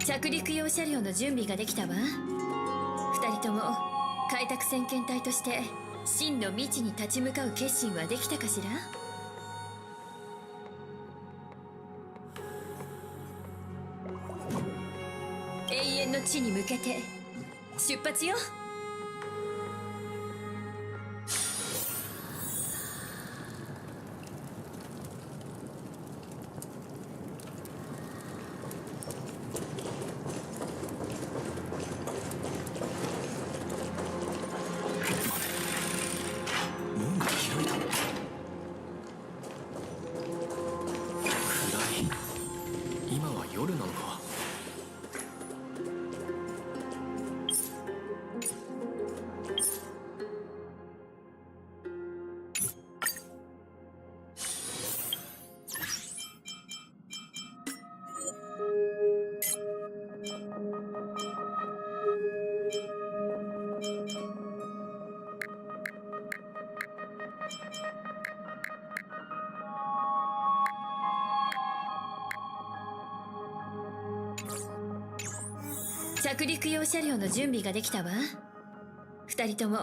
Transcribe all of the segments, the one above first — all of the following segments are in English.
着陸用車両の準備ができたわ。二人とも開拓先遣隊として真の未知に立ち向かう決心はできたかしら。永遠の地に向けて出発よ。着陸用車両の準備ができたわ。二人とも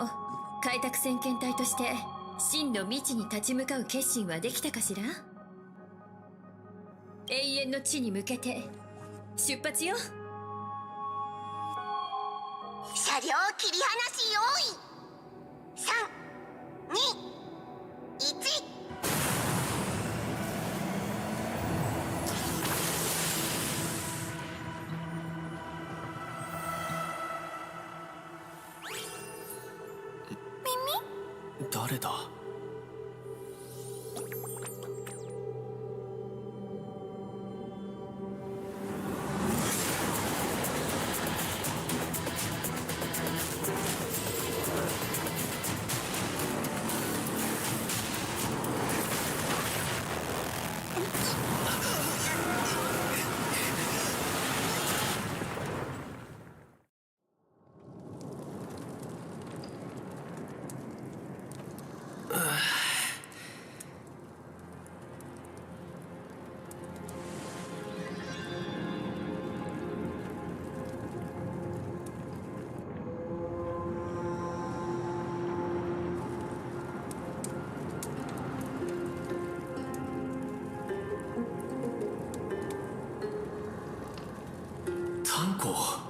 開拓先遣隊として真の未知に立ち向かう決心はできたかしら。永遠の地に向けて出発よ。車両切り離し用意。3、2、1。誰だ？炭鉱。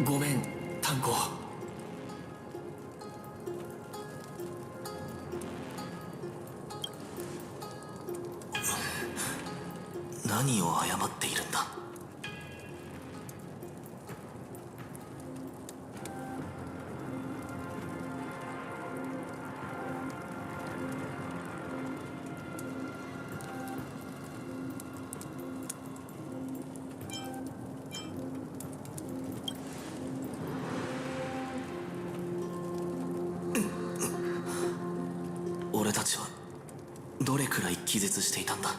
ごめん炭鉱。何を謝っているんだ。俺たちはどれくらい気絶していたんだ。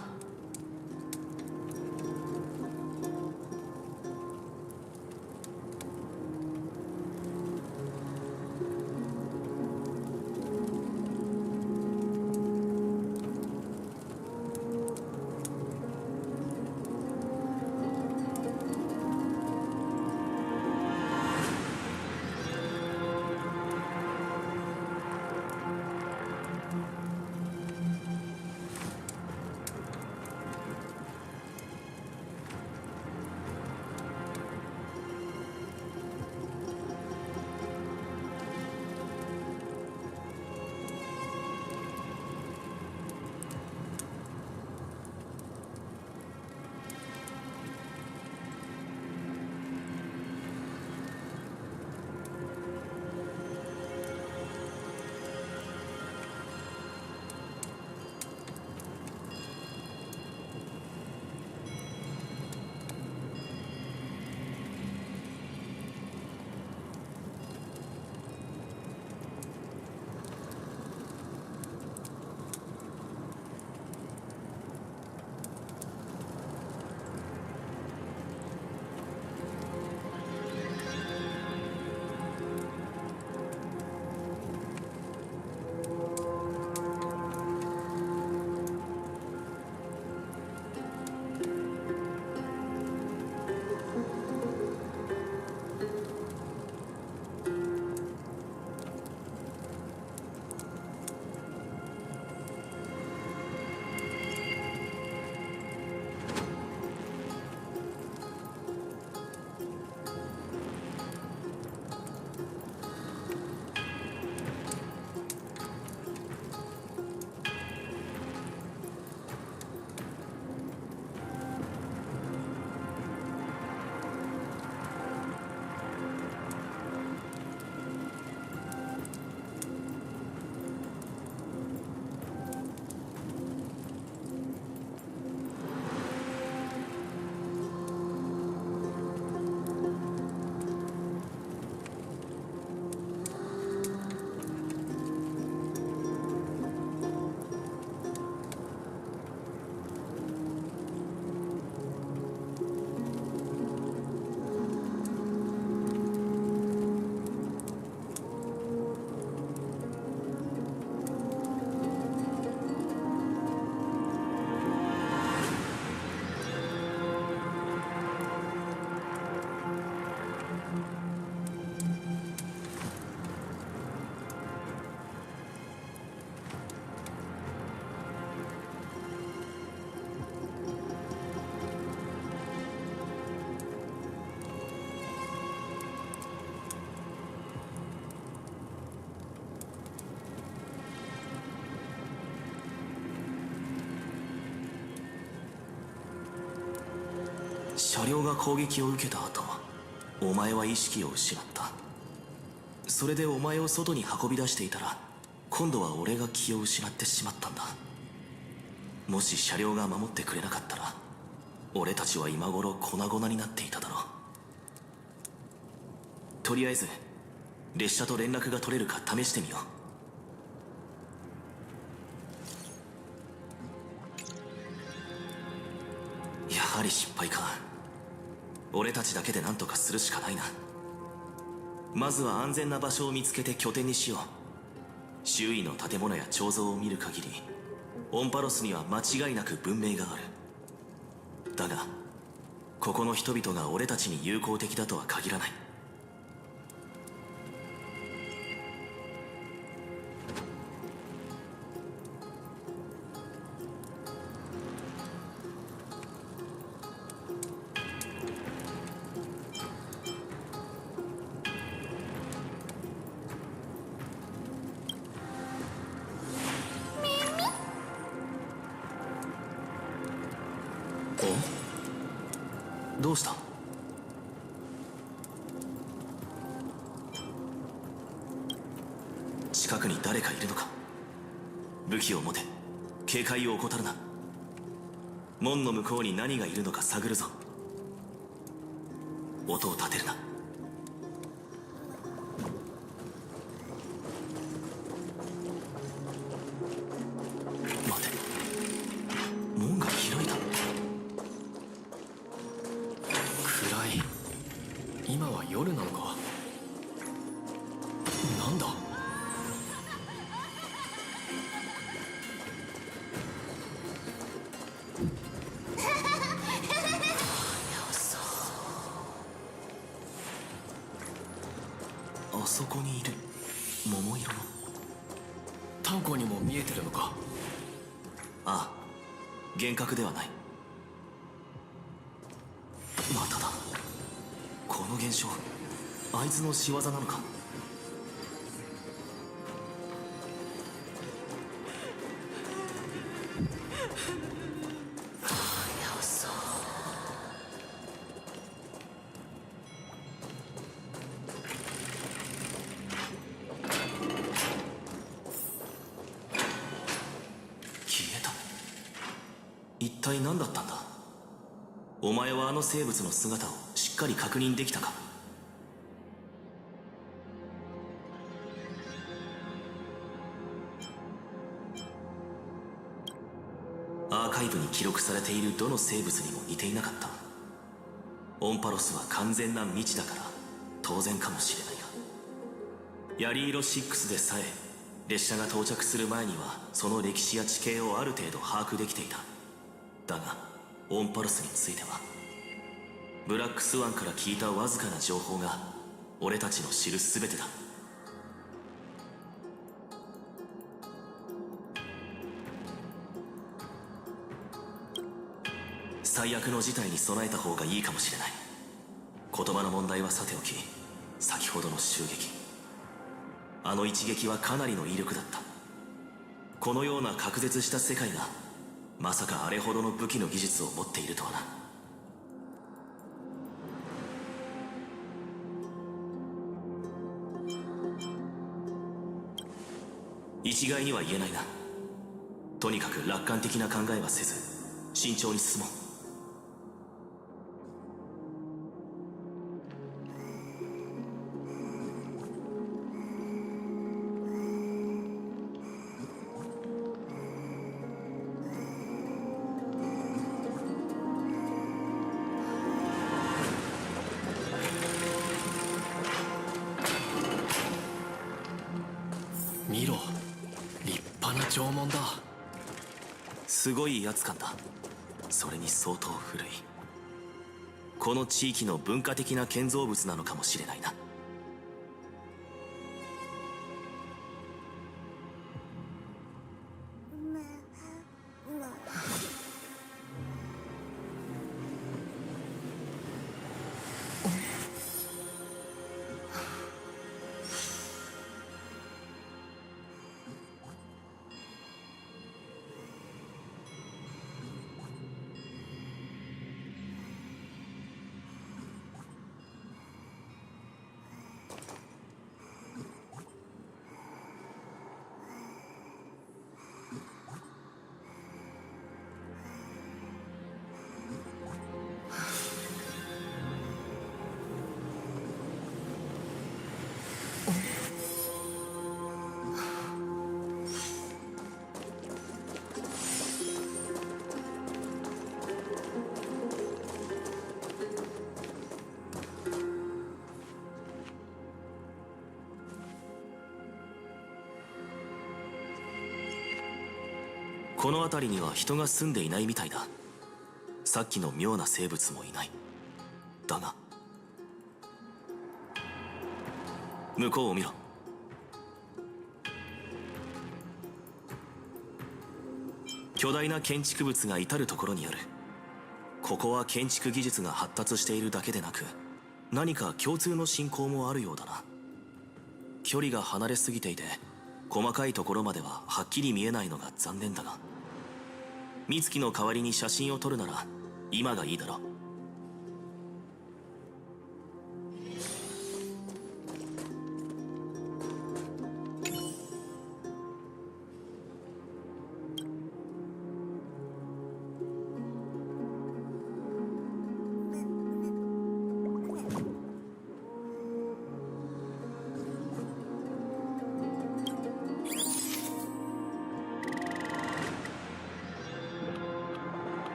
車両が攻撃を受けた後、お前は意識を失った。それでお前を外に運び出していたら、今度は俺が気を失ってしまったんだ。もし車両が守ってくれなかったら、俺たちは今頃粉々になっていただろう。とりあえず列車と連絡が取れるか試してみよう。やはり失敗か。俺たちだけで何とかするしかないな。まずは安全な場所を見つけて拠点にしよう。周囲の建物や彫像を見る限り、オンパロスには間違いなく文明がある。だがここの人々が俺たちに友好的だとは限らない。どうした？近くに誰かいるのか？武器を持て。警戒を怠るな。門の向こうに何がいるのか探るぞ。音を立てるな。待て、門が開いた。暗い。今は夜なのか。なんだ。あそこにいる桃色の。タンコにも見えてるのか。ああ、幻覚ではない。まただ。この現象、あいつの仕業なのか。一体何だったんだ。お前はあの生物の姿をしっかり確認できたか。アーカイブに記録されているどの生物にも似ていなかった。オンパロスは完全な未知だから当然かもしれないが、ヤリ色6でさえ列車が到着する前にはその歴史や地形をある程度把握できていた。だがオンパルスについてはブラックスワンから聞いたわずかな情報が俺たちの知る全てだ。最悪の事態に備えた方がいいかもしれない。言葉の問題はさておき、先ほどの襲撃、あの一撃はかなりの威力だった。このような隔絶した世界がまさかあれほどの武器の技術を持っているとはな。一概には言えないな。とにかく楽観的な考えはせず慎重に進もう。見ろ、立派な縄文だ。すごい威圧感だ。それに相当古い。この地域の文化的な建造物なのかもしれないな。この辺りには人が住んでいないみたいだ。さっきの妙な生物もいない。だが向こうを見ろ。巨大な建築物が至る所にある。ここは建築技術が発達しているだけでなく、何か共通の信仰もあるようだな。距離が離れすぎていて細かいところまでははっきり見えないのが残念だが、美月の代わりに写真を撮るなら今がいいだろう。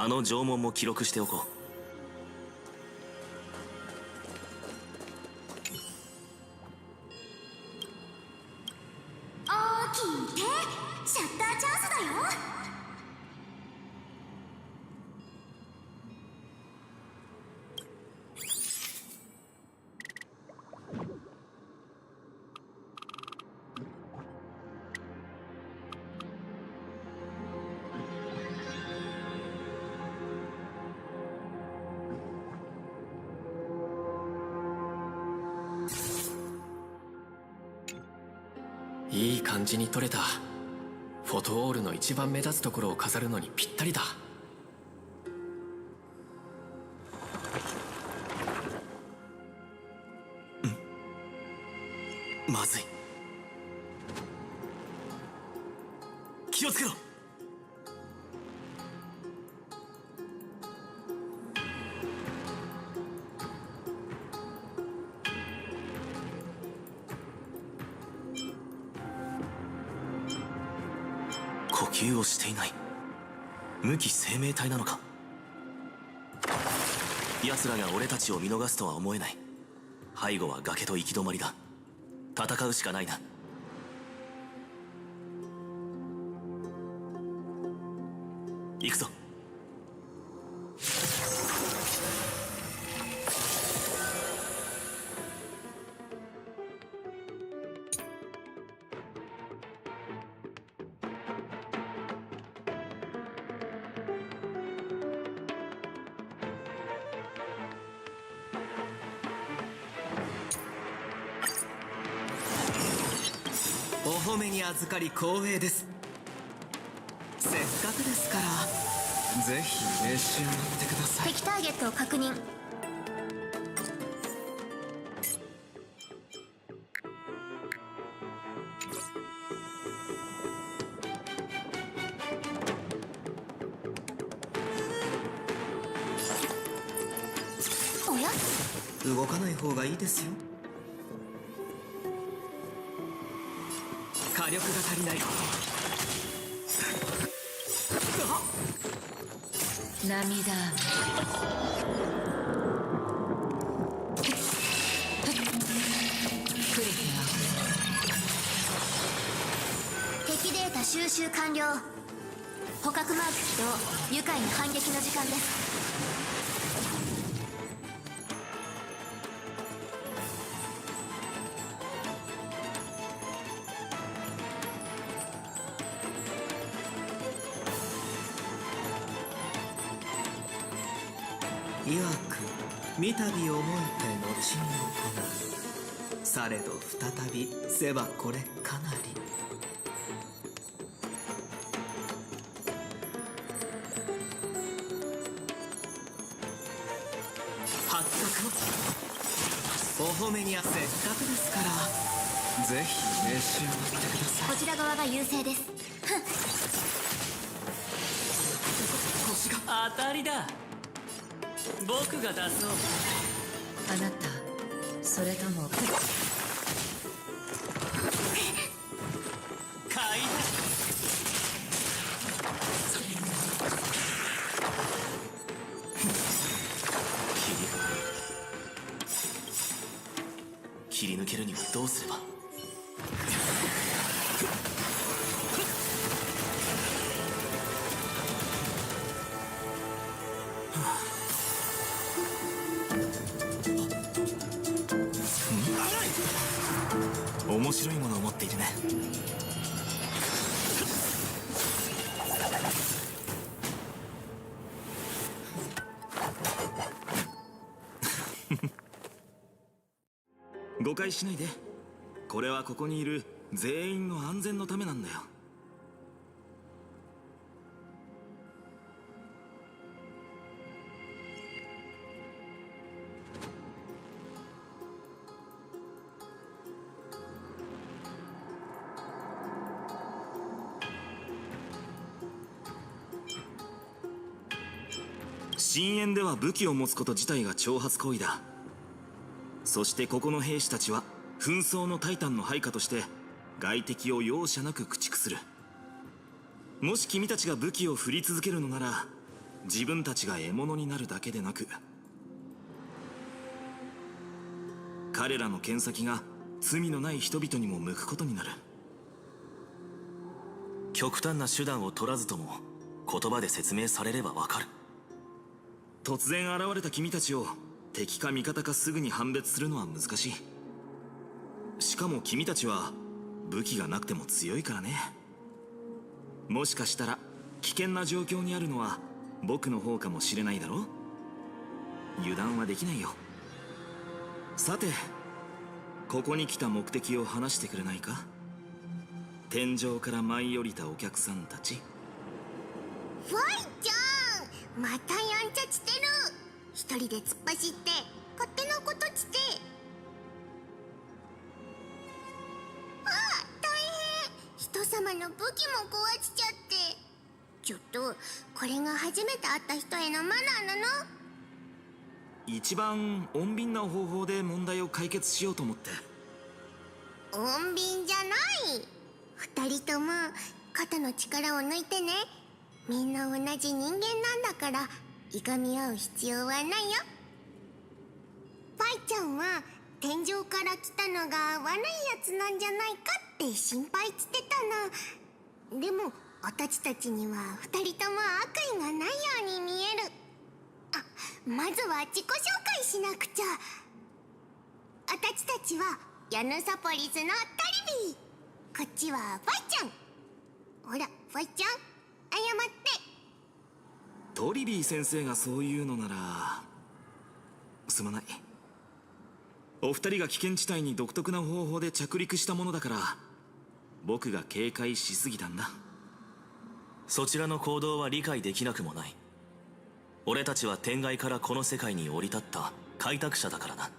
あの縄文も記録しておこう。大きい手、シャッターチャンスだよ。いい感じに撮れた。フォトウォールの一番目立つところを飾るのにぴったりだ。まずい。気をつけろ。呼吸をしていない。無機生命体なのか。奴らが俺たちを見逃すとは思えない。背後は崖と行き止まりだ。戦うしかないな。行くぞ。お褒めに預かり光栄です。せっかくですからぜひ召し上がってください。敵ターゲットを確認。おや？動かない方がいいですよ。火力が足りない。涙敵データ収集完了。捕獲マーク起動。愉快な反撃の時間です。曰く三度思えて後に行う。されど再びせばこれかなり。発覚をお褒めにせっかくですからぜひ召し上がってください。こちら側が優勢です。腰が当たりだ。僕が出そう。あなたそれとも買いだ。切り抜けるにはどうすれば。面白いものを持っているね。誤解しないで。これはここにいる全員の安全のためなんだよ。深淵では武器を持つこと自体が挑発行為だ。そしてここの兵士たちは紛争のタイタンの配下として外敵を容赦なく駆逐する。もし君たちが武器を振り続けるのなら自分たちが獲物になるだけでなく、彼らの剣先が罪のない人々にも向くことになる。極端な手段を取らずとも言葉で説明されればわかる。突然現れた君たちを敵か味方かすぐに判別するのは難しい。しかも君たちは武器がなくても強いからね。もしかしたら危険な状況にあるのは僕の方かもしれないだろ。油断はできないよ。さて、ここに来た目的を話してくれないか。天井から舞い降りたお客さんたち。ファイちゃん、またやんちゃしてる。一人で突っ走って勝手なことして。あ、大変。人様の武器も壊しちゃって。ちょっとこれが初めて会った人へのマナーなの？一番穏便な方法で問題を解決しようと思って。穏便じゃない。二人とも肩の力を抜いてね。みんな同じ人間なんだからいがみ合う必要はないよ。パイちゃんは天井から来たのが悪いやつなんじゃないかって心配してたの。でも私たちには二人とも悪意がないように見える。あ、まずは自己紹介しなくちゃ。私たちはヤヌサポリスのトリビー。こっちはファイちゃん。ほらファイちゃん、謝って。トリビー先生がそういうのならすまない。お二人が危険地帯に独特な方法で着陸したものだから僕が警戒しすぎたんだ。そちらの行動は理解できなくもない。俺たちは天外からこの世界に降り立った開拓者だからな。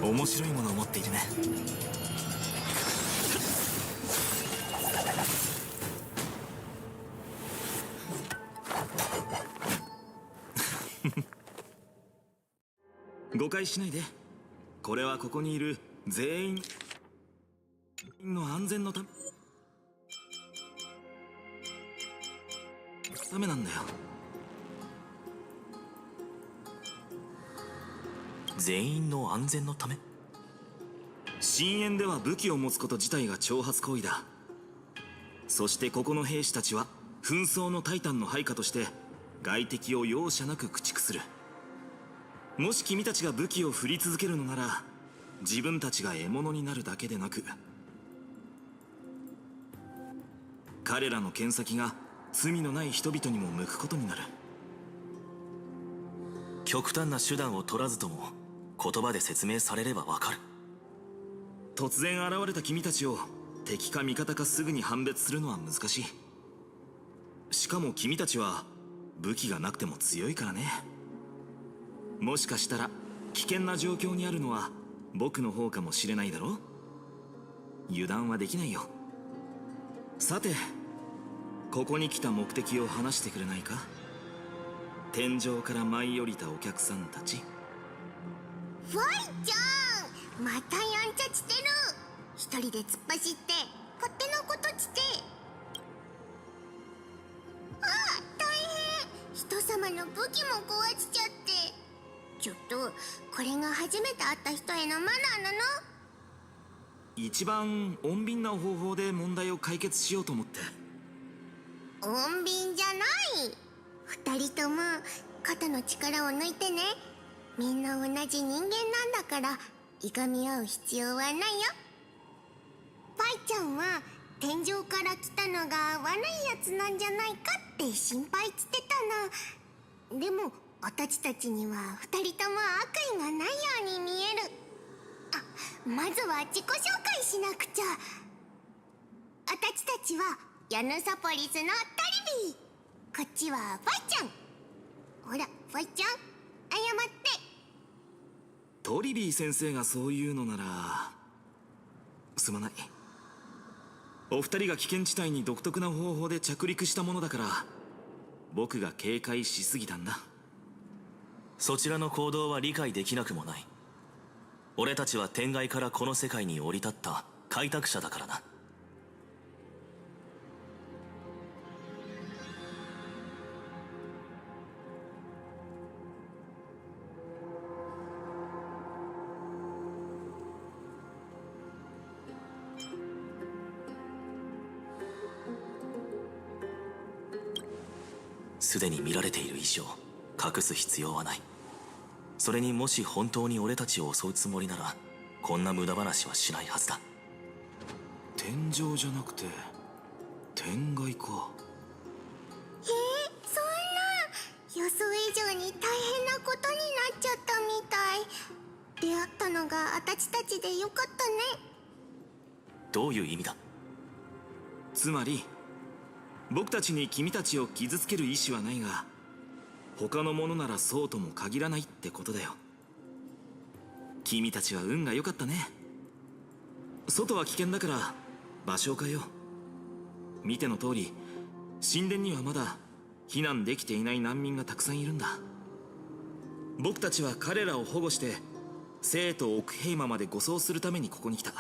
面白いものを持っているね。誤解しないで。これはここにいる全員の安全のためなんだよ。全員の安全のため？深淵では武器を持つこと自体が挑発行為だ。そしてここの兵士たちは紛争のタイタンの配下として外敵を容赦なく駆逐する。もし君たちが武器を振り続けるのなら自分たちが獲物になるだけでなく彼らの剣先が罪のない人々にも向くことになる。極端な手段を取らずとも言葉で説明されればわかる。突然現れた君たちを敵か味方かすぐに判別するのは難しい。しかも君たちは武器がなくても強いからね。もしかしたら危険な状況にあるのは僕の方かもしれないだろ。油断はできないよ。さて、ここに来た目的を話してくれないか。天井から舞い降りたお客さんたち。ファイちゃん、またやんちゃしてる。一人で突っ走って勝手なことして。あ、大変。人様の武器も壊しちゃって。ちょっとこれが初めて会った人へのマナーなの？一番穏便な方法で問題を解決しようと思って。穏便じゃない。二人とも肩の力を抜いてね。みんな同じ人間なんだからいがみ合う必要はないよ。パイちゃんは天井から来たのが悪いやつなんじゃないかって心配してたの。でも私たちには二人とも悪意がないように見える。あ、まずは自己紹介しなくちゃ。私たちはヤヌサポリスのトリビー。こっちはファイちゃん。ほらファイちゃん、謝って。トリビー先生がそう言うのならすまない。お二人が危険地帯に独特な方法で着陸したものだから僕が警戒しすぎたんだ。そちらの行動は理解できなくもない。俺たちは天外からこの世界に降り立った開拓者だからな。すでに見られている以上隠す必要はない。それにもし本当に俺たちを襲うつもりならこんな無駄話はしないはずだ。天井じゃなくて天外か。そんな予想以上に大変なことになっちゃったみたい。出会ったのがあたちたちでよかったね。どういう意味だ。つまり僕たちに君たちを傷つける意思はないが他のものならそうとも限らないってことだよ。君たちは運が良かったね。外は危険だから場所を変えよう。見ての通り神殿にはまだ避難できていない難民がたくさんいるんだ。僕たちは彼らを保護して生とオクヘイマまで護送するためにここに来た。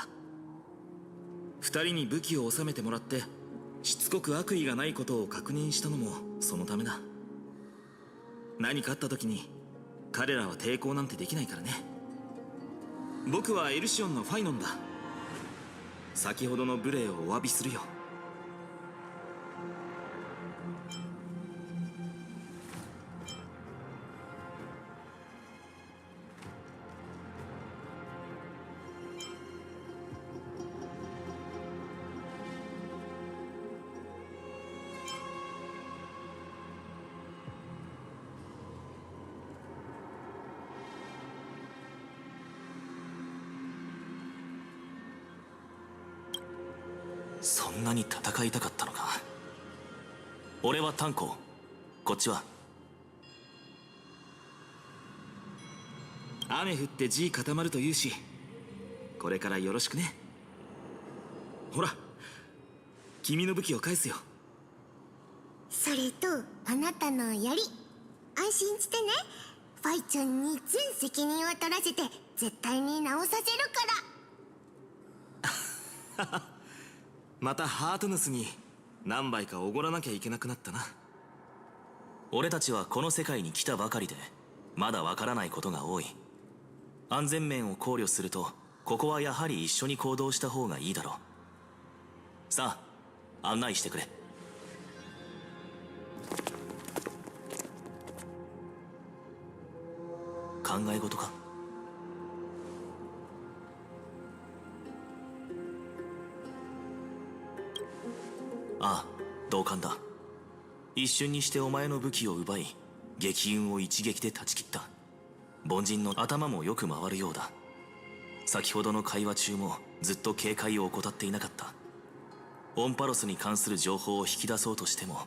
二人に武器を収めてもらってしつこく悪意がないことを確認したのもそのためだ。何かあった時に彼らは抵抗なんてできないからね。僕はエルシオンのファイノンだ。先ほどの無礼をお詫びするよ。そんなに戦いたかったのか。俺は炭鉱、こっちは。雨降って地固まると言うしこれからよろしくね。ほら君の武器を返すよ。それとあなたの槍、安心してね。ファイちゃんに全責任を取らせて絶対に直させるから。またハートヌスに何杯かおごらなきゃいけなくなったな。俺たちはこの世界に来たばかりでまだわからないことが多い。安全面を考慮するとここはやはり一緒に行動した方がいいだろう。さあ案内してくれ。考え事か。ああ、同感だ。一瞬にしてお前の武器を奪い撃運を一撃で断ち切った。凡人の頭もよく回るようだ。先ほどの会話中もずっと警戒を怠っていなかった。オンパロスに関する情報を引き出そうとしても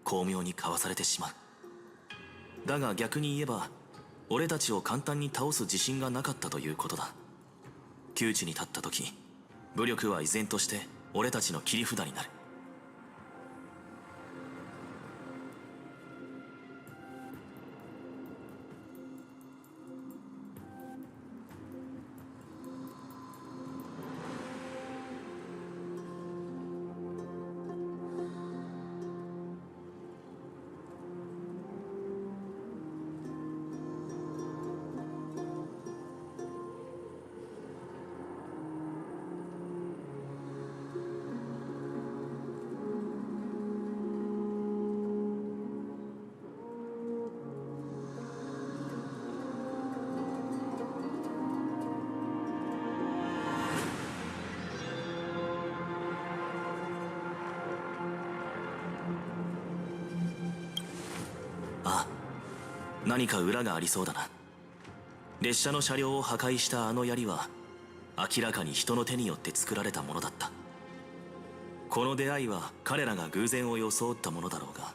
巧妙にかわされてしまう。だが逆に言えば俺たちを簡単に倒す自信がなかったということだ。窮地に立った時武力は依然として俺たちの切り札になる。ああ、何か裏がありそうだな。列車の車両を破壊したあの槍は明らかに人の手によって作られたものだった。この出会いは彼らが偶然を装ったものだろうが、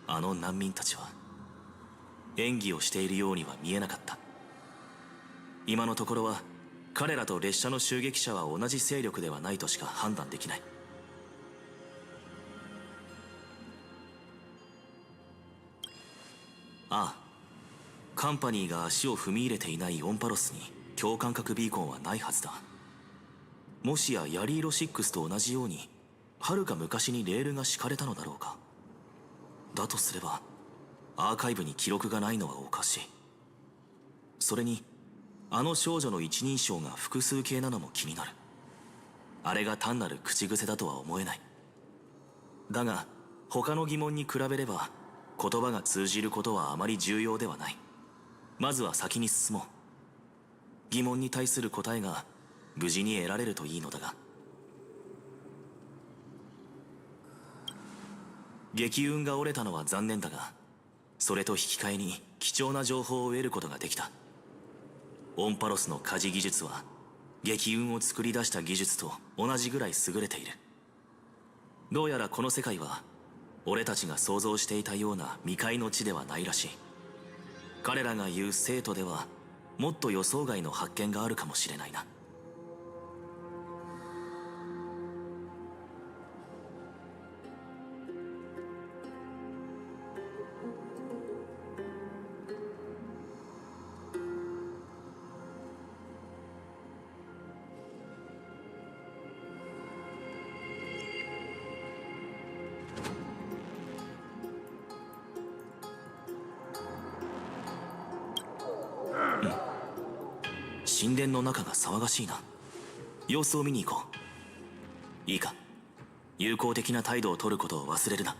あの難民たちは演技をしているようには見えなかった。今のところは彼らと列車の襲撃者は同じ勢力ではないとしか判断できない。ああ、カンパニーが足を踏み入れていないオンパロスに共感覚ビーコンはないはずだ。もしやヤリーロ6と同じように遥か昔にレールが敷かれたのだろうか。だとすればアーカイブに記録がないのはおかしい。それにあの少女の一人称が複数形なのも気になる。あれが単なる口癖だとは思えない。だが他の疑問に比べれば言葉が通じることはあまり重要ではない。まずは先に進もう。疑問に対する答えが無事に得られるといいのだが。撃運が折れたのは残念だが、それと引き換えに貴重な情報を得ることができた。オンパロスの火事技術は撃運を作り出した技術と同じぐらい優れている。どうやらこの世界は俺たちが想像していたような未開の地ではないらしい。彼らが言う生徒ではもっと予想外の発見があるかもしれないな。神殿の中が騒がしいな。様子を見に行こう。いいか、友好的な態度を取ることを忘れるな。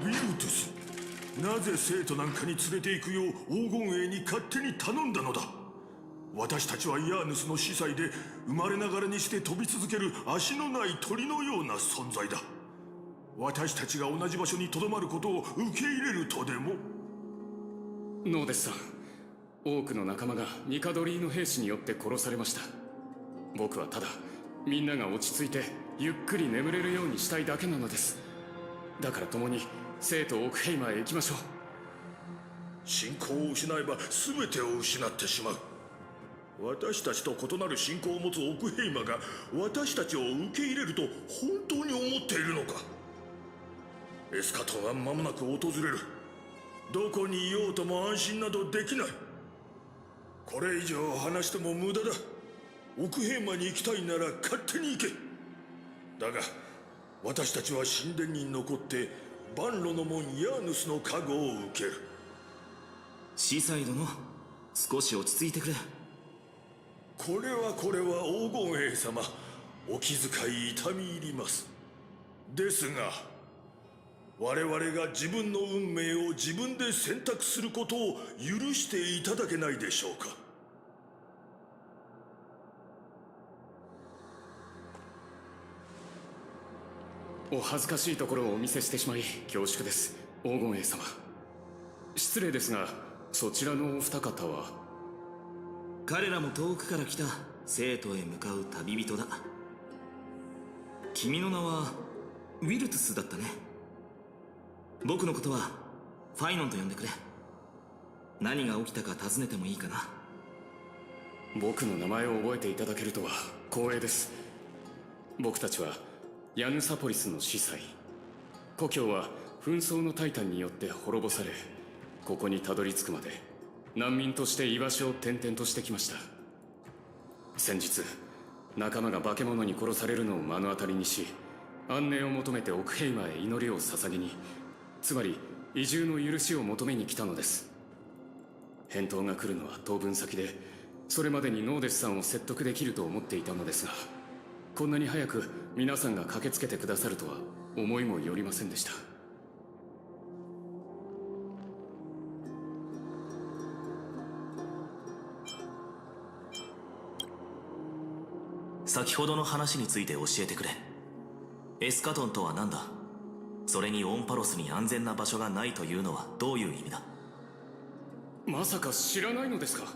ビルトゥス、なぜ生徒なんかに連れて行くよう黄金衛に勝手に頼んだのだ。私たちはヤーヌスの司祭で生まれながらにして飛び続ける足のない鳥のような存在だ。私たちが同じ場所にとどまることを受け入れるとでも？ノーデスさん、多くの仲間がニカドリーの兵士によって殺されました。僕はただみんなが落ち着いてゆっくり眠れるようにしたいだけなのです。だから共に生徒オークヘイマーへ行きましょう。信仰を失えば全てを失ってしまう。私たちと異なる信仰を持つオクヘイマが私たちを受け入れると本当に思っているのか。エスカトンは間もなく訪れる。どこにいようとも安心などできない。これ以上話しても無駄だ。オクヘイマに行きたいなら勝手に行け。だが私たちは神殿に残って万路の門ヤーヌスの加護を受ける。司祭殿、少し落ち着いてくれ。これは黄金衛様、お気遣い痛み入ります。ですが我々が自分の運命を自分で選択することを許していただけないでしょうか。お恥ずかしいところをお見せしてしまい恐縮です、黄金衛様。失礼ですが、そちらのお二方は？彼らも遠くから来た生徒へ向かう旅人だ。君の名はウィルトゥスだったね。僕のことはファイノンと呼んでくれ。何が起きたか尋ねてもいいかな。僕の名前を覚えていただけるとは光栄です。僕たちはヤヌサポリスの司祭。故郷は紛争のタイタンによって滅ぼされ、ここにたどり着くまで難民として居場所を転々としてきました。先日仲間が化け物に殺されるのを目の当たりにし、安寧を求めてオクヘイマーへ祈りを捧げに、つまり移住の許しを求めに来たのです。返答が来るのは当分先で、それまでにノーデスさんを説得できると思っていたのですが、こんなに早く皆さんが駆けつけてくださるとは思いもよりませんでした。先ほどの話について教えてくれ。エスカトンとは何だ？それにオンパロスに安全な場所がないというのはどういう意味だ？まさか知らないのですか？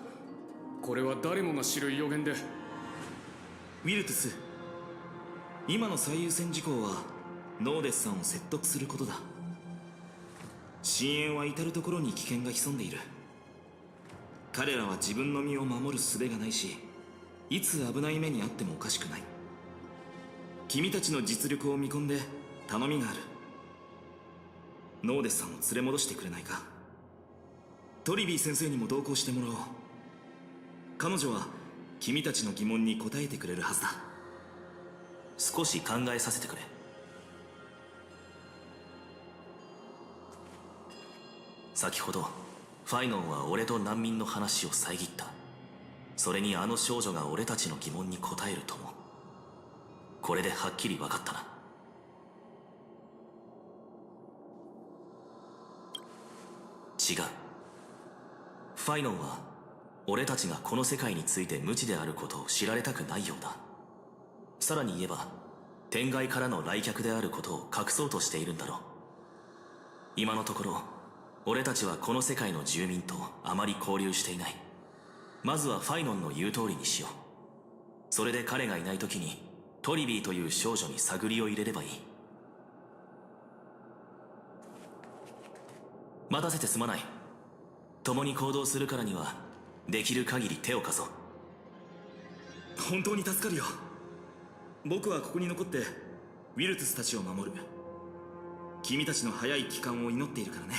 これは誰もが知る予言で。ウィルトゥス、今の最優先事項はノーデスさんを説得することだ。深淵は至る所に危険が潜んでいる。彼らは自分の身を守る術がないし、いつ危ない目にあってもおかしくない。君たちの実力を見込んで頼みがある。ノーデスさんを連れ戻してくれないか。トリビー先生にも同行してもらおう。彼女は君たちの疑問に答えてくれるはずだ。少し考えさせてくれ。先ほどファイノンは俺と難民の話を遮った。それにあの少女が俺たちの疑問に答えるとも。これではっきり分かったな。違う。ファイノンは俺たちがこの世界について無知であることを知られたくないようだ。さらに言えば天外からの来客であることを隠そうとしているんだろう。今のところ俺たちはこの世界の住民とあまり交流していない。まずはファイノンの言う通りにしよう。それで彼がいない時にトリビーという少女に探りを入れればいい。待たせてすまない。共に行動するからにはできる限り手を貸そう。本当に助かるよ。僕はここに残ってウィルトゥスたちを守る。君たちの早い帰還を祈っているからね。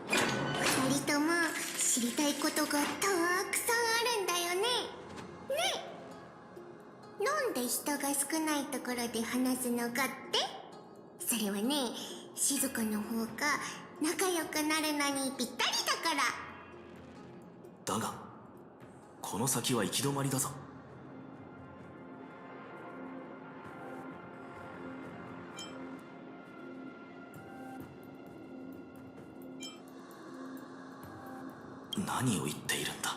二人とも知りたいことがたくさんあるんだよね。ね、なんで人が少ないところで話すのかって。それはね、静かの方が仲良くなるのにぴったりだから。だがこの先は行き止まりだぞ。何を言っているんだ。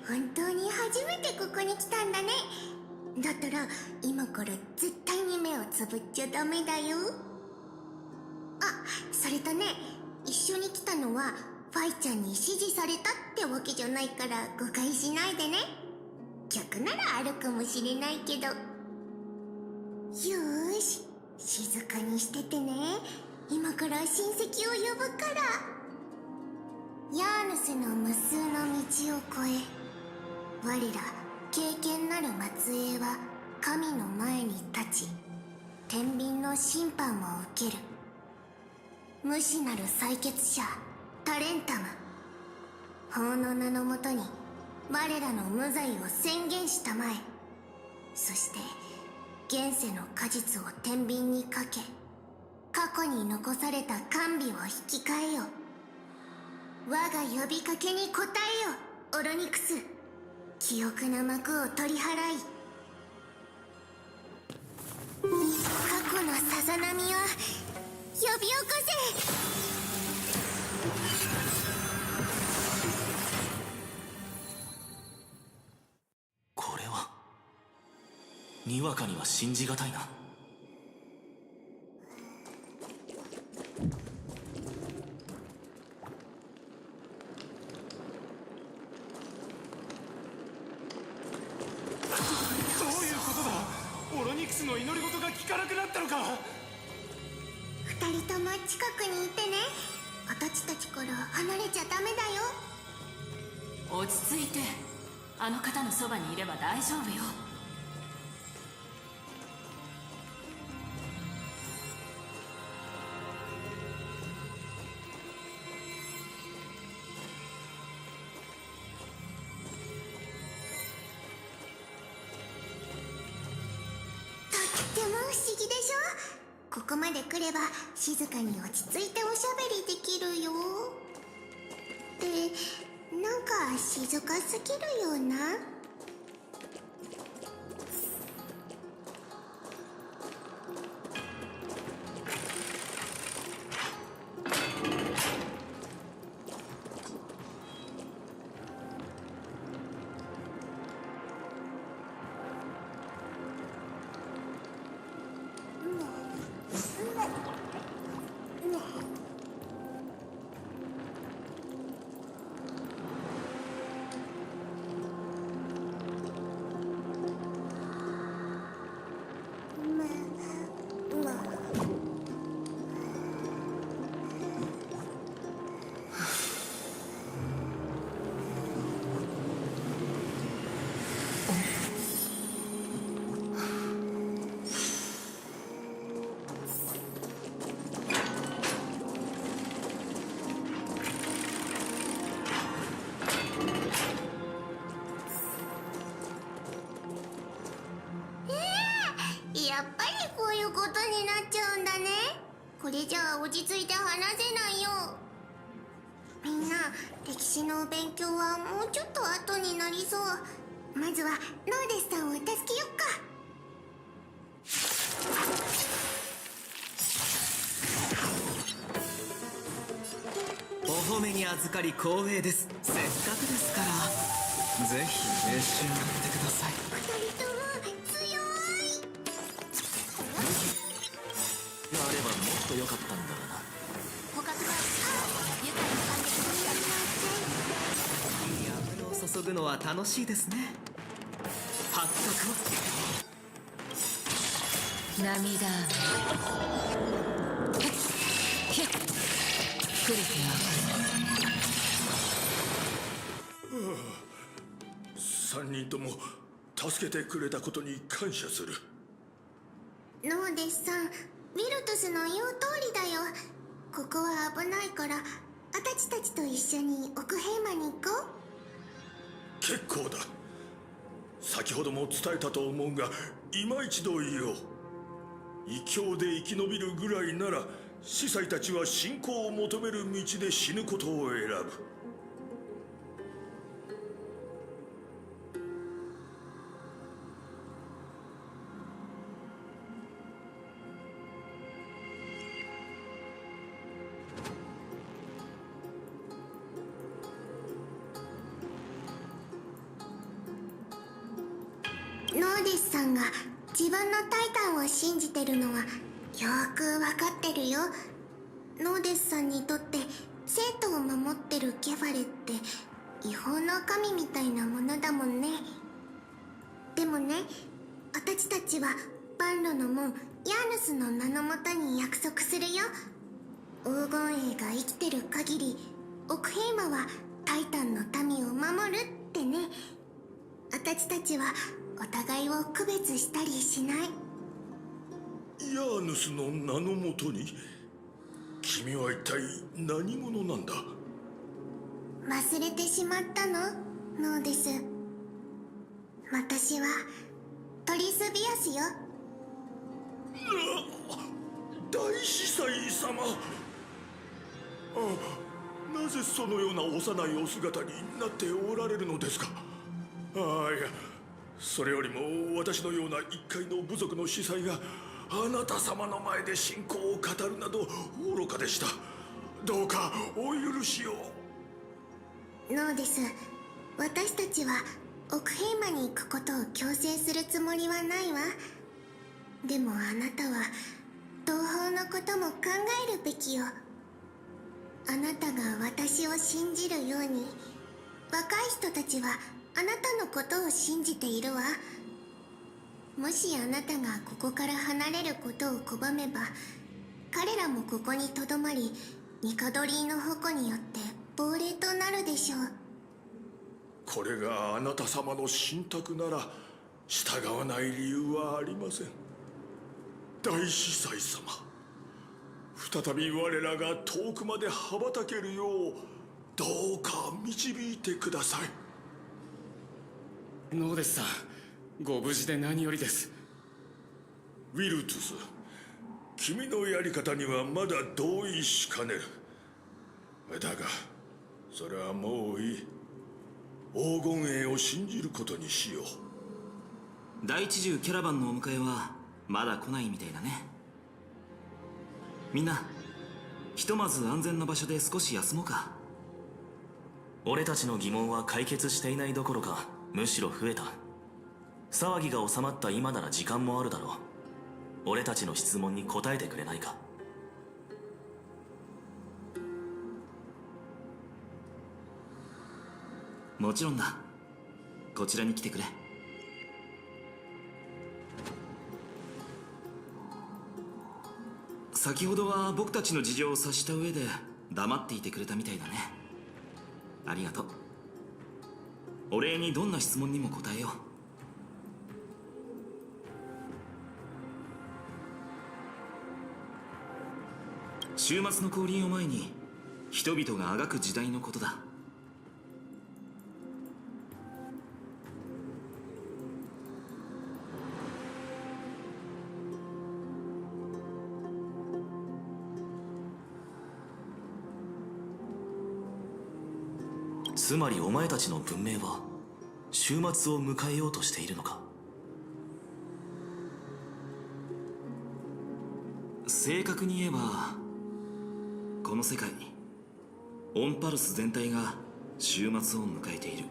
本当に初めてここに来たんだね。だったら今から絶対に目をつぶっちゃダメだよ。あ、それとね、一緒に来たのはファイちゃんに指示されたってわけじゃないから誤解しないでね。逆ならあるかもしれないけど。よーし、静かにしててね。今から親戚を呼ぶから。ヤーヌスの無数の道を越え、我ら経験なる末裔は神の前に立ち、天秤の審判を受ける。無視なる採血者タレンタム、法の名のもとに我らの無罪を宣言したまえ。そして現世の果実を天秤にかけ、過去に残された甘美を引き換えよ。我が呼びかけに応えよ、オロニクス。記憶の幕を取り払い、過去のさざ波を呼び起こせ。これはにわかには信じがたいな。オロニクスの祈り事が効かなくなったのか。二人とも近くにいてね。私たちから離れちゃダメだよ。落ち着いて。あの方のそばにいれば大丈夫よ。でも不思議でしょ。ここまで来れば静かに落ち着いておしゃべりできるよ。で、なんか静かすぎるよな。ついて話せないよ。みんな歴史のお勉強はもうちょっと後になりそう。まずはノーデスさんを助けよっか。お褒めに預かり光栄です。せっかくですからぜひ召し上がってください。二人とも強い。があればもっと良かったんだがな。捕獲は愉快な感じにやりいい油を注ぐのは楽しいですね。発覚は涙ひっくりて3人とも助けてくれたことに感謝する。ノーデスさん、ウィルトスの言う通りだよ。ここは危ないからアタチたちと一緒に奥ヘイマに行こう。結構だ。先ほども伝えたと思うが今一度言おう。異教で生き延びるぐらいなら司祭たちは信仰を求める道で死ぬことを選ぶ。ノーデスさんが自分のタイタンを信じてるのはよーくわかってるよ。ノーデスさんにとって生徒を守ってるケファレって違法の神みたいなものだもんね。でもね、あたちたちは万路の門ヤーヌスの名のもとに約束するよ。黄金衛が生きてる限り奥ヘイマはタイタンの民を守るってね。あたちたちはお互いを区別したりしない。ヤーヌスの名のもとに？君は一体何者なんだ？忘れてしまったの？ノーデス。私はトリスビアスよ。大司祭様。なぜそのような幼いお姿になっておられるのですか？いや、それよりも私のような一介の部族の司祭があなた様の前で信仰を語るなど愚かでした。どうかお許しを。ノーデス、私たちは奥ヘイマに行くことを強制するつもりはないわ。でもあなたは同胞のことも考えるべきよ。あなたが私を信じるように若い人たちはあなたのことを信じているわ。もしあなたがここから離れることを拒めば彼らもここにとどまりニカドリーの矛によって亡霊となるでしょう。これがあなた様の信託なら従わない理由はありません。大司祭様、再び我らが遠くまで羽ばたけるようどうか導いてください。ノーデスさん、ご無事で何よりです。ウィルトゥス、君のやり方にはまだ同意しかねる。だがそれはもういい。黄金衛を信じることにしよう。第一獣キャラバンのお迎えはまだ来ないみたいだね。みんなひとまず安全な場所で少し休もうか。俺たちの疑問は解決していないどころかむしろ増えた。騒ぎが収まった今なら時間もあるだろう。俺たちの質問に答えてくれないか。もちろんだ。こちらに来てくれ。先ほどは僕たちの事情を察した上で黙っていてくれたみたいだね。ありがとう。お礼にどんな質問にも答えよう。週末の降臨を前に人々があがく時代のことだ。つまりお前たちの文明は終末を迎えようとしているのか。正確に言えばこの世界、オンパルス全体が終末を迎えている。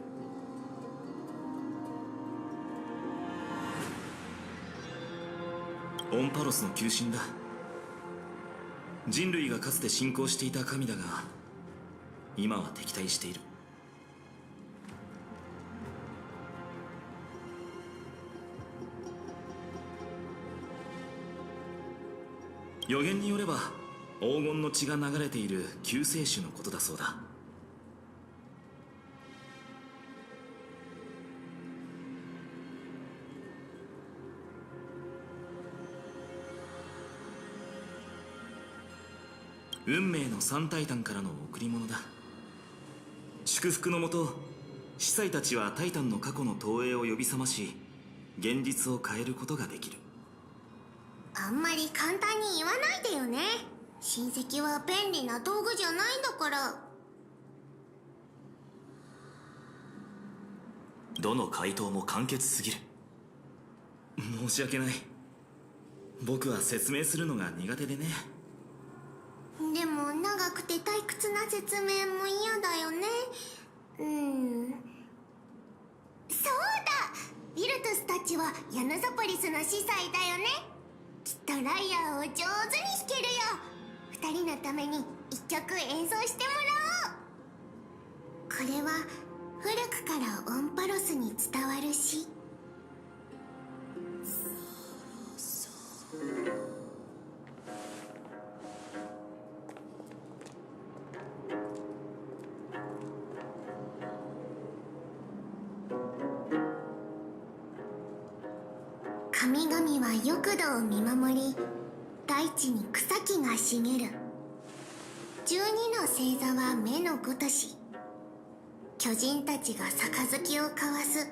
オンパロスの求心だ。人類がかつて信仰していた神だが今は敵対している。予言によれば黄金の血が流れている救世主のことだそうだ。運命の三タイタンからの贈り物だ。祝福のもと司祭たちはタイタンの過去の投影を呼び覚まし現実を変えることができる。あんまり簡単に言わないでよね。親戚は便利な道具じゃないんだから。どの回答も簡潔すぎる。申し訳ない。僕は説明するのが苦手でね。でも長くて退屈な説明も嫌だよね。そうだ、ウィルトスたちはヤヌサポリスの司祭だよね。きっとライアーを上手に弾けるよ。二人のために一曲演奏してもらおう。これは古くからオンパロスに伝わる詩。神々は翼土を見守り、大地に草木が茂る。12の星座は目のごとし、巨人たちが杯を交わす。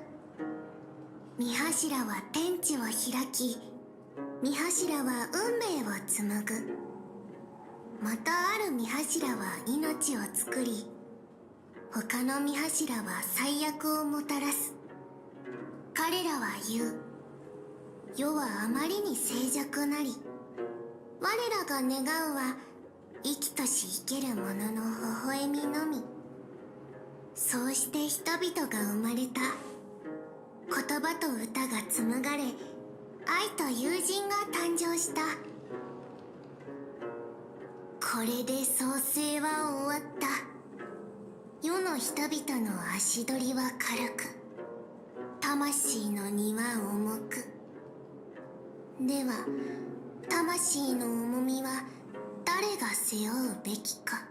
御柱は天地を開き、御柱は運命を紡ぐ。またある御柱は命を作り、他の御柱は災厄をもたらす。彼らは言う。世はあまりに静寂なり、我らが願うは生きとし生ける者の微笑みのみ。そうして人々が生まれた。言葉と歌が紡がれ、愛と友人が誕生した。これで創世は終わった。世の人々の足取りは軽く、魂の荷は重く。では魂の重みは誰が背負うべきか。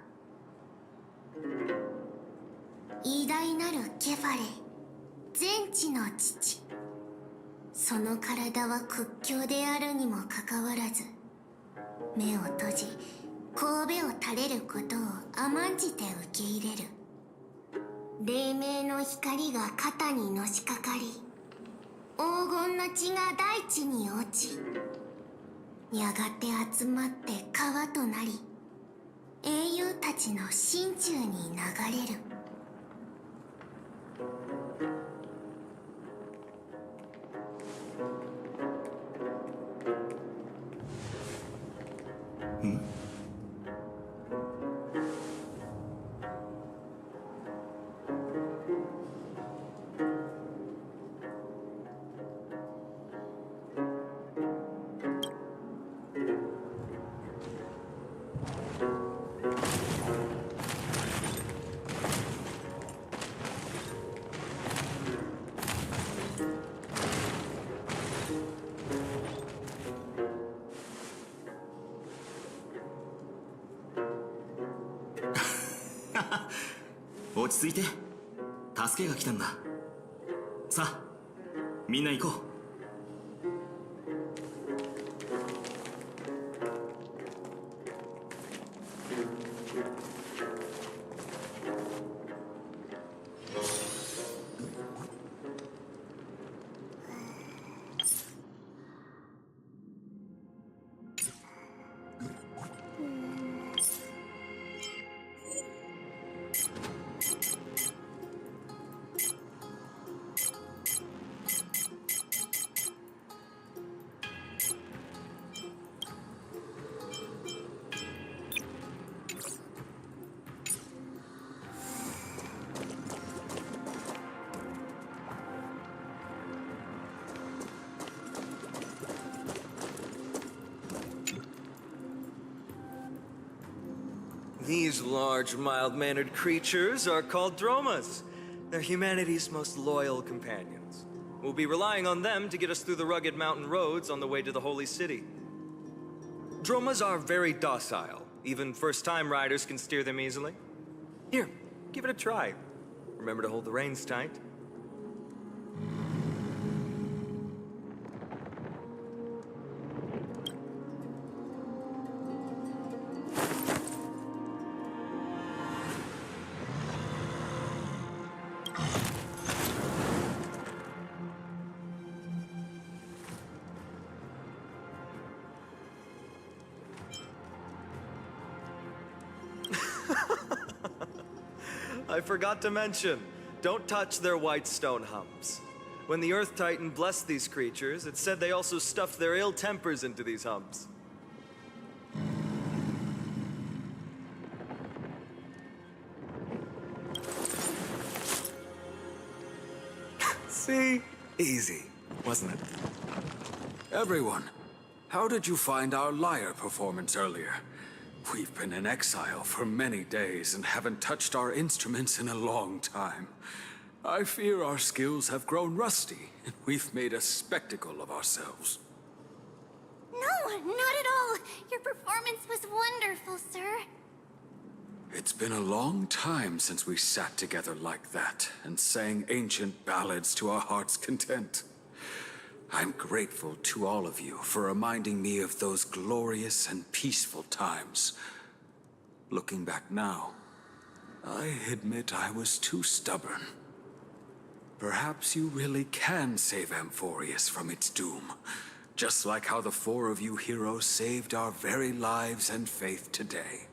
偉大なるケファレ、全知の父。その体は屈強であるにもかかわらず、目を閉じ神戸を垂れることを甘んじて受け入れる。黎明の光が肩にのしかかり、黄金の血が大地に落ち、やがて集まって川となり、英雄たちの心中に流れる。落ち着いて。助けが来たんだ。さあみんな行こう。These large, mild-mannered creatures are called dromas. They're humanity's most loyal companions. We'll be relying on them to get us through the rugged mountain roads on the way to the Holy City. Dromas are very docile. Even first-time riders can steer them easily. Here, give it a try. Remember to hold the reins tight. I forgot to mention, don't touch their white stone humps. When the Earth Titan blessed these creatures, it said they also stuffed their ill tempers into these humps. See? Easy, wasn't it? Everyone, how did you find our lyre performance earlier? We've been in exile for many days and haven't touched our instruments in a long time. I fear our skills have grown rusty, and we've made a spectacle of ourselves. No, not at all. Your performance was wonderful, sir. It's been a long time since we sat together like that and sang ancient ballads to our heart's content. I'm grateful to all of you for reminding me of those glorious and peaceful times. Looking back now, I admit I was too stubborn. Perhaps you really can save Amphorius from its doom, just like how the four of you heroes saved our very lives and faith today.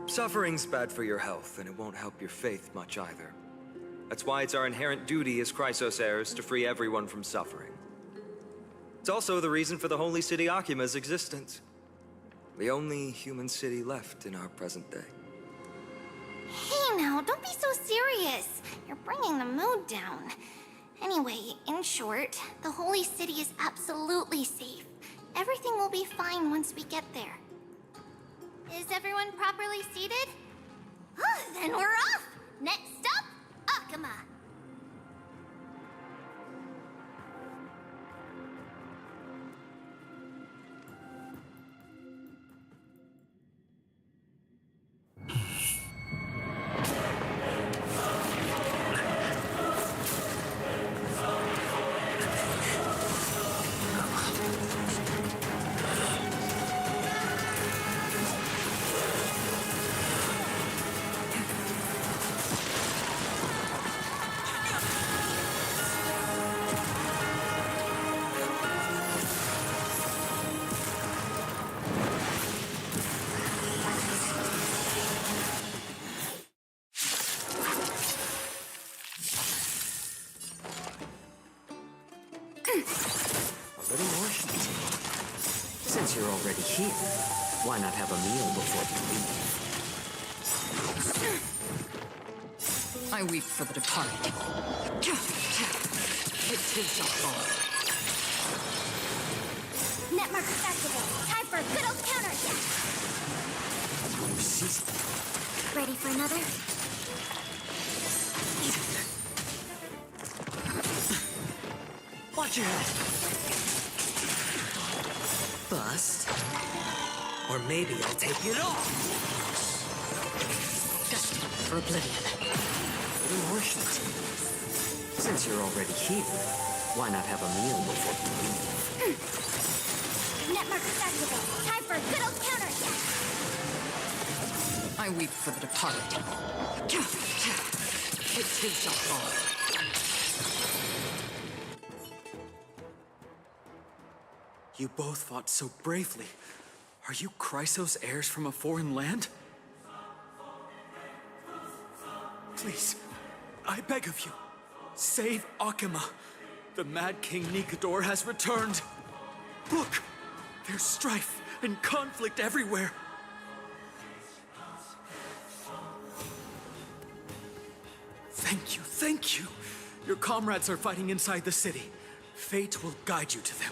Suffering's bad for your health, and it won't help your faith much either. That's why it's our inherent duty as Chrysos heirs to free everyone from suffering. It's also the reason for the Holy City Akima's existence. The only human city left in our present day. Hey now, don't be so serious. You're bringing the mood down. Anyway, in short, the Holy City is absolutely safe. Everything will be fine once we get there. Is everyone properly seated? Then we're off! Next stop, Akuma! Since you're already here, why not have a meal before you leave? I weep for the departed. It too shall fall. Netmark festival. Time for a good old counterattack. Ready for another? Watch your head. Bust. Or maybe I'll take it off. Destined for oblivion. Little more heat. Since you're already here, why not have a meal before you leave? Netmark festival. Time for a good old counterattack. I weep for the departed. It too shall fall. You both fought so bravely. Are you Chrysos heirs from a foreign land? Please, I beg of you, save Akuma. The Mad King Nikador has returned. Look, there's strife and conflict everywhere. Thank you, thank you. Your comrades are fighting inside the city. fate will guide you to them.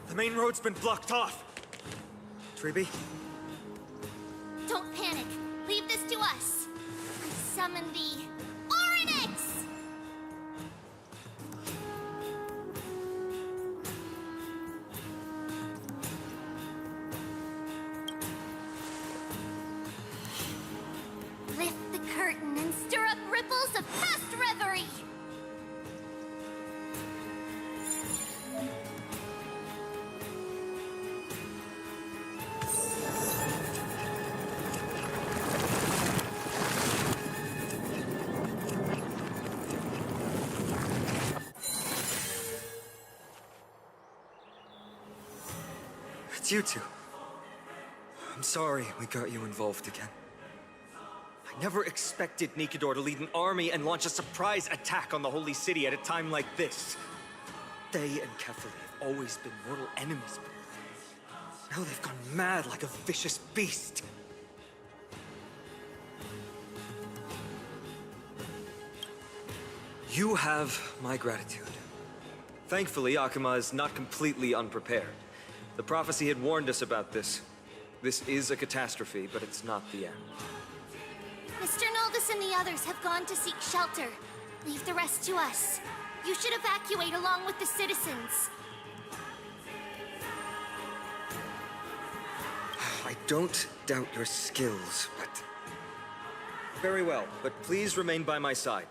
The main road's been blocked off. Treeby? Don't panic. Leave this to us. Summon the Oryx! Lift the curtain and stir up ripples of past reverie. It's you two. I'm sorry we got you involved again. I never expected Nikador to lead an army and launch a surprise attack on the Holy City at a time like this. They and Kefali have always been mortal enemies, but now they've gone mad like a vicious beast. You have my gratitude. Thankfully, Akuma is not completely unprepared. The prophecy had warned us about this. This is a catastrophe, but it's not the end. Mr. Noldus and the others have gone to seek shelter. Leave the rest to us. You should evacuate along with the citizens. I don't doubt your skills, but... Very well, but please remain by my side.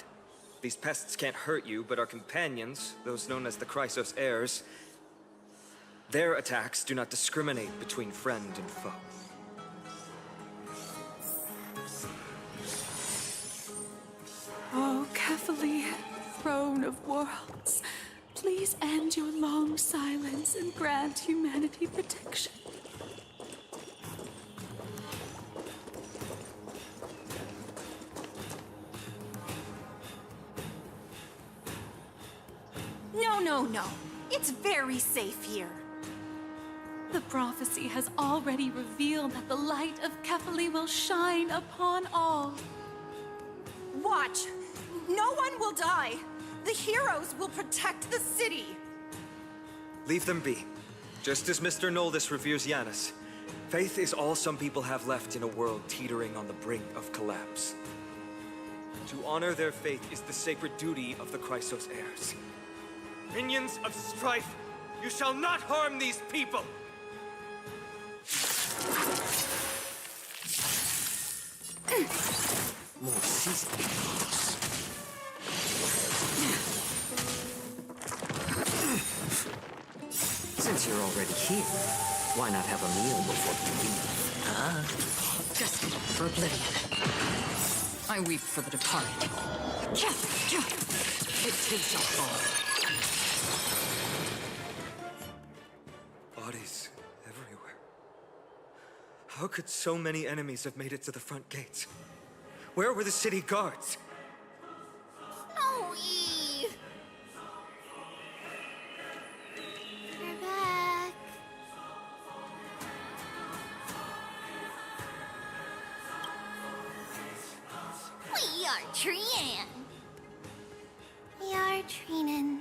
These pests can't hurt you, but our companions, those known as the Chrysos heirs, their attacks do not discriminate between friend and foe. Oh, Kefali, throne of worlds, please end your long silence and grant humanity protection. No. It's very safe here. The prophecy has already revealed that the light of Kefali will shine upon all. Watch! No one will die! The heroes will protect the city! Leave them be. Just as Mr. Noldus reveres Yanis, faith is all some people have left in a world teetering on the brink of collapse. To honor their faith is the sacred duty of the Chrysos heirs. Minions of strife, you shall not harm these people! More seasoning. Since you're already here, why not have a meal before you leave? Destined for oblivion. I weep for the departed. It takes a fall. Bodies everywhere. How could so many enemies have made it to the front gates? Where were the city guards? Snowy! You're back. We are Trian. We are Trinan.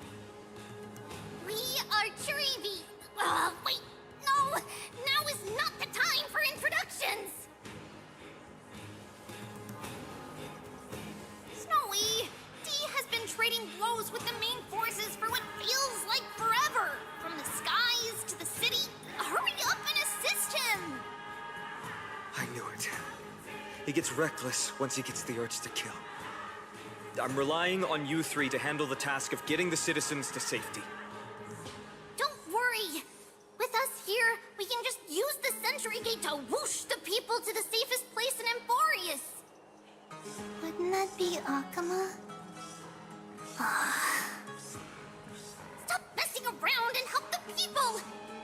We are Treeby. Wait, no! Now is not the time for introductions! Snowy, Dee has been trading blows with the main forces for what feels like forever. From the sky He gets reckless once he gets the urge to kill. I'm relying on you three to handle the task of getting the citizens to safety. Don't worry. With us here, we can just use the Sentry Gate to whoosh the people to the safest place in Emporius. Wouldn't that be Akama? Stop messing around and help the people!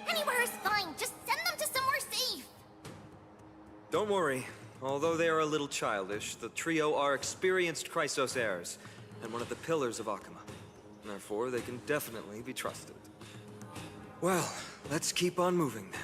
Anywhere is fine, just send them to somewhere safe! Don't worry. Although they are a little childish, the trio are experienced Chrysos heirs, and one of the pillars of Akama. Therefore, they can definitely be trusted. Well, let's keep on moving then.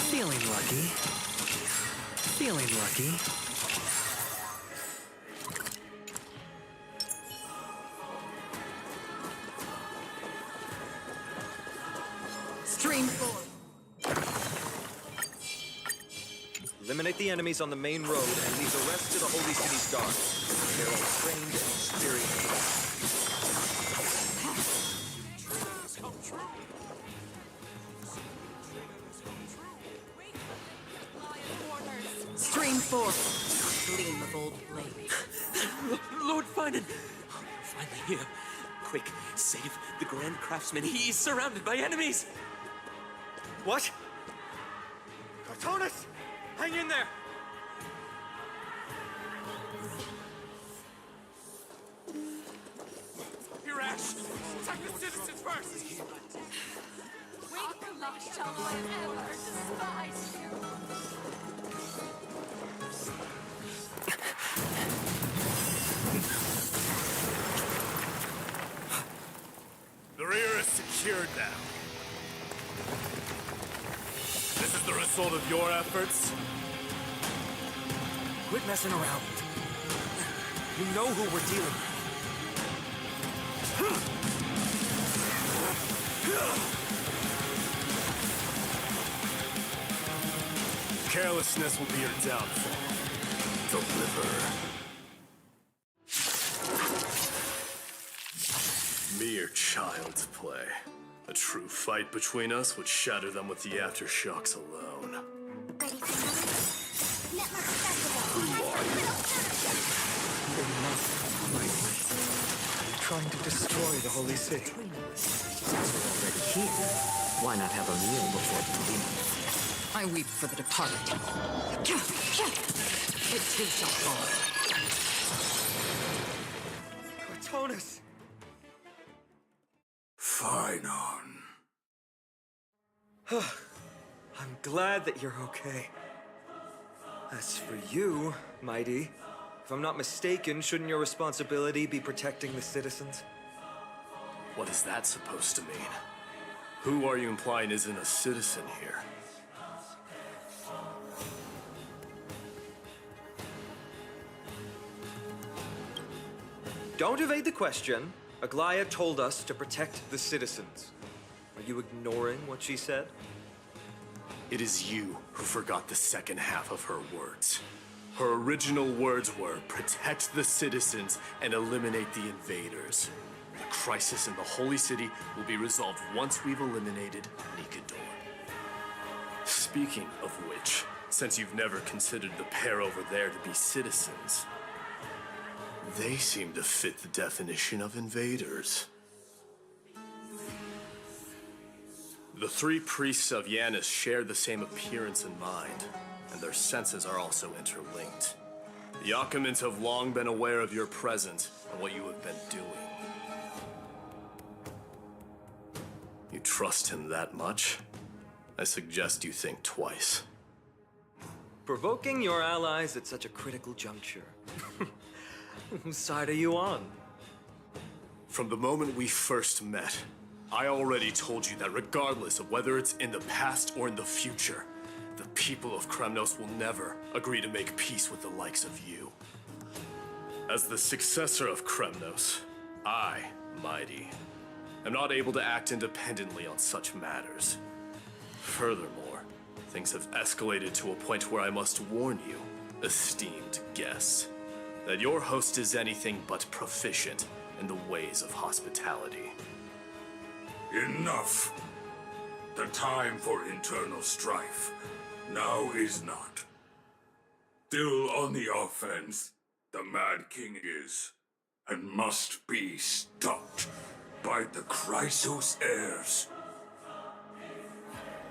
Feeling lucky. Feeling lucky. Stream 4. Eliminate the enemies on the main road and leave the rest to the Holy City's guards. They're all trained and experienced. Stream 4. Gleam of old blade. Lord Finan! Finally here. Quick, save the Grand Craftsman. He's surrounded by enemies! What? Cartonus! Hang in there! Here, Ash! Attack the citizens first! Akama shall forever despise you. The rear is secured now. This is the result of your efforts? Quit messing around. You know who we're dealing with. Carelessness will be your downfall. Deliver. Mere child's play. A true fight between us would shatter them with the aftershocks alone. Who are you? They must find me. Trying to destroy the Holy City. Since we're already here, why not have a meal before we leave? I weep for the departed. It too shall fall. Cartonus! Finon. I'm glad that you're okay. As for you, Mighty, if I'm not mistaken, shouldn't your responsibility be protecting the citizens? What is that supposed to mean? Who are you implying isn't a citizen here? Don't evade the question. Aglaya told us to protect the citizens. Are you ignoring what she said? It is you who forgot the second half of her words. Her original words were, protect the citizens and eliminate the invaders. The crisis in the Holy City will be resolved once we've eliminated Nikador. Speaking of which, since you've never considered the pair over there to be citizens, they seem to fit the definition of invaders. The three priests of Yanis share the same appearance and mind, and their senses are also interlinked. The Akamans have long been aware of your presence and what you have been doing. You trust him that much? I suggest you think twice. Provoking your allies at such a critical juncture. Whose side are you on? From the moment we first met, I already told you that regardless of whether it's in the past or in the future, the people of Kremnos will never agree to make peace with the likes of you. As the successor of Kremnos, I, Mighty, am not able to act independently on such matters. Furthermore, things have escalated to a point where I must warn you, esteemed guests, that your host is anything but proficient in the ways of hospitality. Enough! The time for internal strife now is not. Still on the offense, the Mad King is, and must be stopped by the Chrysos heirs.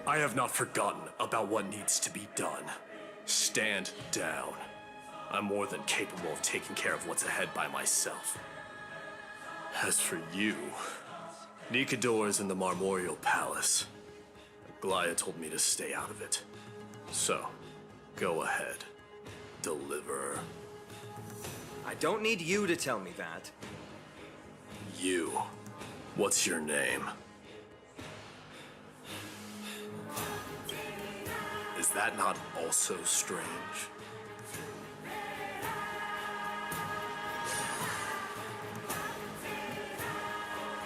I have not forgotten about what needs to be done. Stand down. I'm more than capable of taking care of what's ahead by myself. As for you, Nikador is in the Marmorial Palace. Glaya told me to stay out of it. So, go ahead. Deliver. I don't need you to tell me that. You. What's your name? Is that not also strange?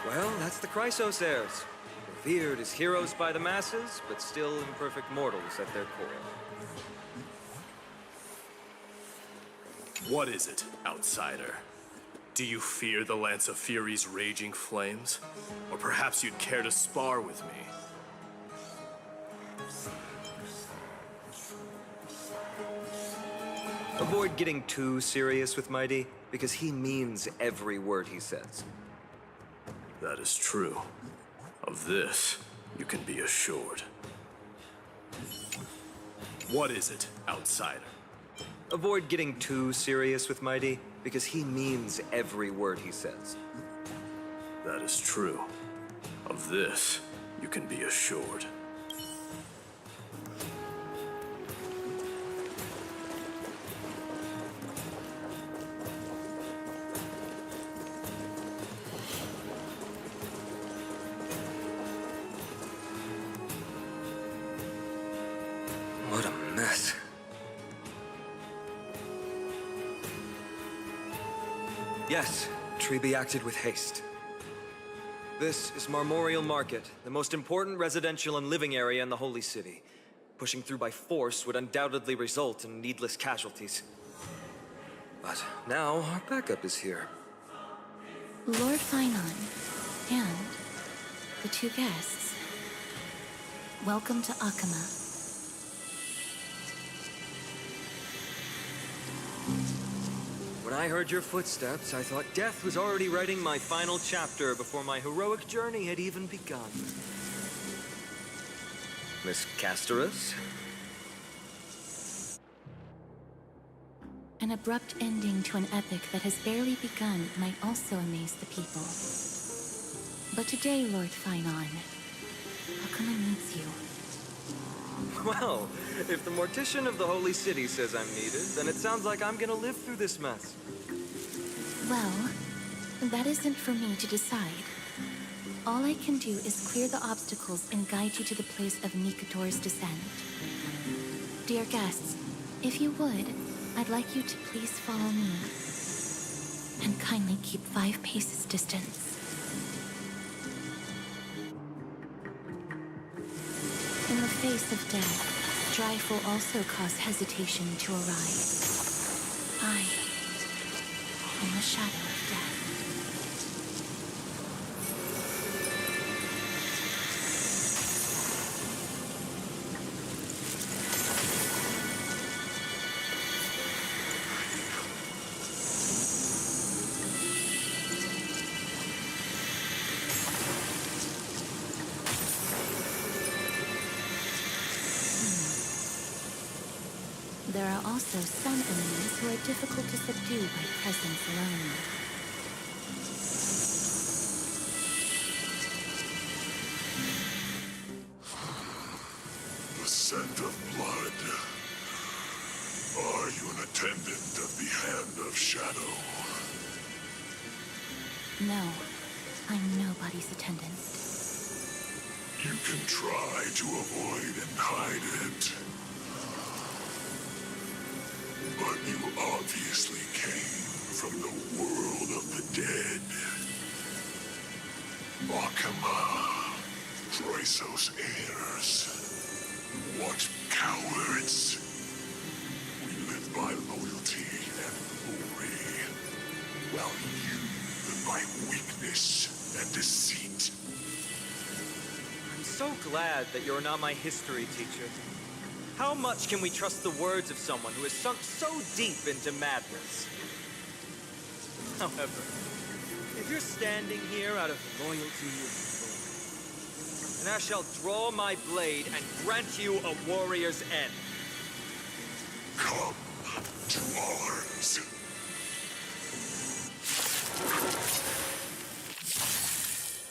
Well, that's the Chrysos heirs. Revered as heroes by the masses, but still imperfect mortals at their core. What is it, outsider? Do you fear the Lance of Fury's raging flames? Or perhaps you'd care to spar with me? Avoid getting too serious with Mighty, because he means every word he says. That is true. Of this, you can be assured. What is it, outsider? Avoid getting too serious with Mighty, because he means every word he says. That is true. Of this, you can be assured. What a mess. Yes, Treby acted with haste. This is Marmorial Market, the most important residential and living area in the Holy City. Pushing through by force would undoubtedly result in needless casualties. But now our backup is here. Lord Finon and the two guests. Welcome to Akama. When I heard your footsteps, I thought death was already writing my final chapter before my heroic journey had even begun. Miss Casterus? An abrupt ending to an epic that has barely begun might also amaze the people. But today, Lord Finon, Akama needs you. Well, if the Mortician of the Holy City says I'm needed, then it sounds like I'm gonna live through this mess. Well, that isn't for me to decide. All I can do is clear the obstacles and guide you to the place of Nikador's descent. Dear guests, if you would, I'd like you to please follow me. And kindly keep 5 paces distance. In the face of death, strife will also cause hesitation to arise. I am the shadow of death. there are also some enemies who are difficult to subdue by presence alone. The scent of blood. Are you an attendant of the Hand of Shadow? No, I'm nobody's attendant. You can try to avoid and hide it. But you obviously came from the world of the dead. Akama, Troisos heirs. What cowards! We live by loyalty and glory, while you live by weakness and deceit. I'm so glad that you're not my history teacher. How much can we trust the words of someone who has sunk so deep into madness? However, if you're standing here out of loyalty and glory, then I shall draw my blade and grant you a warrior's end. Come to ours.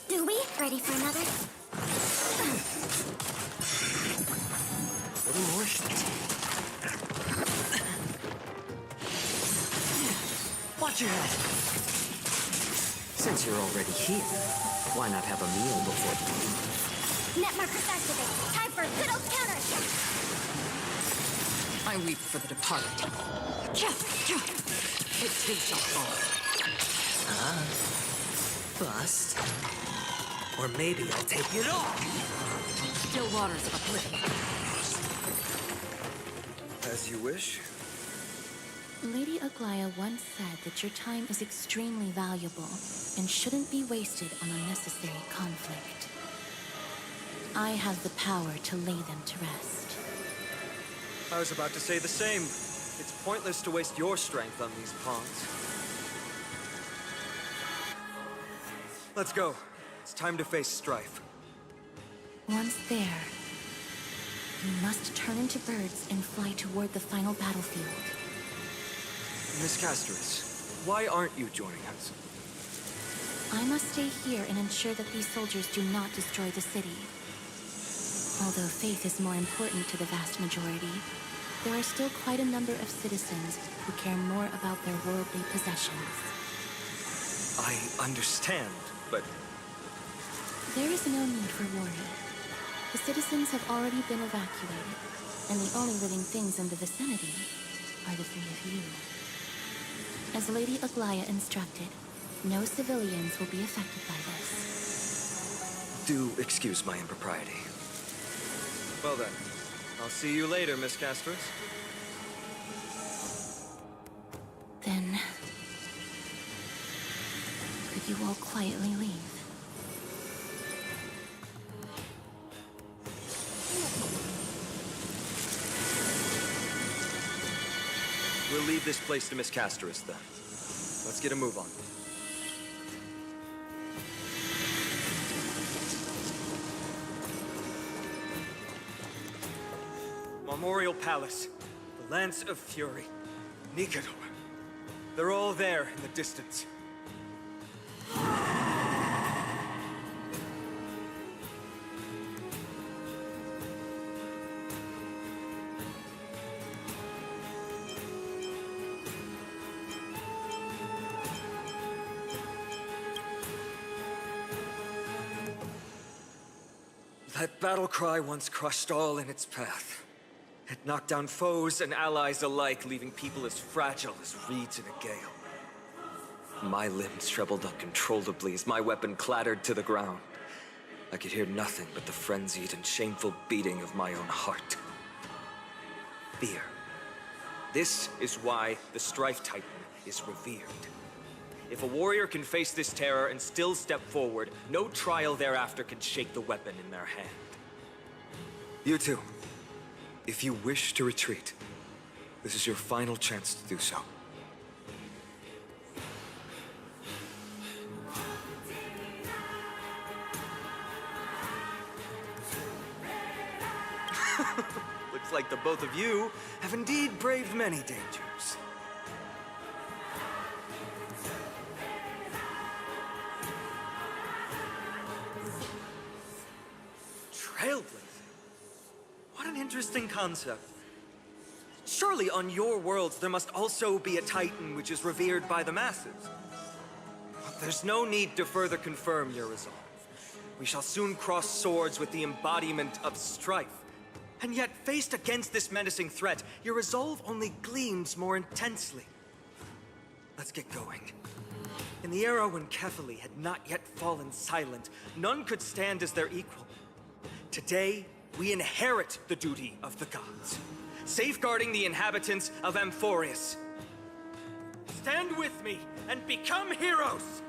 Do we? Ready for another? A little more shit. Watch your head. Since you're already here, why not have a meal before you? Net markers activate. Time for a good old counterattack. I weep for the departed. It takes us all. Bust. Or maybe I'll take it off. Still waters of oblivion. As you wish. Lady Aglaya once said that your time is extremely valuable and shouldn't be wasted on unnecessary conflict. I have the power to lay them to rest. I was about to say the same. It's pointless to waste your strength on these pawns. Let's go. It's time to face strife. Once there, you must turn into birds and fly toward the final battlefield. Miss Casterus, why aren't you joining us? I must stay here and ensure that these soldiers do not destroy the city. Although faith is more important to the vast majority, there are still quite a number of citizens who care more about their worldly possessions. I understand, but... There is no need for worry. The citizens have already been evacuated, and the only living things in the vicinity are the three of you. As Lady Aglaya instructed, no civilians will be affected by this. Do excuse my impropriety. Well then, I'll see you later, Miss Casterus. Then, could you all quietly leave? We'll leave this place to Miss Casterus, then. Let's get a move on. Memorial Palace, the Lance of Fury, Nikador. They're all there in the distance. That battle cry once crushed all in its path. It knocked down foes and allies alike, leaving people as fragile as reeds in a gale. My limbs trembled uncontrollably as my weapon clattered to the ground. I could hear nothing but the frenzied and shameful beating of my own heart. Fear. This is why the Strife Titan is revered. If a warrior can face this terror and still step forward, no trial thereafter can shake the weapon in their hand. You two, if you wish to retreat, this is your final chance to do so. Looks looks like the both of you have indeed braved many dangers. Trailblazing? What an interesting concept. Surely on your worlds there must also be a Titan which is revered by the masses. But there's no need to further confirm your resolve. We shall soon cross swords with the embodiment of strife. And yet, faced against this menacing threat, your resolve only gleams more intensely. Let's get going. In the era when Kefali had not yet fallen silent, none could stand as their equal. Today, we inherit the duty of the gods, safeguarding the inhabitants of Amphorius. Stand with me and become heroes!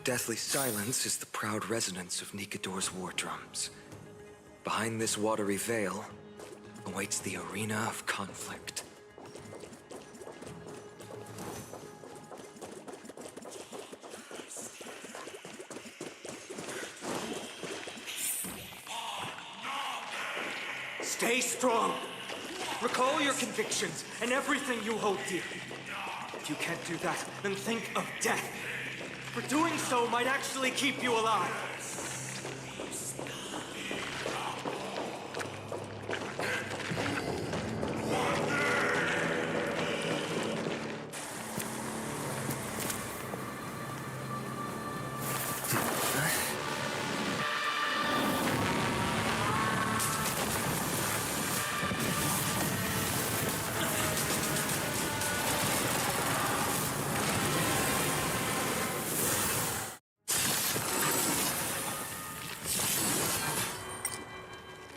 Deathly silence is the proud resonance of Nikador's war drums. Behind this watery veil awaits the arena of conflict. Stay strong! Recall your convictions and everything you hold dear. If you can't do that, then think of death. For doing so might actually keep you alive.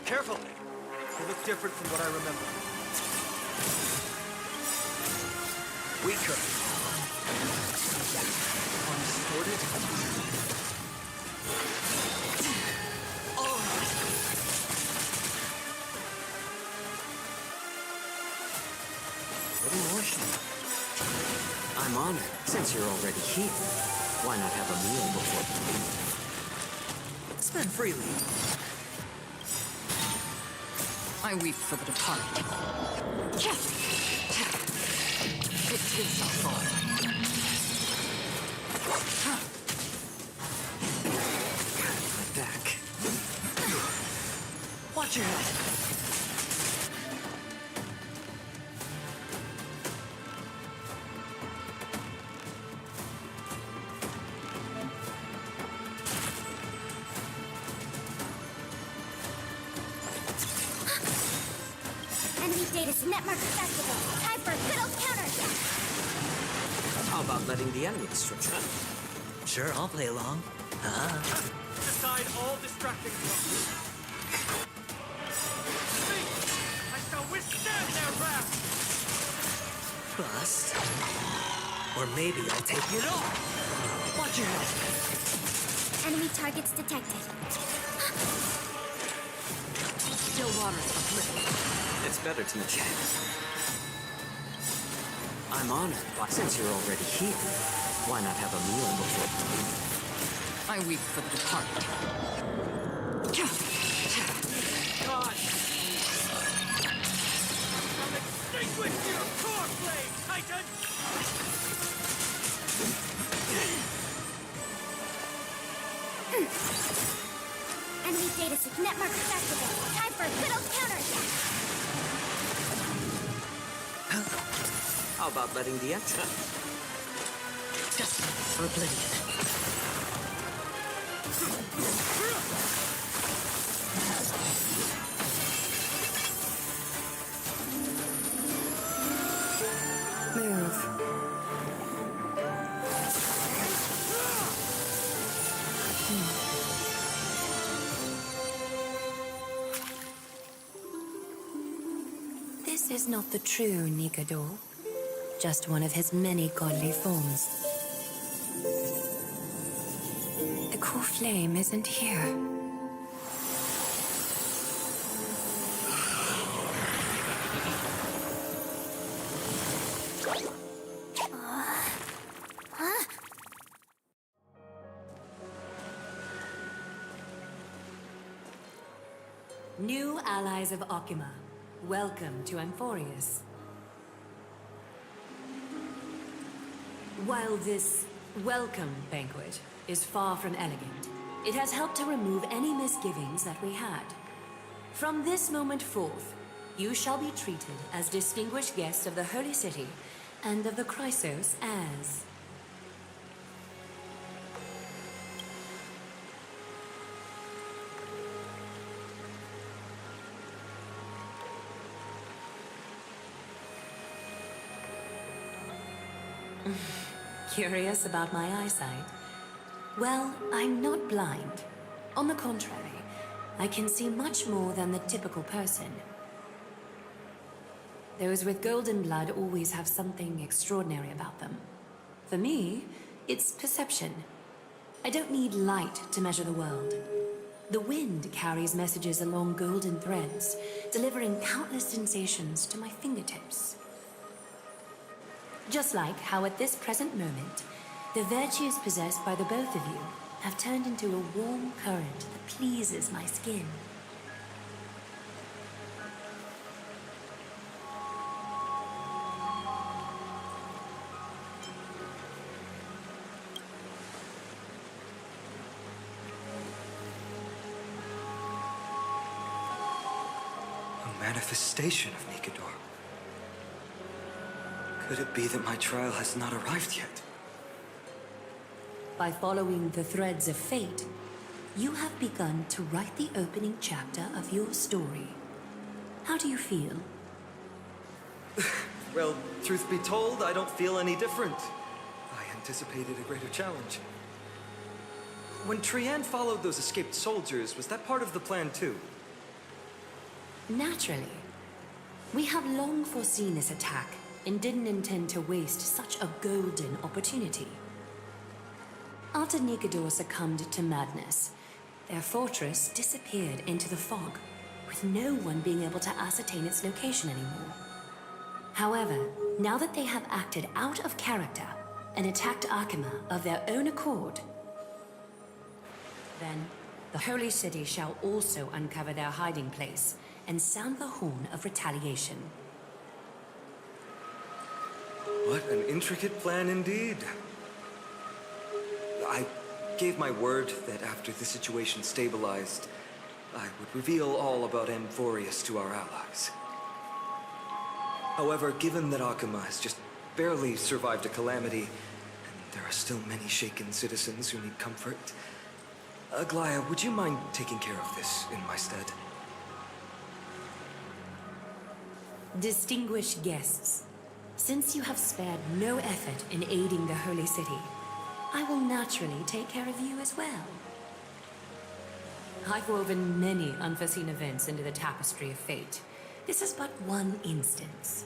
Careful! They look different from what I remember. Weaker. More distorted. What emotion? I'm honored. Since you're already here, why not have a meal before we leave? Spend freely. I weep for the departed. It is our fault. My back. Watch your head. Enemy data network accessible. Time for a good old counterattack. How about letting the enemy destroy? Sure, I'll play along. Aside all distracting thoughts. I shall withstand their wrath! Bust. Or maybe I'll take it off. Watch your head. Enemy targets detected. Still waters uplifted. It's better to meet you. I'm honored. Since you're already here, why not have a meal before we leave? I weep for the departed. God! I'll extinguish your core flame, Titan! Enemy data network accessible. Time for a good old counterattack. How about letting the extra? Just for oblivion. Move. This is not the true Nikador. just one of his many godly forms. The core flame isn't here. New allies of Okima, welcome to Amphorius. While this welcome banquet is far from elegant, it has helped to remove any misgivings that we had. From this moment forth, you shall be treated as distinguished guests of the Holy City and of the Chrysos as... Curious about my eyesight? Well, I'm not blind. On the contrary, I can see much more than the typical person. Those with golden blood always have something extraordinary about them. For me, it's perception. I don't need light to measure the world. The wind carries messages along golden threads, delivering countless sensations to my fingertips. Just like how at this present moment, the virtues possessed by the both of you have turned into a warm current that pleases my skin. A manifestation of Nikador. Could it be that my trial has not arrived yet? By following the threads of fate, you have begun to write the opening chapter of your story. How do you feel? Well, truth be told, I don't feel any different. I anticipated a greater challenge. When Trian followed those escaped soldiers, was that part of the plan too? Naturally. We have long foreseen this attack and didn't intend to waste such a golden opportunity. After Nikador succumbed to madness, their fortress disappeared into the fog, with no one being able to ascertain its location anymore. However, now that they have acted out of character and attacked Akima of their own accord, then the Holy City shall also uncover their hiding place and sound the horn of retaliation. What an intricate plan indeed. I gave my word that after the situation stabilized, I would reveal all about Amphorius to our allies. However, given that Akima has just barely survived a calamity, and there are still many shaken citizens who need comfort, Aglaya, would you mind taking care of this in my stead? Distinguished guests, since you have spared no effort in aiding the Holy City, I will naturally take care of you as well. I've woven many unforeseen events into the tapestry of fate. This is but one instance.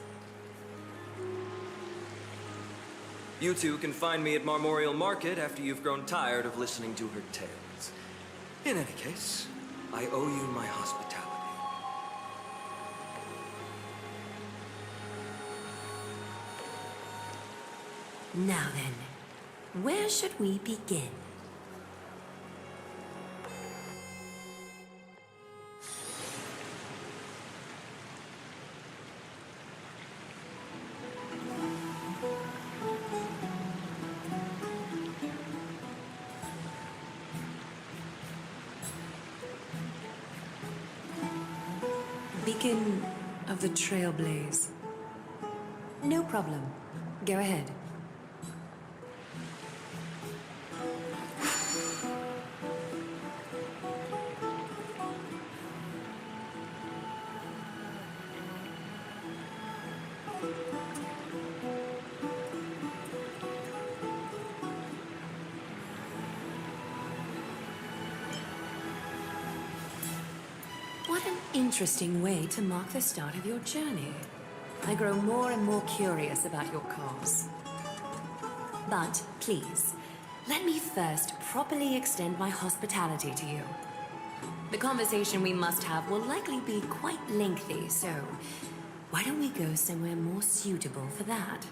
You two can find me at Marmorial Market after you've grown tired of listening to her tales. In any case, I owe you my hospitality. Now then, where should we begin? Beacon of the Trailblaze. No problem. Go ahead. What an interesting way to mark the start of your journey. I grow more and more curious about your cause. But please, let me first properly extend my hospitality to you. The conversation we must have will likely be quite lengthy, so why don't we go somewhere more suitable for that?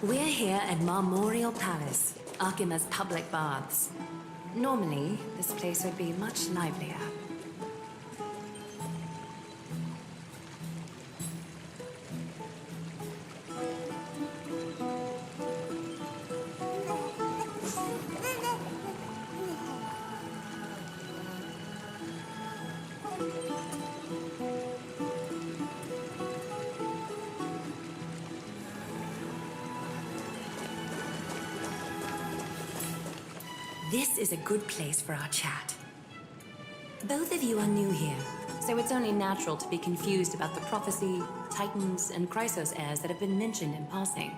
We're here at Marmorial Palace, Arkima's public baths. Normally, this place would be much livelier. This is a good place for our chat. Both of you are new here, so it's only natural to be confused about the prophecy, titans, and Chrysos heirs that have been mentioned in passing.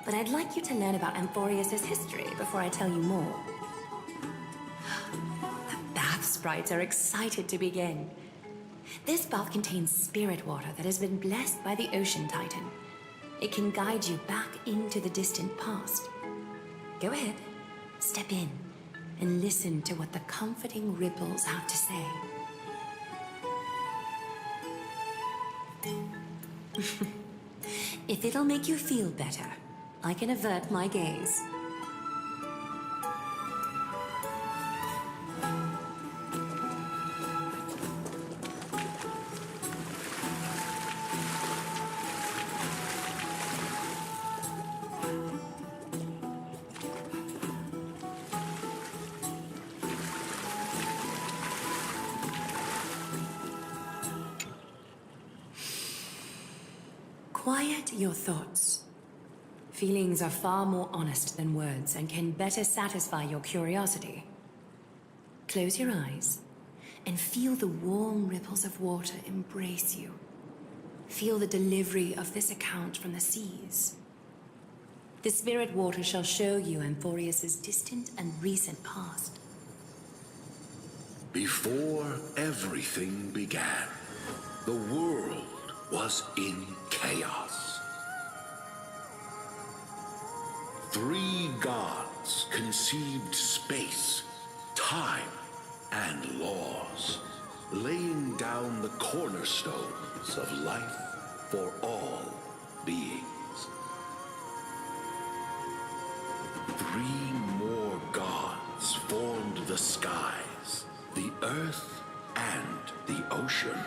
But I'd like you to learn about Amphorius' history before I tell you more. The bath sprites are excited to begin. This bath contains spirit water that has been blessed by the ocean titan. It can guide you back into the distant past. Go ahead. Step in and listen to what the comforting ripples have to say. If it'll make you feel better, I can avert my gaze. Quiet your thoughts. Feelings are far more honest than words and can better satisfy your curiosity. Close your eyes and feel the warm ripples of water embrace you. Feel the delivery of this account from the seas. The spirit water shall show you Amphorius' distant and recent past. Before everything began, the world was in chaos. 3 gods conceived space, time, and laws, laying down the cornerstones of life for all beings. 3 more gods formed the skies, the earth, and the ocean,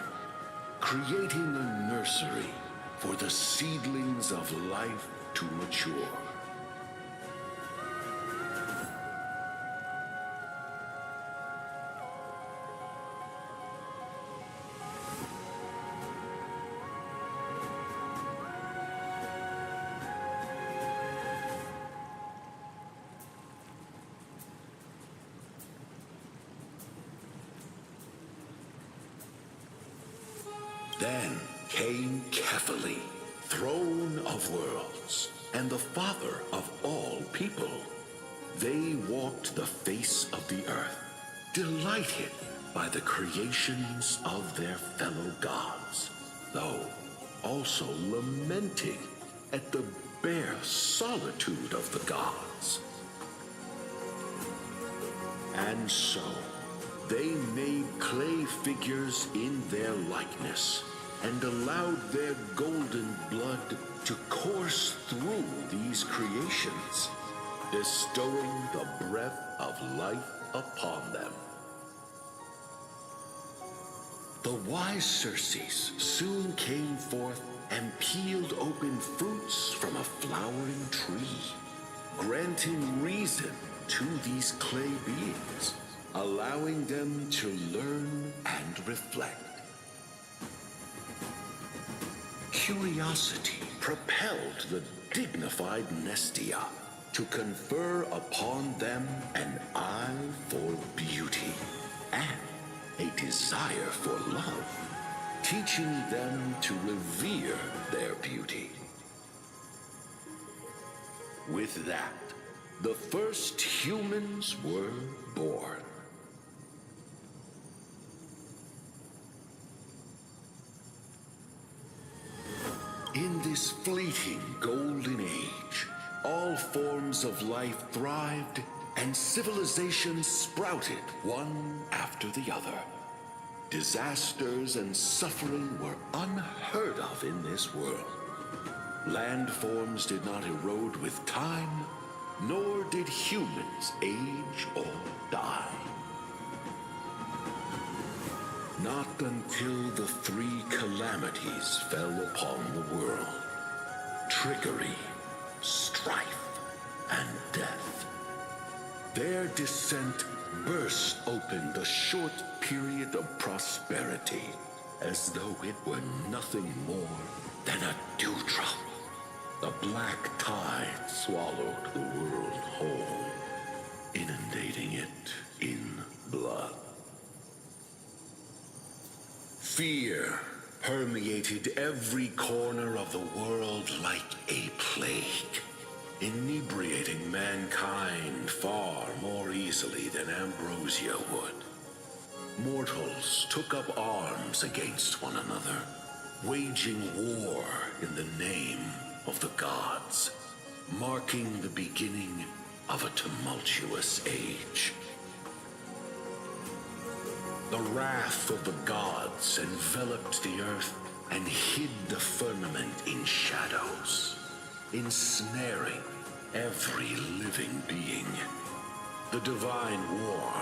creating a nursery for the seedlings of life to mature. Then came Kefali, throne of worlds, and the father of all people. They walked the face of the earth, delighted by the creations of their fellow gods, though also lamenting at the bare solitude of the gods. And so, they made clay figures in their likeness, and allowed their golden blood to course through these creations, bestowing the breath of life upon them. The wise Circes soon came forth and peeled open fruits from a flowering tree, granting reason to these clay beings, allowing them to learn and reflect. Curiosity propelled the dignified Nestia to confer upon them an eye for beauty and a desire for love, teaching them to revere their beauty. With that, the first humans were born. In this fleeting golden age, all forms of life thrived and civilizations sprouted one after the other. Disasters and suffering were unheard of in this world. Landforms did not erode with time, nor did humans age or die. Not until the three calamities fell upon the world: trickery, strife, and death. Their descent burst open the short period of prosperity, as though it were nothing more than a dewdrop. The black tide swallowed the world whole, inundating it in blood. Fear permeated every corner of the world like a plague, inebriating mankind far more easily than ambrosia would. Mortals took up arms against one another, waging war in the name of the gods, marking the beginning of a tumultuous age. The wrath of the gods enveloped the earth and hid the firmament in shadows, ensnaring every living being. The divine war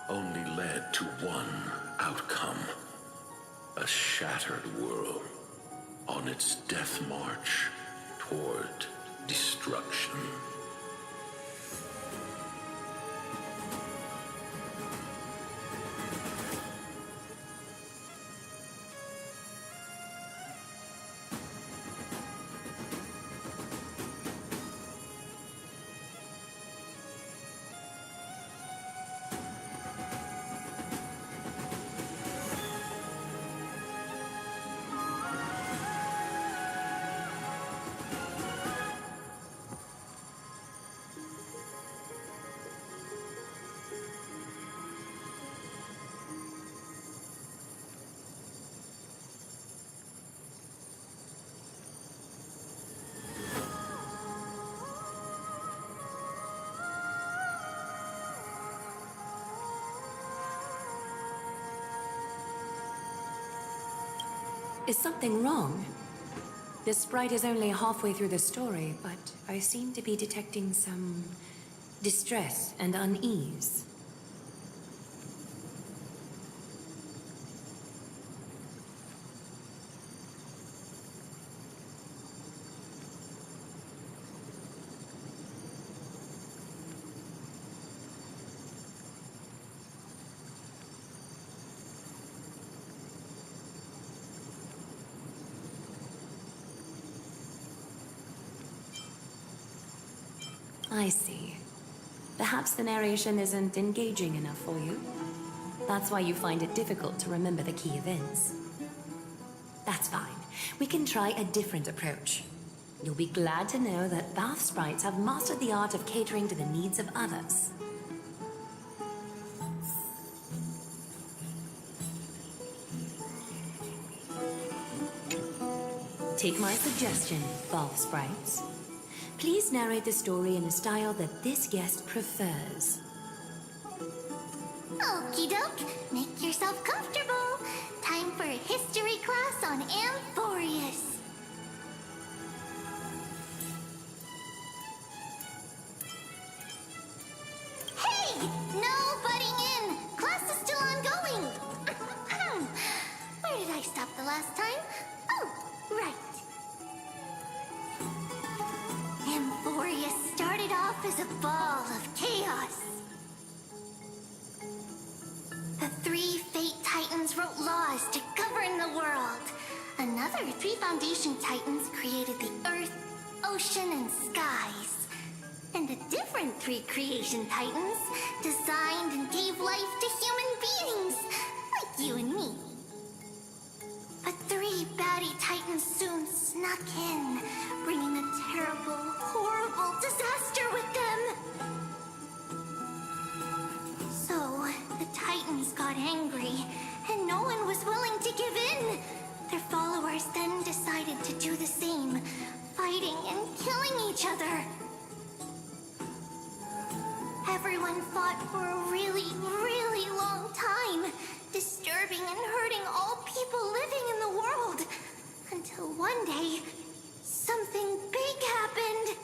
only led to one outcome: a shattered world on its death march toward destruction. Is something wrong? The sprite is only halfway through the story, but I seem to be detecting some distress and unease. I see. Perhaps the narration isn't engaging enough for you. That's why you find it difficult to remember the key events. That's fine. We can try a different approach. You'll be glad to know that bath sprites have mastered the art of catering to the needs of others. Take my suggestion, bath sprites. Please narrate the story in a style that this guest prefers. Okie doke, make yourself comfortable. Time for a history class on Amphorius. Hey! No butting in! Class is still ongoing! Where did I stop the last time? Oh, right. Amphorius started off as a ball of chaos. The three Fate Titans wrote laws to govern the world. Another three Foundation Titans created the Earth, Ocean, and Skies. And the different three Creation Titans designed and gave life to human beings, like you and me. But three baddie Titans soon snuck in, bringing a terrible, horrible disaster with them. So, the Titans got angry, and no one was willing to give in. Their followers then decided to do the same, fighting and killing each other. Everyone fought for a really, really long time, disturbing and hurting all people living in the world. Until one day, something big happened.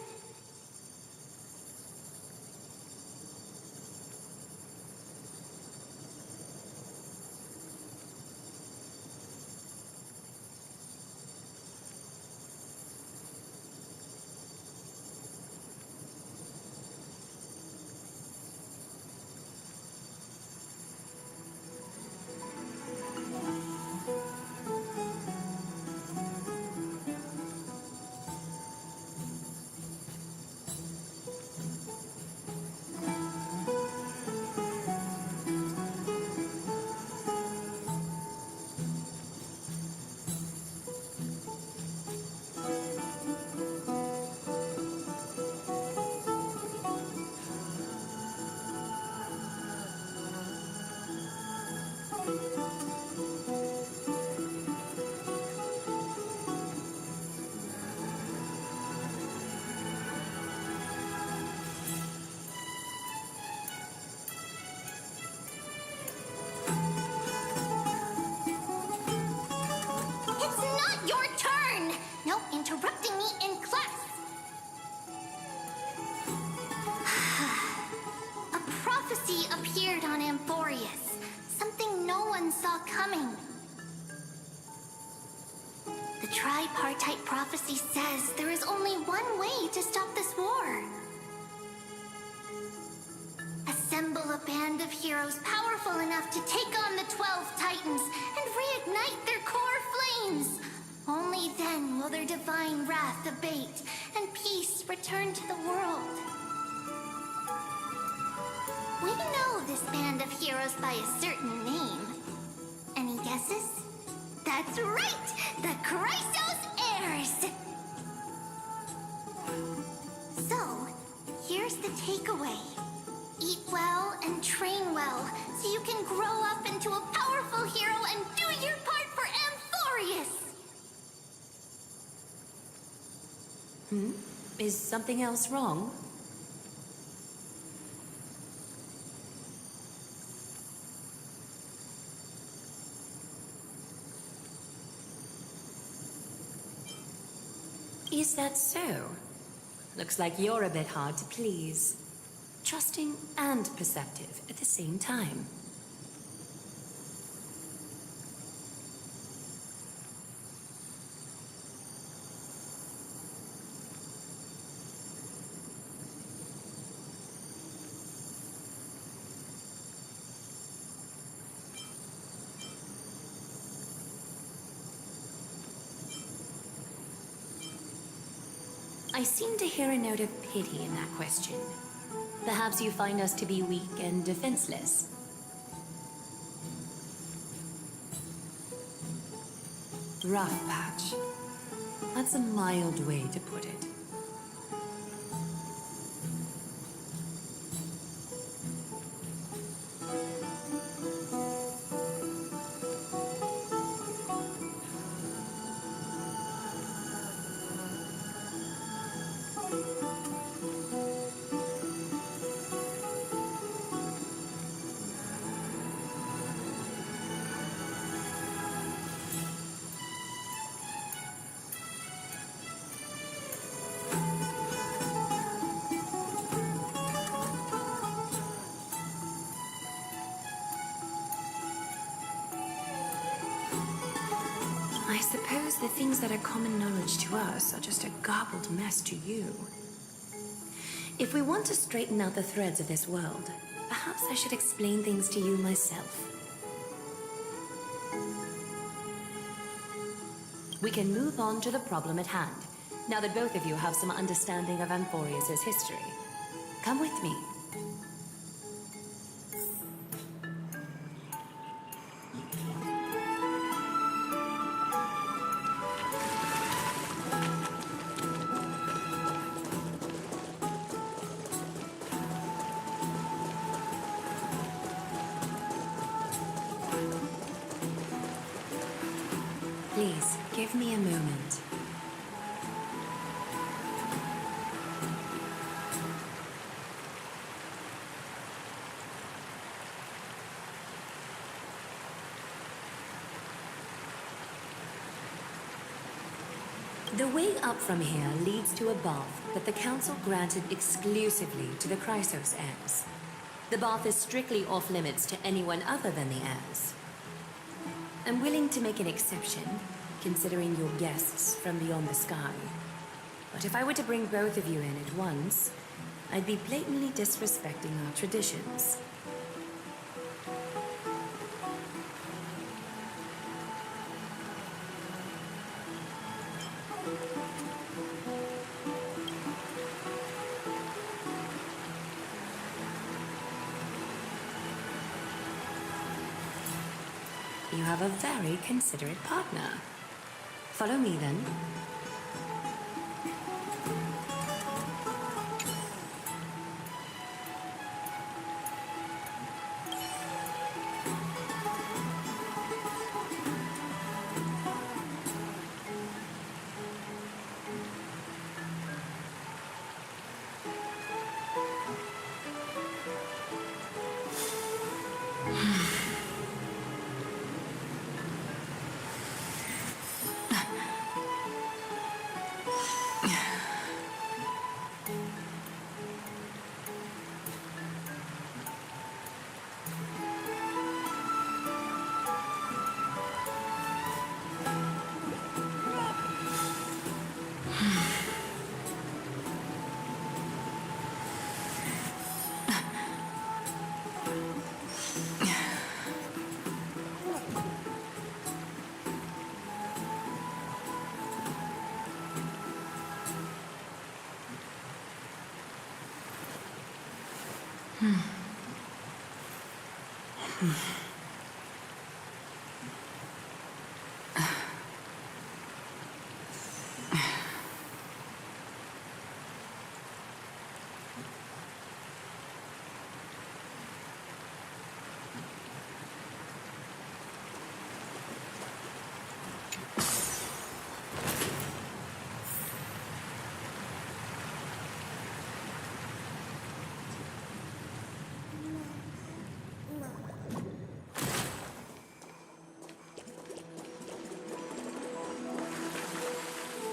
Interrupting me in class. A prophecy appeared on Amphorius, something no one saw coming. The tripartite prophecy says there is only one way to stop this war. Assemble a band of heroes powerful enough to take on the 12 Titans and reignite their core flames. Only then will their divine wrath abate and peace return to the world. We know this band of heroes by a certain name. Any guesses? That's right! The Chrysos Heirs! So, here's the takeaway. Eat well and train well, so you can grow up into a powerful hero and do your part for Amphorius! Is something else wrong? Is that so? Looks like you're a bit hard to please. Trusting and perceptive at the same time. I seem to hear a note of pity in that question. Perhaps you find us to be weak and defenseless. Rough patch. That's a mild way to put it. I suppose the things that are common knowledge to us are just a garbled mess to you. If we want to straighten out the threads of this world, perhaps I should explain things to you myself. We can move on to the problem at hand, now that both of you have some understanding of Amphorius' history. Come with me. Please, give me a moment. The way up from here leads to a bath that the Council granted exclusively to the Chrysos heirs. The bath is strictly off-limits to anyone other than the heirs. I'm willing to make an exception, considering your guests from beyond the sky. But if I were to bring both of you in at once, I'd be blatantly disrespecting our traditions. You have a very considerate partner. Follow me, then.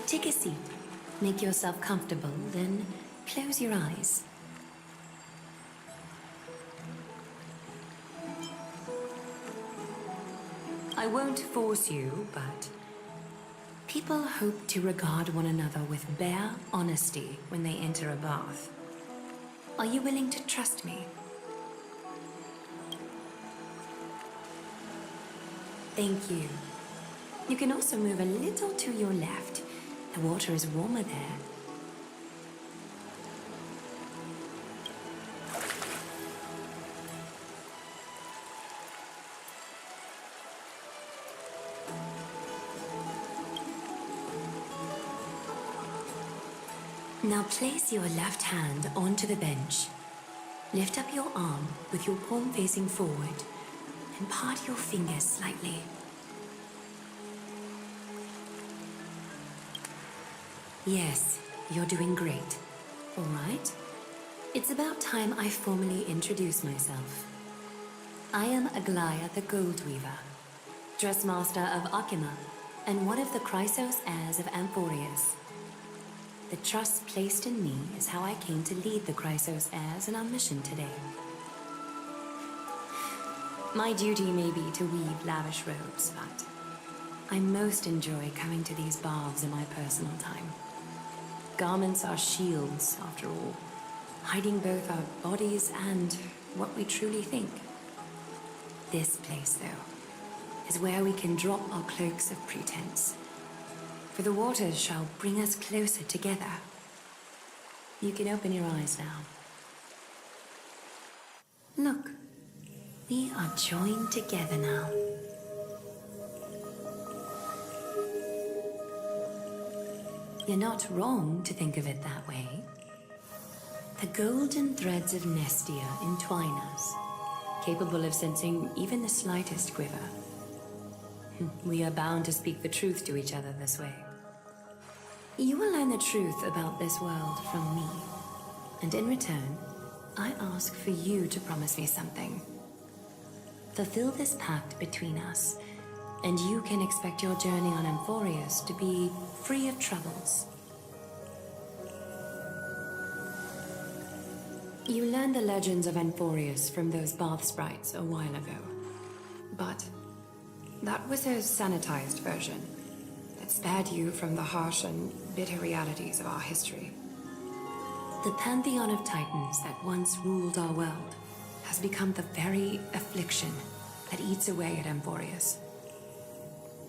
Take a seat. Make yourself comfortable, then close your eyes. I won't force you, but people hope to regard one another with bare honesty when they enter a bath. Are you willing to trust me? Thank you. You can also move a little to your left. The water is warmer there. Now place your left hand onto the bench. Lift up your arm with your palm facing forward and part your fingers slightly. Yes, you're doing great. All right. It's about time I formally introduce myself. I am Aglaya the Gold Weaver, Dressmaster of Akima, and one of the Chrysos heirs of Amphorius. The trust placed in me is how I came to lead the Chrysos heirs in our mission today. My duty may be to weave lavish robes, but I most enjoy coming to these baths in my personal time. Garments are shields, after all, hiding both our bodies and what we truly think. This place, though, is where we can drop our cloaks of pretense. For the waters shall bring us closer together. You can open your eyes now. Look, we are joined together now. You're not wrong to think of it that way. The golden threads of Nestia entwine us, capable of sensing even the slightest quiver. We are bound to speak the truth to each other this way. You will learn the truth about this world from me, and in return, I ask for you to promise me something. Fulfill this pact between us, and you can expect your journey on Amphorius to be free of troubles. You learned the legends of Amphorius from those bath sprites a while ago, but that was a sanitized version that spared you from the harsh and bitter realities of our history. The pantheon of titans that once ruled our world has become the very affliction that eats away at Amphorius.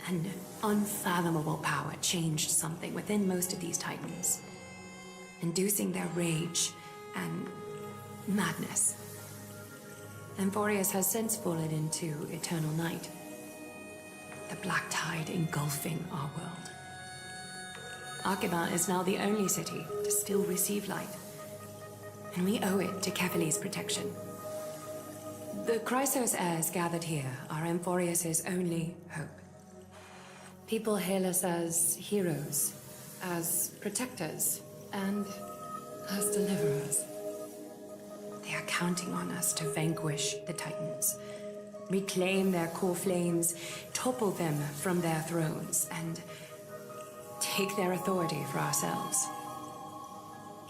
An unfathomable power changed something within most of these titans, inducing their rage and madness. Amphorius has since fallen into eternal night, the black tide engulfing our world. Akima is now the only city to still receive light, and we owe it to Kevali's protection. The Chrysos heirs gathered here are Amphorius' only hope. People hail us as heroes, as protectors, and as deliverers. They are counting on us to vanquish the Titans, reclaim their core flames, topple them from their thrones, and take their authority for ourselves.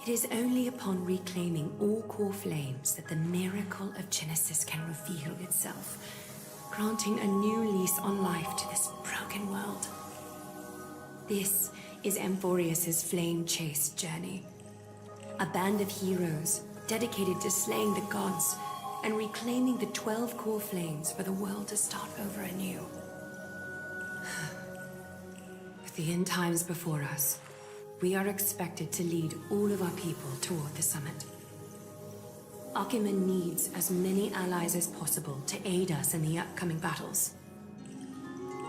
It is only upon reclaiming all core flames that the miracle of Genesis can reveal itself, granting a new lease on life to this broken world. This is Amphorius' flame-chased journey. A band of heroes dedicated to slaying the gods and reclaiming the 12 core flames for the world to start over anew. With the end times before us, we are expected to lead all of our people toward the summit. Akima needs as many allies as possible to aid us in the upcoming battles.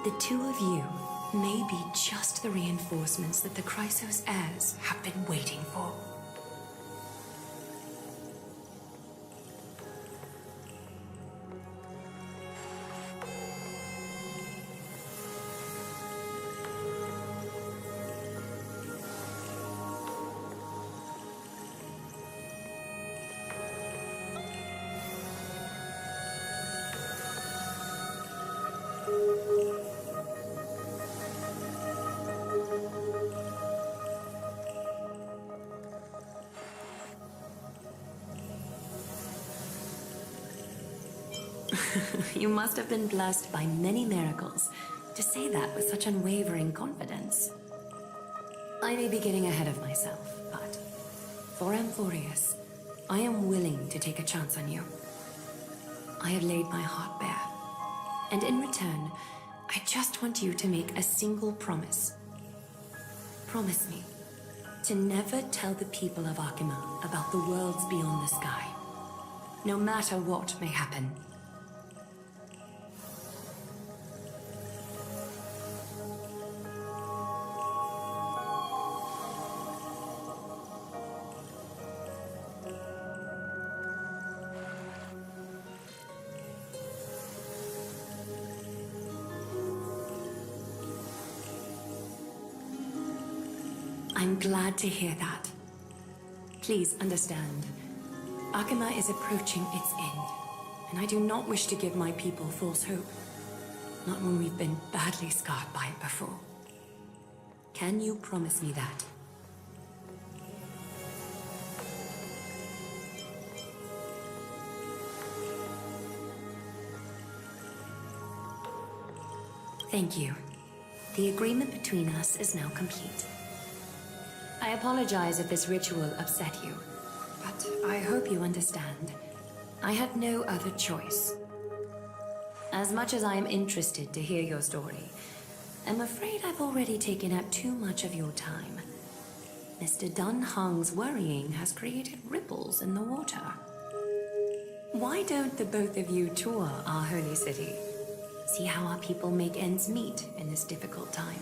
The two of you may be just the reinforcements that the Chrysos heirs have been waiting for. You must have been blessed by many miracles to say that with such unwavering confidence. I may be getting ahead of myself, but for Amphorius, I am willing to take a chance on you. I have laid my heart bare, and in return, I just want you to make a single promise. Promise me to never tell the people of Akima about the worlds beyond the sky, no matter what may happen. I'm glad to hear that. Please understand, Akima is approaching its end, and I do not wish to give my people false hope. Not when we've been badly scarred by it before. Can you promise me that? Thank you. The agreement between us is now complete. I apologize if this ritual upset you, but I hope you understand. I had no other choice. As much as I am interested to hear your story, I'm afraid I've already taken up too much of your time. Mr. Dunhung's worrying has created ripples in the water. Why don't the both of you tour our holy city? See how our people make ends meet in this difficult time.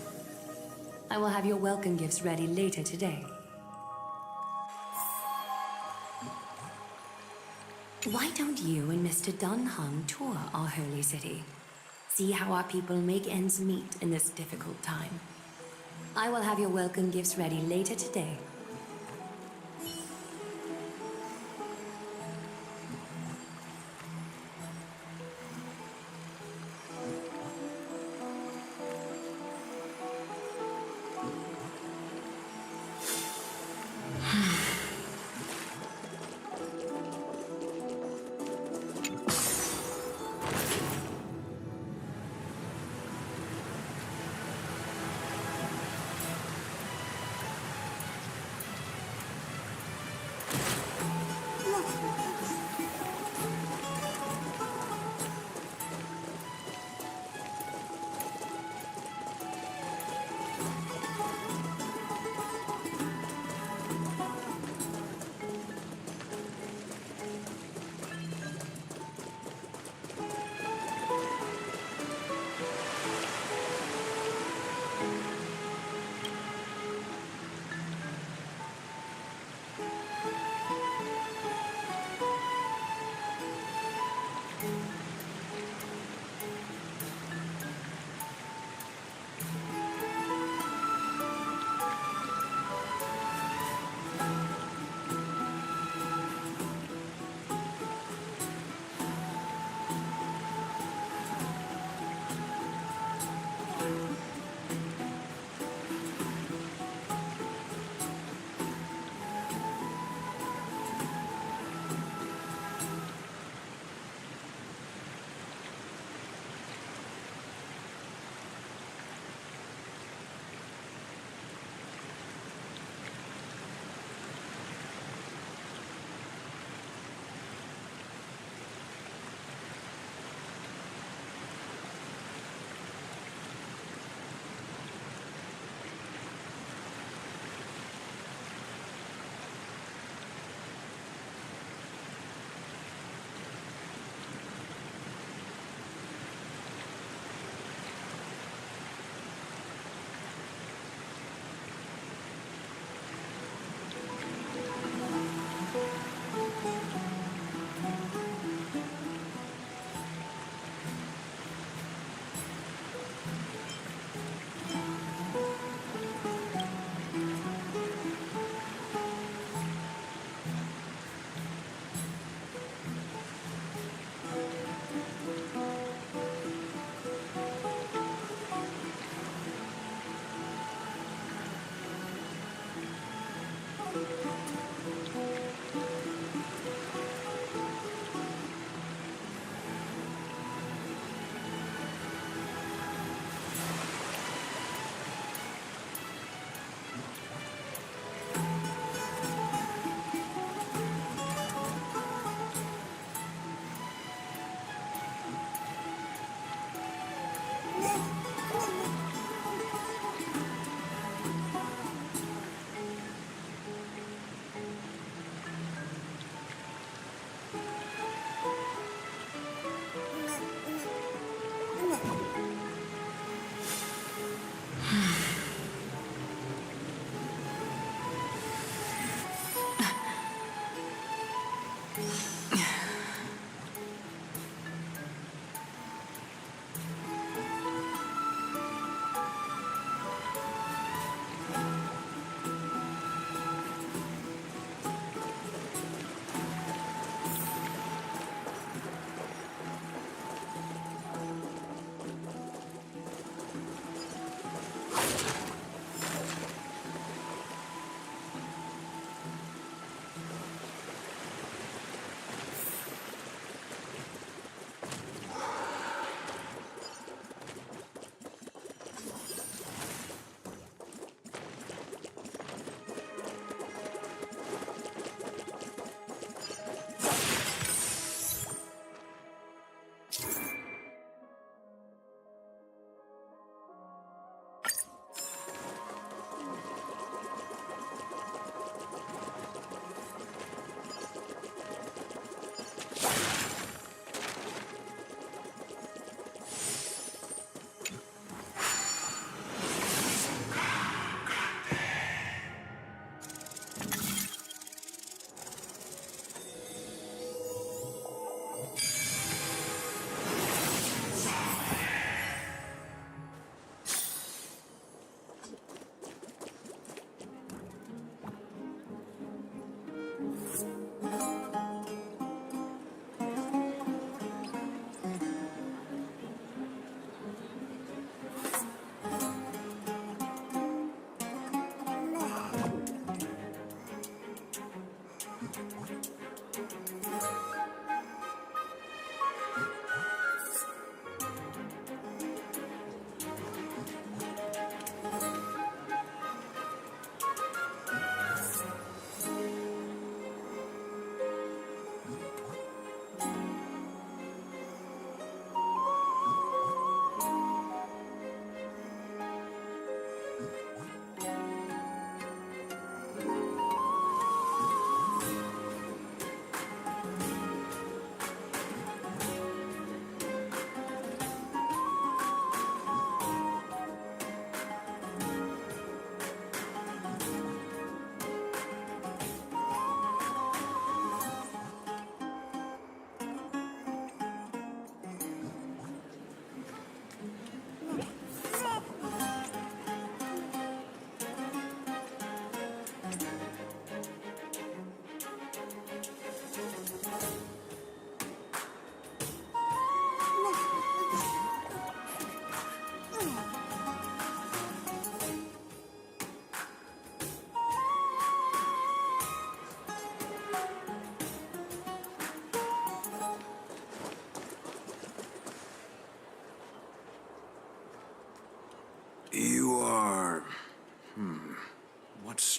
I will have your welcome gifts ready later today. Why don't you and Mr. Dunhung tour our holy city? See how our people make ends meet in this difficult time. I will have your welcome gifts ready later today.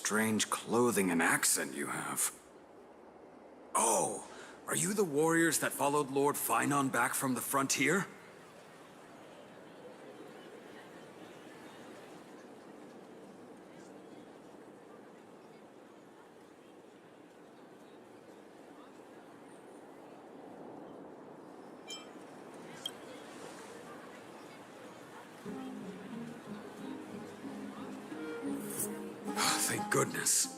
strange clothing and accent you have. Oh, are you the warriors that followed Lord Finon back from the frontier? Thank goodness.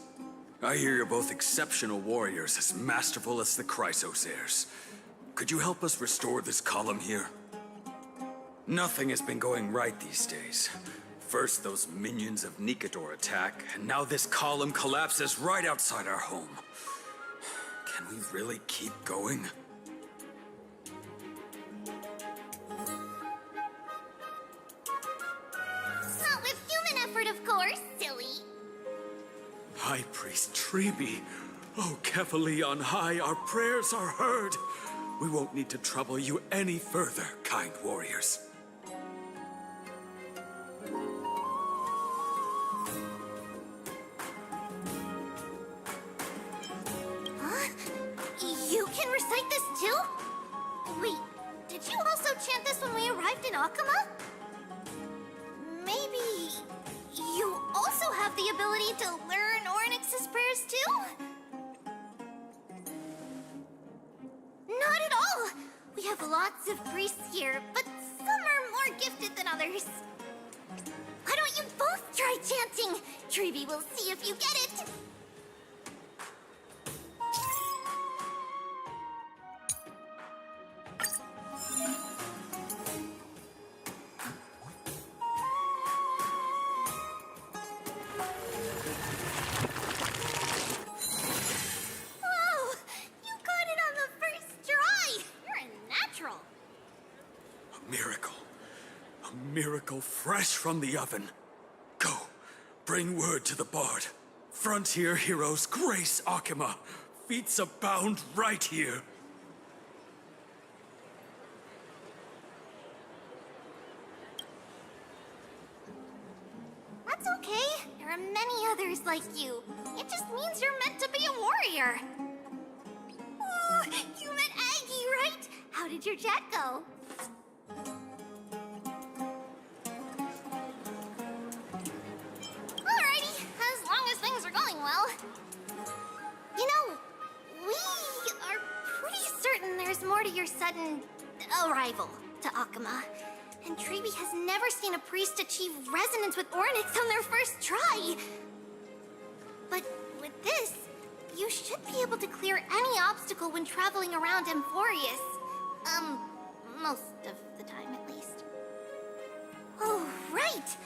I hear you're both exceptional warriors, as masterful as the Chrysos heirs. Could you help us restore this column here? Nothing has been going right these days. First those minions of Nicator attack, and now this column collapses right outside our home. Can we really keep going? Not with human effort, of course, silly. High Priest Treeby, oh Kefali on high, our prayers are heard. We won't need to trouble you any further, kind warriors. Huh? You can recite this too? Wait, did you also chant this when we arrived in Akama? Maybe you also have the ability to learn Ornyx's prayers too? Not at all! We have lots of priests here, but some are more gifted than others. Why don't you both try chanting? Treeby will see if you get it. Whoa! You got it on the first try! You're a natural. A miracle. A miracle fresh from the oven. Go, bring word to the bard. Frontier heroes grace Akama. Feats abound right here. That's okay. There are many others like you. It just means you're meant to be a warrior. Oh, you met Aggie, right? How did your chat go? Alrighty, as long as things are going well. You know, we are pretty certain there's more to your sudden arrival to Akama. And Treeby has never seen a priest achieve resonance with Ornyx on their first try. But with this, you should be able to clear any obstacle when traveling around Emporius. Most of the time at least. Oh, right!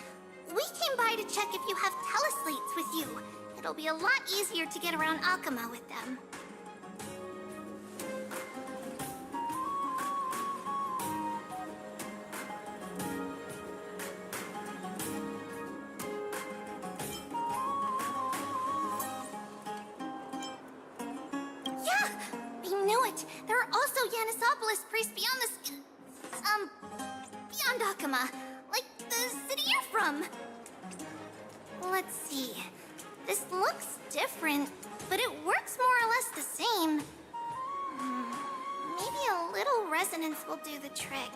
We came by to check if you have teleslates with you. It'll be a lot easier to get around Akama with them. Yeah! We knew it! There are also Yanisopolis priests beyond the beyond Akama. Like the city you're from. Let's see. This looks different, but it works more or less the same. Maybe a little resonance will do the trick.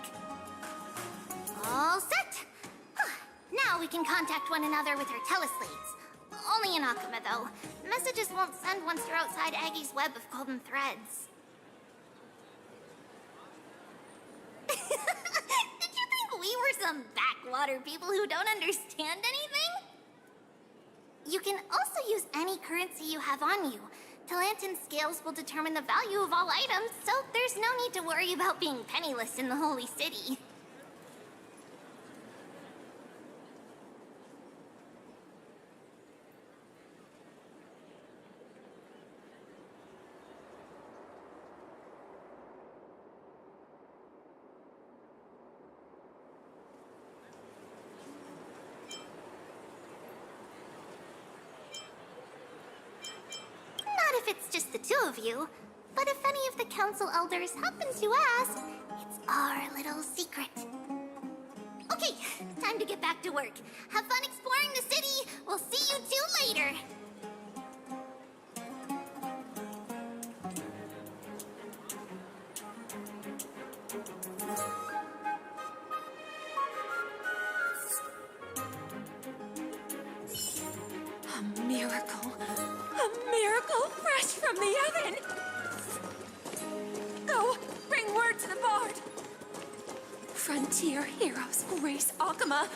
All set! Now we can contact one another with our teleslates. Only in Akama, though. Messages won't send once you're outside Aggie's web of golden threads. Did you think we were some backwater people who don't understand anything? You can also use any currency you have on you. Talantan scales will determine the value of all items, so there's no need to worry about being penniless in the Holy City. Not if it's just the two of you, but if any of the council elders happen to ask, it's our little secret. Okay, time to get back to work. Have fun exploring the city. We'll see you two later. miracle. A miracle fresh from the oven! Go, bring word to the bard! Frontier heroes race Akama.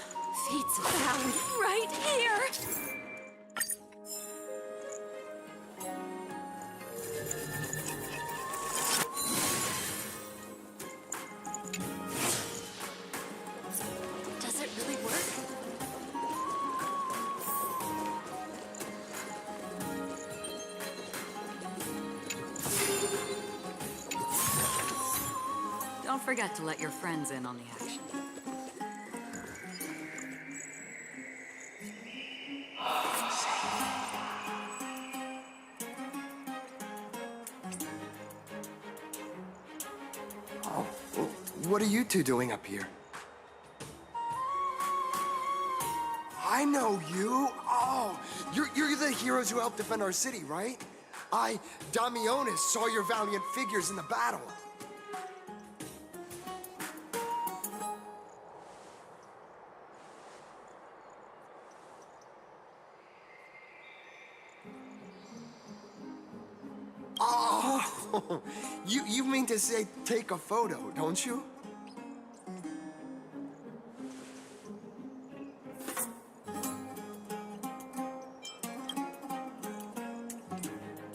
Feats found right here! Does it really work? Don't forget to let your friends in on the action. Oh, what are you two doing up here? I know you. Oh, you're the heroes who helped defend our city, right? Damionis, saw your valiant figures in the battle. Oh, you mean to say take a photo, don't you?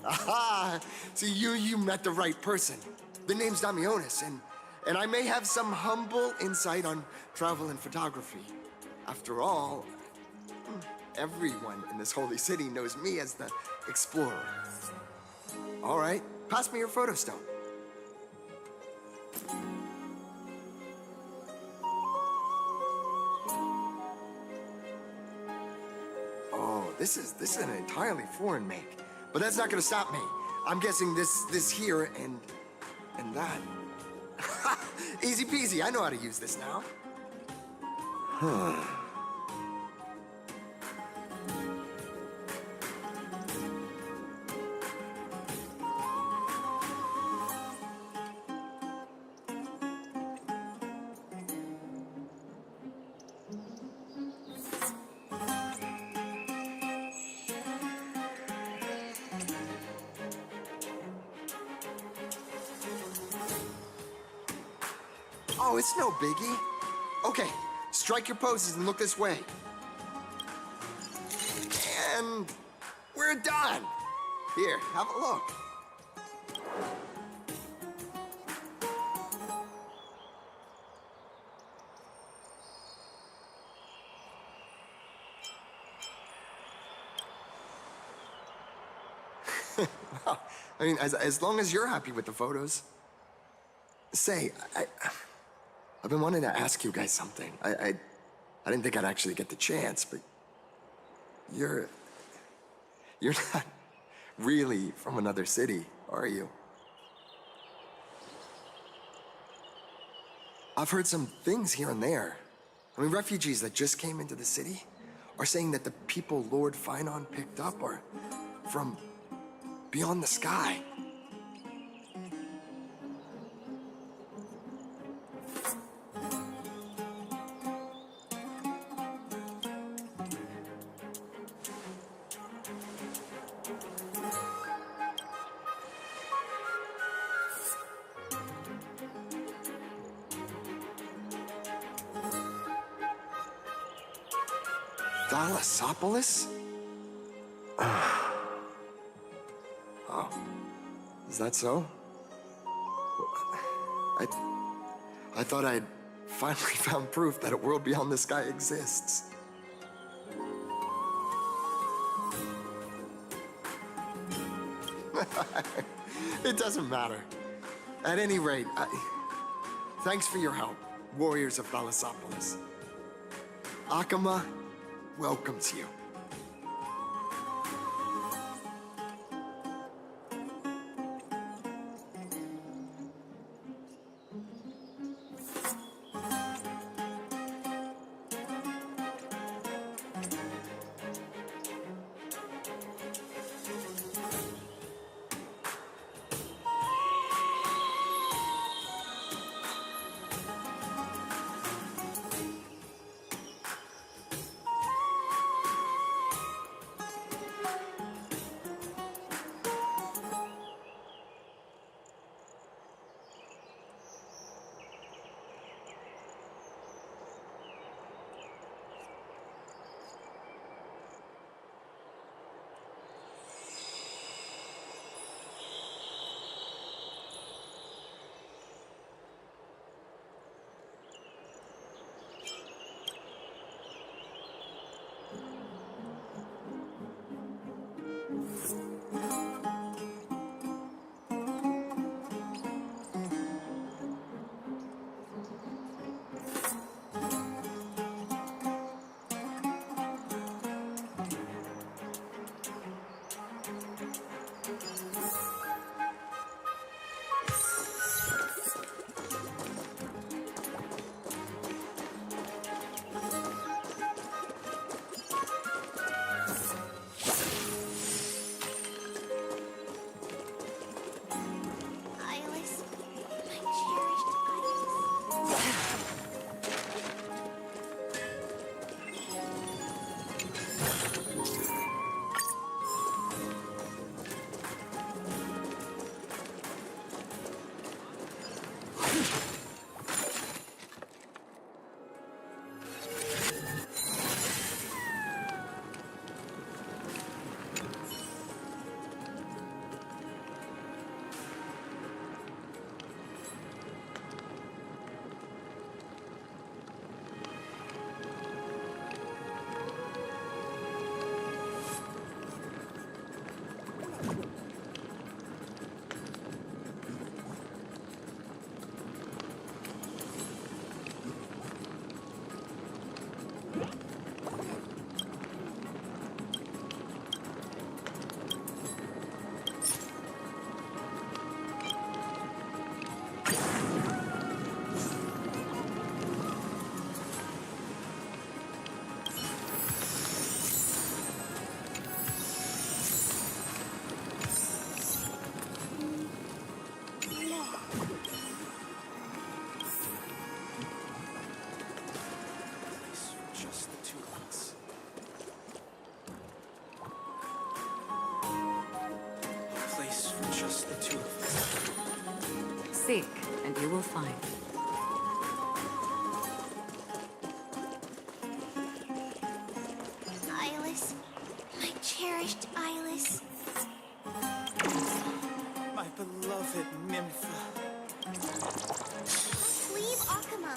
Aha! See, you met the right person. The name's Damionis, and I may have some humble insight on travel and photography. After all, everyone in this holy city knows me as the explorer. All right, pass me your photo stone. Oh, this is an entirely foreign make, but that's not gonna stop me. I'm guessing this here and that. Easy peasy, I know how to use this now. Huh. Oh, it's no biggie. Okay, strike your poses and look this way. And we're done. Here, have a look. Well, I mean, as long as you're happy with the photos. Say, I've been wanting to ask you guys something. I didn't think I'd actually get the chance, but you're not really from another city, are you? I've heard some things here and there. I mean, refugees that just came into the city are saying that the people Lord Finon picked up are from beyond the sky. Thalassopolis? Oh, is that so? I thought I'd finally found proof that a world beyond the sky exists. It doesn't matter. At any rate, thanks for your help, warriors of Thalassopolis. Akama welcomes you. Just the two of us. A place for just the two of us. Seek, and you will find. Eyeless. My cherished Eyeless. My beloved Nympha. Leave Akama.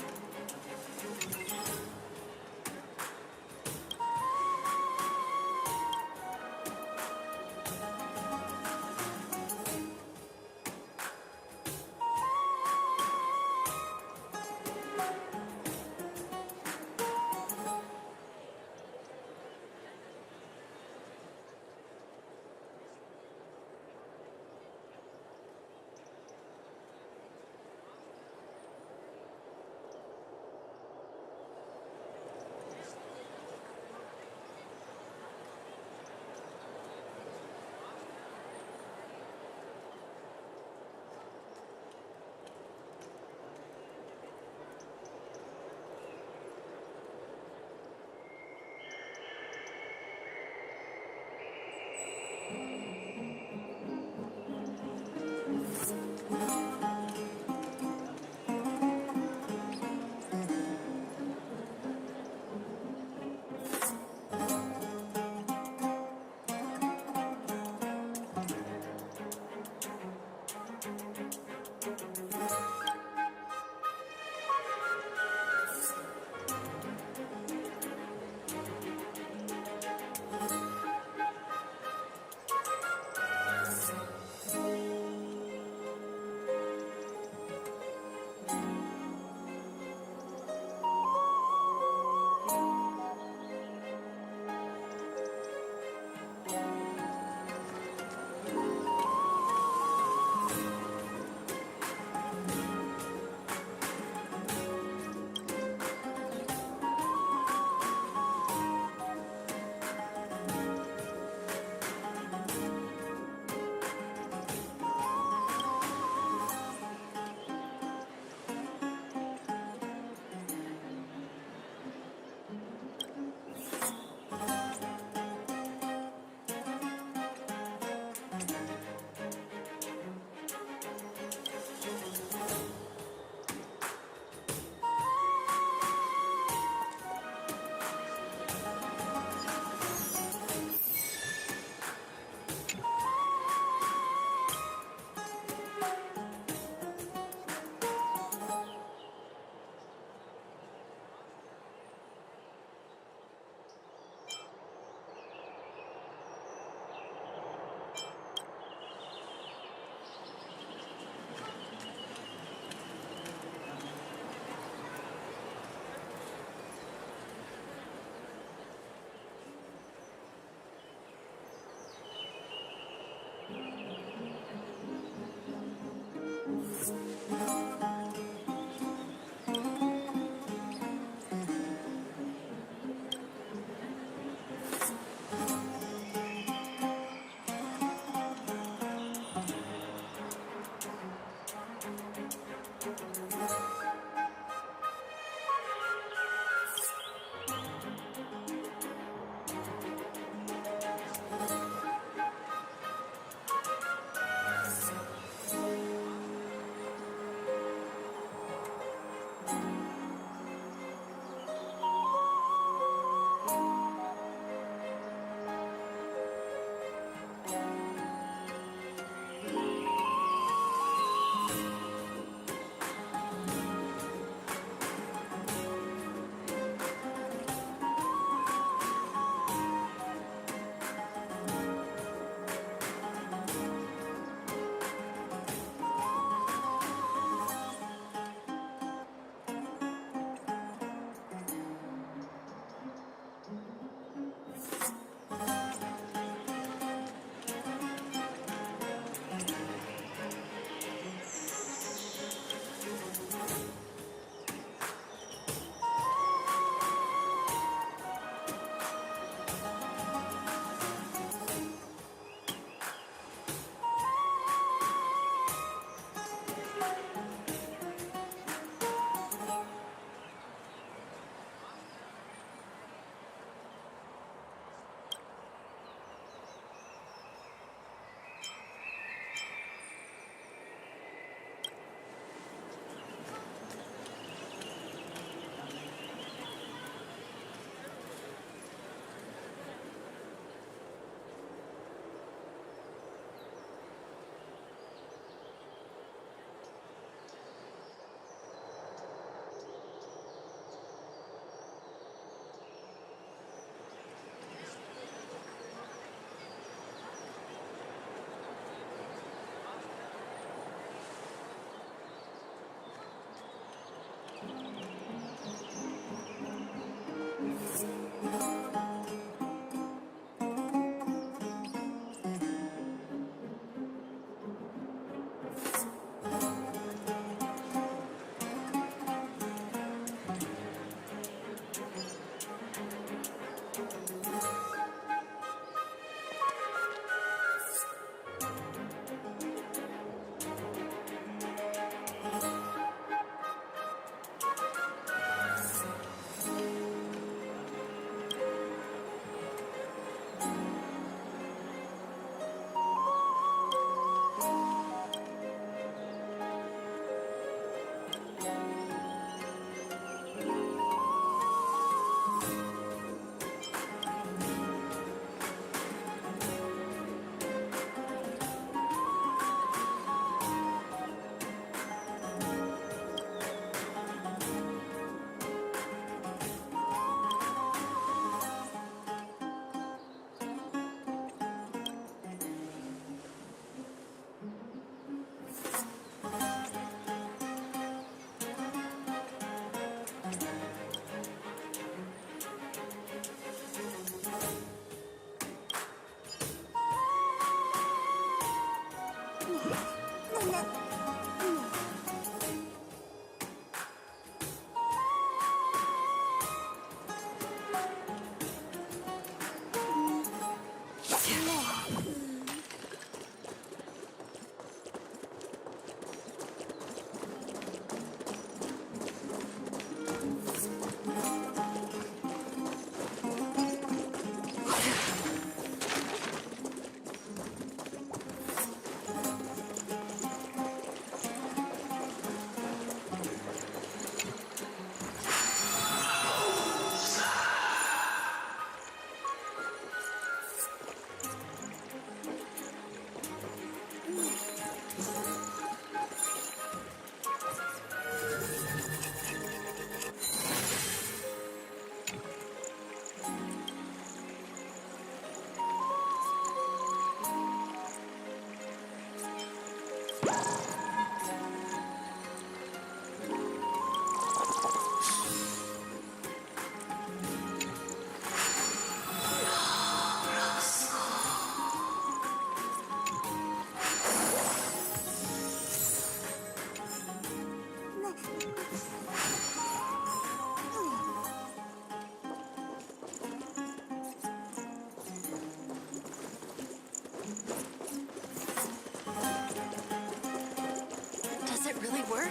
Does it really work?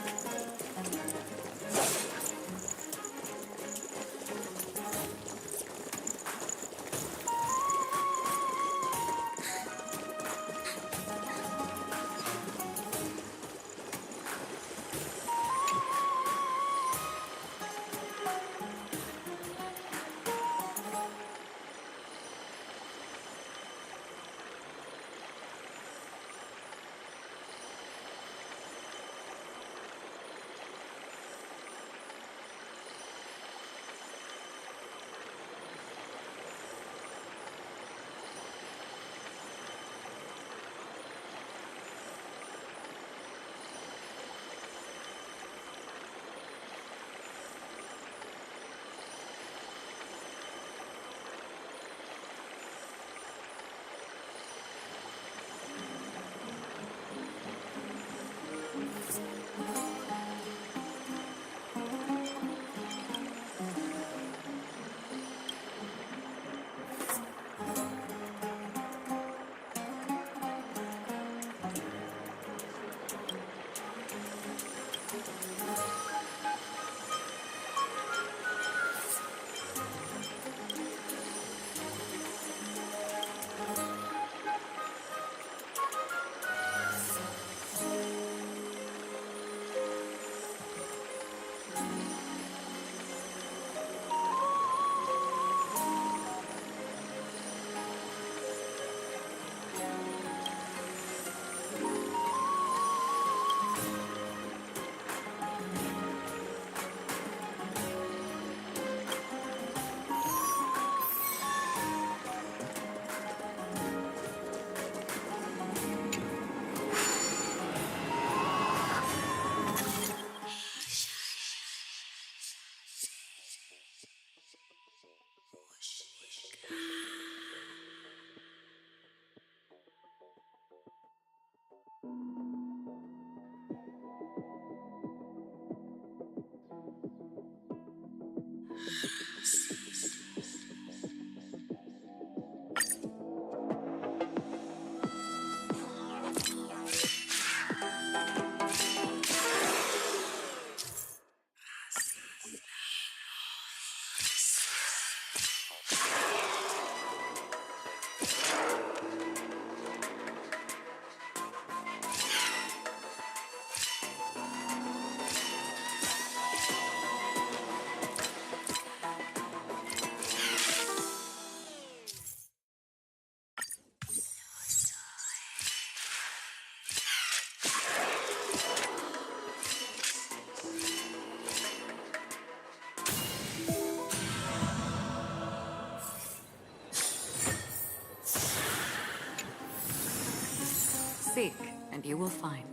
Seek, and you will find.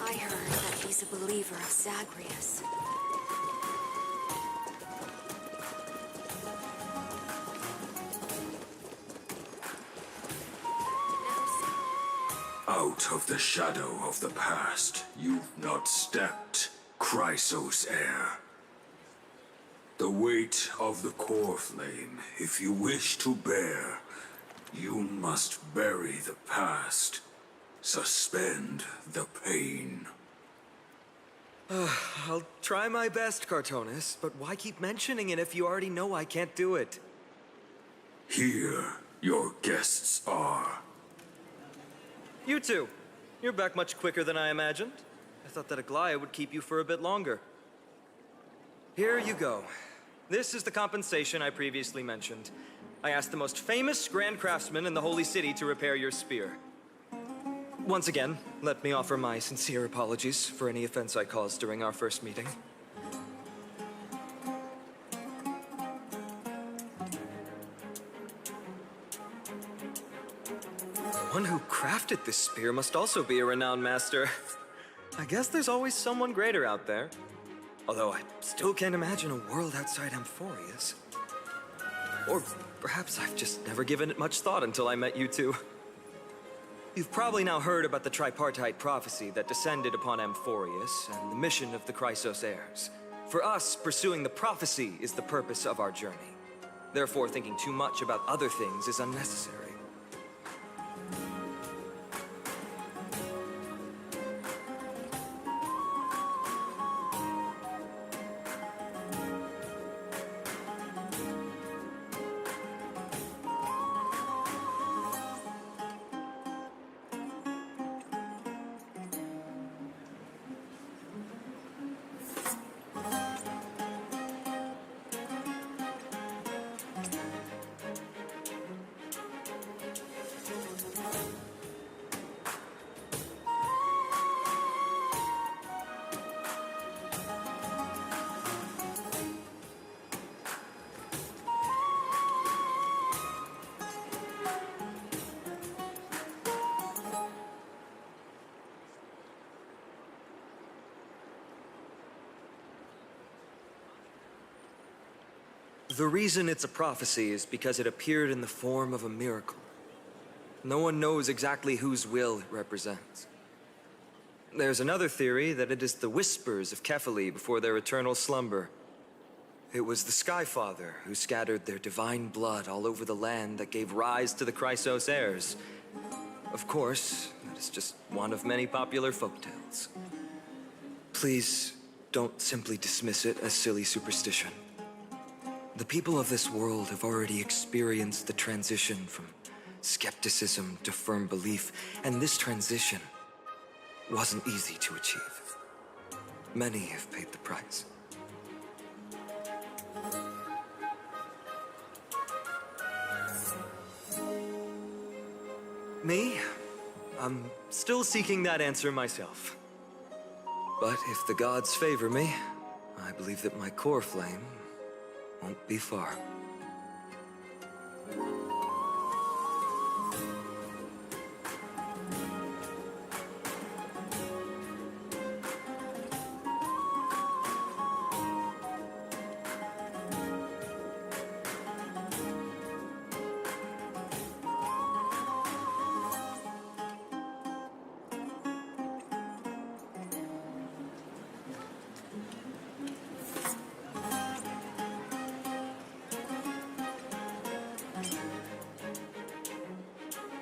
I heard that he's a believer of Zagreus. Out of the shadow of the past, you've not stepped, Chrysos heir. The weight of the core flame, if you wish to bear, you must bury the past. Suspend the pain. I'll try my best, Cartonis, but why keep mentioning it if you already know I can't do it? Here, your guests are. You two. You're back much quicker than I imagined. I thought that Aglaya would keep you for a bit longer. Here you go. This is the compensation I previously mentioned. I asked the most famous Grand Craftsman in the Holy City to repair your spear. Once again, let me offer my sincere apologies for any offense I caused during our first meeting. The one who crafted this spear must also be a renowned master. I guess there's always someone greater out there. Although I still can't imagine a world outside Amphorius. Or perhaps I've just never given it much thought until I met you two. You've probably now heard about the tripartite prophecy that descended upon Amphorius and the mission of the Chrysos heirs. For us, pursuing the prophecy is the purpose of our journey. Therefore, thinking too much about other things is unnecessary. The reason it's a prophecy is because it appeared in the form of a miracle. No one knows exactly whose will it represents. There's another theory that it is the whispers of Kefali before their eternal slumber. It was the Skyfather who scattered their divine blood all over the land that gave rise to the Chrysos heirs. Of course, that is just one of many popular folktales. Please, don't simply dismiss it as silly superstition. The people of this world have already experienced the transition from skepticism to firm belief, and this transition wasn't easy to achieve. Many have paid the price. Me? I'm still seeking that answer myself. But if the gods favor me, I believe that my core flame won't be far.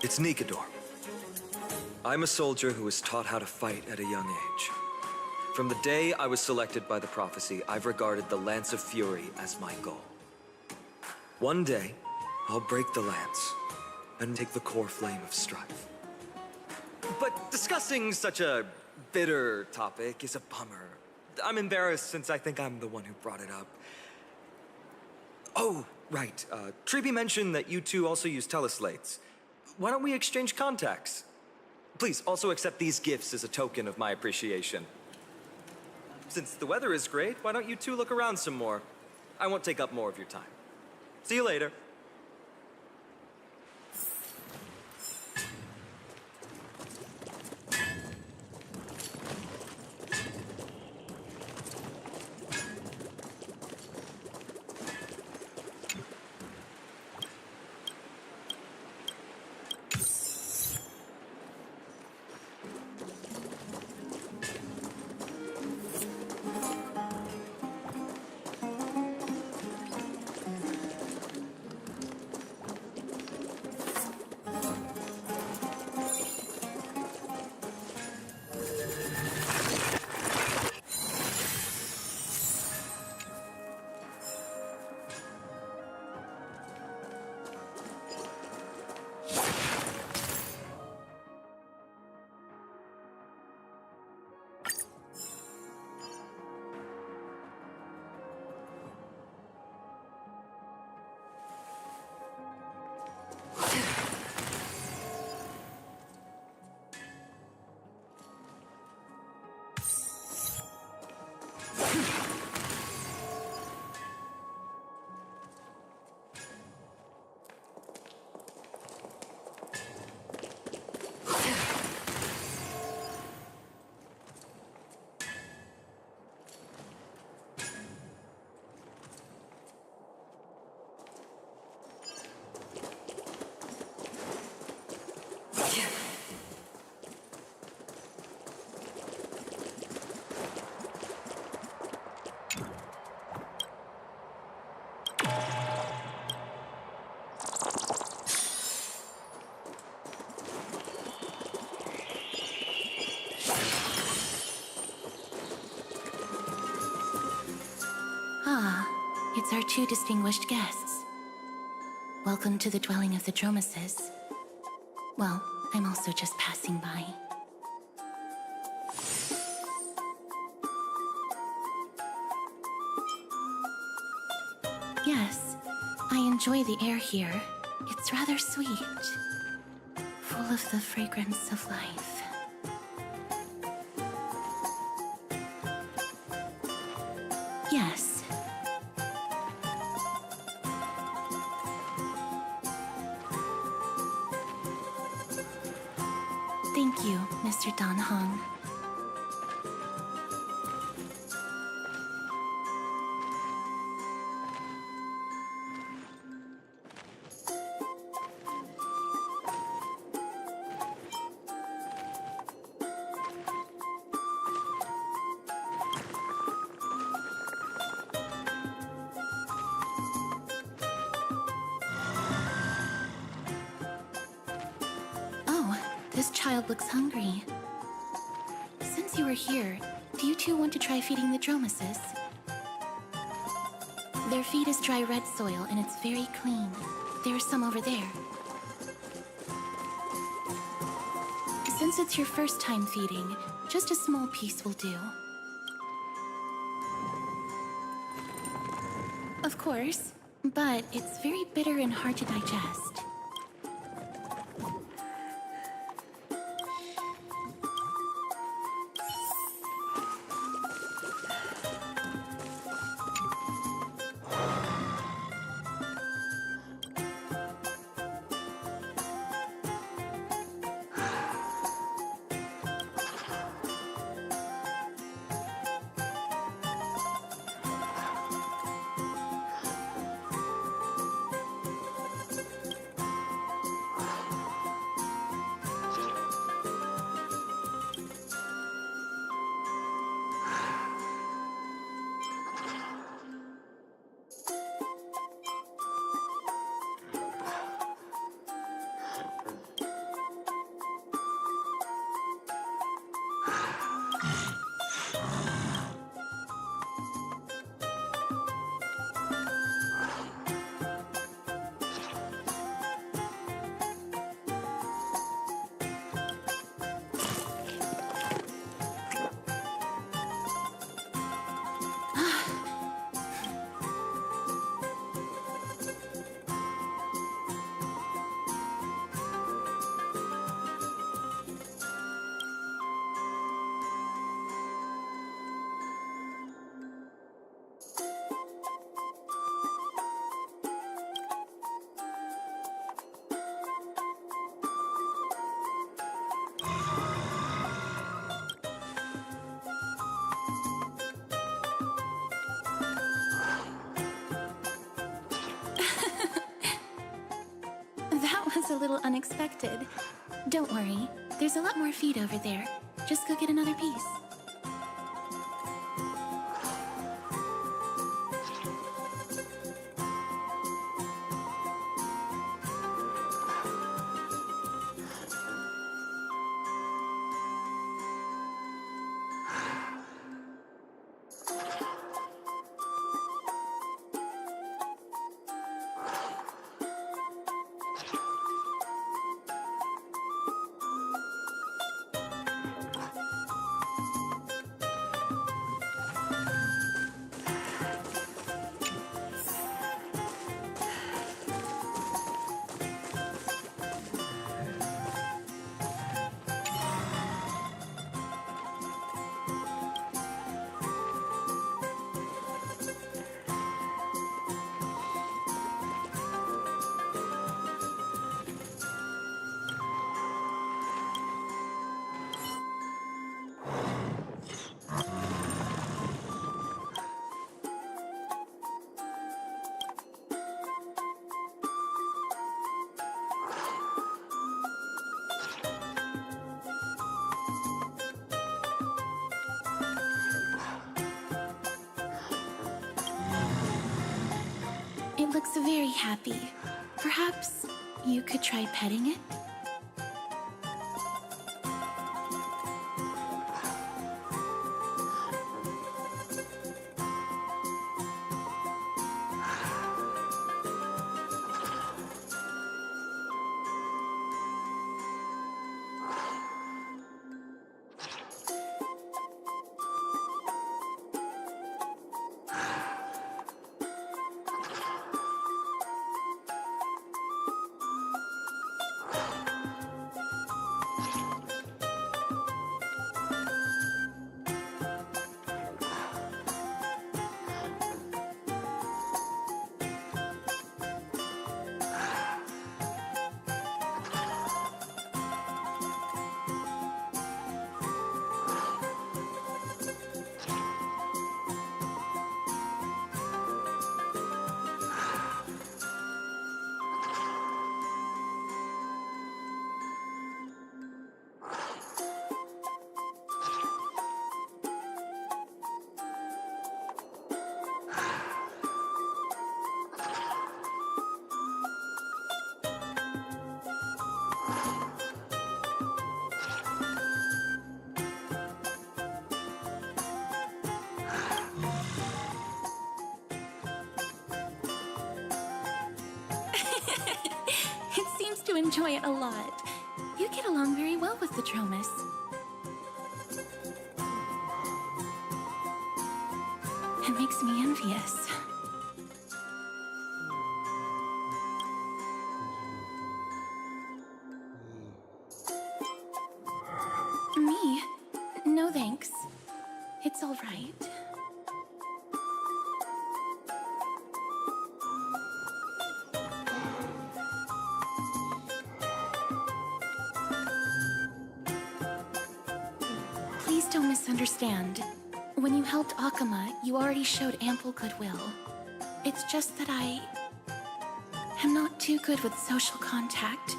It's Nikador. I'm a soldier who was taught how to fight at a young age. From the day I was selected by the prophecy, I've regarded the Lance of Fury as my goal. One day, I'll break the lance and take the core flame of strife. But discussing such a bitter topic is a bummer. I'm embarrassed since I think I'm the one who brought it up. Oh, right. Triby mentioned that you two also use teleslates. Why don't we exchange contacts? Please, also accept these gifts as a token of my appreciation. Since the weather is great, why don't you two look around some more? I won't take up more of your time. See you later. It's our two distinguished guests. Welcome to the dwelling of the Dromases. Well, I'm also just passing by. Yes, I enjoy the air here. It's rather sweet, full of the fragrance of life. Yes. Thank you, Mr. Dan Hong. This child looks hungry. Since you are here, do you two want to try feeding the Dromases? Their feed is dry red soil and it's very clean. There's some over there. Since it's your first time feeding, just a small piece will do. Of course, but it's very bitter and hard to digest. That was a little unexpected. Don't worry, there's a lot more feed over there. Just go get another piece. It looks very happy. Perhaps you could try petting it? enjoy it a lot. You get along very well with the Dromus. It makes me envious. Me? No thanks. It's all right. Please don't misunderstand. When you helped Akama, you already showed ample goodwill. It's just that I am not too good with social contact,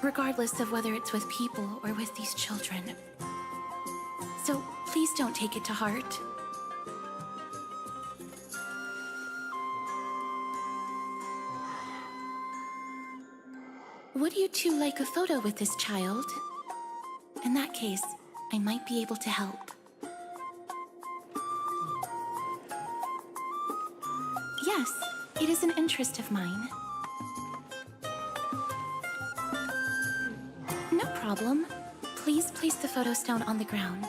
regardless of whether it's with people or with these children. So please don't take it to heart. Would you two like a photo with this child? In that case, I might be able to help. Yes, it is an interest of mine. No problem. Please place the photo stone on the ground.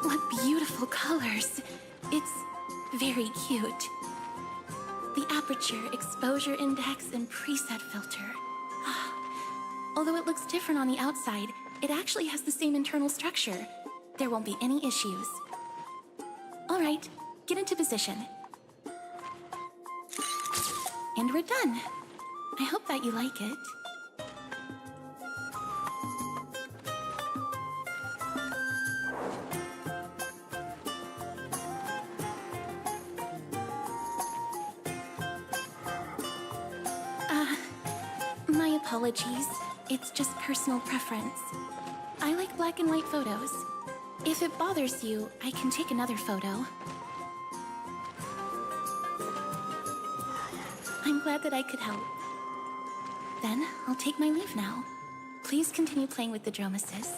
What beautiful colors. It's very cute. The aperture, exposure index, and preset filter. Although it looks different on the outside, it actually has the same internal structure. There won't be any issues. All right, get into position. And we're done. I hope that you like it. My apologies. It's just personal preference. I like black and white photos. If it bothers you, I can take another photo. I'm glad that I could help. Then, I'll take my leave now. Please continue playing with the Dromuses.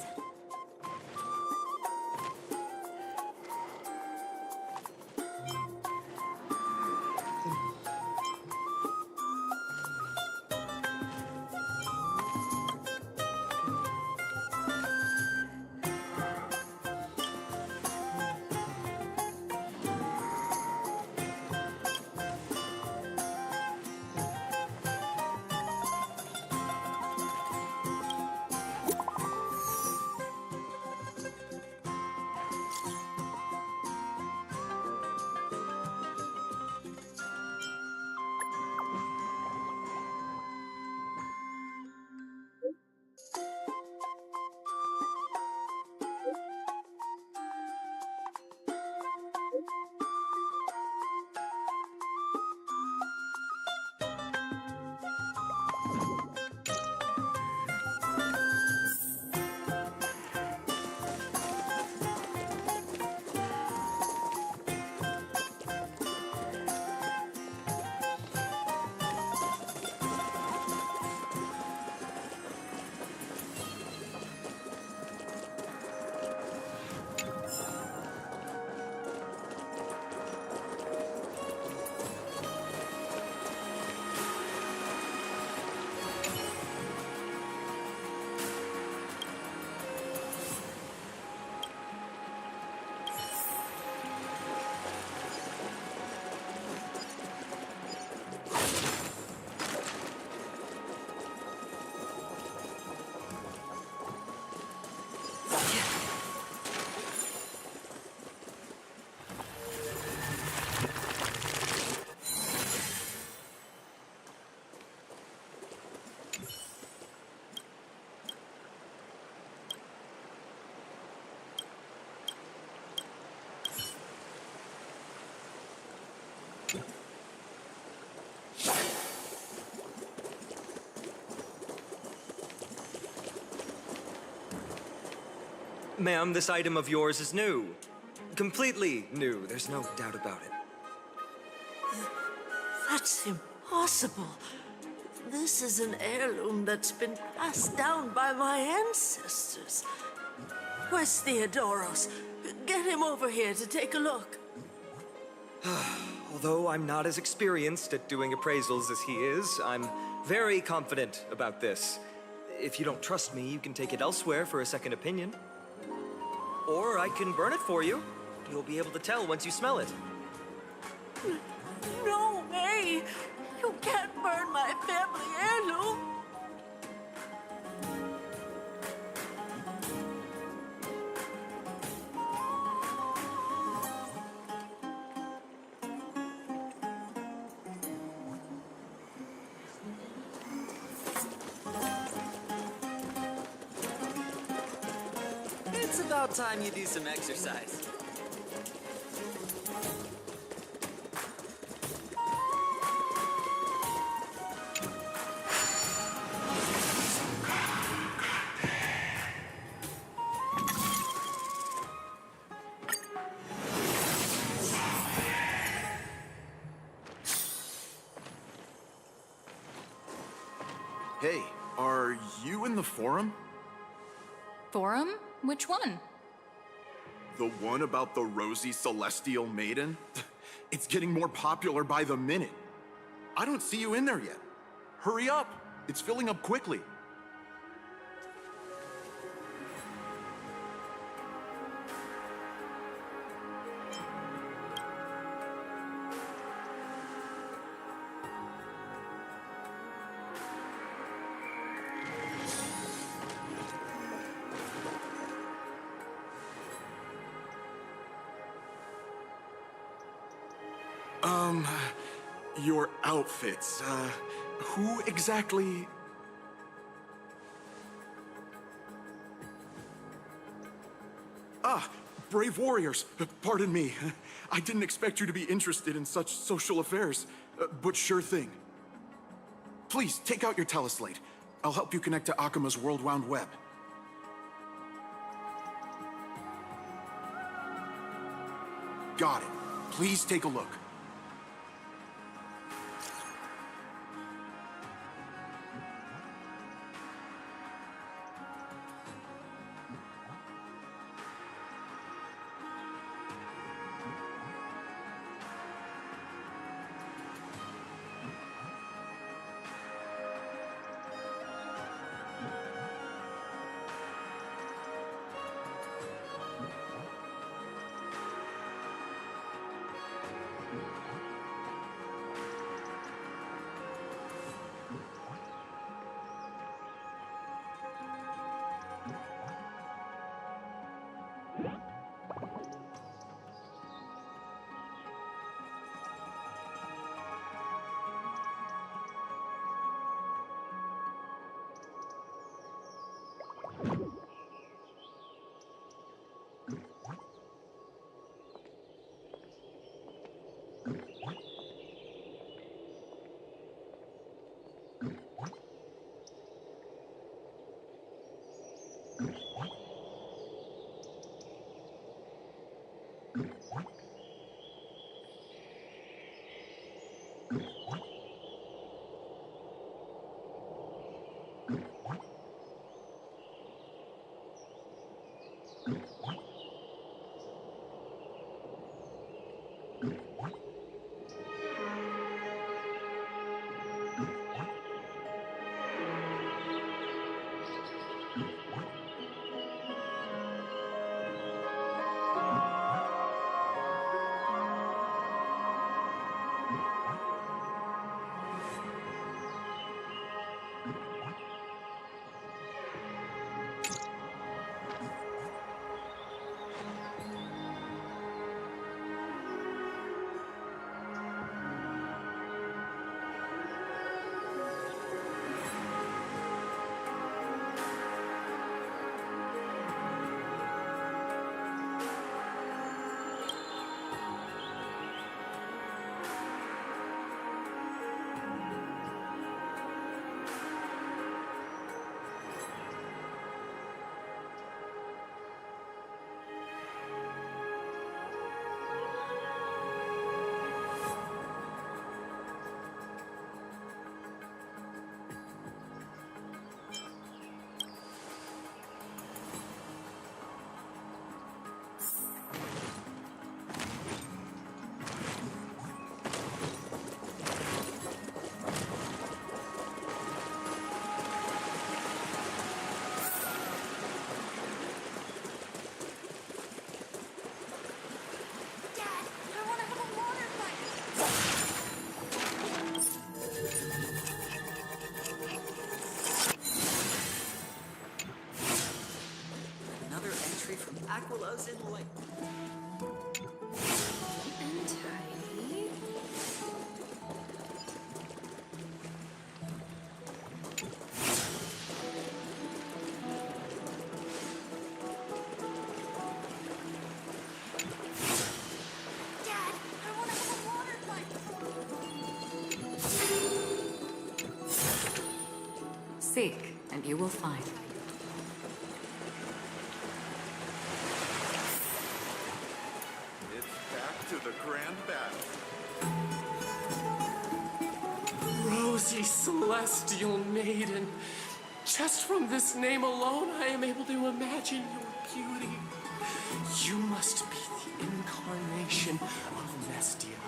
Ma'am, this item of yours is new. Completely new, there's no doubt about it. That's impossible. This is an heirloom that's been passed down by my ancestors. Where's Theodoros? get him over here to take a look. Although I'm not as experienced at doing appraisals as he is, I'm very confident about this. If you don't trust me, you can take it elsewhere for a second opinion. Or I can burn it for you. You'll be able to tell once you smell it. No way! You can't burn my family heirloom! It's about time you do some exercise. Hey, are you in the forum? Forum? Which one? The one about the rosy celestial maiden? It's getting more popular by the minute. I don't see you in there yet. Hurry up! It's filling up quickly. Your outfits, who exactly... Ah, brave warriors, pardon me. I didn't expect you to be interested in such social affairs, but sure thing. Please, take out your teleslate. I'll help you connect to Akuma's World Wound Web. Got it. Please take a look. Aquila's in like... And tidy. Dad, I want to have a water fight. Seek, and you will find. It's back to the grand battle. Rosy Celestial Maiden. Just from this name alone, I am able to imagine your beauty. You must be the incarnation of Nestia.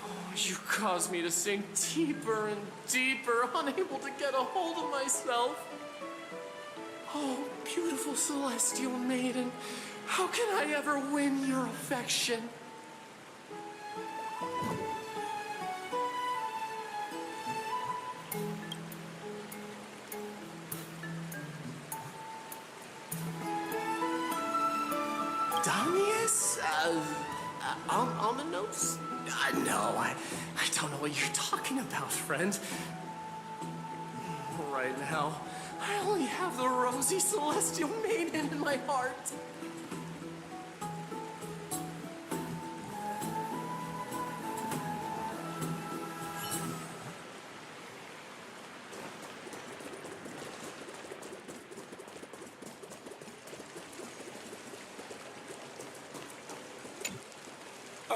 Oh, you cause me to sink deeper and deeper, unable to get a hold of myself. Oh, beautiful Celestial Maiden, how can I ever win your affection? Damius? Ominos? No, I don't know what you're talking about, friend. Right now, I only have the rosy Celestial Maiden in my heart.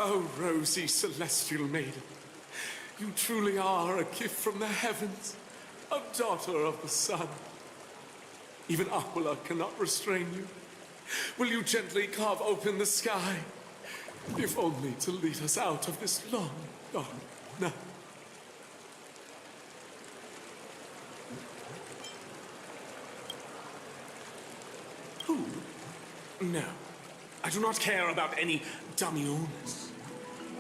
Oh, rosy Celestial Maiden, you truly are a gift from the heavens, a daughter of the sun. Even Aquila cannot restrain you. Will you gently carve open the sky, if only to lead us out of this long, dark night? Who? No, I do not care about any Damiones.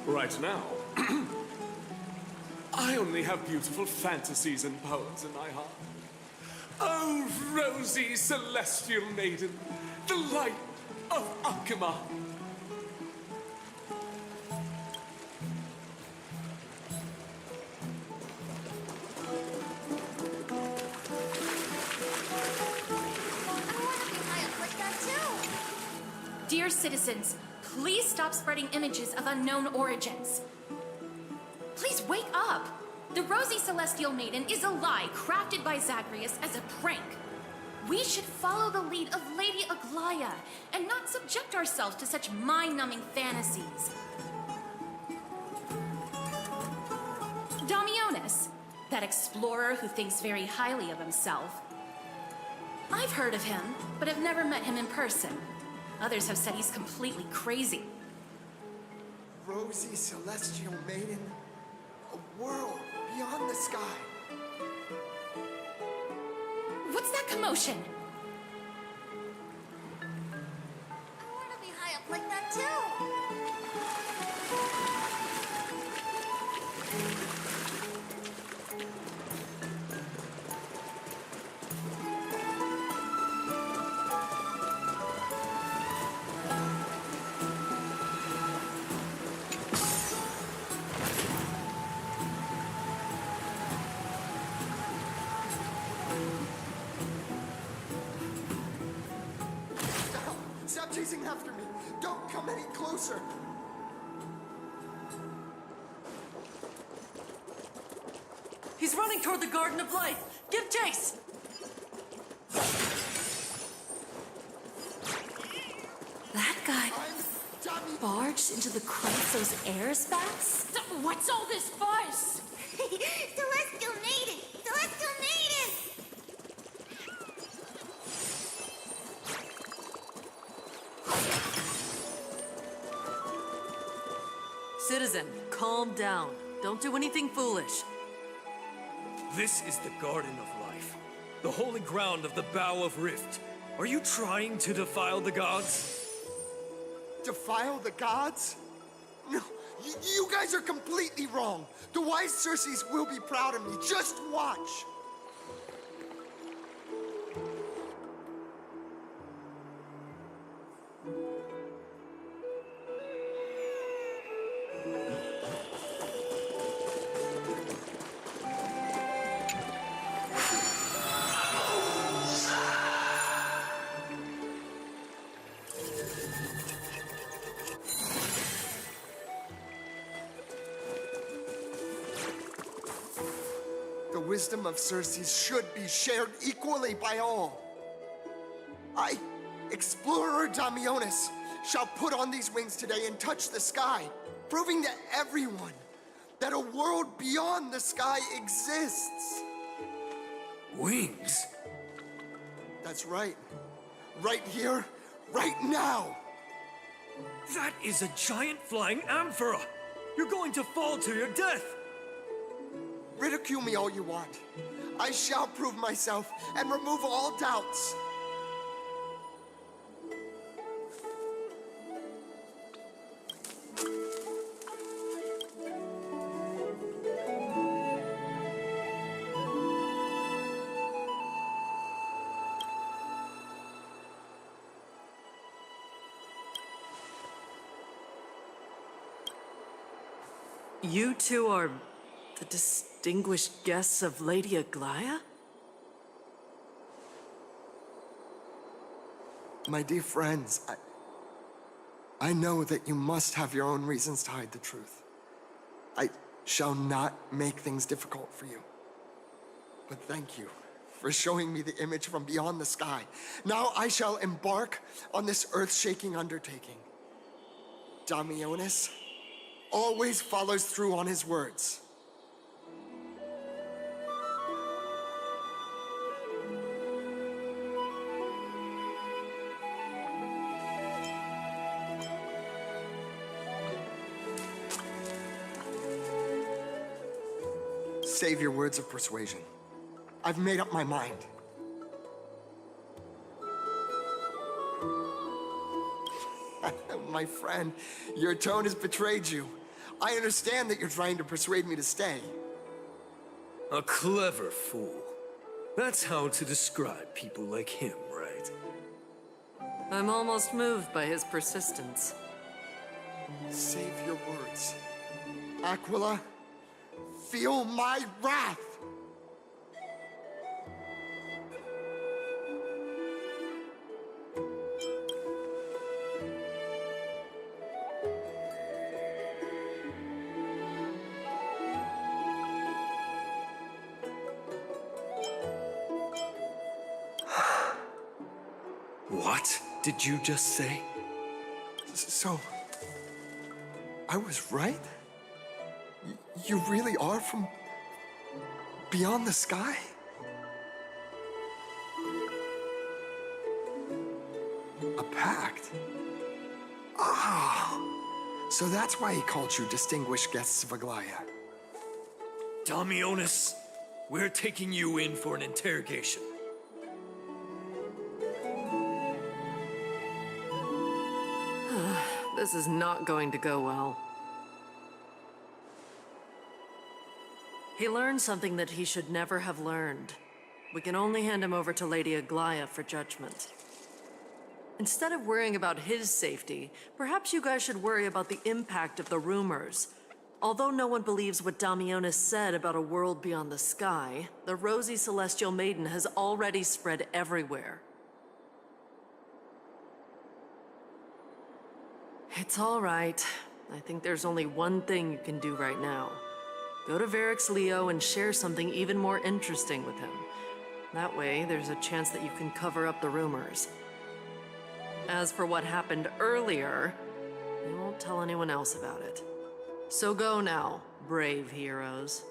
Right now, I only have beautiful fantasies and poems in my heart. Oh, rosy Celestial Maiden, the light of Akima. Dear citizens, please stop spreading images of unknown origins. Please wake up! The Rosy Celestial Maiden is a lie crafted by Zagreus as a prank. We should follow the lead of Lady Aglaya and not subject ourselves to such mind-numbing fantasies. Damionis, that explorer who thinks very highly of himself. I've heard of him, but have never met him in person. Others have said he's completely crazy. Rosy Celestial Maiden, a world beyond the sky. What's that commotion? I want to be high up like that too. Stop chasing after me! Don't come any closer! He's running toward the Garden of Light. Give chase! That guy barged into the Chrysos air spats? What's all this fuss? Celestial Maiden! Celestial Maiden! Citizen, calm down. Don't do anything foolish. This is the Garden of Life, the holy ground of the Bow of Rift. Are you trying to defile the gods? Defile the gods? No, you guys are completely wrong. The wise Circes will be proud of me. Just watch. wisdom of Circe's should be shared equally by all. I, explorer Damionis, shall put on these wings today and touch the sky, proving to everyone that a world beyond the sky exists. Wings? That's right. Right here, right now. That is a giant flying amphora! You're going to fall to your death! Ridicule me all you want. I shall prove myself and remove all doubts. You two are the distinguished guests of Lady Aglaya? My dear friends, I know that you must have your own reasons to hide the truth. I shall not make things difficult for you. But thank you for showing me the image from beyond the sky. Now I shall embark on this earth-shaking undertaking. Damionis always follows through on his words. Save your words of persuasion. I've made up my mind. My friend, your tone has betrayed you. I understand that you're trying to persuade me to stay. A clever fool. That's how to describe people like him, right? I'm almost moved by his persistence. Save your words. Aquila, feel my wrath! What did you just say? So, I was right? You really are from beyond the sky? A pact? Ah, so that's why he called you distinguished guests of Aglaya. Damionis, we're taking you in for an interrogation. This is not going to go well. He learned something that he should never have learned. We can only hand him over to Lady Aglaya for judgment. Instead of worrying about his safety, perhaps you guys should worry about the impact of the rumors. Although no one believes what Damionis said about a world beyond the sky, the rosy celestial maiden has already spread everywhere. It's all right. I think there's only one thing you can do right now. Go to Varix Leo and share something even more interesting with him. That way, there's a chance that you can cover up the rumors. As for what happened earlier, we won't tell anyone else about it. So go now, brave heroes.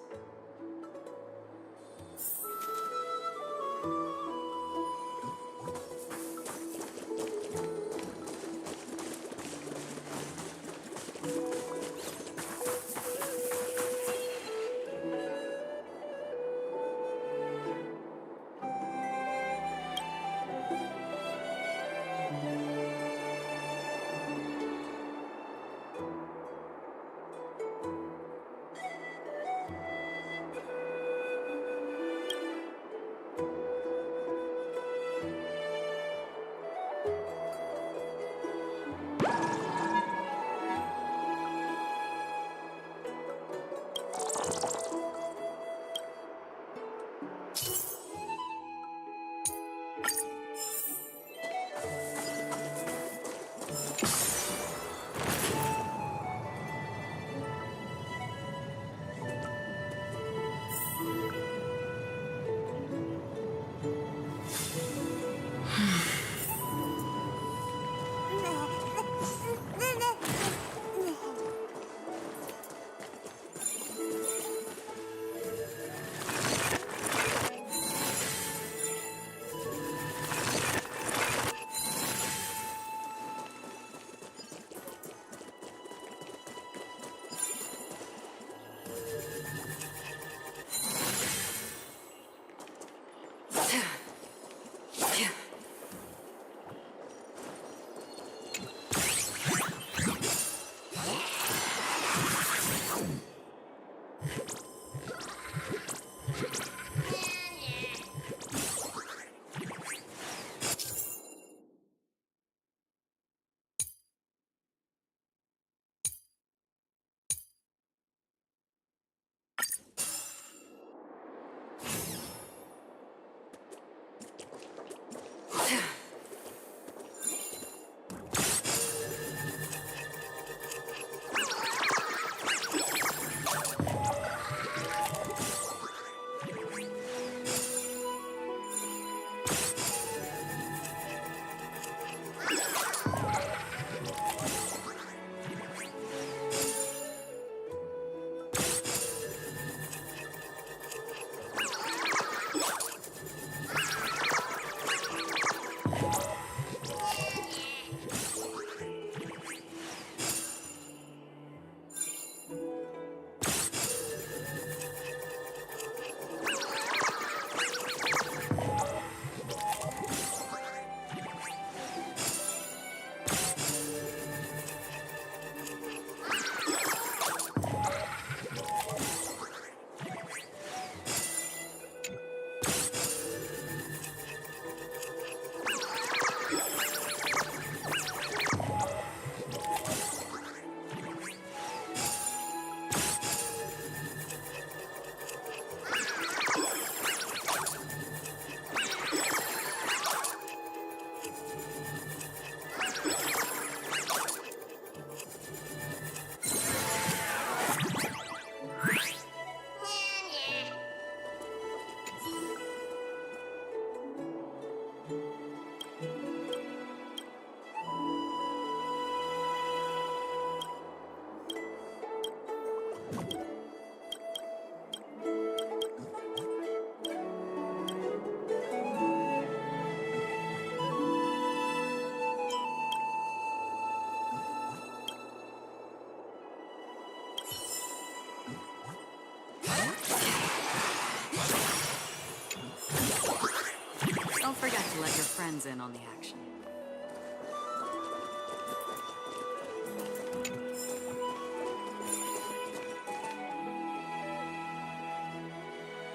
to let your friends in on the action.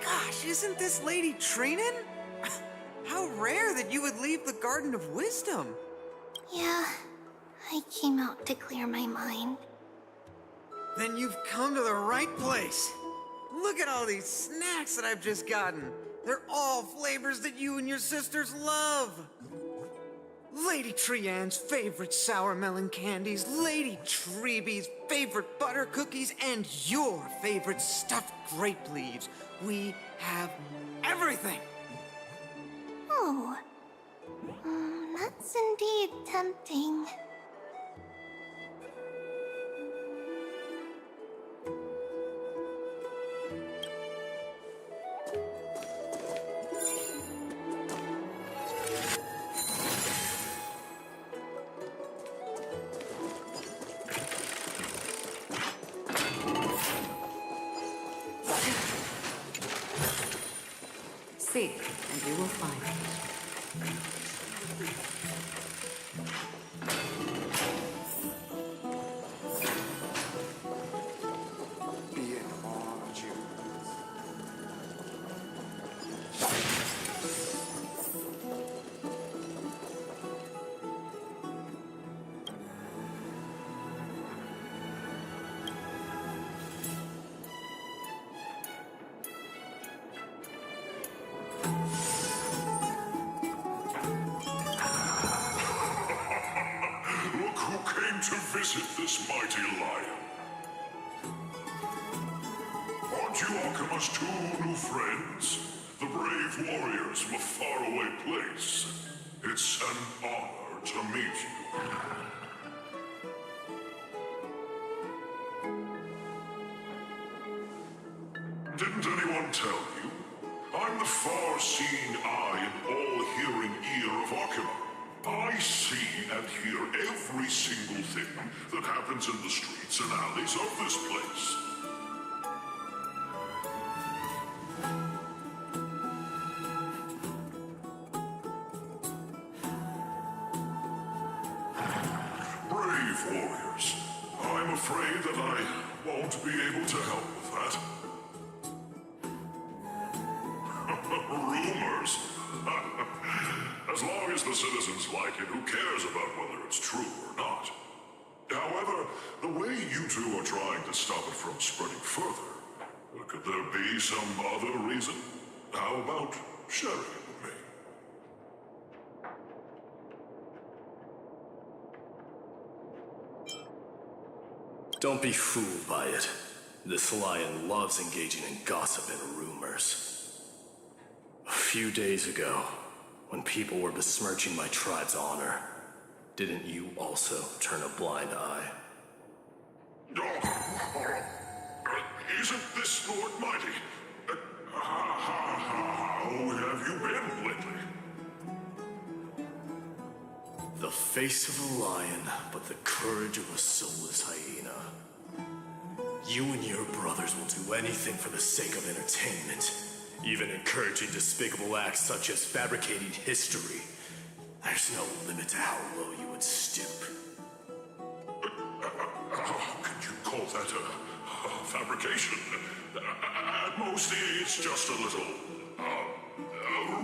Gosh, isn't this Lady Treenan? How rare that you would leave the Garden of Wisdom. Yeah, I came out to clear my mind. Then you've come to the right place. Look at all these snacks that I've just gotten. They're all flavors that you and your sisters love. Lady Trianne's favorite sour melon candies, Lady Treebee's favorite butter cookies, and your favorite stuffed grape leaves. We have everything. Oh, that's indeed tempting. Seek, and you will find. Be in awe of you. Look who came to visit this mighty lion. Aren't you Akima's two new friends? The brave warriors from a faraway place. It's an honor to meet you. Didn't anyone tell you? I'm the far-seeing eye and all-hearing ear of Akima. I see and hear every single thing that happens in the streets and alleys of this place. Brave warriors, I'm afraid that I won't be able to help with that. Rumors? As long as the citizens like it, who cares about whether it's true or not? However, the way you two are trying to stop it from spreading further, could there be some other reason? How about sharing it with me? Don't be fooled by it. This lion loves engaging in gossip and rumors. A few days ago, when people were besmirching my tribe's honor, didn't you also turn a blind eye? Isn't this Lord Mighty? How have you been lately? The face of a lion, but the courage of a soulless hyena. You and your brothers will do anything for the sake of entertainment, even encouraging despicable acts such as fabricating history. There's no limit to how low you would stoop. How could you call that a fabrication? At most, it's just a little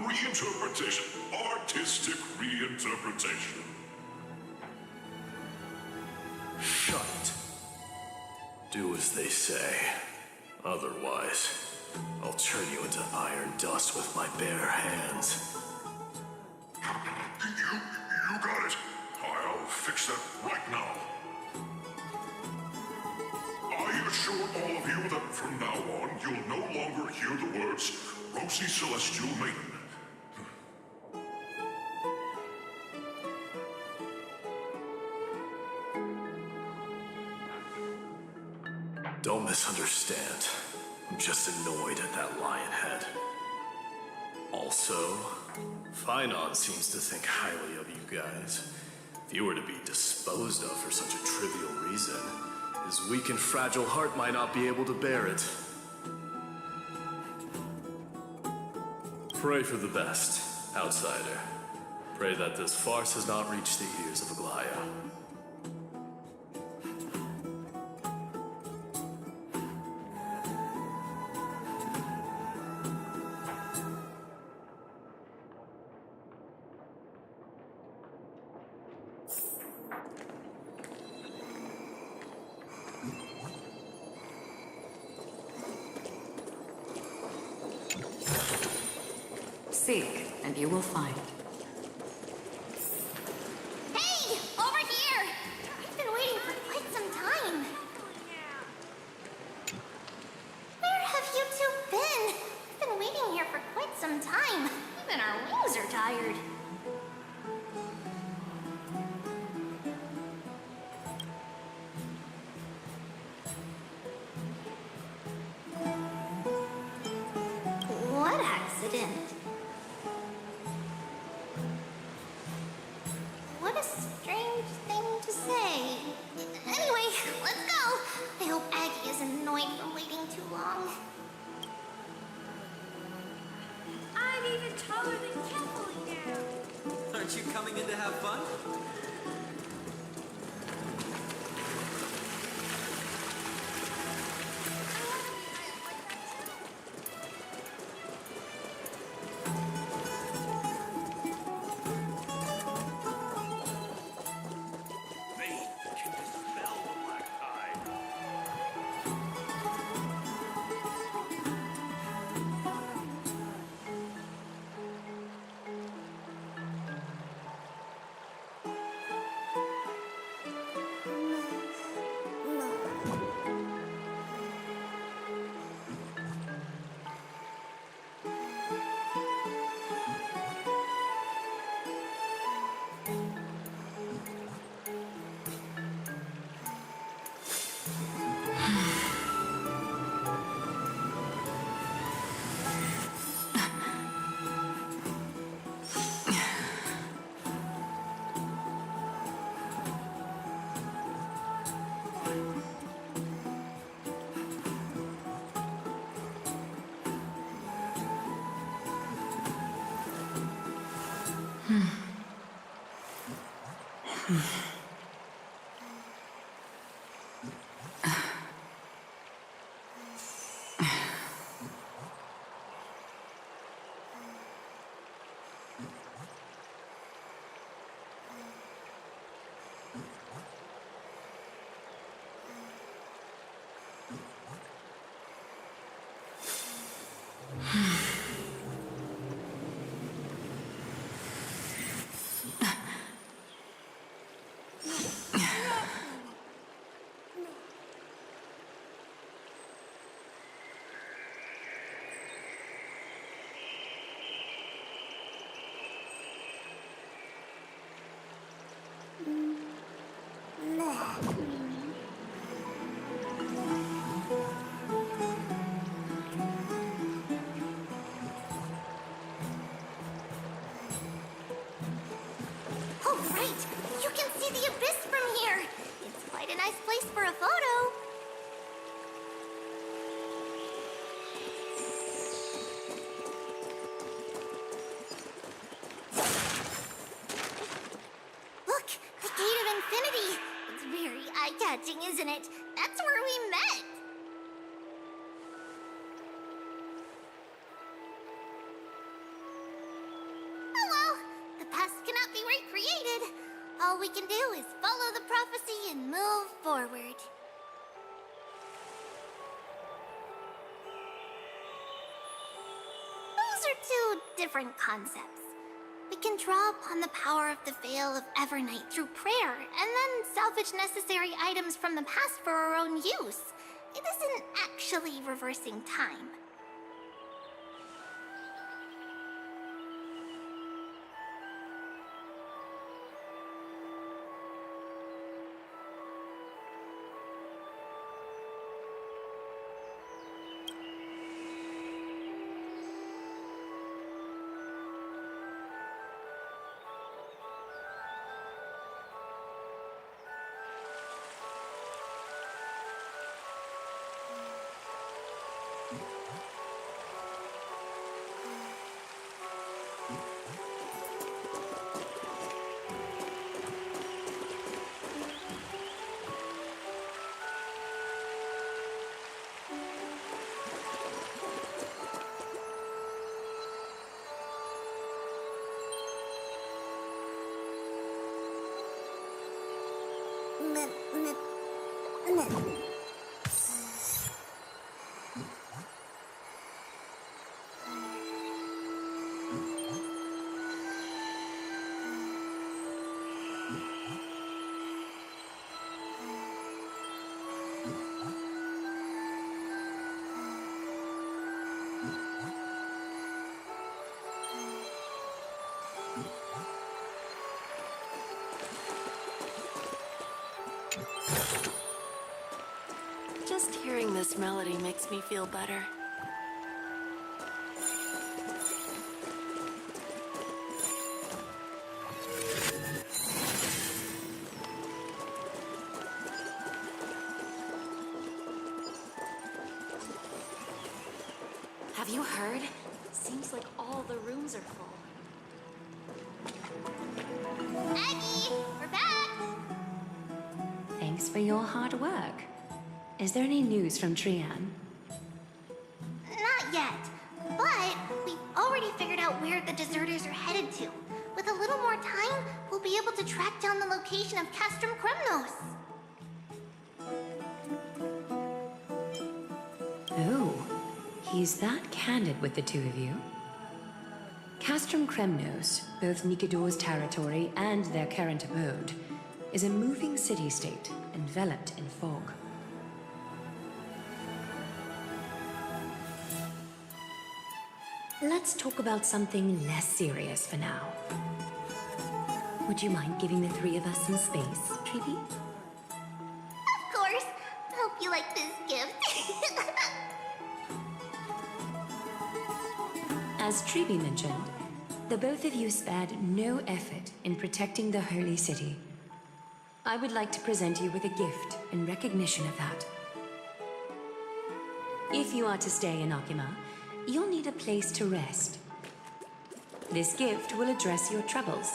reinterpretation, artistic reinterpretation. Shut it. Do as they say. Otherwise, I'll turn you into iron dust with my bare hands. You got it. I'll fix that right now. I assure all of you that from now on, you'll no longer hear the words Rosy Celestial Maiden. Don't misunderstand. I'm just annoyed at that lion head. Also, Finon seems to think highly of you guys. If you were to be disposed of for such a trivial reason, his weak and fragile heart might not be able to bear it. Pray for the best, outsider. Pray that this farce has not reached the ears of Aglaya. Seek, and you will find. Hey! Over here! I've been waiting for quite some time. Where have you two been? I've been waiting here for quite some time. Even our wings are tired. What accident? What a strange thing to say. Anyway, let's go. I hope Aggie isn't annoyed from waiting too long. I'm even taller than Kefali now. Aren't you coming in to have fun? Oh, right! You can see the abyss from here! It's quite a nice place for a photo. Look! The Gate of Infinity! It's very eye-catching, isn't it? That's where we met! Oh well, the past cannot be recreated. All we can do is follow the prophecy and move forward. Those are two different concepts. We can draw upon the power of the Veil of Evernight through prayer, and then salvage necessary items from the past for our own use. It isn't actually reversing time. Just hearing this melody makes me feel better. Have you heard? Seems like all the rooms are full. Aggie, we're back! Thanks for your hard work. Is there any news from Trian? Not yet, but we've already figured out where the deserters are headed to. With a little more time, we'll be able to track down the location of Castrum Kremnos. Oh, he's that candid with the two of you. Castrum Kremnos, both Nikidor's territory and their current abode, is a moving city-state enveloped in fog. Let's talk about something less serious for now. Would you mind giving the three of us some space, Treevee? Of course. Hope you like this gift. As Treevee mentioned, the both of you spared no effort in protecting the holy city. I would like to present you with a gift in recognition of that. If you are to stay in Akima, you'll need a place to rest. This gift will address your troubles.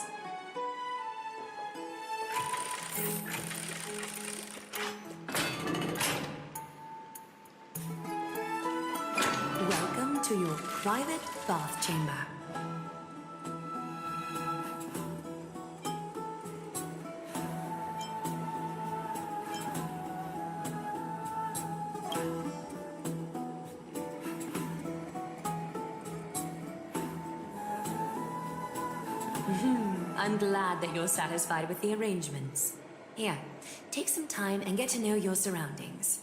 Welcome to your private bath chamber. I'm glad that you're satisfied with the arrangements. Here, take some time and get to know your surroundings.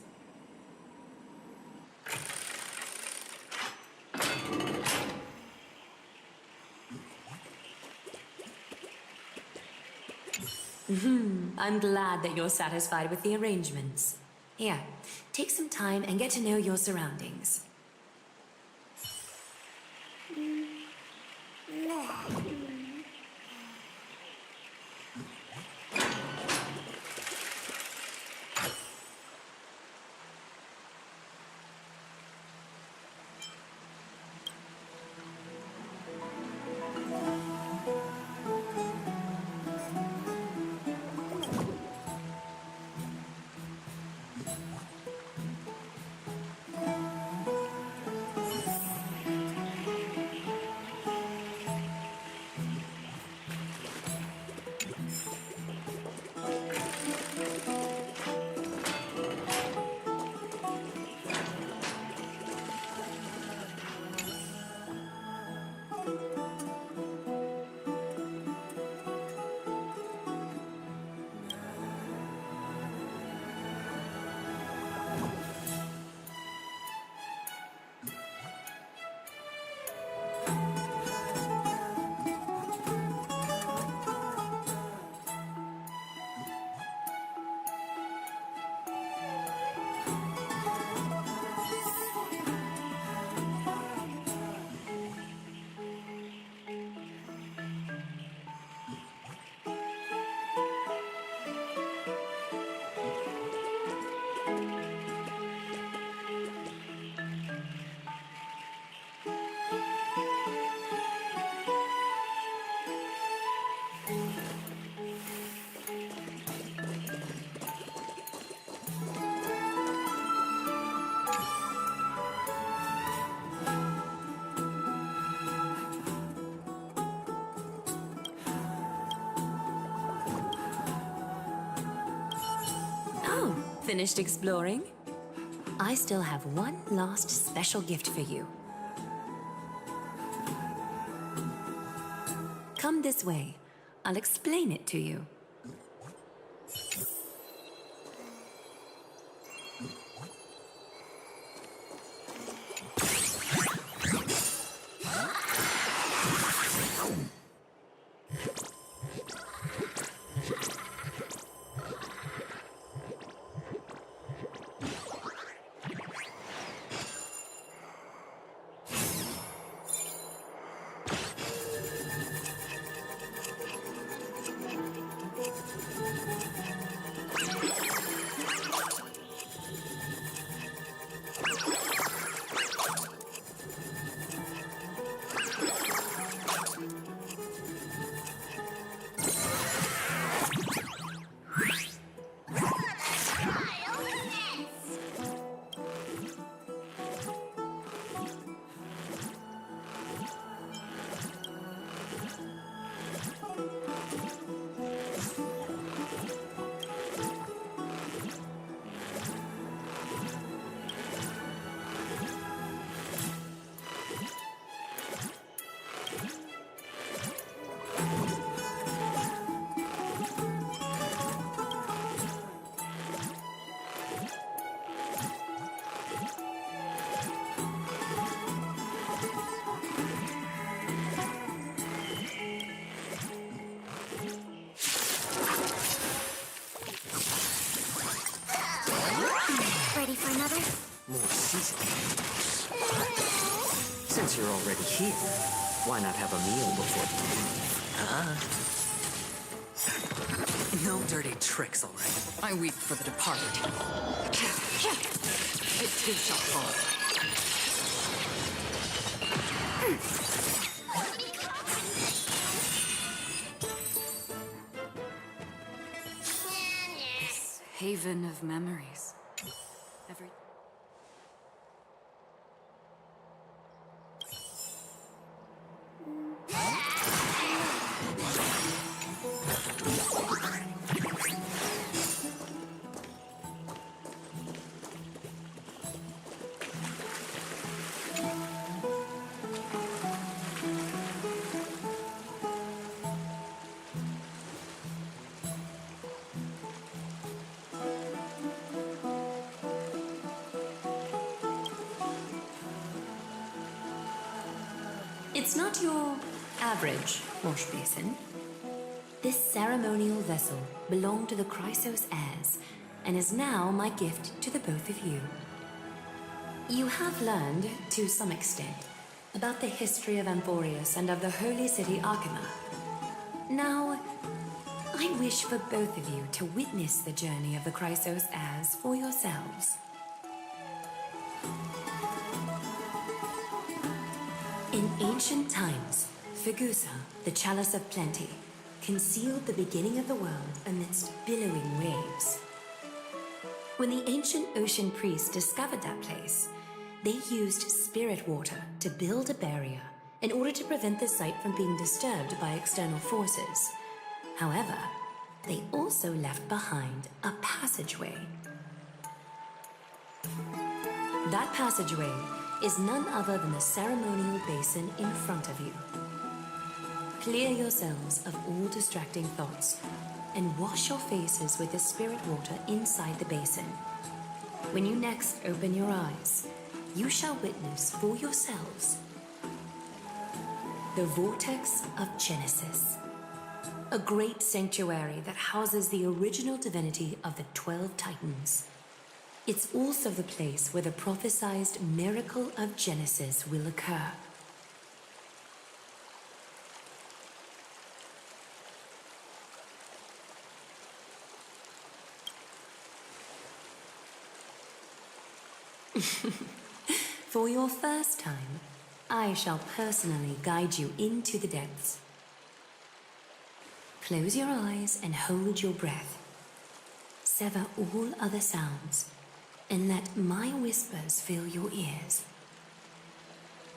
I'm glad that you're satisfied with the arrangements. Here, take some time and get to know your surroundings. Finished exploring? I still have one last special gift for you. Come this way. I'll explain it to you. Ready for another? More seasoning. Since you're already here, why not have a meal before you leave? No dirty tricks, all right. I weep for the departed. It too shall fall. Haven of memories. Every... It's not your average wash basin. This ceremonial vessel belonged to the Chrysos heirs and is now my gift to the both of you. You have learned, to some extent, about the history of Amphorius and of the holy city Archima. Now, I wish for both of you to witness the journey of the Chrysos heirs for yourselves. In ancient times, Fegusa, the Chalice of Plenty, concealed the beginning of the world amidst billowing waves. When the ancient ocean priests discovered that place, they used spirit water to build a barrier in order to prevent the site from being disturbed by external forces. However, they also left behind a passageway. That passageway is none other than the ceremonial basin in front of you. Clear yourselves of all distracting thoughts and wash your faces with the spirit water inside the basin. When you next open your eyes, you shall witness for yourselves the Vortex of Genesis, a great sanctuary that houses the original divinity of the 12 Titans. It's also the place where the prophesized miracle of Genesis will occur. For your first time, I shall personally guide you into the depths. Close your eyes and hold your breath. Sever all other sounds and let my whispers fill your ears.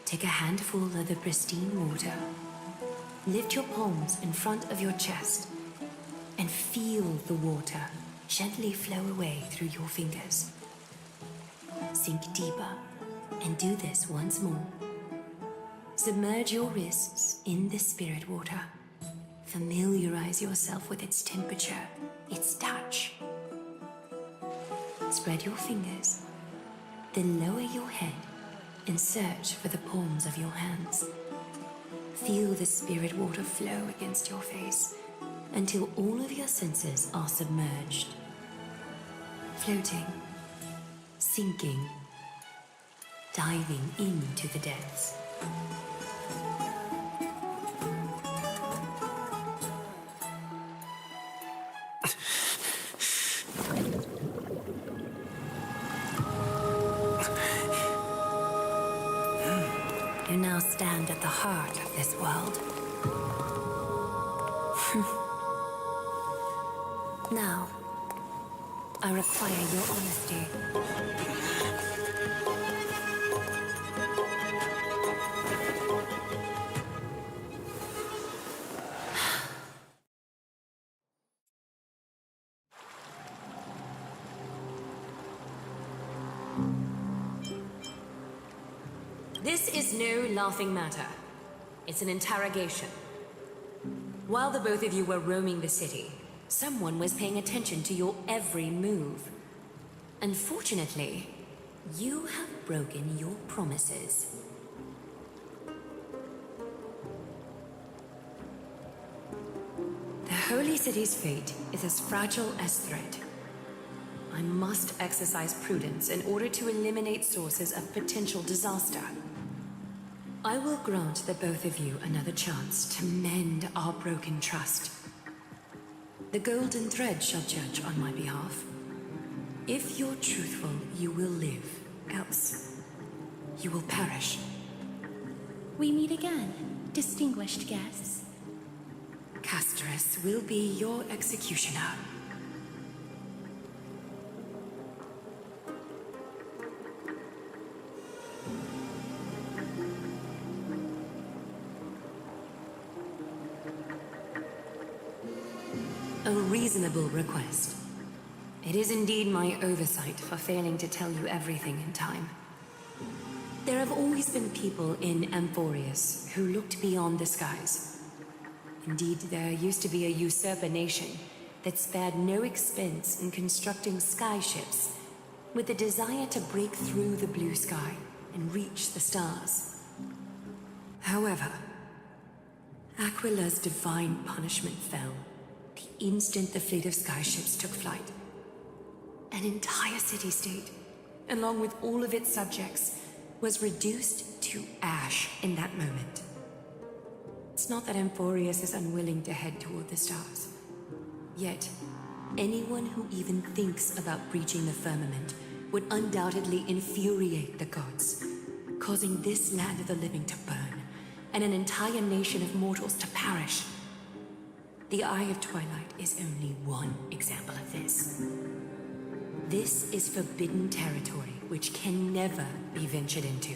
Take a handful of the pristine water. Lift your palms in front of your chest and feel the water gently flow away through your fingers. Sink deeper and do this once more. Submerge your wrists in the spirit water. Familiarize yourself with its temperature, its touch. Spread your fingers, then lower your head and search for the palms of your hands. Feel the spirit water flow against your face until all of your senses are submerged. Floating, sinking, diving into the depths. You now stand at the heart of this world. Now, I require your honesty. This is no laughing matter. It's an interrogation. While the both of you were roaming the city, someone was paying attention to your every move. Unfortunately, you have broken your promises. The Holy City's fate is as fragile as thread. I must exercise prudence in order to eliminate sources of potential disaster. I will grant the both of you another chance to mend our broken trust. The golden thread shall judge on my behalf. If you're truthful, you will live. Else, you will perish. We meet again, distinguished guests. Castrus will be your executioner. A reasonable request. It is indeed my oversight for failing to tell you everything in time. There have always been people in Amphorius who looked beyond the skies. Indeed, there used to be a usurper nation that spared no expense in constructing skyships with the desire to break through the blue sky and reach the stars. However, Aquila's divine punishment fell the instant the fleet of skyships took flight. An entire city-state, along with all of its subjects, was reduced to ash in that moment. It's not that Amphorius is unwilling to head toward the stars. Yet, anyone who even thinks about breaching the firmament would undoubtedly infuriate the gods, causing this land of the living to burn, and an entire nation of mortals to perish. The Eye of Twilight is only one example of this. This is forbidden territory which can never be ventured into.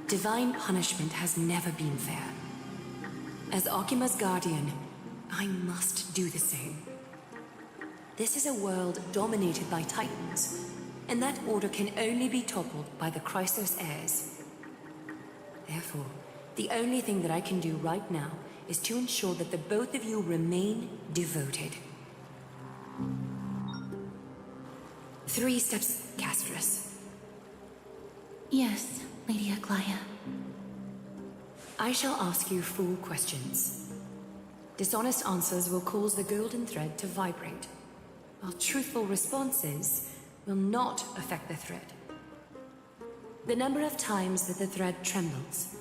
Divine punishment has never been fair. As Okima's guardian, I must do the same. This is a world dominated by Titans, and that order can only be toppled by the Chrysos heirs. Therefore, the only thing that I can do right now is to ensure that the both of you remain devoted. 3 steps, Castrus. Yes, Lady Aglaya. I shall ask you 4 questions. Dishonest answers will cause the golden thread to vibrate, while truthful responses will not affect the thread. The number of times that the thread trembles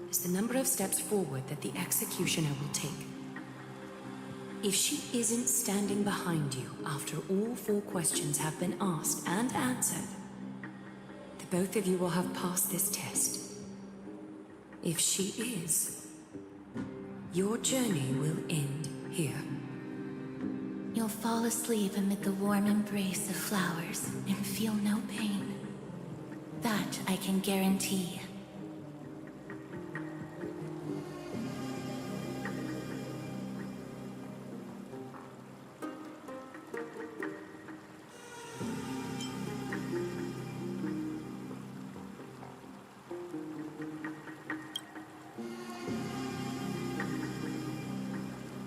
is the number of steps forward that the executioner will take. If she isn't standing behind you after all 4 questions have been asked and answered, the both of you will have passed this test. If she is, your journey will end here. You'll fall asleep amid the warm embrace of flowers and feel no pain. That I can guarantee.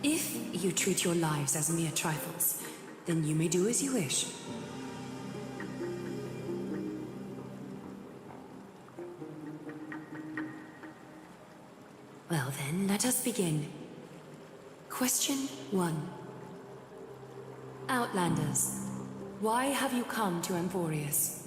If you treat your lives as mere trifles, then you may do as you wish. Well then, let us begin. Question 1. Outlanders, why have you come to Emporius?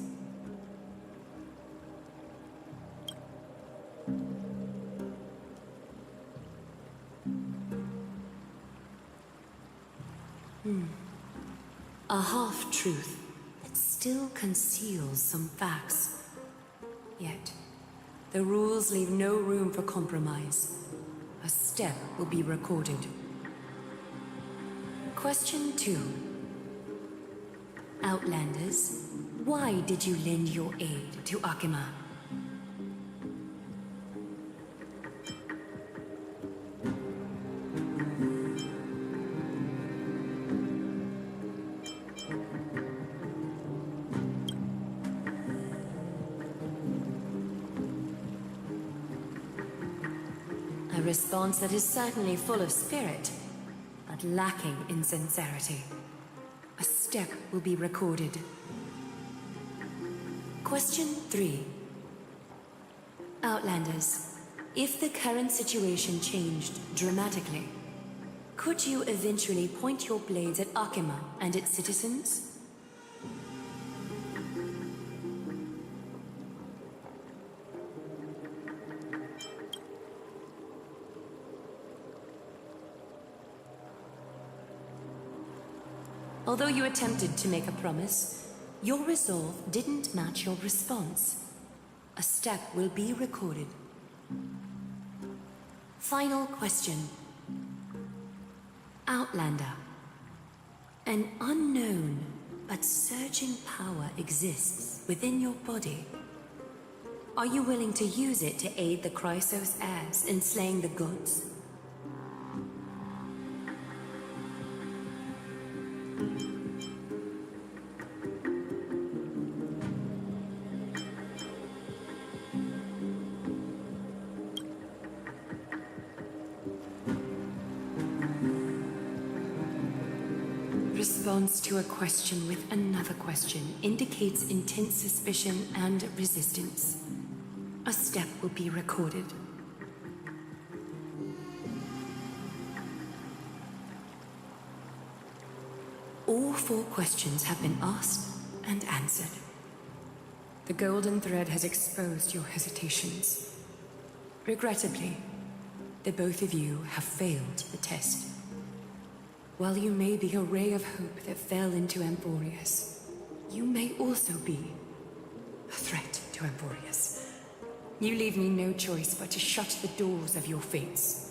A half-truth that still conceals some facts. Yet, the rules leave no room for compromise. A step will be recorded. Question 2. Outlanders, why did you lend your aid to Akima? A response that is certainly full of spirit, but lacking in sincerity. A step will be recorded. Question 3. Outlanders, if the current situation changed dramatically, could you eventually point your blades at Akima and its citizens? Although you attempted to make a promise, your resolve didn't match your response. A step will be recorded. Final question. Outlander. An unknown but surging power exists within your body. Are you willing to use it to aid the Chrysos heirs in slaying the gods? Response to a question with another question indicates intense suspicion and resistance. A step will be recorded. All 4 questions have been asked and answered. The golden thread has exposed your hesitations. Regrettably, the both of you have failed the test. While you may be a ray of hope that fell into Emporius, you may also be a threat to Emporius. You leave me no choice but to shut the doors of your fates.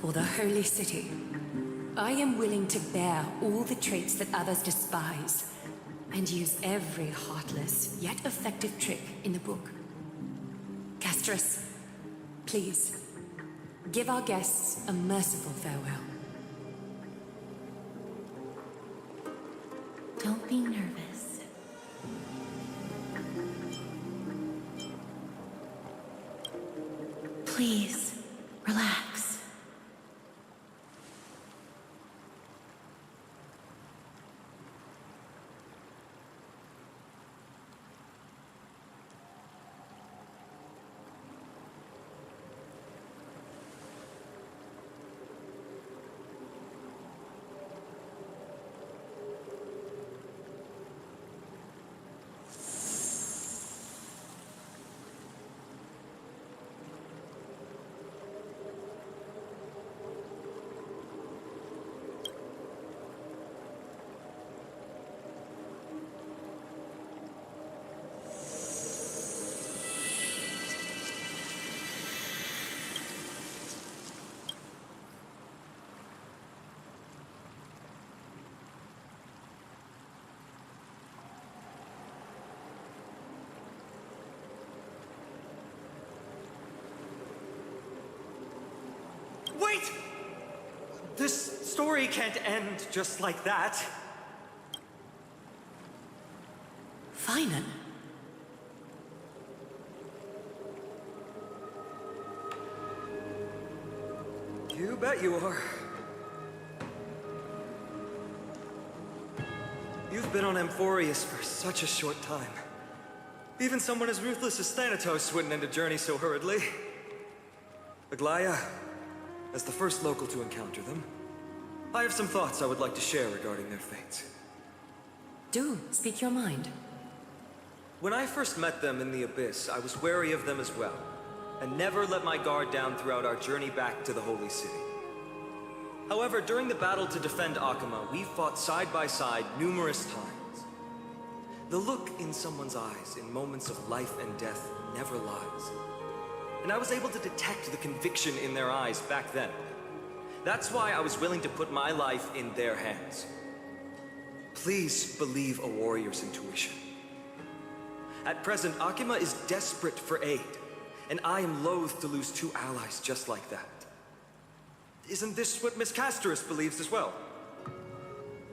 For the Holy City, I am willing to bear all the traits that others despise, and use every heartless yet effective trick in the book. Castrus, please, give our guests a merciful farewell. Don't be nervous. Please, relax. Wait! This story can't end just like that. Finan. You bet you are. You've been on Amphorius for such a short time. Even someone as ruthless as Thanatos wouldn't end a journey so hurriedly. Aglaya, as the first local to encounter them, I have some thoughts I would like to share regarding their fates. Do speak your mind. When I first met them in the Abyss, I was wary of them as well, and never let my guard down throughout our journey back to the Holy City. However, during the battle to defend Akama, we fought side by side numerous times. The look in someone's eyes in moments of life and death never lies. And I was able to detect the conviction in their eyes back then. That's why I was willing to put my life in their hands. Please believe a warrior's intuition. At present, Akama is desperate for aid, and I am loath to lose two allies just like that. Isn't this what Miss Casterus believes as well?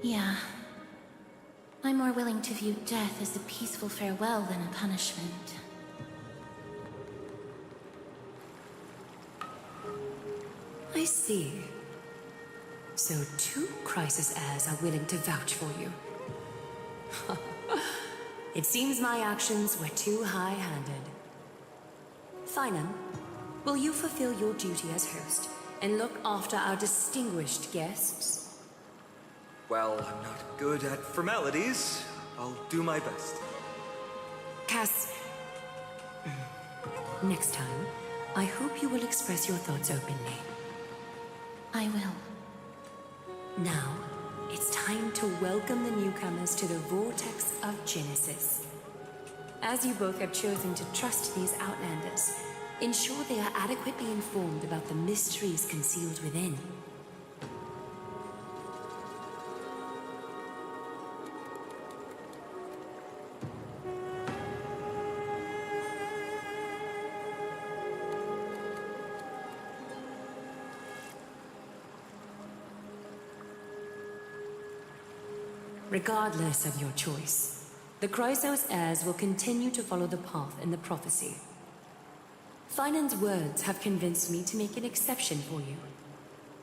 Yeah. I'm more willing to view death as a peaceful farewell than a punishment. I see. So two crisis heirs are willing to vouch for you. It seems my actions were too high-handed. Finan, will you fulfill your duty as host and look after our distinguished guests? Well, I'm not good at formalities. I'll do my best. Cass, next time, I hope you will express your thoughts openly. I will. Now, it's time to welcome the newcomers to the Vortex of Genesis. As you both have chosen to trust these Outlanders, ensure they are adequately informed about the mysteries concealed within. Regardless of your choice, the Chrysos heirs will continue to follow the path in the prophecy. Finan's words have convinced me to make an exception for you.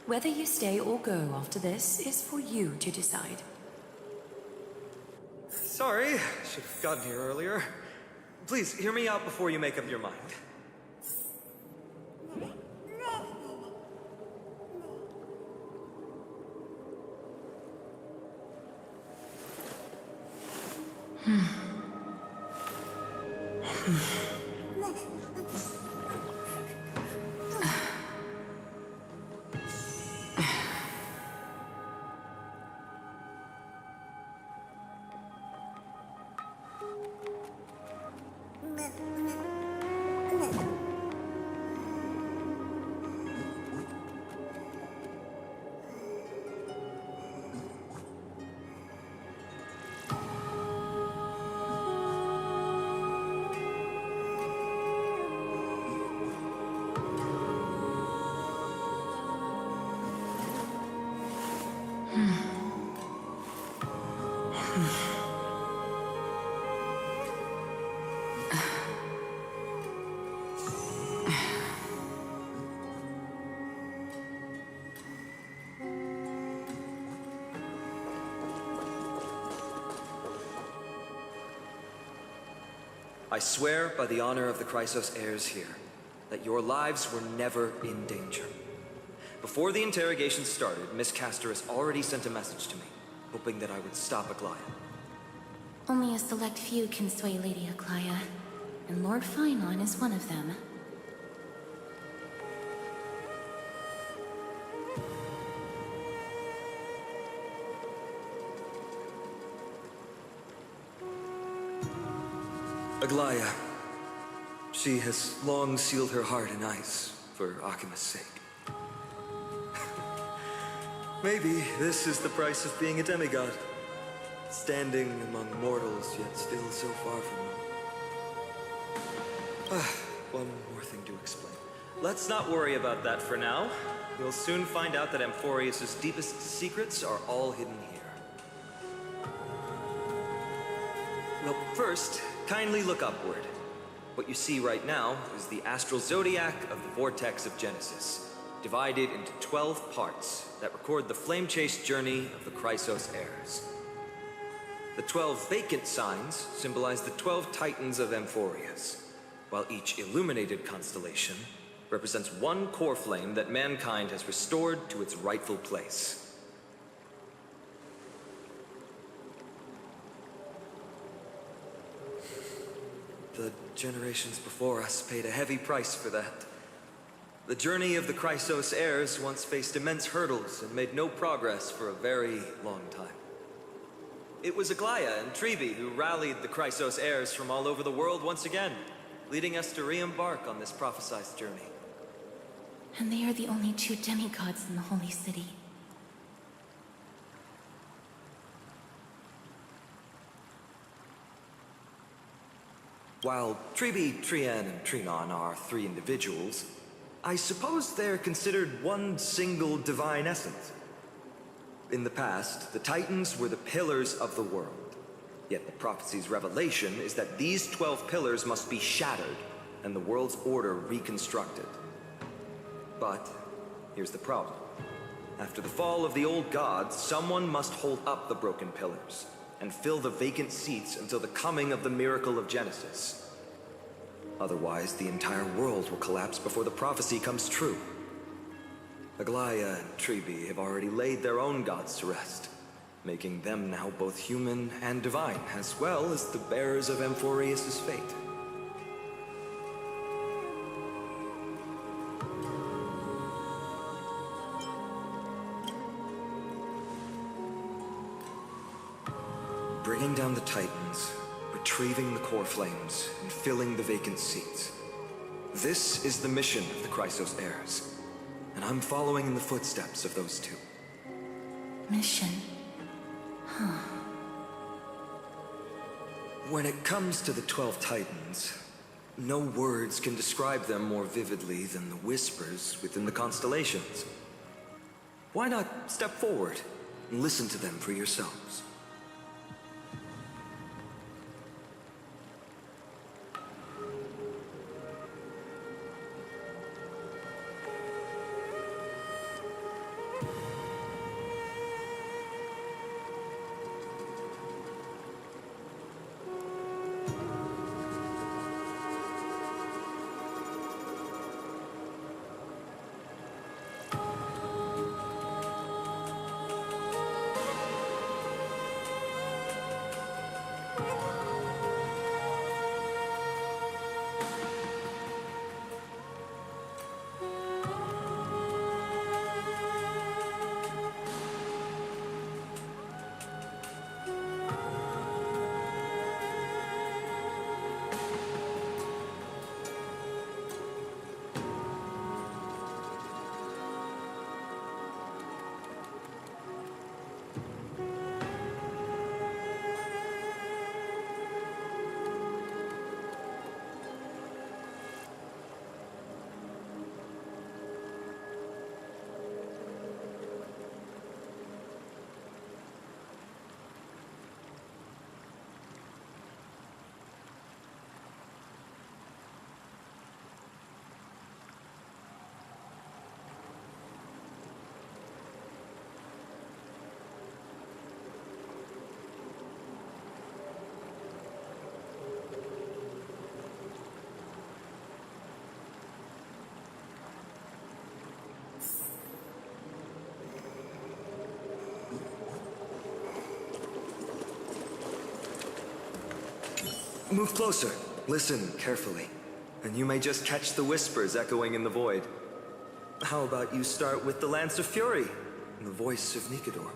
Whether you stay or go after this is for you to decide. Sorry, should have gotten here earlier. Please, hear me out before you make up your mind. I swear by the honor of the Chrysos heirs here, that your lives were never in danger. Before the interrogation started, Miss Casterus already sent a message to me, hoping that I would stop Aglaya. Only a select few can sway Lady Aglaya, and Lord Finon is one of them. Aglaya. She has long sealed her heart in ice for Akima's sake. Maybe this is the price of being a demigod. Standing among mortals, yet still so far from them. One more thing to explain. Let's not worry about that for now. You'll soon find out that Amphorius' deepest secrets are all hidden here. Well, first, kindly look upward. What you see right now is the astral zodiac of the Vortex of Genesis, divided into 12 parts that record the flame-chased journey of the Chrysos heirs. The 12 vacant signs symbolize the 12 titans of Amphorius, while each illuminated constellation represents one core flame that mankind has restored to its rightful place. The generations before us paid a heavy price for that. The journey of the Chrysos heirs once faced immense hurdles and made no progress for a very long time. It was Aglaia and Trebi who rallied the Chrysos heirs from all over the world once again, leading us to re-embark on this prophesized journey. And they are the only two demigods in the Holy City. While Trebi, Trian, and Trinon are 3 individuals, I suppose they're considered one single divine essence. In the past, the Titans were the pillars of the world. Yet the prophecy's revelation is that these 12 pillars must be shattered and the world's order reconstructed. But here's the problem. After the fall of the old gods, someone must hold up the broken pillars and fill the vacant seats until the coming of the miracle of Genesis. Otherwise, the entire world will collapse before the prophecy comes true. Aglaia and Trebi have already laid their own gods to rest, making them now both human and divine, as well as the bearers of Amphorius' fate. Bringing down the Titans, retrieving the core flames, and filling the vacant seats. This is the mission of the Chrysos heirs, and I'm following in the footsteps of those two. Mission? Huh. When it comes to the 12 Titans, no words can describe them more vividly than the whispers within the constellations. Why not step forward and listen to them for yourselves? Move closer. Listen carefully. And you may just catch the whispers echoing in the void. How about you start with the Lance of Fury, and the voice of Nikador?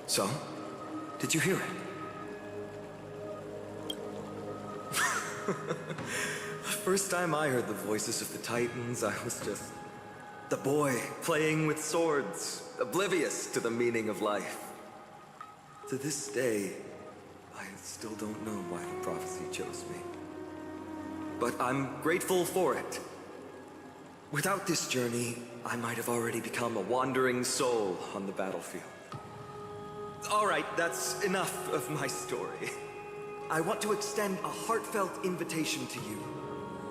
So, did you hear it? First time I heard the voices of the Titans, I was just the boy playing with swords, oblivious to the meaning of life. To this day, I still don't know why the prophecy chose me. But I'm grateful for it. Without this journey, I might have already become a wandering soul on the battlefield. All right, that's enough of my story. I want to extend a heartfelt invitation to you.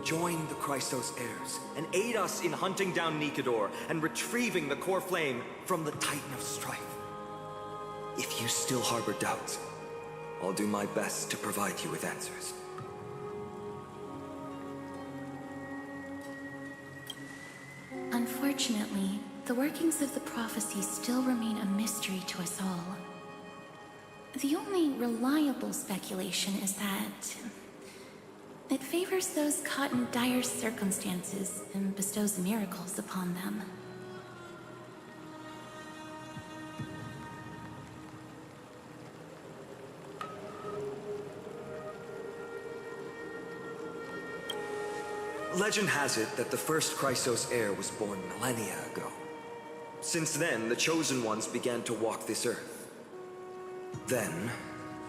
Join the Chrysos heirs and aid us in hunting down Nikedor and retrieving the core flame from the Titan of Strife. If you still harbor doubts, I'll do my best to provide you with answers. Unfortunately, the workings of the prophecy still remain a mystery to us all. The only reliable speculation is that it favors those caught in dire circumstances and bestows miracles upon them. Legend has it that the first Chrysos heir was born millennia ago. Since then, the Chosen Ones began to walk this earth. Then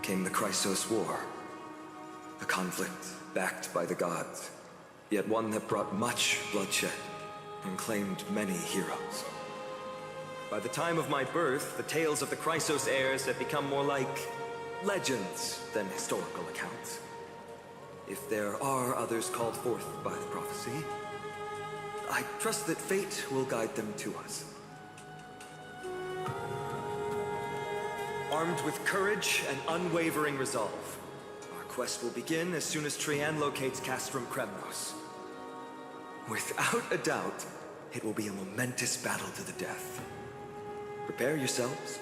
came the Chrysos War. A conflict backed by the gods, yet one that brought much bloodshed and claimed many heroes. By the time of my birth, the tales of the Chrysos heirs had become more like legends than historical accounts. If there are others called forth by the prophecy, I trust that fate will guide them to us. Armed with courage and unwavering resolve, our quest will begin as soon as Trian locates Castrum Kremnos. Without a doubt, it will be a momentous battle to the death. Prepare yourselves.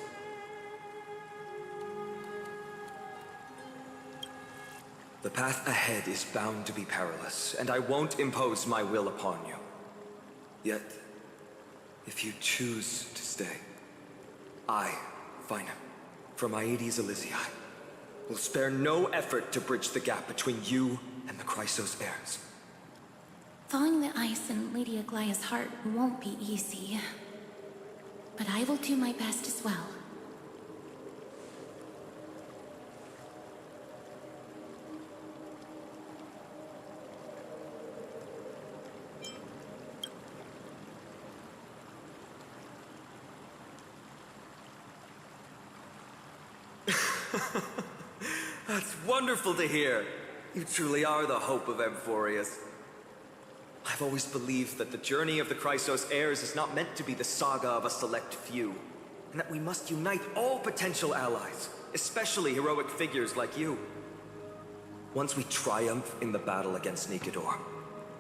The path ahead is bound to be perilous, and I won't impose my will upon you. Yet, if you choose to stay, I, Finam, from Aedes Elysiae, will spare no effort to bridge the gap between you and the Chrysos heirs. Thawing the ice in Lady Aglaya's heart won't be easy, but I will do my best as well. That's wonderful to hear. You truly are the hope of Amphorius. I've always believed that the journey of the Chrysos heirs is not meant to be the saga of a select few, and that we must unite all potential allies, especially heroic figures like you. Once we triumph in the battle against Nikedor,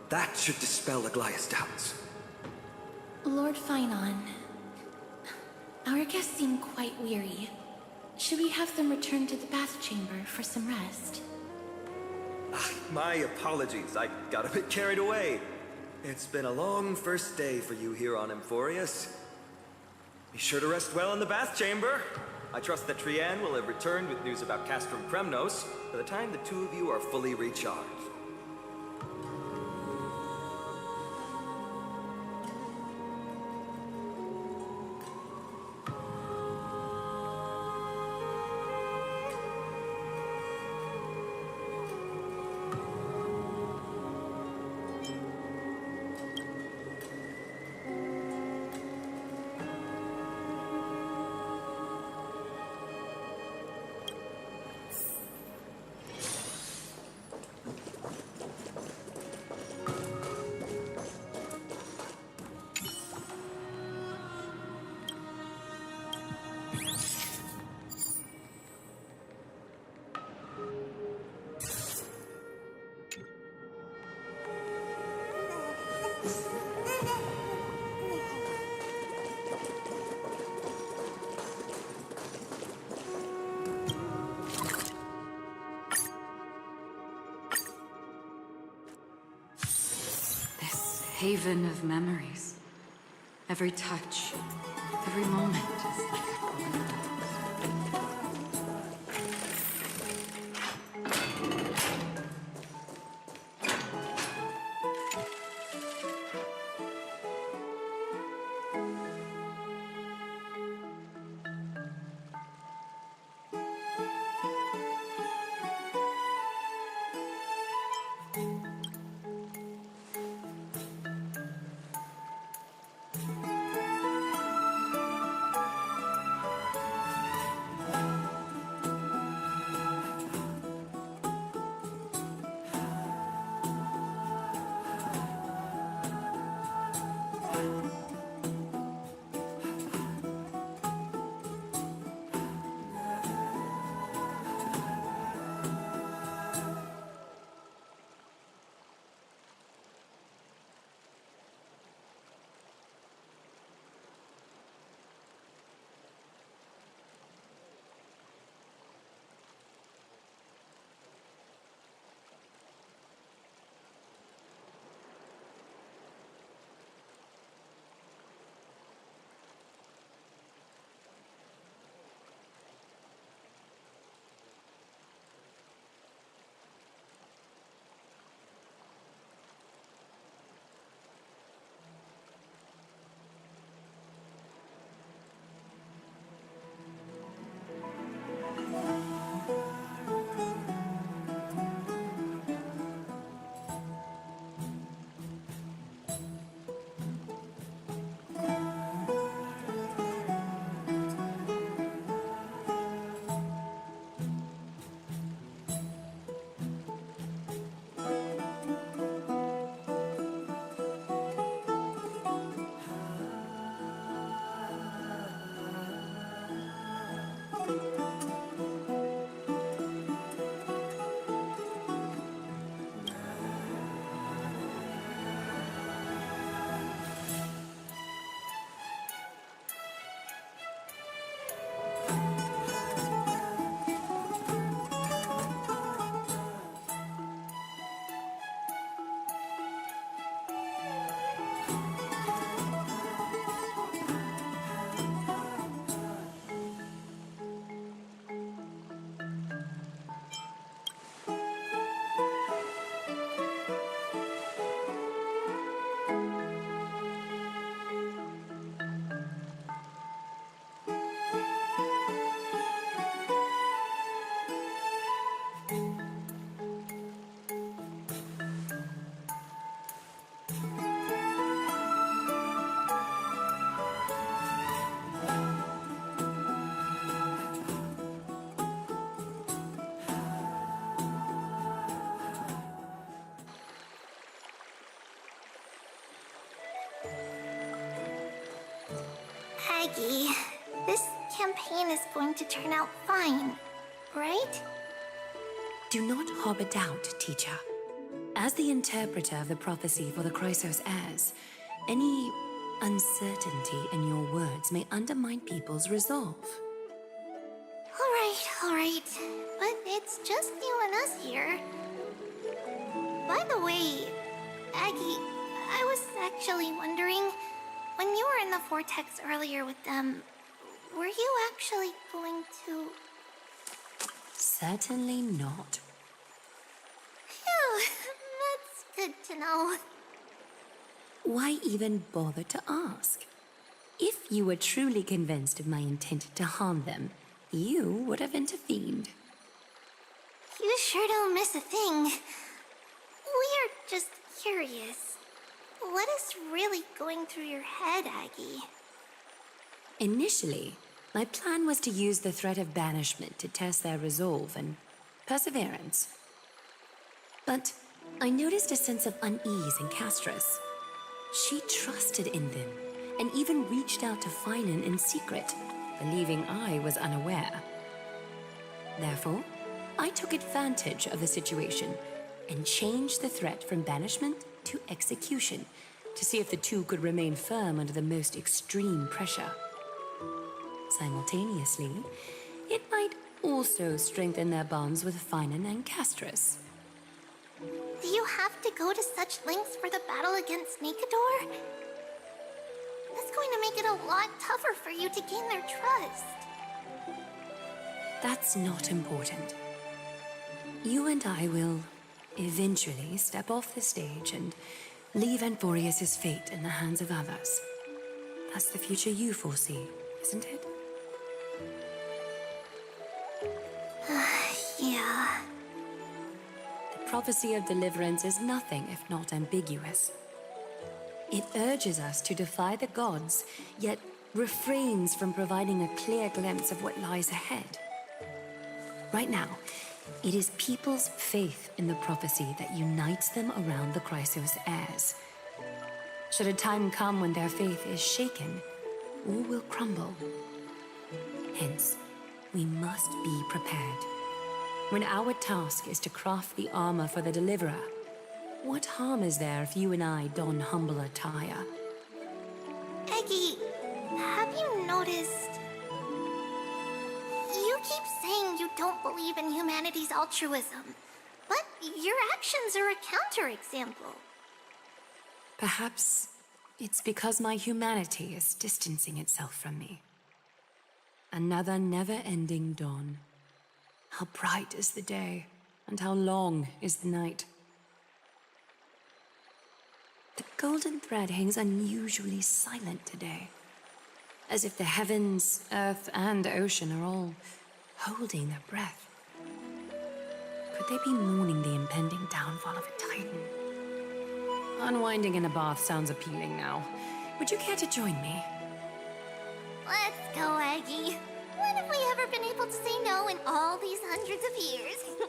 that should dispel Aglaya's doubts. Lord Finon, our guests seem quite weary. Should we have them return to the bath chamber for some rest? My apologies, I got a bit carried away. It's been a long first day for you here on Amphorius. Be sure to rest well in the bath chamber. I trust that Trian will have returned with news about Castrum Kremnos by the time the two of you are fully recharged. haven of memories. Every touch, every moment is like a golden rose. Aggie, this campaign is going to turn out fine, right? Do not harbor doubt, teacher. As the interpreter of the prophecy for the Chrysos heirs, any uncertainty in your words may undermine people's resolve. All right. But it's just you and us here. By the way, Aggie, I was actually wondering, when you were in the vortex earlier with them, were you actually going to... Certainly not. Phew, that's good to know. Why even bother to ask? If you were truly convinced of my intent to harm them, you would have intervened. You sure don't miss a thing. We're just curious. What is really going through your head, Aggie? Initially, my plan was to use the threat of banishment to test their resolve and perseverance. But I noticed a sense of unease in Castris. She trusted in them and even reached out to Finan in secret, believing I was unaware. Therefore, I took advantage of the situation and changed the threat from banishment to execution to see if the two could remain firm under the most extreme pressure. Simultaneously, it might also strengthen their bonds with Finan and Castris. Do you have to go to such lengths for the battle against Nikador? That's going to make it a lot tougher for you to gain their trust. That's not important. You and I will eventually step off the stage and leave Anthorius' fate in the hands of others. That's the future you foresee, isn't it? Yeah. The prophecy of deliverance is nothing if not ambiguous. It urges us to defy the gods, yet refrains from providing a clear glimpse of what lies ahead. Right now, it is people's faith in the prophecy that unites them around the Chrysos heirs. Should a time come when their faith is shaken, all will crumble. Hence, we must be prepared. When our task is to craft the armor for the Deliverer, what harm is there if you and I don humble attire? Eggy, have you noticed? You keep saying you don't believe in humanity's altruism, but your actions are a counterexample. Perhaps it's because my humanity is distancing itself from me. Another never-ending dawn. How bright is the day, and how long is the night. The golden thread hangs unusually silent today, as if the heavens, earth, and ocean are all holding their breath. Could they be mourning the impending downfall of a titan? Unwinding in a bath sounds appealing now. Would you care to join me? Let's go, Eggy. When have we ever been able to say no in all these hundreds of years?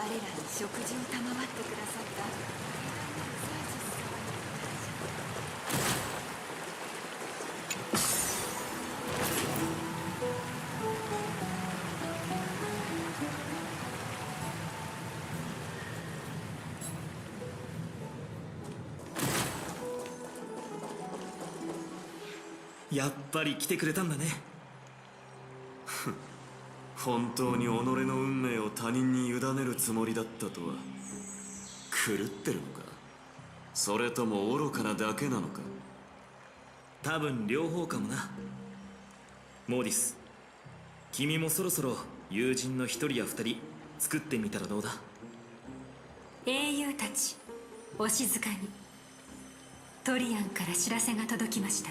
我らに食事を賜ってくださった。やっぱり来てくれたんだね。本当に己の運命を他人に委ねるつもりだったとは。狂ってるのか、それとも愚かなだけなのか。多分両方かもな。モーディス、君もそろそろ友人の一人や二人作ってみたらどうだ。英雄たち、お静かに。トリアンから知らせが届きました。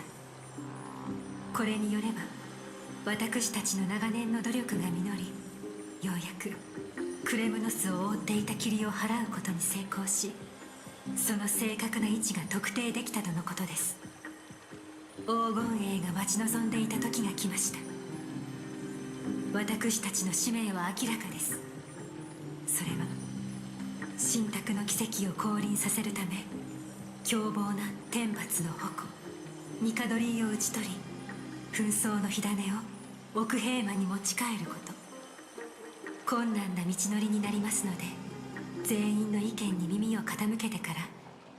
これによれば私たちの長年の努力が実り、ようやくクレムノスを覆っていた霧を払うことに成功し、その正確な位置が特定できたとのことです。黄金栄が待ち望んでいた時が来ました。私たちの使命は明らかです。それは神託の奇跡を降臨させるため、凶暴な天罰の矛ニカドリーを討ち取り、紛争の火種を奥平間に持ち帰ること。困難な道のりになりますので、全員の意見に耳を傾けてから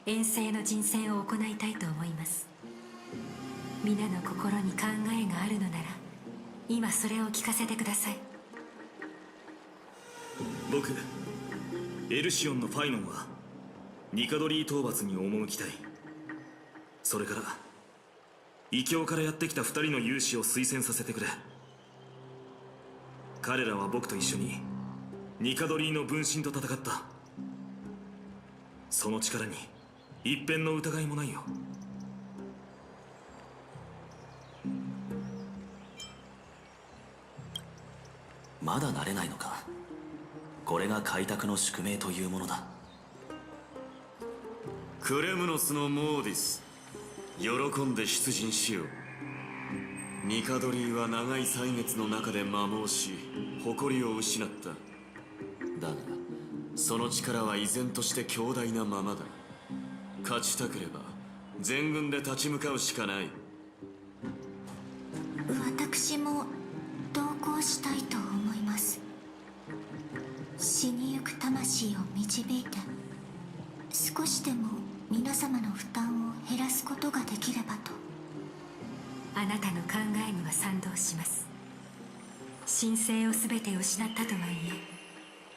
遠征の人選を行いたいと思います。皆の心に考えがあるのなら、今それを聞かせてください。僕エルシオンのファイノンはニカドリー討伐に赴きたい。それから異教からやってきた2人の勇士を推薦させてくれ。彼らは僕と一緒にニカドリーの分身と戦った。その力に一片の疑いもないよ。まだ慣れないのか。これが開拓の宿命というものだ。クレムノスのモーディス、喜んで出陣しよう。ニカドリーは長い歳月の中で摩耗し、誇りを失った。だがその力は依然として強大なままだ。勝ちたければ全軍で立ち向かうしかない。私も同行したいと思います。死にゆく魂を導いて、少しでも皆様の負担を減らすことができればと。あなたの考えには賛同します。神聖を全て失ったとはい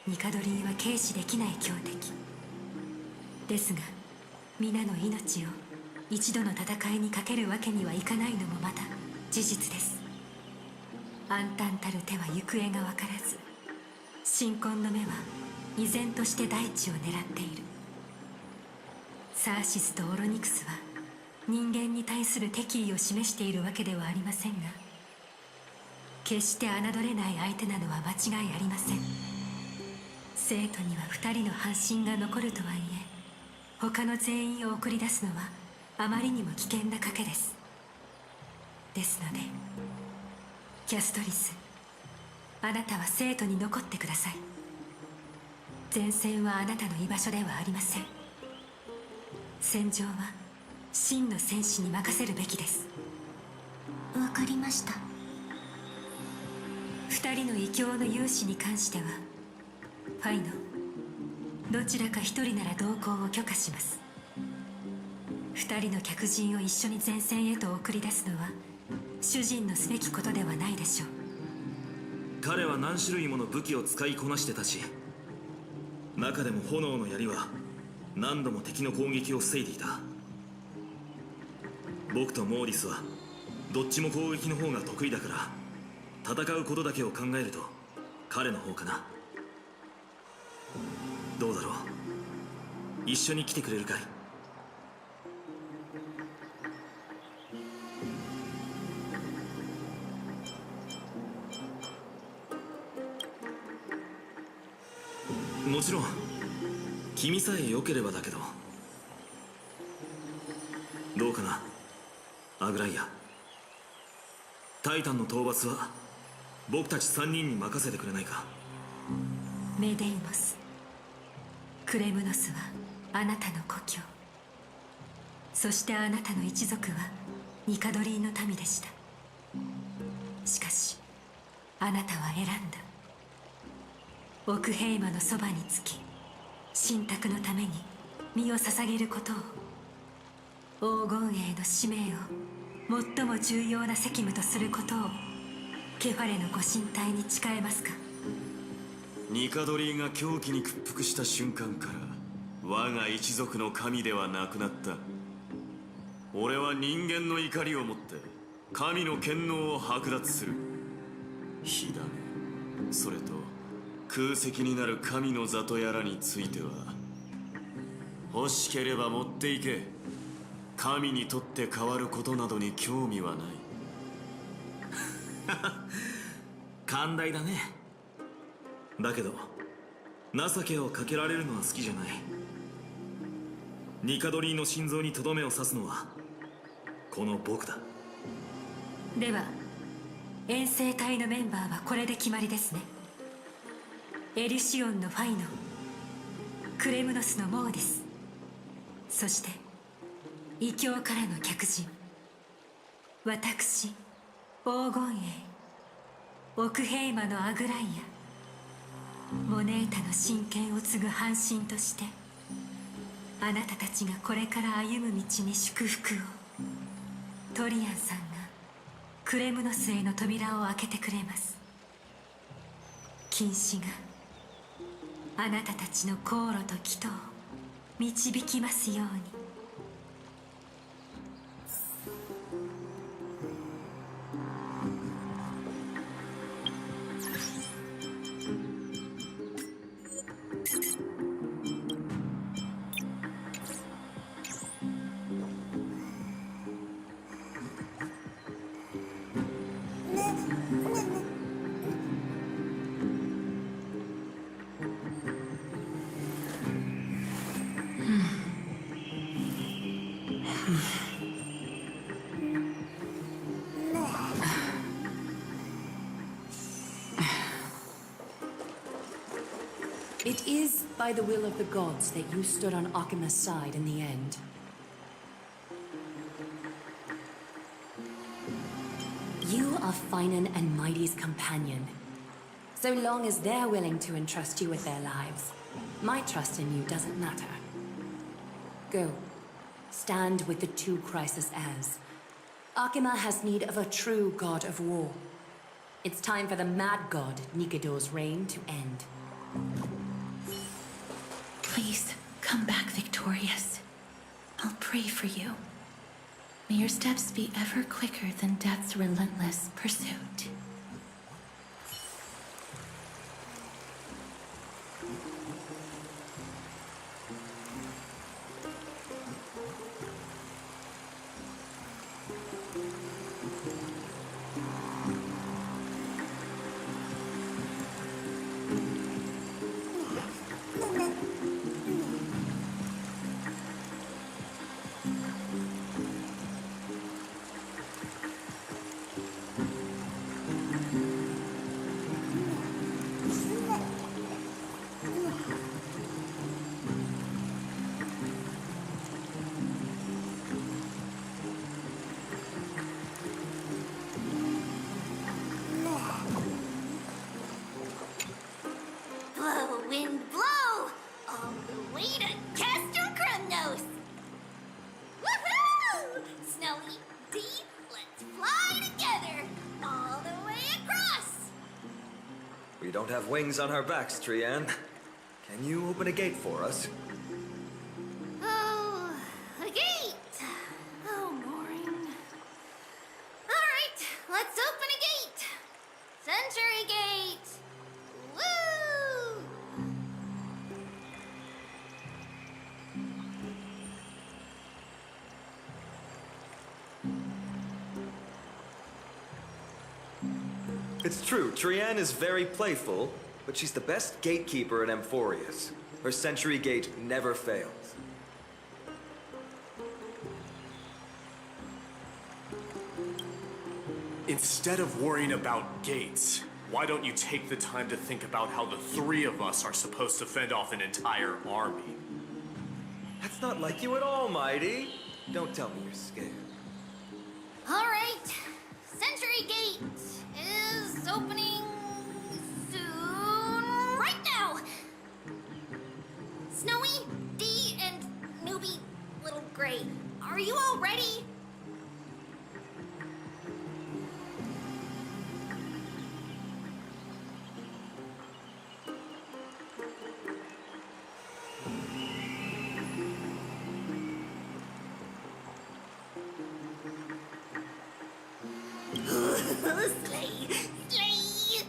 え、ニカドリーは軽視できない強敵ですが、皆の命を一度の戦いにかけるわけにはいかないのもまた事実です。暗淡たる手は行方が分からず、神婚の目は依然として大地を狙っている。サーシスとオロニクスは人間に対する敵意を示しているわけではありませんが、決して侮れない相手なのは間違いありません。生徒には2人の半身が残るとはいえ、他の全員を送り出すのはあまりにも危険な賭けです。ですのでキャストリス、あなたは生徒に残ってください。前線はあなたの居場所ではありません。戦場は真の戦士に任せるべきです。わかりました。2人の異教の勇士に関しては、ファイノ、どちらか1人なら同行を許可します。2人の客人を一緒に前線へと送り出すのは主人のすべきことではないでしょう。彼は何種類もの武器を使いこなしてたし、中でも炎の槍は何度も敵の攻撃を防いでいた。僕とモーリスはどっちも攻撃の方が得意だから、戦うことだけを考えると彼の方かな。どうだろう、一緒に来てくれるかい？もちろん君さえ良ければだけど。どうかなアグライア。タイタンの討伐は僕たち3人に任せてくれないか？メデイモス、クレムノスはあなたの故郷。そしてあなたの一族はニカドリーの民でした。しかしあなたは選んだ。奥平魔のそばにつき神託のために身を捧げることを、黄金衛の使命を最も重要な責務とすることをケファレのご神体に誓えますか？ニカドリーが狂気に屈服した瞬間から我が一族の神ではなくなった。俺は人間の怒りをもって神の権能を剥奪する。火種、それと空席になる神の座とやらについては欲しければ持っていけ。神にとって変わることなどに興味はない。寛大だね。だけど情けをかけられるのは好きじゃない。ニカドリーの心臓にとどめを刺すのはこの僕だ。では遠征隊のメンバーはこれで決まりですね。エリシオンのファイノン、クレムノスのモーディス、そして異教からの客人、私黄金衛、奥平魔のアグライア、モネータの神権を継ぐ半神としてあなたたちがこれから歩む道に祝福を。トリアンさんがクレムノスへの扉を開けてくれます。禁止があなたたちの航路と帰途を導きますように。It is by the will of the gods that you stood on Akima's side in the end. You are Finan and Mighty's companion. So long as they're willing to entrust you with their lives, my trust in you doesn't matter. Go. Stand with the two crisis heirs. Akima has need of a true god of war. It's time for the mad god Nikador's reign to end. Please, come back victorious. I'll pray for you. May your steps be ever quicker than death's relentless pursuit. Blow, wind, blow! All the way to Castor Kremnos! Woohoo! Snowy, deep, let's fly together! All the way across! We don't have wings on our backs, Trian. Can you open a gate for us? Oh, a gate! Oh, boring. Alright, let's open a gate! Century Gate! Woo! It's true, Trian is very playful, but she's the best gatekeeper in Amphorius. Her Century Gate never fails. Instead of worrying about gates, Why don't you take the time to think about how the three of us are supposed to fend off an entire army? That's not like you at all, Mighty. Don't tell me you're scared. All right. Century Gate is opening soon. Right now. Snowy, Dee, and Newbie Little Gray, are you all ready? Slay! Slay!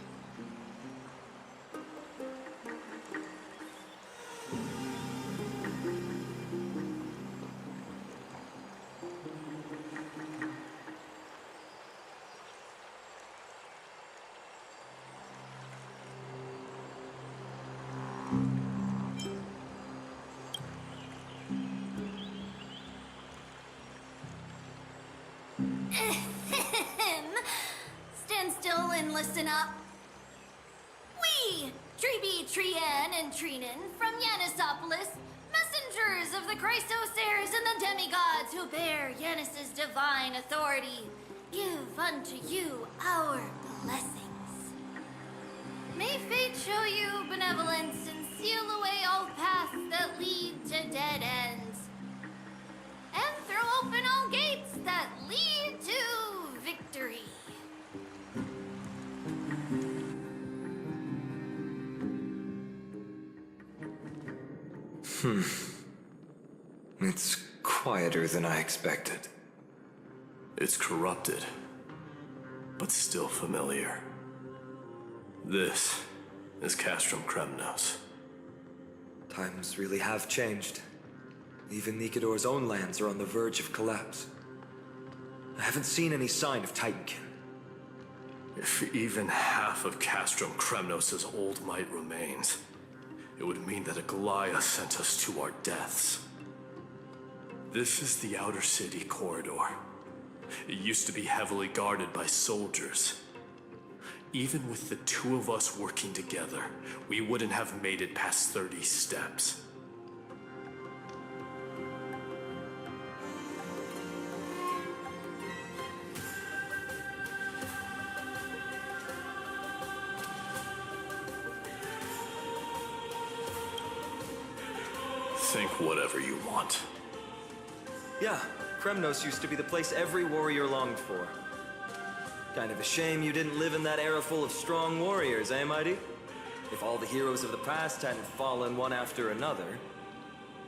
Stand still and listen up. We, Treeby, Trien, and Treenan from Yanisopolis, messengers of the Chrysosaurs and the demigods who bear Yanis's divine authority, give unto you our blessings. May fate show you benevolence and seal away all paths that lead to dead ends, and throw open all gates that lead to victory. It's quieter than I expected. It's corrupted, but still familiar. This is Castrum Kremnos. Times really have changed. Even Nikodor's own lands are on the verge of collapse. I haven't seen any sign of Titankin. If even half of Castrum Kremnos' old might remains, it would mean that Aglaya sent us to our deaths. This is the Outer City corridor. It used to be heavily guarded by soldiers. Even with the two of us working together, we wouldn't have made it past 30 steps. Think whatever you want. Yeah, Kremnos used to be the place every warrior longed for. Kind of a shame you didn't live in that era full of strong warriors, eh, Mighty? If all the heroes of the past hadn't fallen one after another,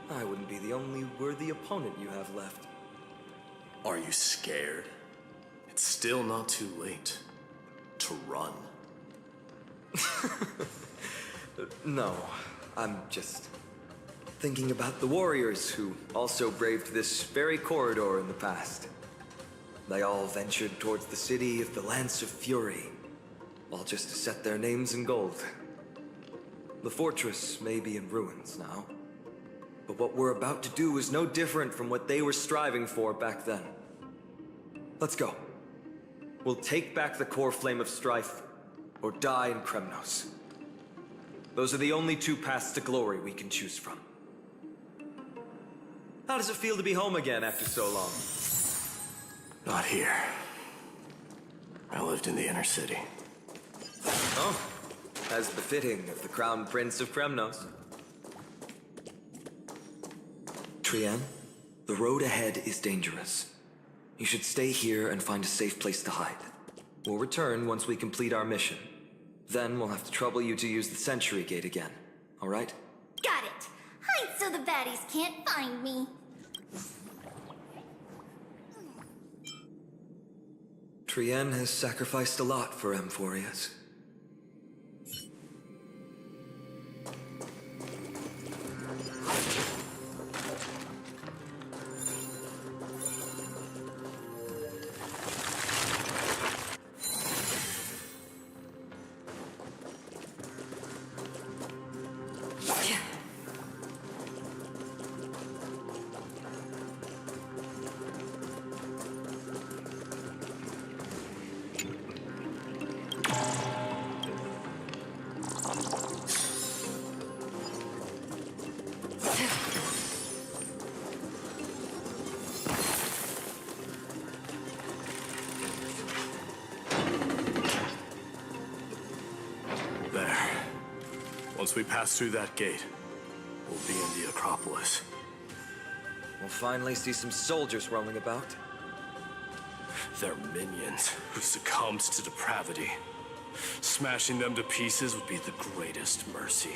I wouldn't be the only worthy opponent you have left. Are you scared? It's still not too late to run. No, I'm just thinking about the warriors who also braved this very corridor in the past. They all ventured towards the city of the Lance of Fury, all just to set their names in gold. The fortress may be in ruins now, but what we're about to do is no different from what they were striving for back then. Let's go. We'll take back the core flame of strife, or die in Kremnos. Those are the only two paths to glory we can choose from. How does it feel to be home again after so long? Not here. I lived in the inner city. Oh, as befitting of the Crown Prince of Kremnos. Trien, the road ahead is dangerous. You should stay here and find a safe place to hide. We'll return once we complete our mission. Then we'll have to trouble you to use the Century Gate again, all right? Got it. Hide so the baddies can't find me. Trien has sacrificed a lot for Amphorius. Ugh. 「Once we pass through that gate, we'll be in the Acropolis. We'll finally see some soldiers roaming about. They're minions who succumbed to depravity. Smashing them to pieces would be the greatest mercy.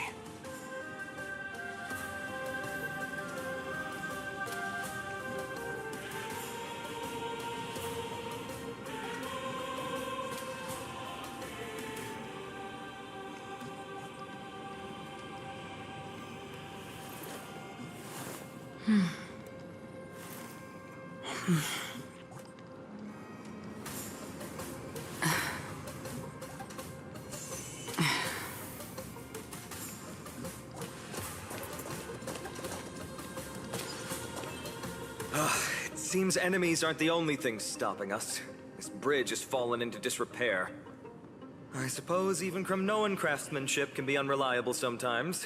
It seems enemies aren't the only things stopping us. This bridge has fallen into disrepair. I suppose even Kremnoan craftsmanship can be unreliable sometimes.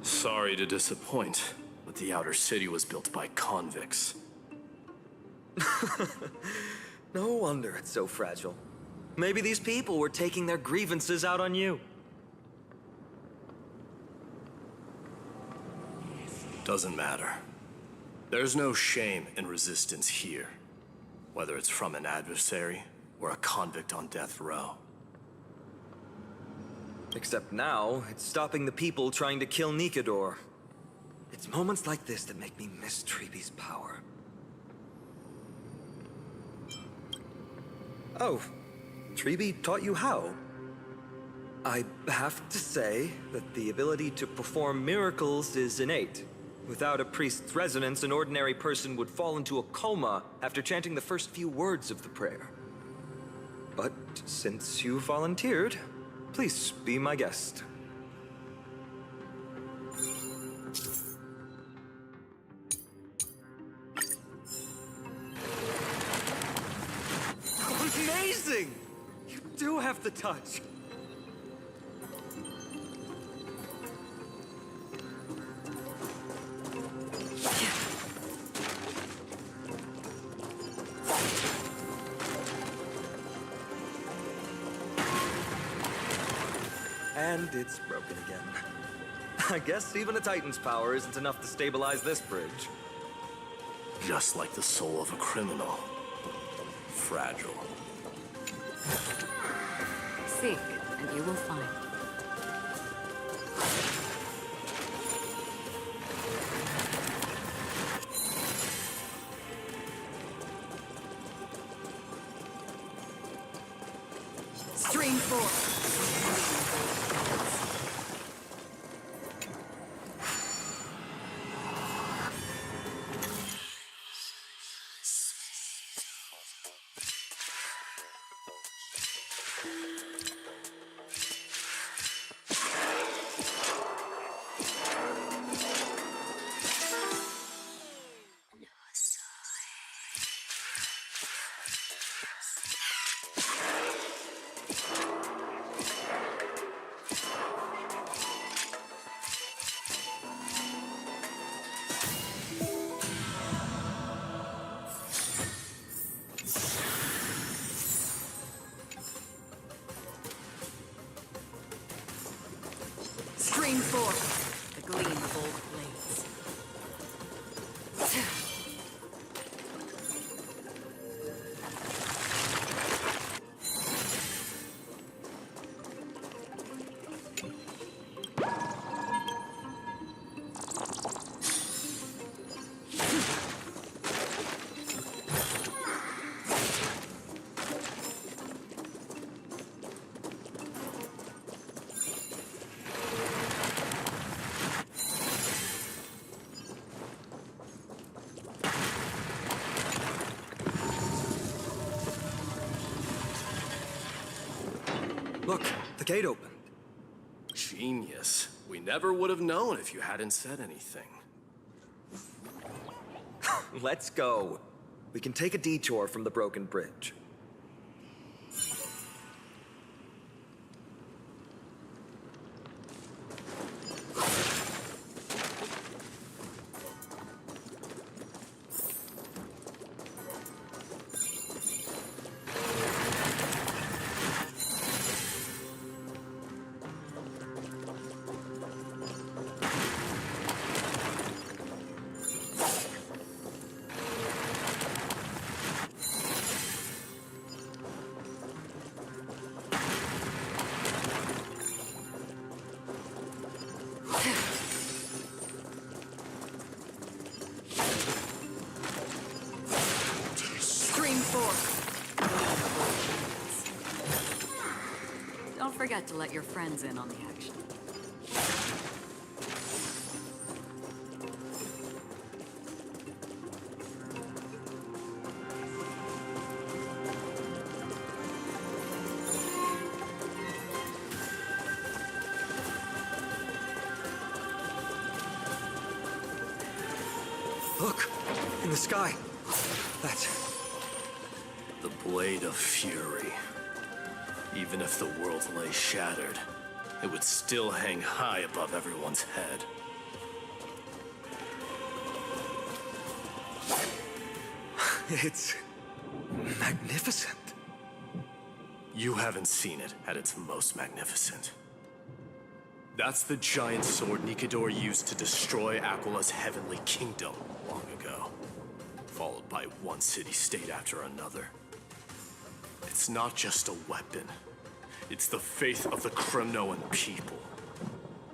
Sorry to disappoint, but the outer city was built by convicts. No wonder it's so fragile. Maybe these people were taking their grievances out on you. Doesn't matter. There's no shame in resistance here, whether it's from an adversary or a convict on death row. Except now, it's stopping the people trying to kill Nikador. It's moments like this that make me miss Treeby's power. Oh, Treeby taught you how? I have to say that the ability to perform miracles is innate. Without a priest's resonance, an ordinary person would fall into a coma after chanting the first few words of the prayer. But since you volunteered, please be my guest. Amazing! You do have the touch. And it's broken again. I guess even a Titan's power isn't enough to stabilize this bridge. Just like the soul of a criminal. Fragile. Seek, and you will find. Stream 4. Stream 4. The gleam of old blades. Look, the gate opened. Genius. We never would have known if you hadn't said anything. Let's go. We can take a detour from the broken bridge. Stream 4. Don't forget to let your friends in on the action. Look! In the sky! That's... The Blade of Fury. Even if the world lay shattered, it would still hang high above everyone's head. It's... magnificent. You haven't seen it at its most magnificent. That's the giant sword Nikador used to destroy Aquila's heavenly kingdom long ago, followed by one city-state after another. It's not just a weapon. It's the faith of the Kremnoan people.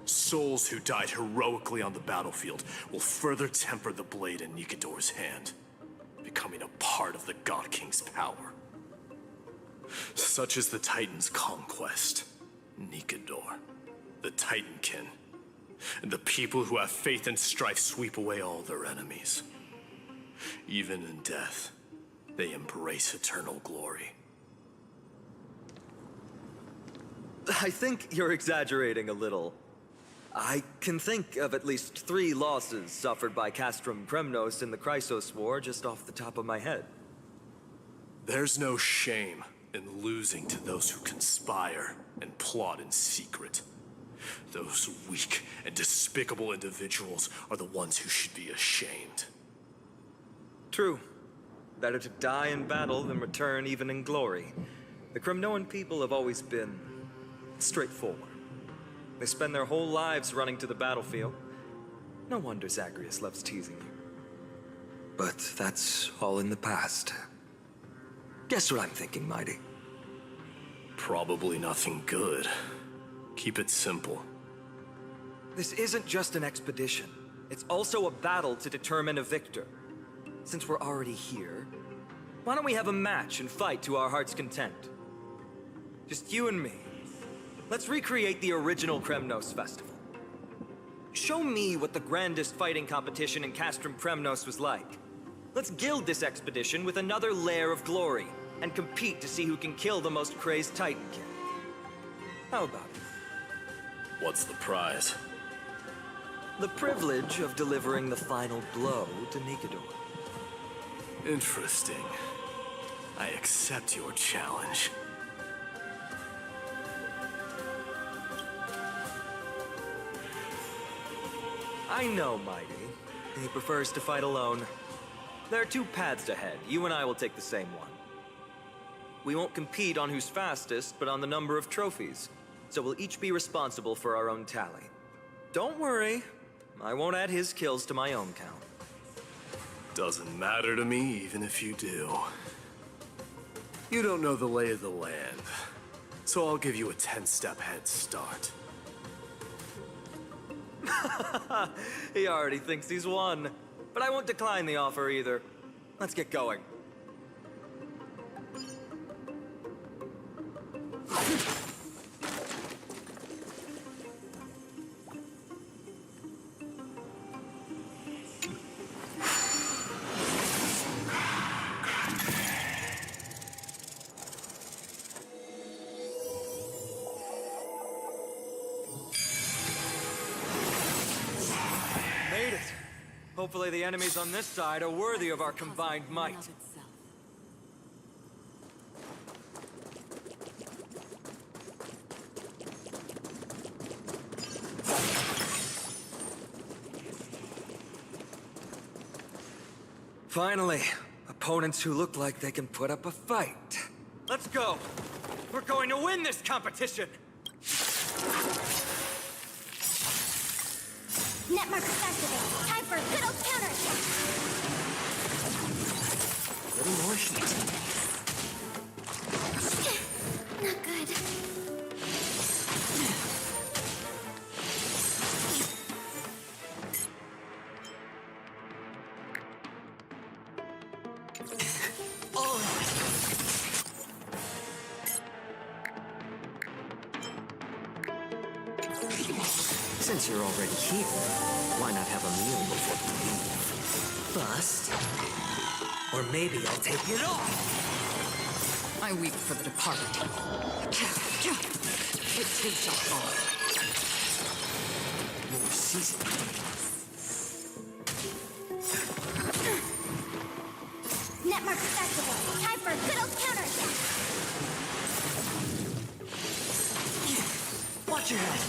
Souls who died heroically on the battlefield will further temper the blade in Nikador's hand, becoming a part of the God King's power. Such is the Titan's conquest. Nikador, the Titankin, and the people who have faith in strife sweep away all their enemies. Even in death, they embrace eternal glory. I think you're exaggerating a little. I can think of at least 3 losses suffered by Castrum Kremnos in the Chrysos War just off the top of my head. There's no shame in losing to those who conspire and plot in secret. Those weak and despicable individuals are the ones who should be ashamed. True. Better to die in battle than return even in glory. The Kremnoan people have always been straightforward. They spend their whole lives running to the battlefield. No wonder Zagreus loves teasing you. But that's all in the past. Guess what I'm thinking, Mighty? Probably nothing good. Keep it simple. This isn't just an expedition. It's also a battle to determine a victor. Since we're already here, why don't we have a match and fight to our heart's content? Just you and me. Let's recreate the original Kremnos festival. Show me what the grandest fighting competition in Castrum Kremnos was like. Let's gild this expedition with another layer of glory, and compete to see who can kill the most crazed Titankin. How about it? What's the prize? The privilege of delivering the final blow to Nikador. Interesting. I accept your challenge. I know, Mighty. He prefers to fight alone. There are 2 paths ahead. You and I will take the same one. We won't compete on who's fastest, but on the number of trophies. So we'll each be responsible for our own tally. Don't worry. I won't add his kills to my own count. Doesn't matter to me, even if you do. You don't know the lay of the land, so I'll give you a 10-step head start. He already thinks he's won. But I won't decline the offer either. Let's get going. Made it. Hopefully the enemies on this side are worthy of our combined might. Finally, opponents who look like they can put up a fight. Let's go! We're going to win this competition! Net markers activated. Time for a good old counterattack. A little more heat. Not good. Oh. Since you're already here, why not have a meal before we leave? Bust. Or maybe I'll take it off. I weep for the departed. It too shall fall. More seasoning. Netmark Festival. Time for a good old counterattack. Watch your head.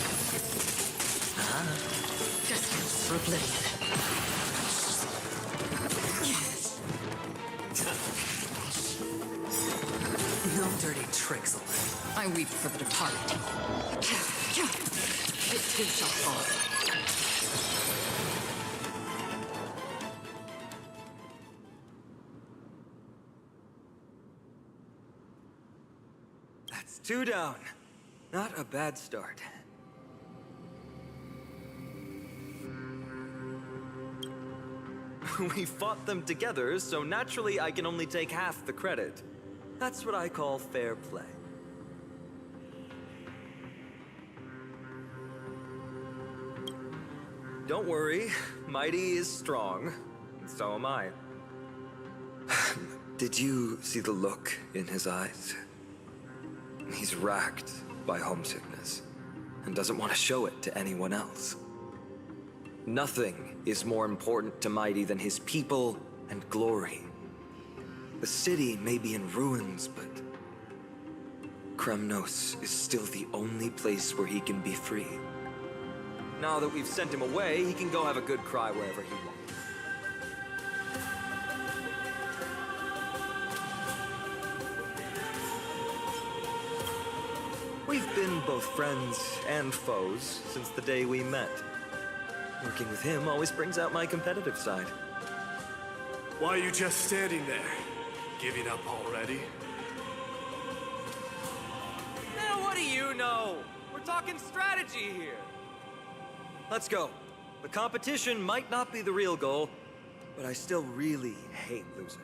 Justice for Oblivion. No dirty tricks allowed. I weep for the departed. It too shall fall. That's 2 down. Not a bad start. We fought them together, so naturally I can only take half the credit. That's what I call fair play. Don't worry, Mighty is strong, and so am I. Did you see the look in his eyes? He's racked by homesickness, and doesn't want to show it to anyone else. Nothing is more important to Mighty than his people and glory. The city may be in ruins, but Kremnos is still the only place where he can be free. Now that we've sent him away, he can go have a good cry wherever he wants. We've been both friends and foes since the day we met. Working with him always brings out my competitive side. Why are you just standing there? Giving up already? Now, what do you know? We're talking strategy here. Let's go. The competition might not be the real goal, but I still really hate losing.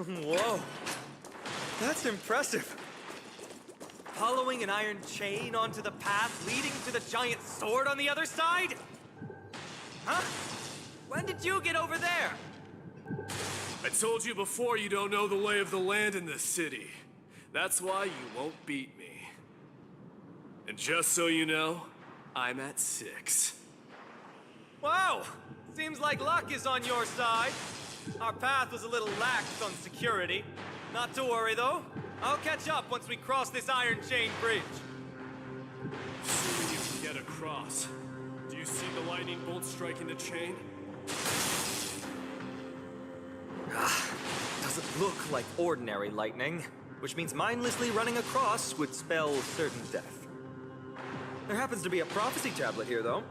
Whoa, that's impressive. Following an iron chain onto the path leading to the giant sword on the other side? Huh? When did you get over there? I told you before you don't know the lay of the land in this city. That's why you won't beat me. And just so you know, I'm at 6. Wow! Seems like luck is on your side. Our path was a little lax on security. Not to worry, though. I'll catch up once we cross this iron chain bridge. Assuming you can get across. Do you see the lightning bolt striking the chain? Doesn't look like ordinary lightning, which means mindlessly running across would spell certain death. There happens to be a prophecy tablet here, though.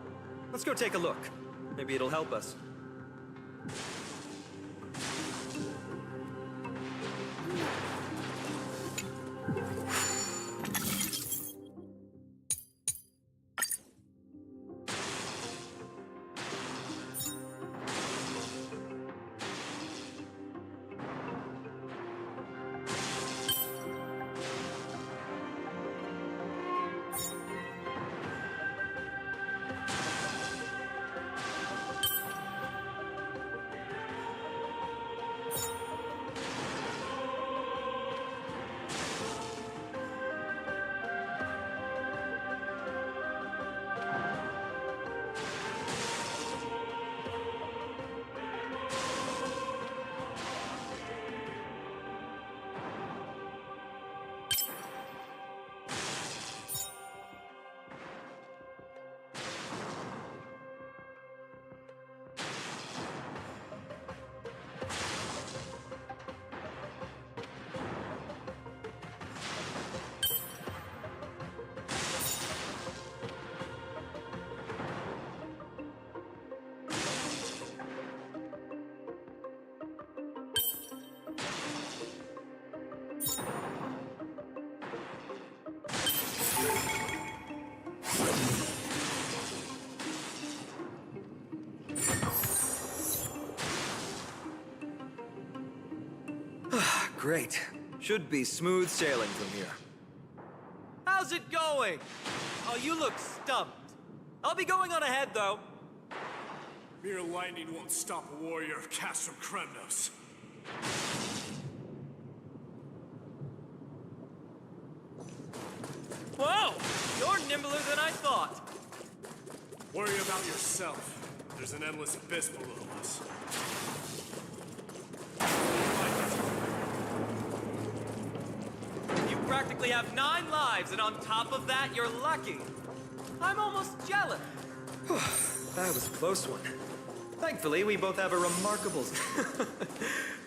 Let's go take a look. Maybe it'll help us. Great. Should be smooth sailing from here. How's it going? Oh, you look stumped. I'll be going on ahead, though. Mere lightning won't stop a warrior of Castrum Kremnos. Whoa! You're nimbler than I thought. Worry about yourself. There's an endless abyss below us. You practically have 9 lives, and on top of that, you're lucky. I'm almost jealous. That was a close one. Thankfully, we both have a remarkable...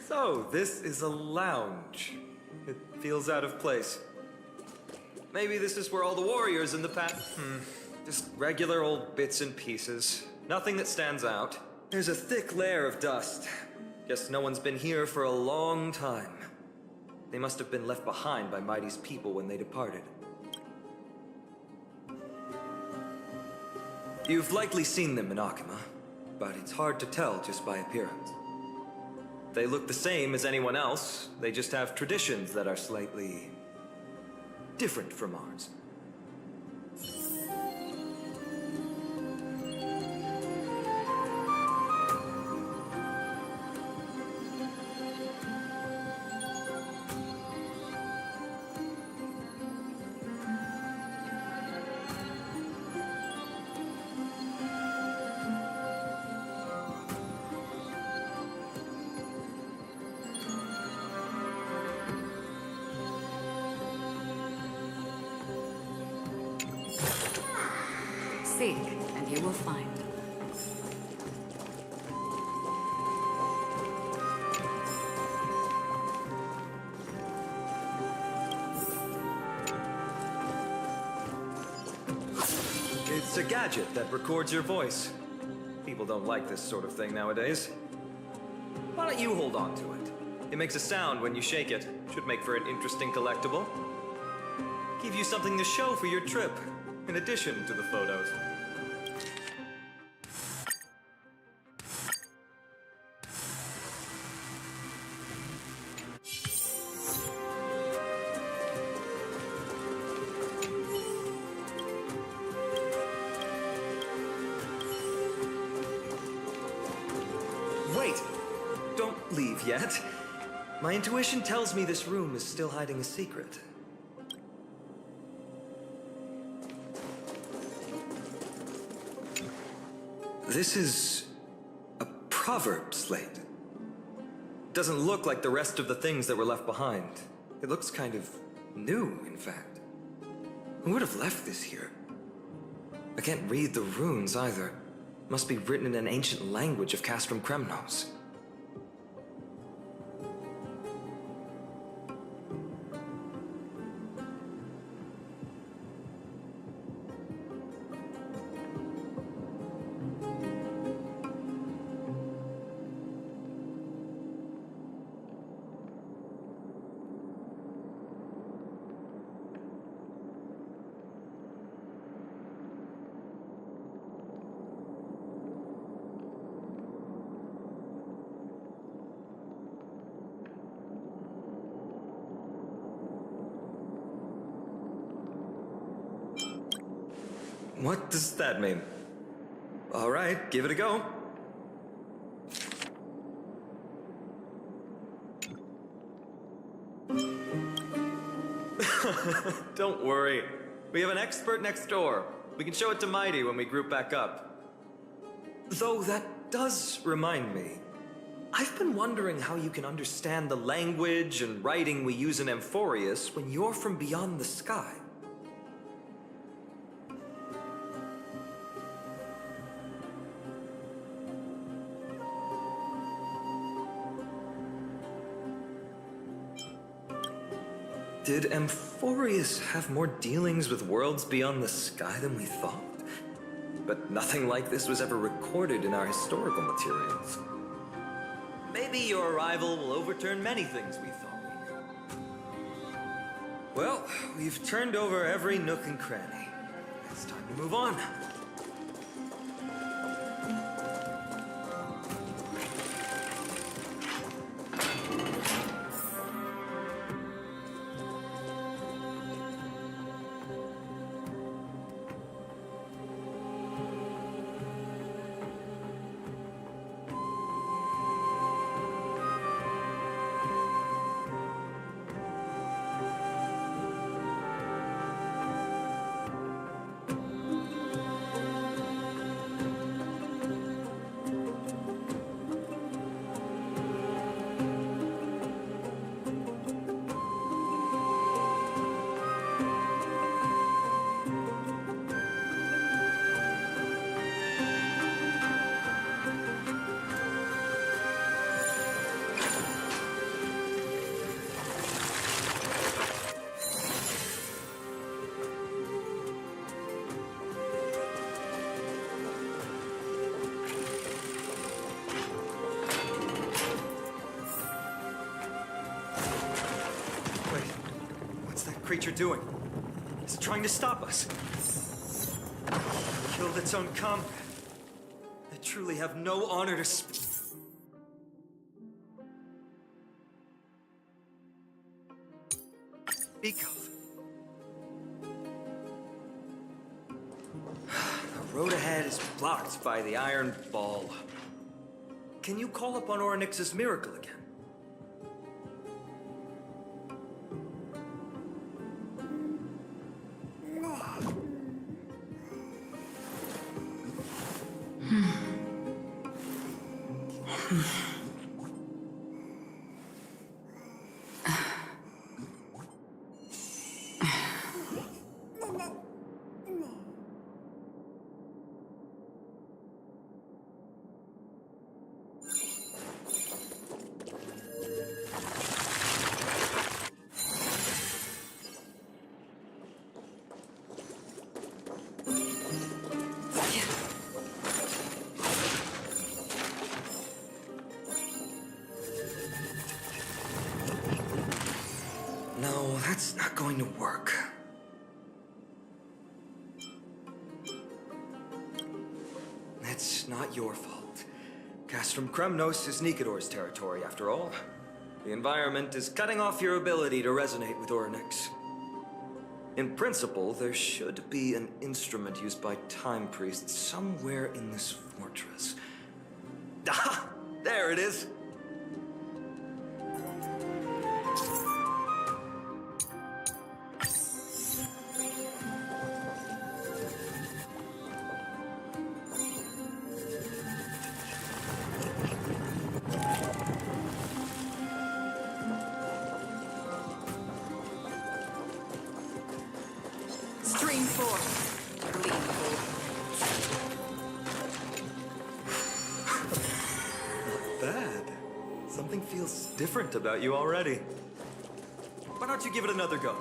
So, this is a lounge. It feels out of place. Maybe this is where all the warriors in the past... Just regular old bits and pieces. Nothing that stands out. There's a thick layer of dust. Guess no one's been here for a long time. They must have been left behind by Mighty's people when they departed. You've likely seen them in Akima, but it's hard to tell just by appearance. They look the same as anyone else, they just have traditions that are slightly... different from ours. Seek, and you will find. It's a gadget that records your voice. People don't like this sort of thing nowadays. Why don't you hold on to it? It makes a sound when you shake it. Should make for an interesting collectible. Give you something to show for your trip, in addition to the photos. Wait! Don't leave yet. My intuition tells me this room is still hiding a secret. This is a proverb slate. Doesn't look like the rest of the things that were left behind. It looks kind of new, in fact. Who would have left this here? I can't read the runes either. Must be written in an ancient language of Castrum Kremnos. What does that mean? All right, give it a go. Don't worry. We have an expert next door. We can show it to Mighty when we group back up. Though that does remind me. I've been wondering how you can understand the language and writing we use in Amphorius when you're from beyond the sky. Did Amphorius have more dealings with worlds beyond the sky than we thought? But nothing like this was ever recorded in our historical materials. Maybe your arrival will overturn many things we thought we knew. Well, we've turned over every nook and cranny. It's time to move on. creature doing? Is it trying to stop us? It killed its own comrade. They truly have no honor to speak of. The road ahead is blocked by the Iron Ball. Can you call upon Orynyx's miracle again? No, that's not going to work. It's not your fault. Castrum Kremnos is Nikador's territory, after all. The environment is cutting off your ability to resonate with Orynyx. In principle, there should be an instrument used by time priests somewhere in this fortress. Ah! There it is! Stream 4. Bad. Something feels different about you already. Why don't you give it another go?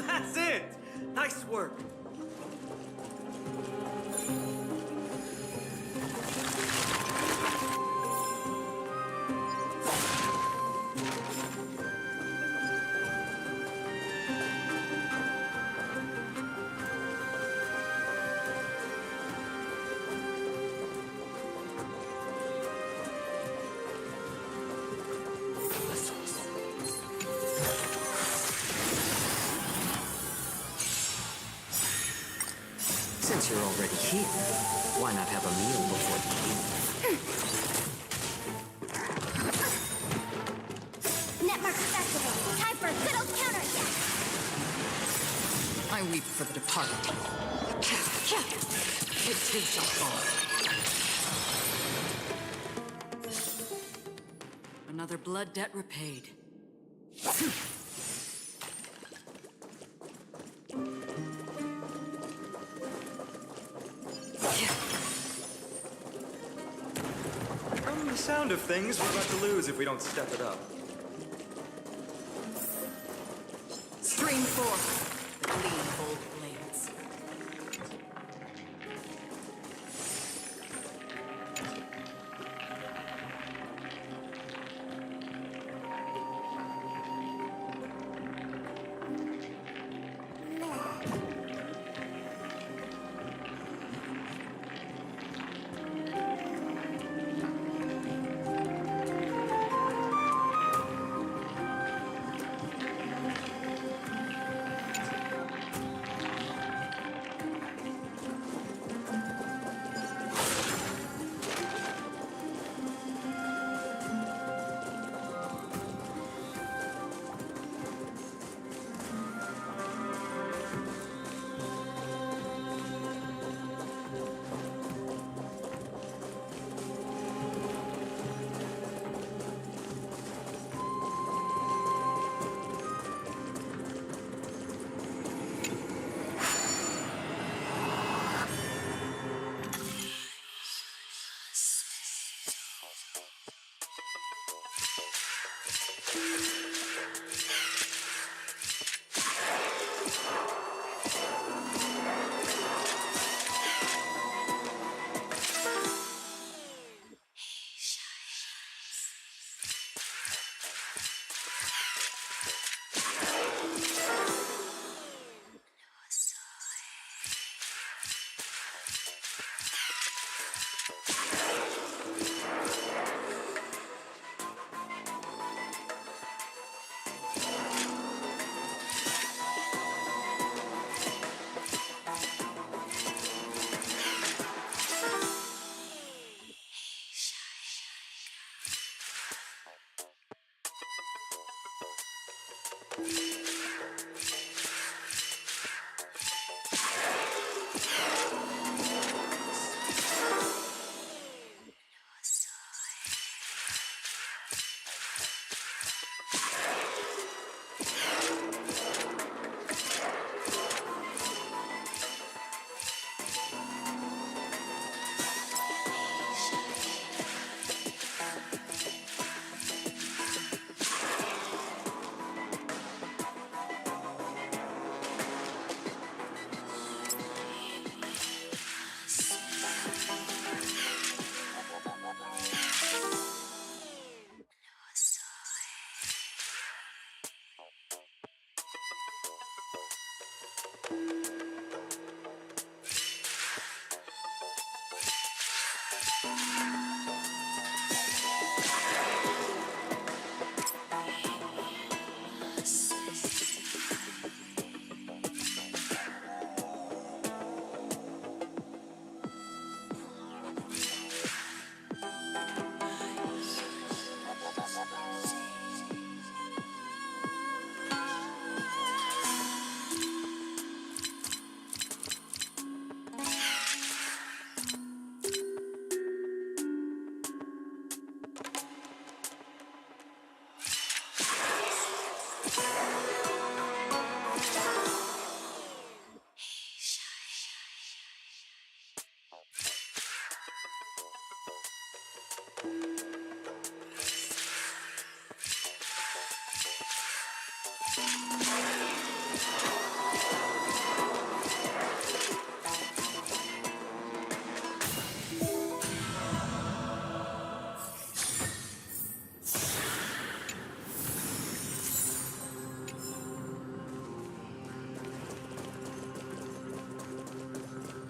That's it! Nice work! Since you're already here, why not have a meal before you leave? Netmark Festival. Time for a good old counterattack. I weep for the departed. It too shall fall. Another blood debt repaid. From the sound of things, we're about to lose if we don't step it up. Stream 4. The clean old blades.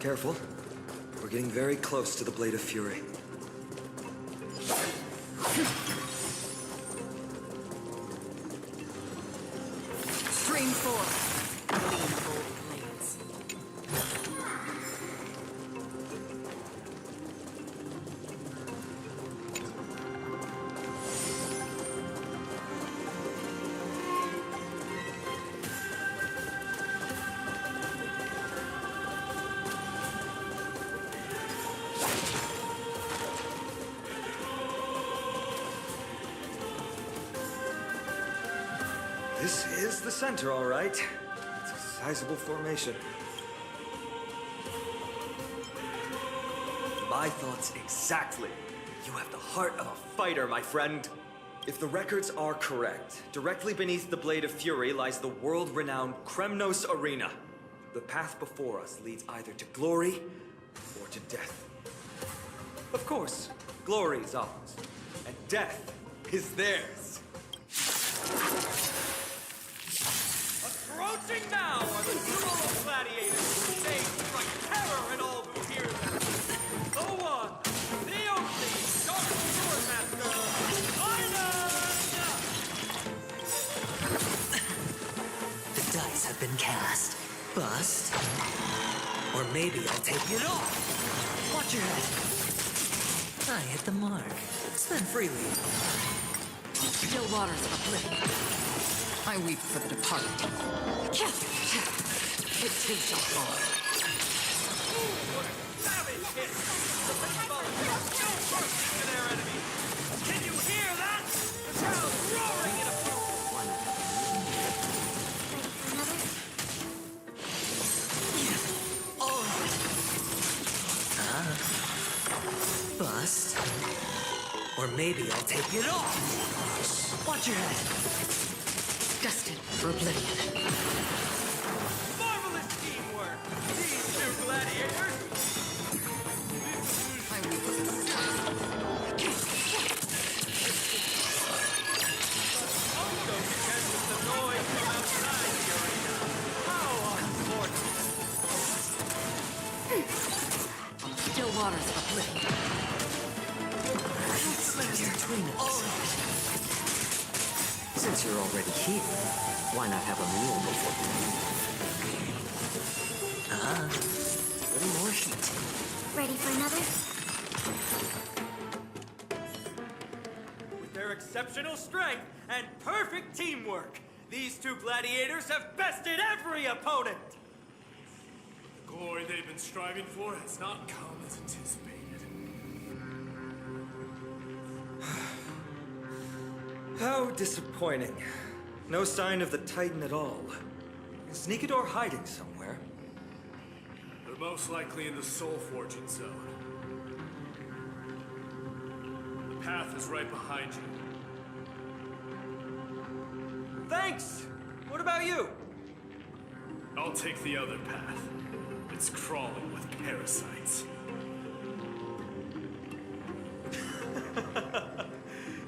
Careful. We're getting very close to the Blade of Fury. Stream 4. Clean gold blades. This is the center, all right. It's a sizable formation. My thoughts exactly. You have the heart of a fighter, my friend. If the records are correct, directly beneath the Blade of Fury lies the world-renowned Kremnos Arena. The path before us leads either to glory or to death. Of course, glory is ours, and death is theirs. Approaching now are the duel of gladiators who say strike terror in all who hear them. The one, the only, Dark Swordmaster, Arnon! The dice have been cast. Bust. Or maybe I'll take it off. Watch your head. I hit the mark. Spend freely. Still waters of oblivion. I weep for the departed. It takes a fall. Savage hit! The baseball is so bursting to their enemy. Can you hear that? The crowd roaring in approval. Bust. Or maybe I'll take it off. Watch your head. Destined for oblivion. Marvelous teamwork! These two gladiators! I weep for the Also contend with the noise from outside the arena. How unfortunate! still waters of oblivion. Between us. Since you're already here, why not have a meal before you? A little more heat. Ready for another? With their exceptional strength and perfect teamwork, these two gladiators have bested every opponent! The glory they've been striving for has not come as anticipated. How disappointing. No sign of the Titan at all. Is Nikador hiding somewhere? They're most likely in the soul forging zone. The path is right behind you. Thanks! What about you? I'll take the other path. It's crawling with parasites.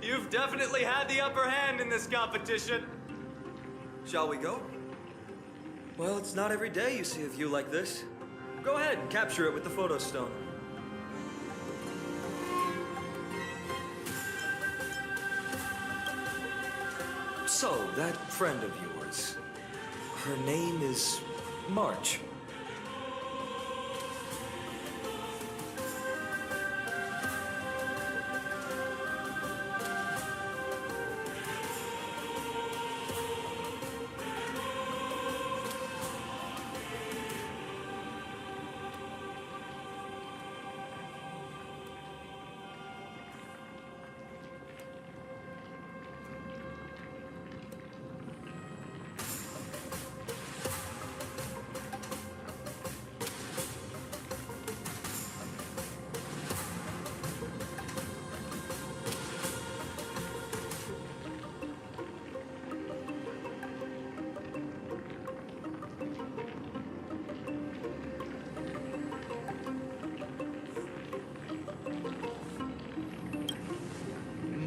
You've definitely had the upper hand in this competition. Shall we go? Well, it's not every day you see a view like this. Go ahead and capture it with the photo stone. So, that friend of yours, her name is March.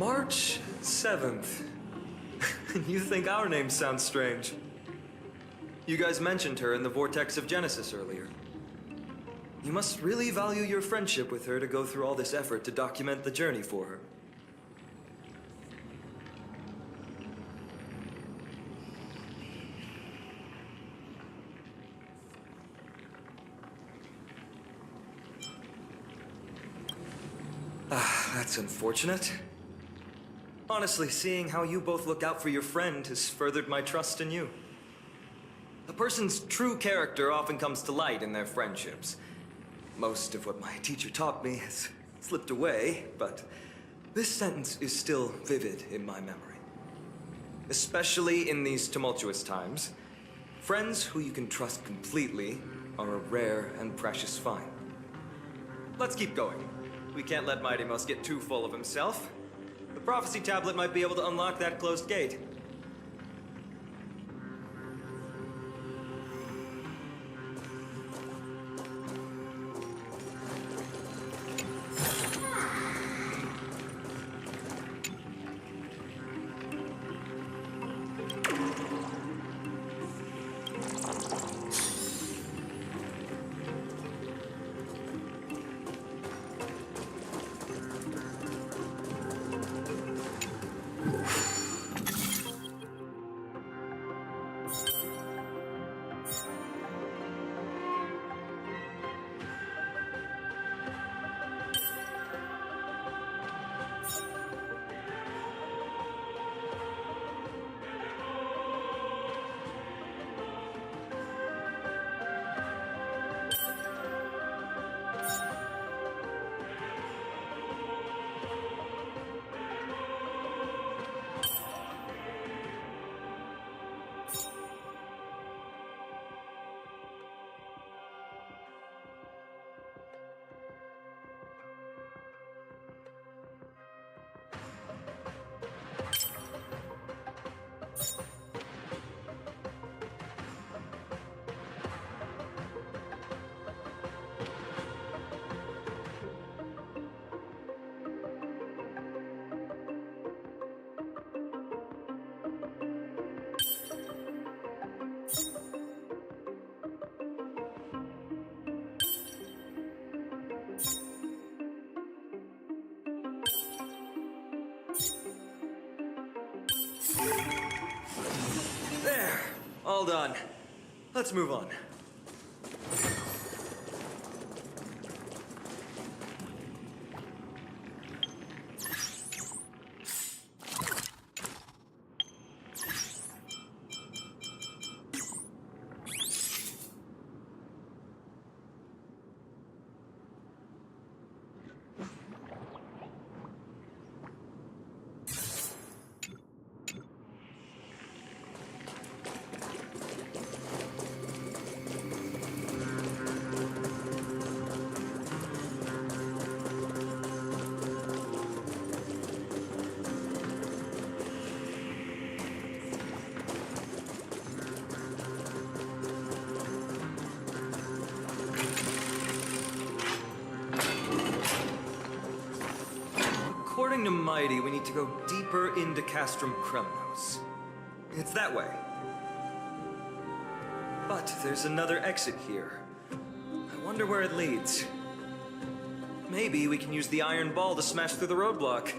March 7th. You think our name sounds strange? You guys mentioned her in the Vortex of Genesis earlier. You must really value your friendship with her to go through all this effort to document the journey for her. That's unfortunate. Honestly, seeing how you both look out for your friend has furthered my trust in you. A person's true character often comes to light in their friendships. Most of what my teacher taught me has slipped away, but this sentence is still vivid in my memory. Especially in these tumultuous times, friends who you can trust completely are a rare and precious find. Let's keep going. We can't let Mighty Mouse get too full of himself. The prophecy tablet might be able to unlock that closed gate. There, all done. Let's move on. According to Mighty, we need to go deeper into Castrum Kremnos. It's that way. But there's another exit here. I wonder where it leads. Maybe we can use the iron ball to smash through the roadblock.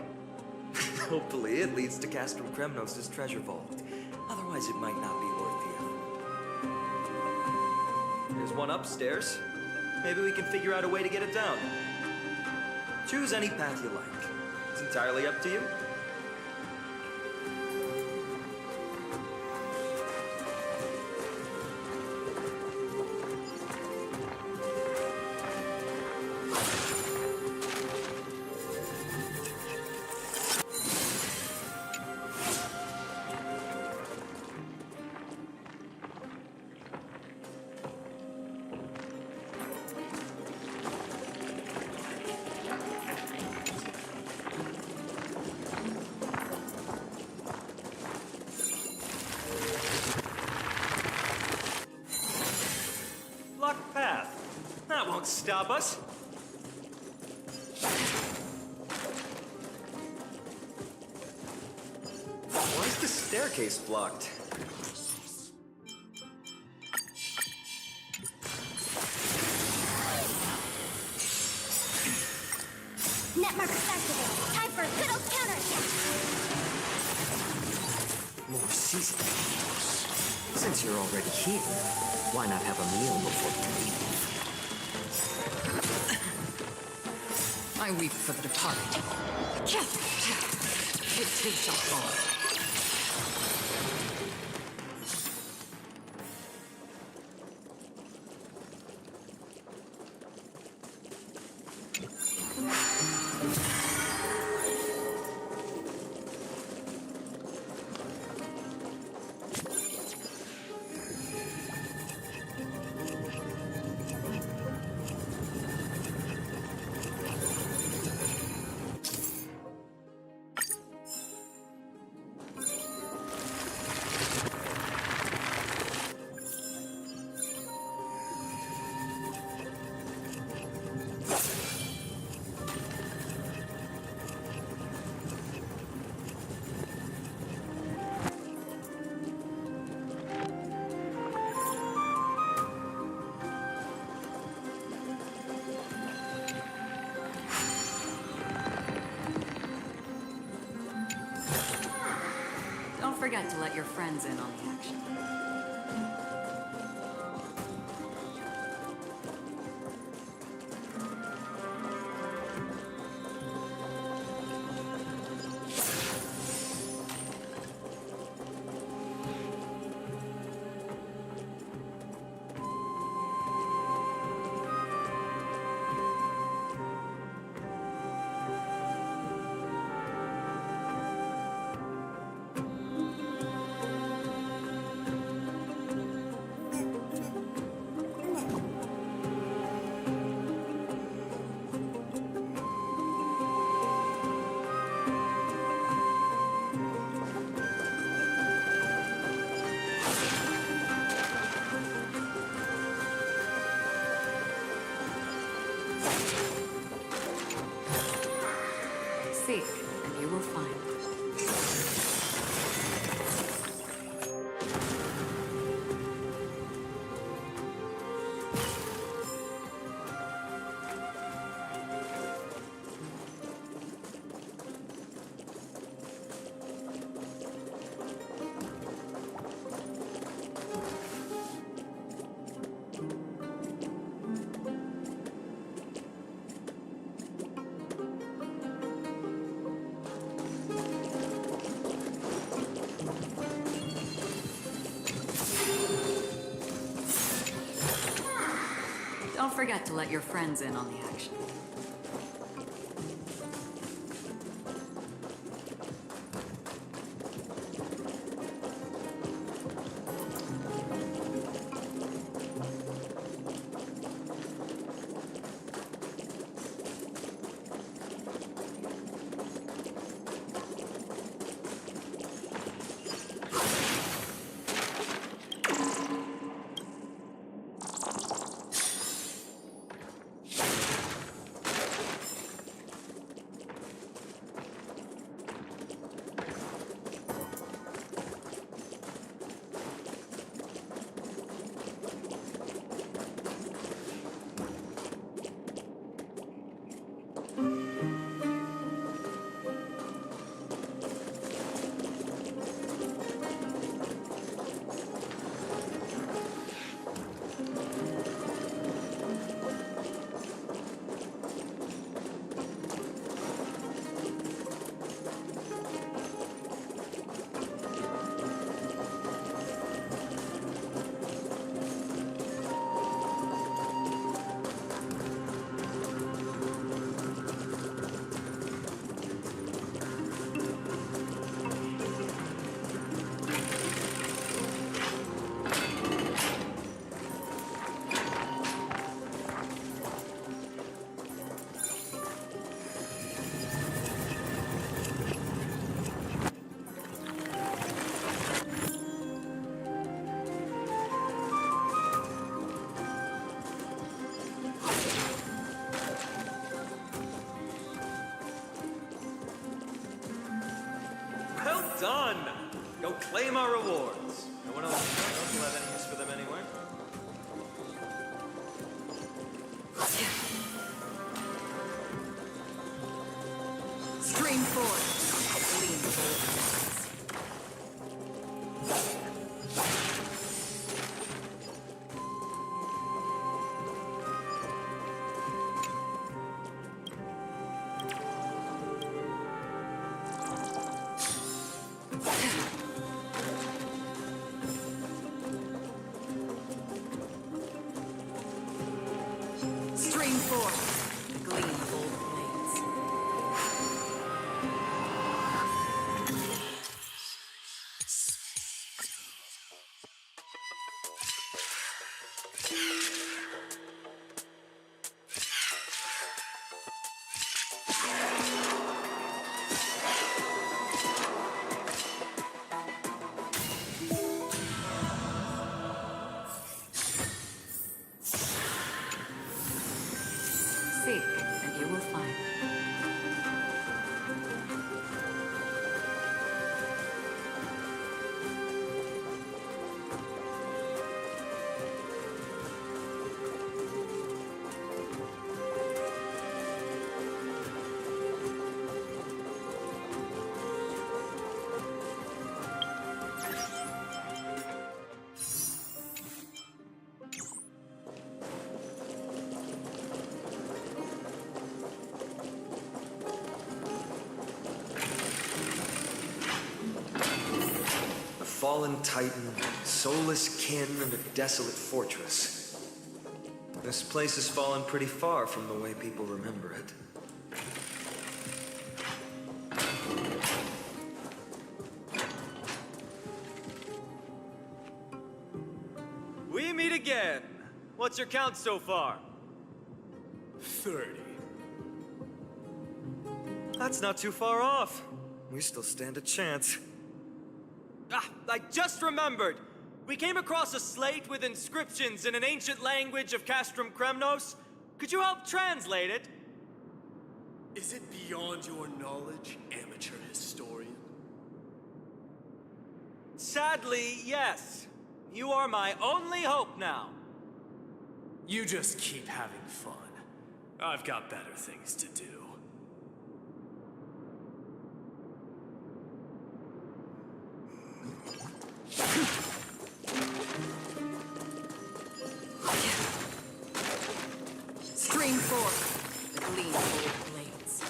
Hopefully it leads to Castrum Kremnos' treasure vault. Otherwise it might not be worth the effort. There's one upstairs. Maybe we can figure out a way to get it down. Choose any path you like. It's entirely up to you. Locked path. That won't stop us. Why is the staircase blocked? Net markers activated. Time for a good old counterattack. More seasoning. Since you're already here, why not have a meal before you leave? I weep for the departed. It takes a fall. Don't forget to let your friends in on the action. Seek, and you will find. Don't forget to let your friends in on the action. Well done! Go claim our rewards. No one else will have any use for them anyway. Stream forth. Gleam of old Stream forth. Gleam of old blades. Seek, and you will find. A fallen titan, soulless kin, and a desolate fortress. This place has fallen pretty far from the way people remember it. We meet again. What's your count so far? 30. That's not too far off. We still stand a chance. Ah, I just remembered! We came across a slate with inscriptions in an ancient language of Castrum Kremnos. Could you help translate it? Is it beyond your knowledge, amateur historian? Sadly, yes. You are my only hope now. You just keep having fun. I've got better things to do. Stream forth. The gleam of old blades.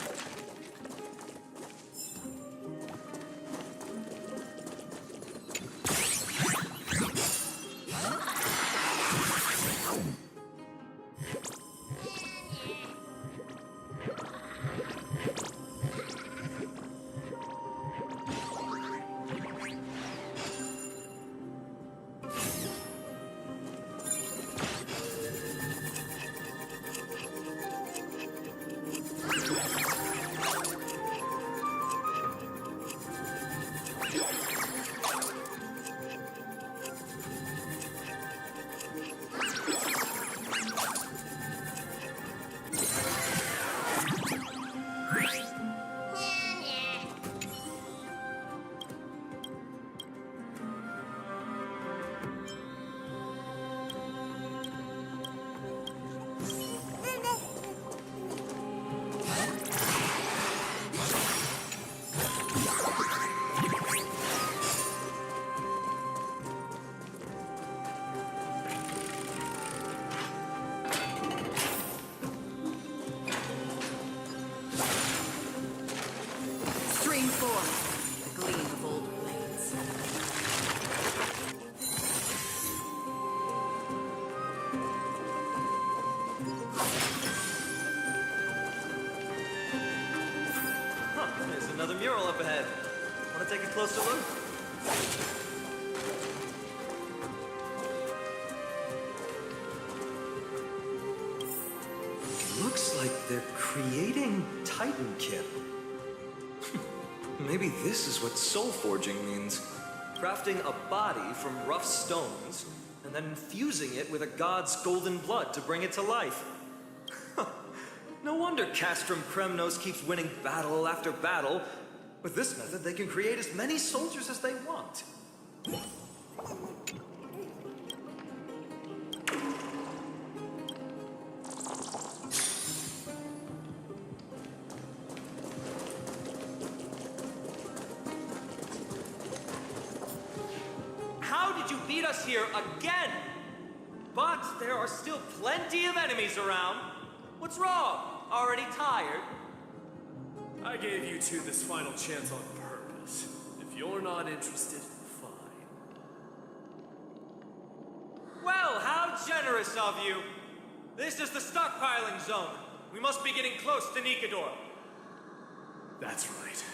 Stream forth. The gleam of old blades. Huh, there's another mural up ahead. Want to take a closer look? Looks like they're creating Titankin. Maybe this is what soul forging means. Crafting a body from rough stones, and then infusing it with a god's golden blood to bring it to life. No wonder Castrum Kremnos keeps winning battle after battle. With this method, they can create as many soldiers as they want. meet us here again. But there are still plenty of enemies around. What's wrong? Already tired? I gave you two this final chance on purpose. If you're not interested, fine. Well, how generous of you. This is the stockpiling zone. We must be getting close to Nikador. That's right.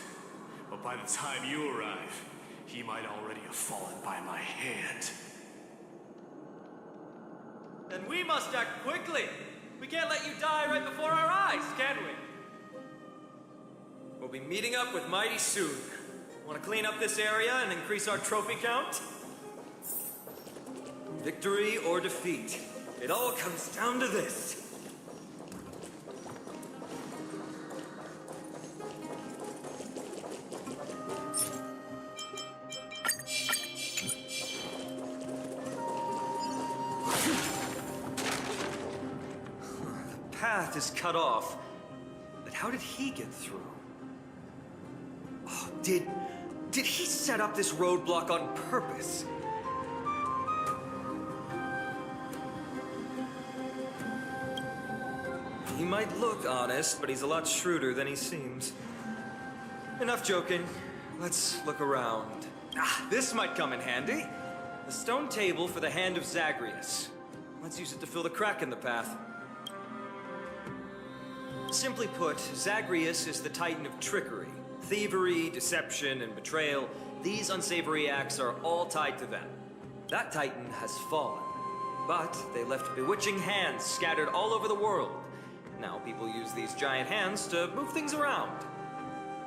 But by the time you arrive, he might already have fallen by my hand. Then we must act quickly. We can't let you die right before our eyes, can we? We'll be meeting up with Mighty soon. Want to clean up this area and increase our trophy count? Victory or defeat, it all comes down to this. The path is cut off, but how did he get through? Oh, did he set up this roadblock on purpose? He might look honest, but he's a lot shrewder than he seems. Enough joking. Let's look around. Ah, this might come in handy. The stone table for the Hand of Zagreus. Let's use it to fill the crack in the path. Simply put, Zagreus is the titan of trickery. Thievery, deception, and betrayal. These unsavory acts are all tied to them. That titan has fallen. But they left bewitching hands scattered all over the world. Now people use these giant hands to move things around.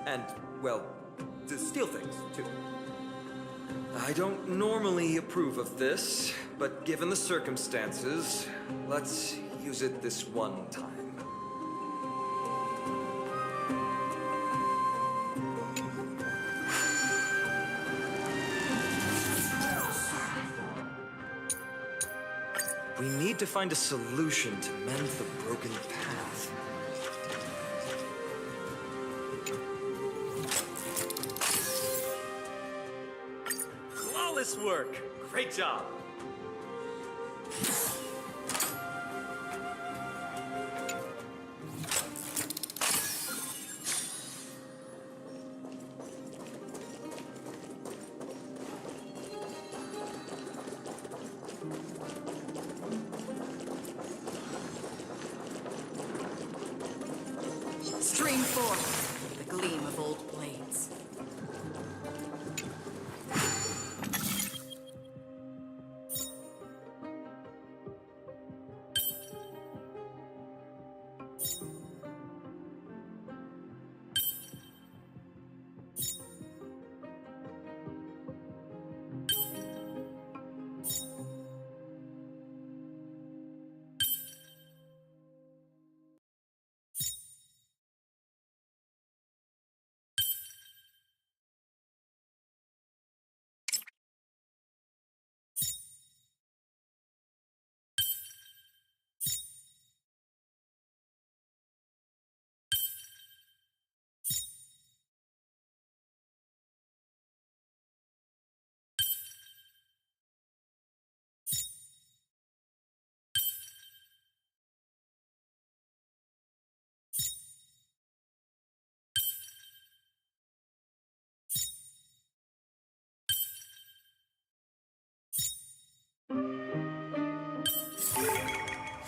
And, well, to steal things, too. I don't normally approve of this, but given the circumstances, let's use it this one time. We need to find a solution to mend the broken path. Flawless work! Great job! Stream forth, the gleam of old blades.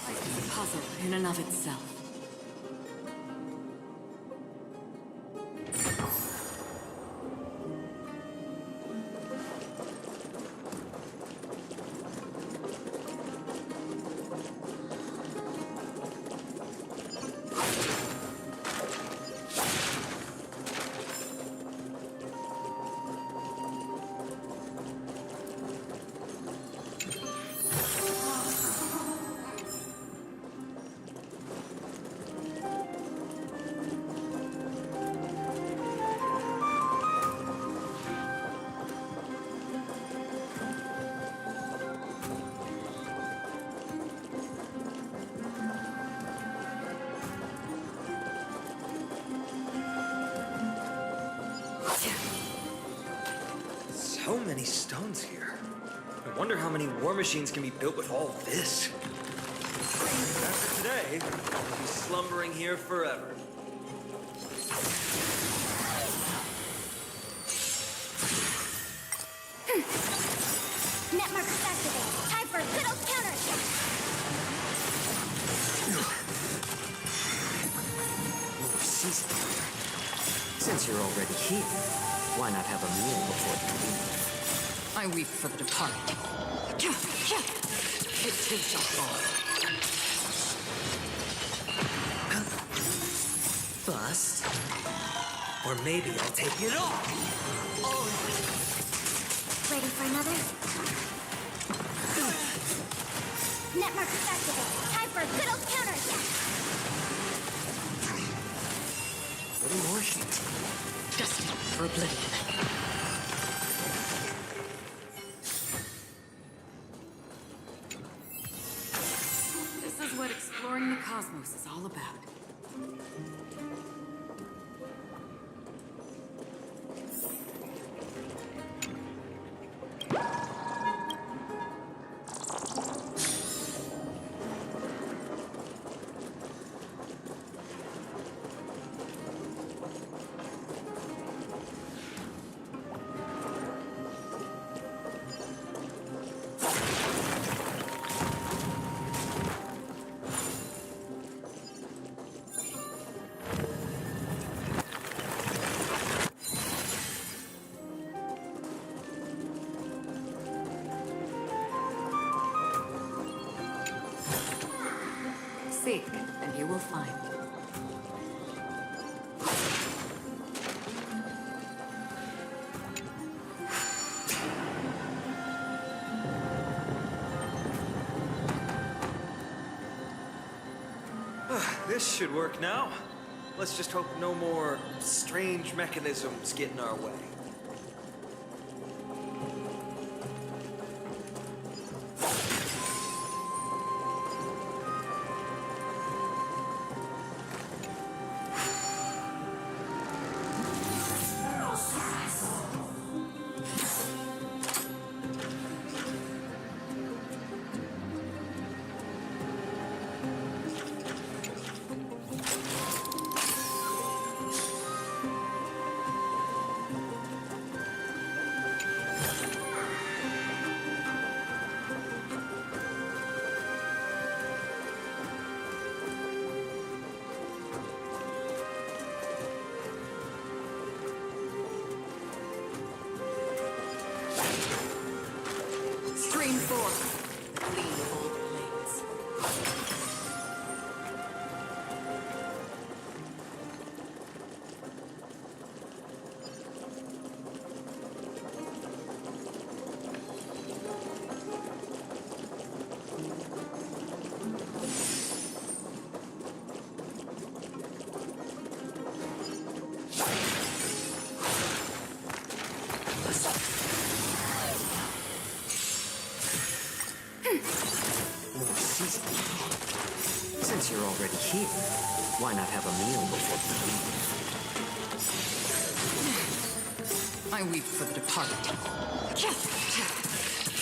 Life is a puzzle in and of itself. So many stones here. I wonder how many war machines can be built with all this. After today, I'll be slumbering here forever. Net markers activate. Time for a good old counterattack. Since you're already here, why not have a meal before you leave? I weep for the departed. It too shall fall. Bust? Or maybe I'll take it off! Ready for another? Net markers activate. Time for a good old counterattack. Little more heat. Destined for oblivion. This is what exploring the cosmos is all about. Seek, and you will find. This should work now. Let's just hope no more strange mechanisms get in our way. Stream 4. Clean old blades. Since you're already here, why not have a meal before you leave? I weep for the departed.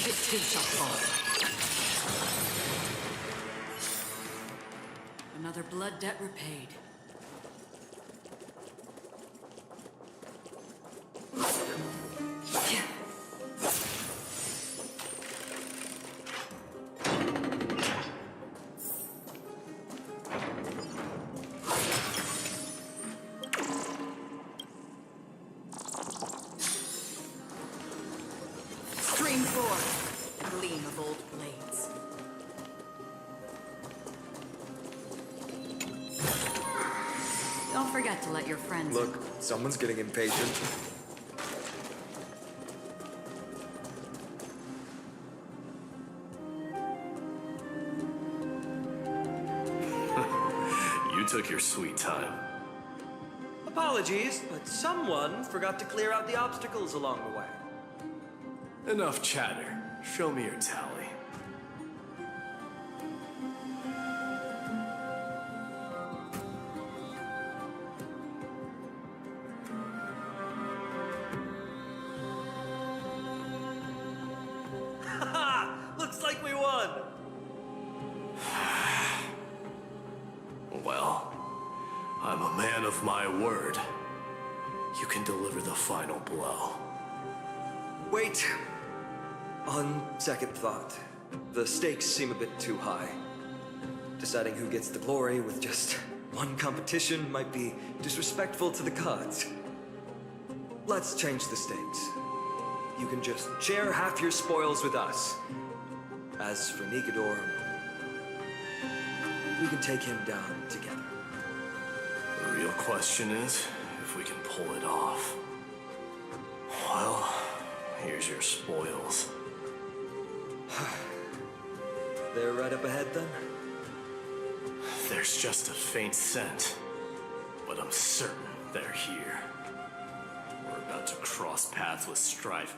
It too shall fall. Another blood debt repaid. Stream 4. The gleam of old blades. Don't forget to let your friends... Look, someone's getting impatient. You took your sweet time. Apologies, but someone forgot to clear out the obstacles along the way. Enough chatter. Show me your tally. Well, I'm a man of my word. You can deliver the final blow. Wait! On second thought, the stakes seem a bit too high. Deciding who gets the glory with just one competition might be disrespectful to the gods. Let's change the stakes. You can just share half your spoils with us. As for Nikador, we can take him down together. The real question is if we can pull it off. Well, here's your spoils. They're right up ahead then? There's just a faint scent, but I'm certain they're here. We're about to cross paths with strife.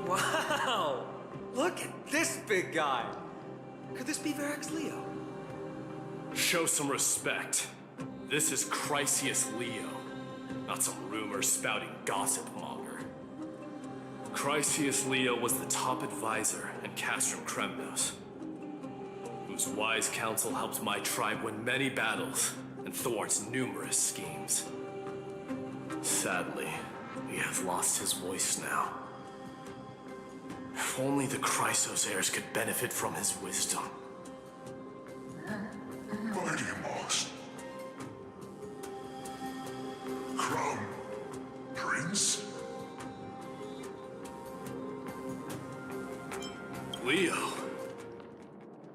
Wow! Look at this big guy! Could this be Varric's Leo? Show some respect. This is Chrysius Leo, not some rumor-spouting gossip monger. Chrysius Leo was the top advisor in Castrum Kremnos, whose wise counsel helped my tribe win many battles and thwarts numerous schemes. Sadly, he has lost his voice now. If only the Chrysos heirs could benefit from his wisdom. Mighty Moss. Crown Prince? Leo,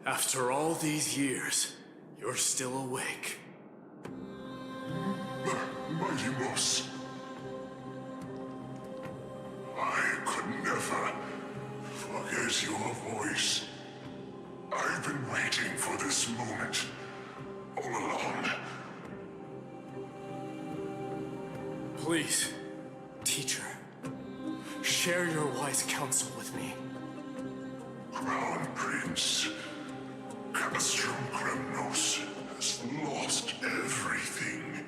after all these years, you're still awake. Mighty Moss. I could never forget your voice. I've been waiting for this moment all along. Please, teacher, share your wise counsel with me. Crown Prince, Castrum Kremnos has lost everything.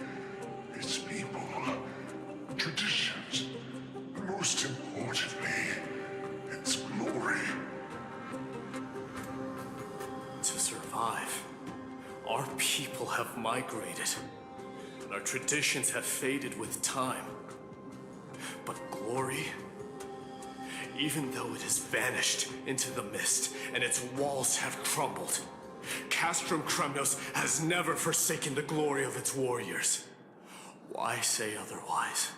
Its people, traditions, and most importantly, its glory. To survive, our people have migrated, and our traditions have faded with time. But glory, even though it has vanished into the mist and its walls have crumbled, Castrum Kremnos has never forsaken the glory of its warriors. Why say otherwise?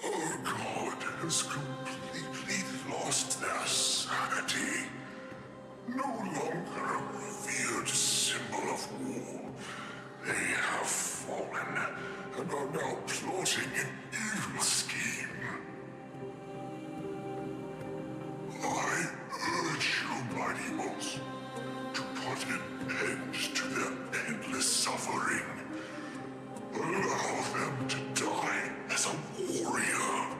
Our god has completely lost their sanity. No longer a revered symbol of war. They have fallen and are now plotting an evil scheme. I urge you, Mighty Moss, to put an end to their endless suffering. Allow them to die as a warrior.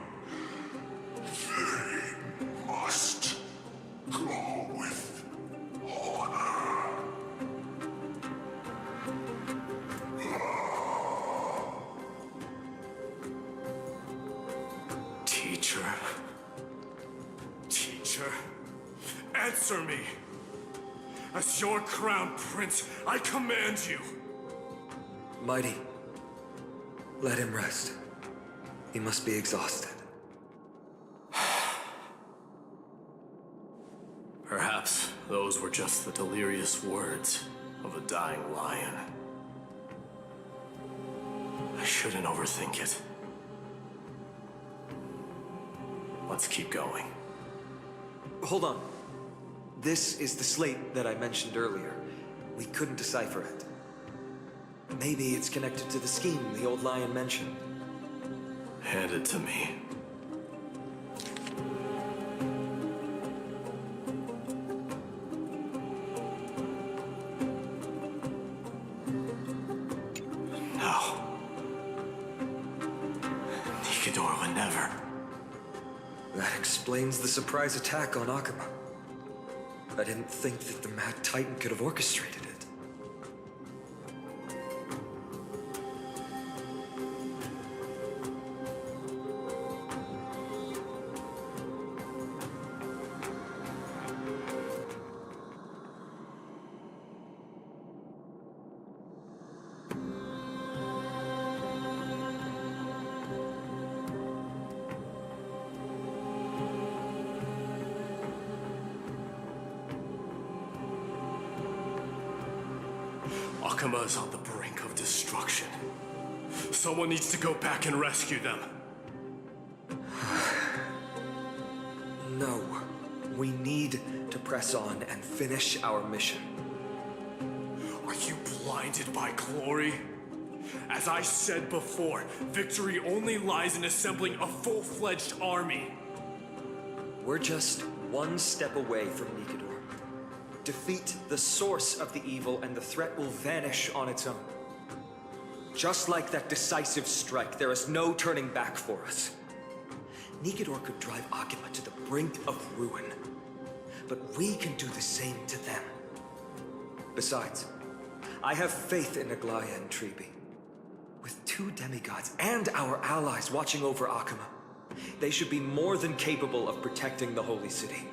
They must go with honor. Teacher. Teacher. Answer me. As your crown prince, I command you. Mighty, let him rest. He must be exhausted. Perhaps those were just the delirious words of a dying lion. I shouldn't overthink it. Let's keep going. Hold on. This is the slate that I mentioned earlier. We couldn't decipher it. Maybe it's connected to the scheme the old lion mentioned. Hand it to me. No. Nikador would never. That explains the surprise attack on Akuma. I didn't think that the Mad Titan could have orchestrated it. Akuma is on the brink of destruction. Someone needs to go back and rescue them. No. We need to press on and finish our mission. Are you blinded by glory? As I said before, victory only lies in assembling a full-fledged army. We're just one step away from Nikador. Defeat the source of the evil and the threat will vanish on its own. Just like that decisive strike, there is no turning back for us. Nikador could drive Akuma to the brink of ruin, but we can do the same to them. Besides, I have faith in Aglaya and Tribi. With 2 demigods and our allies watching over Akuma, they should be more than capable of protecting the Holy City.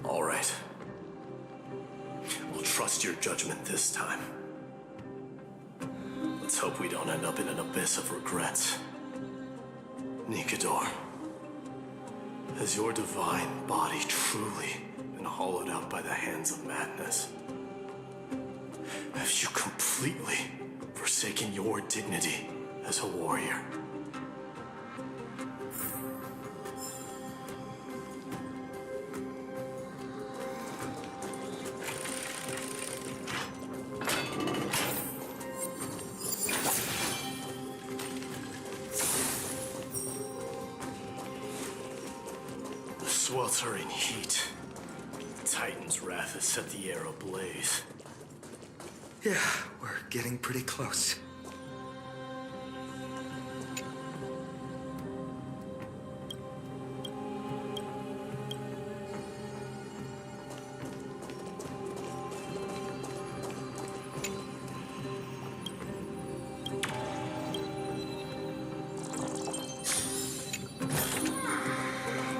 All right. We'll trust your judgment this time. Let's hope we don't end up in an abyss of regrets. Nikador, has your divine body truly been hollowed out by the hands of madness? Have you completely forsaken your dignity as a warrior? Sweltering heat. The Titan's wrath has set the air ablaze. Yeah, we're getting pretty close.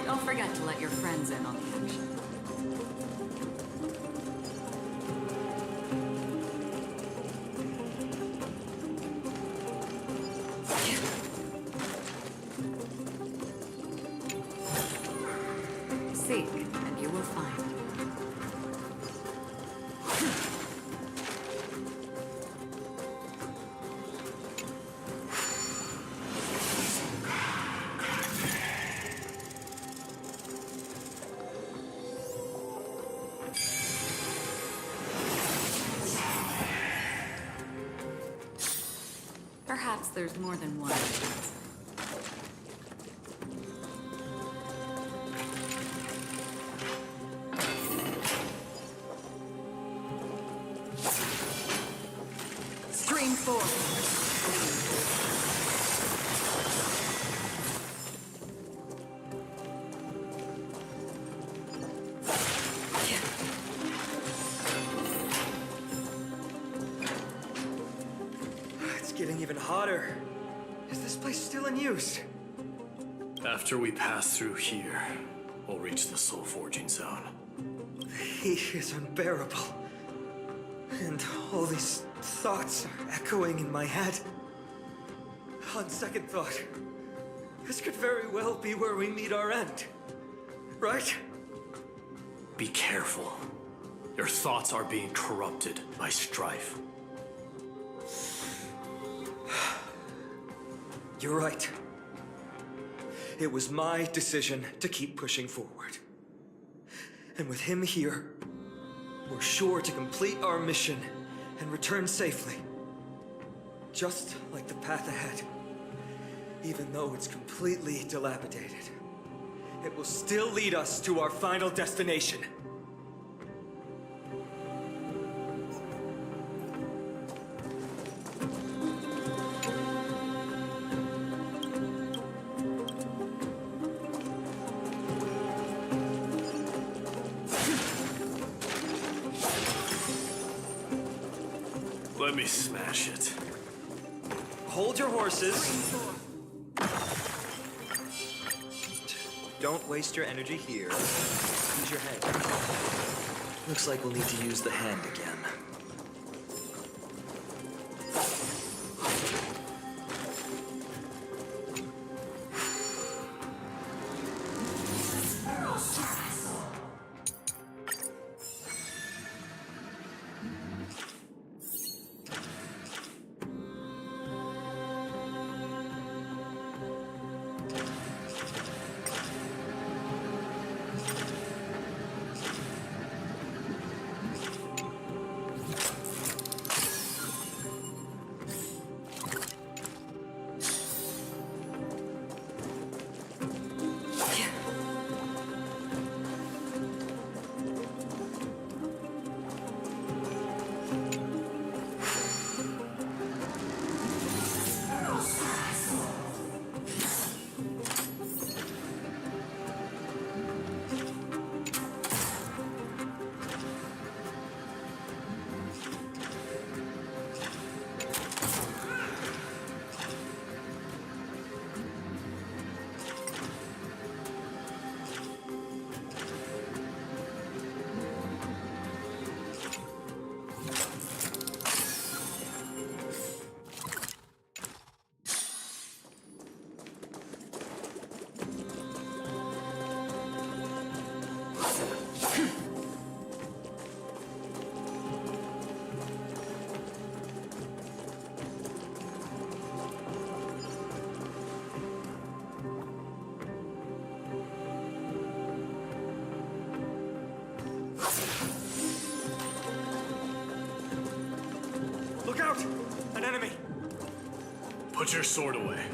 Don't forget to let your friends in on the action. Seek, and you will find. Perhaps there's more than one. Stream forward. It's getting even hotter. Is this place still in use? After we pass through here, we'll reach the soul forging zone. The heat is unbearable. And all these thoughts are echoing in my head. On second thought, this could very well be where we meet our end. Right? Be careful. Your thoughts are being corrupted by strife. You're right. It was my decision to keep pushing forward. And with him here, we're sure to complete our mission and return safely. Just like the path ahead. Even though it's completely dilapidated, it will still lead us to our final destination. Let me smash it. Hold your horses. Don't waste your energy here. Use your head. Looks like we'll need to use the hand again. Look out! An enemy! Put your sword away.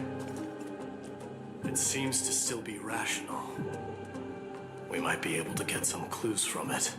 It seems to still be rational. We might be able to get some clues from it.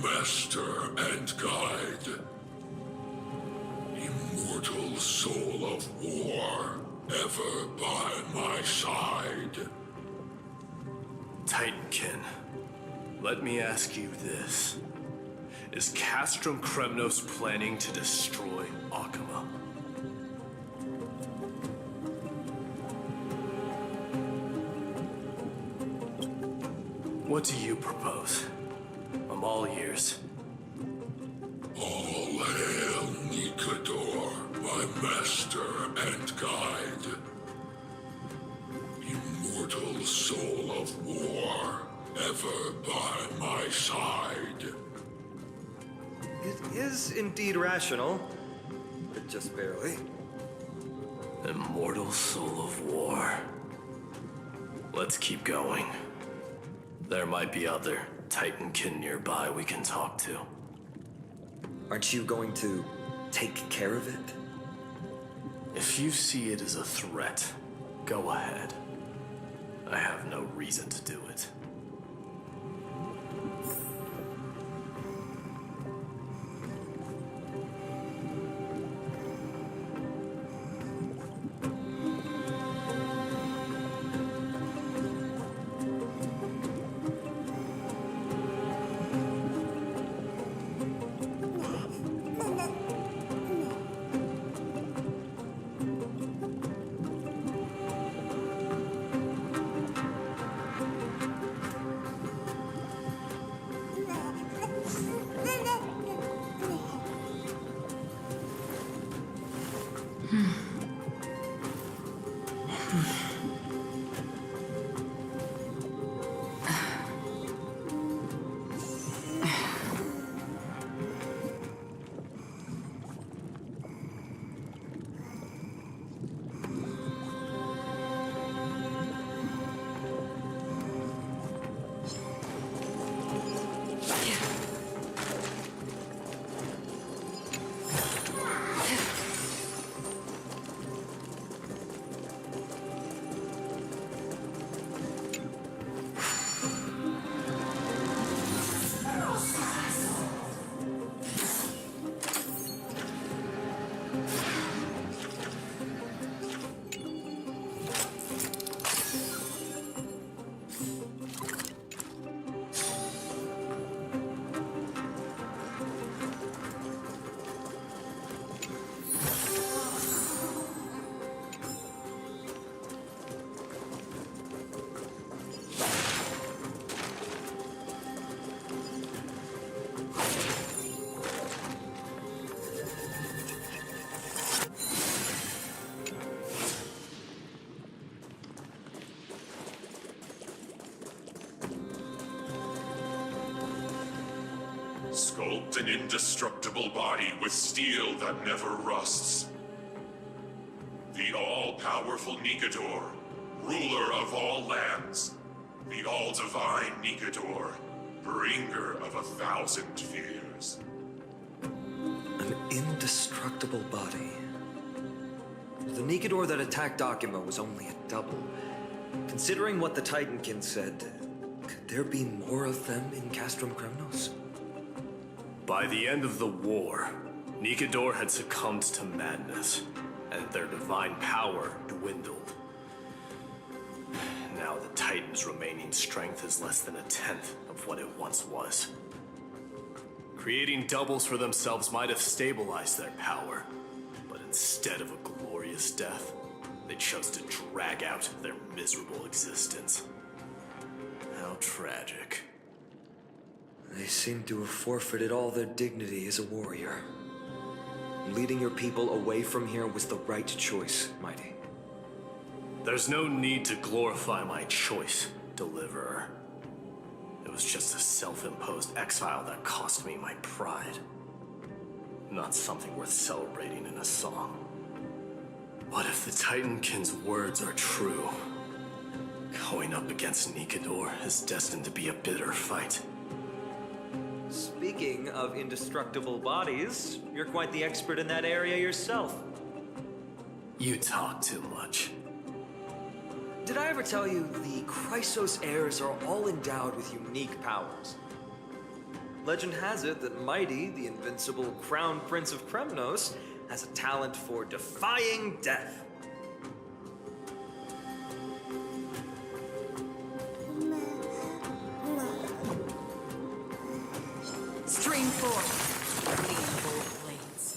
Master and guide. Immortal soul Titankin, let me ask you this. Is Castrum Kremnos planning to destroy Akama? What do you propose? I'm all ears. All hail Nikador, my master and guide. Immortal soul of war, ever by my side. It is indeed rational, but just barely. Immortal soul of war. Let's keep going. There might be other Titankin nearby we can talk to. Aren't you going to take care of it? If you see it as a threat, go ahead. I have no reason to do it. Sculpt an indestructible body with steel that never rusts. The all-powerful Nikador, ruler of all lands. The all-divine Nikador, bringer of 1,000 fears. An indestructible body. The Nikador that attacked Akima was only a double. Considering what the Titankin said, could there be more of them in Castrum Kremnos? By the end of the war, Nikador had succumbed to madness, and their divine power dwindled. Now the Titan's remaining strength is less than 1/10 of what it once was. Creating doubles for themselves might have stabilized their power, but instead of a glorious death, they chose to drag out their miserable existence. How tragic. They seem to have forfeited all their dignity as a warrior. Leading your people away from here was the right choice, Mighty. There's no need to glorify my choice, Deliverer. It was just a self-imposed exile that cost me my pride. Not something worth celebrating in a song. What if the Titankin's words are true? Going up against Nikador is destined to be a bitter fight. Speaking of indestructible bodies, you're quite the expert in that area yourself. You talk too much. Did I ever tell you the Chrysos heirs are all endowed with unique powers? Legend has it that Mighty, the invincible crown prince of Kremnos, has a talent for defying death. 4. Clean bold blades.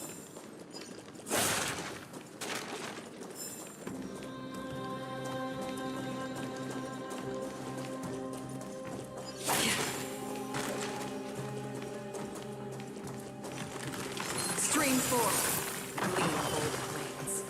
Stream 4. Clean bold blades.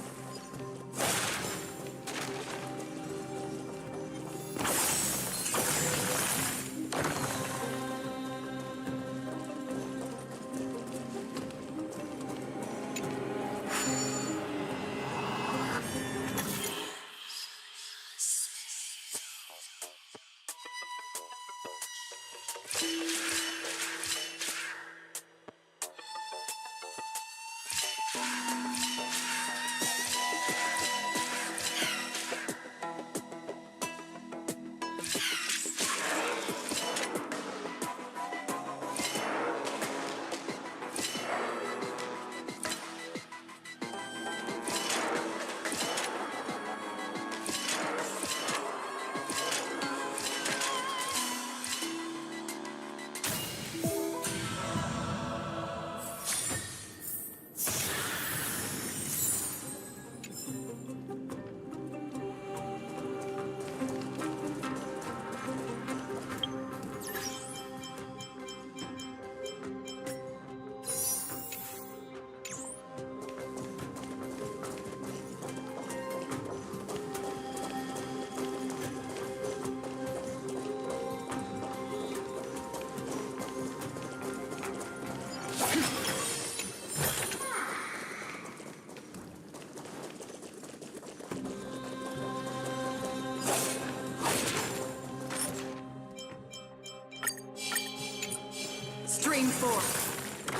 Stream 4.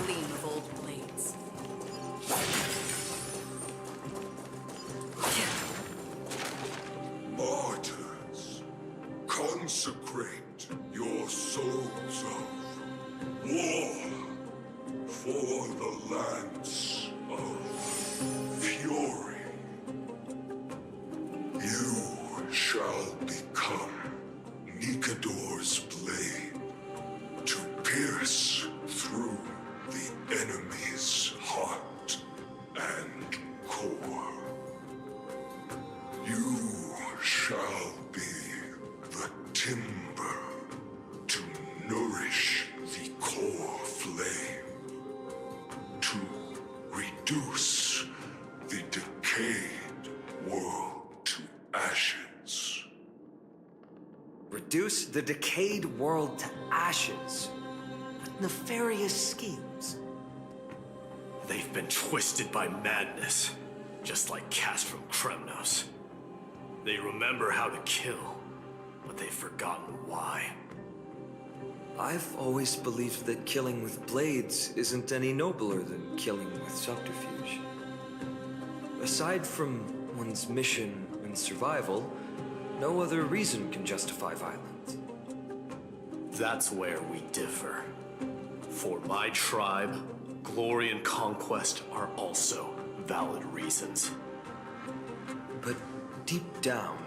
Gleam of old blades. Martyrs, consecrate your souls of war for the lance of fury. You shall become Nikador's blade to pierce through the enemy's heart and core. You shall be the timber to nourish the core flame, to reduce the decayed world to ashes. Reduce the decayed world to ashes? What nefarious schemes? They've been twisted by madness, just like cast from Kremnos. They remember how to kill, but they've forgotten why. I've always believed that killing with blades isn't any nobler than killing with subterfuge. Aside from one's mission and survival, no other reason can justify violence. That's where we differ. For my tribe, glory and conquest are also valid reasons. But deep down,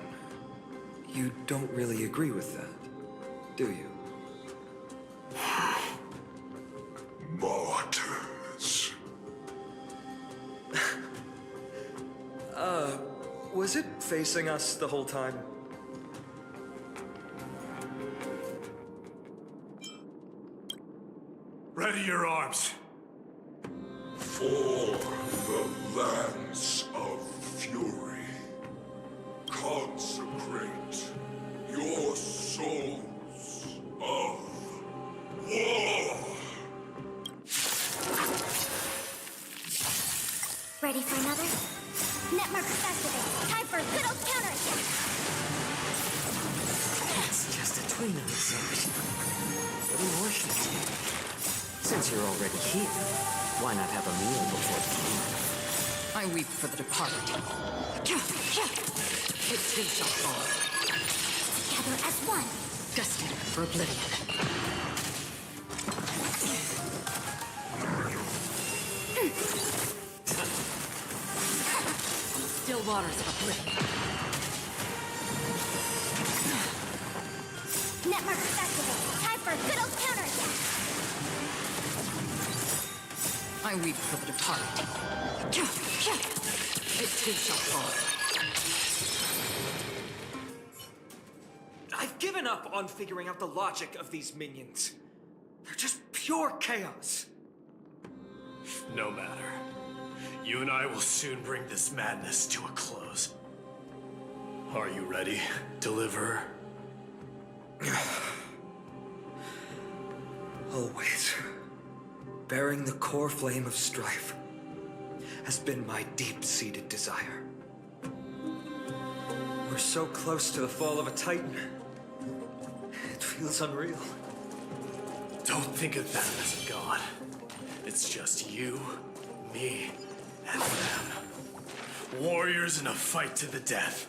you don't really agree with that, do you? Martyrs. Was it facing us the whole time? Ready your arms. For the lance of fury, consecrate your souls of war. Ready for another? Netmarker activate. Time for a good old counterattack. That's just a twin of exhaustion. What more should I do? Since you're already here, why not have a meal before the camp? I weep for the departed. It too shall fall. Together as one. Destined for oblivion. Still waters of oblivion. Netmarker activate. Time for a good old counterattack. I weep for the departed. It too shall fall. I've given up on figuring out the logic of these minions. They're just pure chaos. No matter. You and I will soon bring this madness to a close. Are you ready, Deliverer? Always. Bearing the core flame of strife has been my deep-seated desire. We're so close to the fall of a Titan. It feels unreal. Don't think of that as a god. It's just you, me, and them. Warriors in a fight to the death.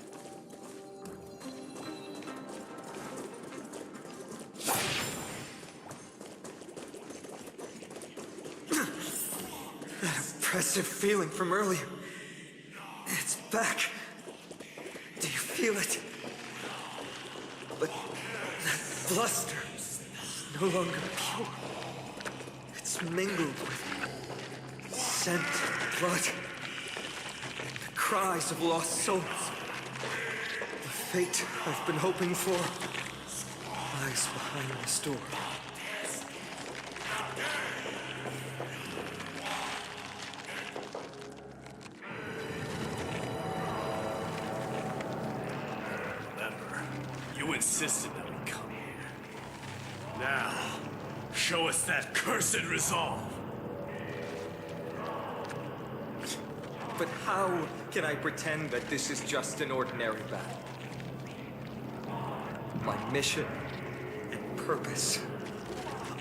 That oppressive feeling from earlier. It's back. Do you feel it? But that bluster is no longer pure. It's mingled with scent and blood. The cries of lost souls. The fate I've been hoping for lies behind this door. You insisted that we come here. Now, show us that cursed resolve. But how can I pretend that this is just an ordinary battle? My mission and purpose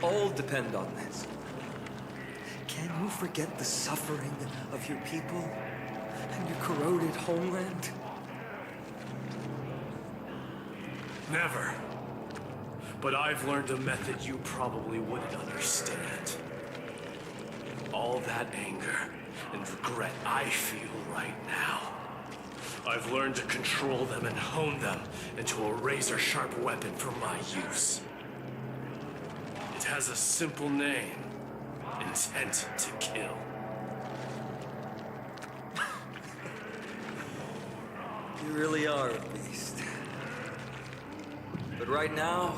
all depend on this. Can you forget the suffering of your people and your corroded homeland? Never. But I've learned a method you probably wouldn't understand. All that anger and regret I feel right now. I've learned to control them and hone them into a razor-sharp weapon for my use. It has a simple name. Intent to kill. You really are a beast. But right now,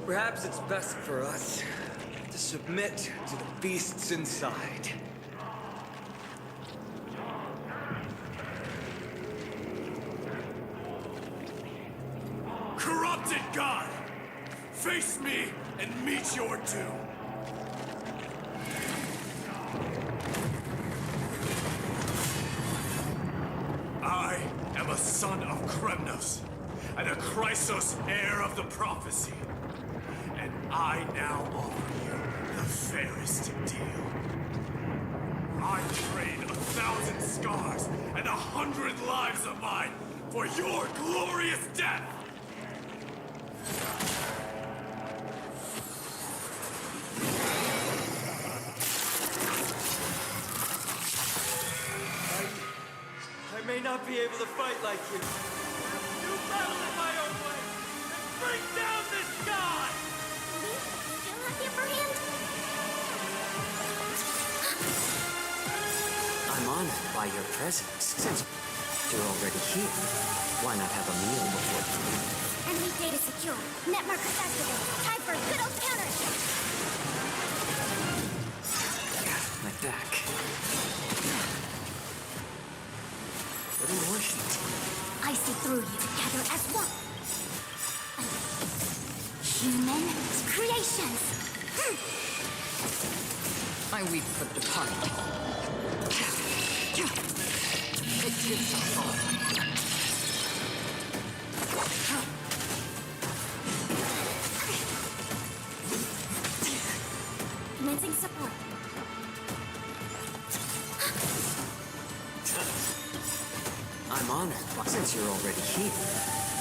perhaps it's best for us to submit to the beasts inside. Corrupted God! Face me and meet your doom! I am a son of Kremnos, and a Chrysos heir of the prophecy. And I now offer you the fairest deal. I trade 1,000 scars and 100 lives of mine for your glorious death! I may not be able to fight like you. You battle in my own way and bring down this god! Still have the upper hand? I'm honored by your presence. Since you're already here, why not have a meal before you leave? Enemy data secure. Net markers activated. Time for a good old counter. My back. What do you want? I see through you together as one. Human creations. I weep for the departed. It too shall fall. Commencing support. I'm honored. Since you're already here,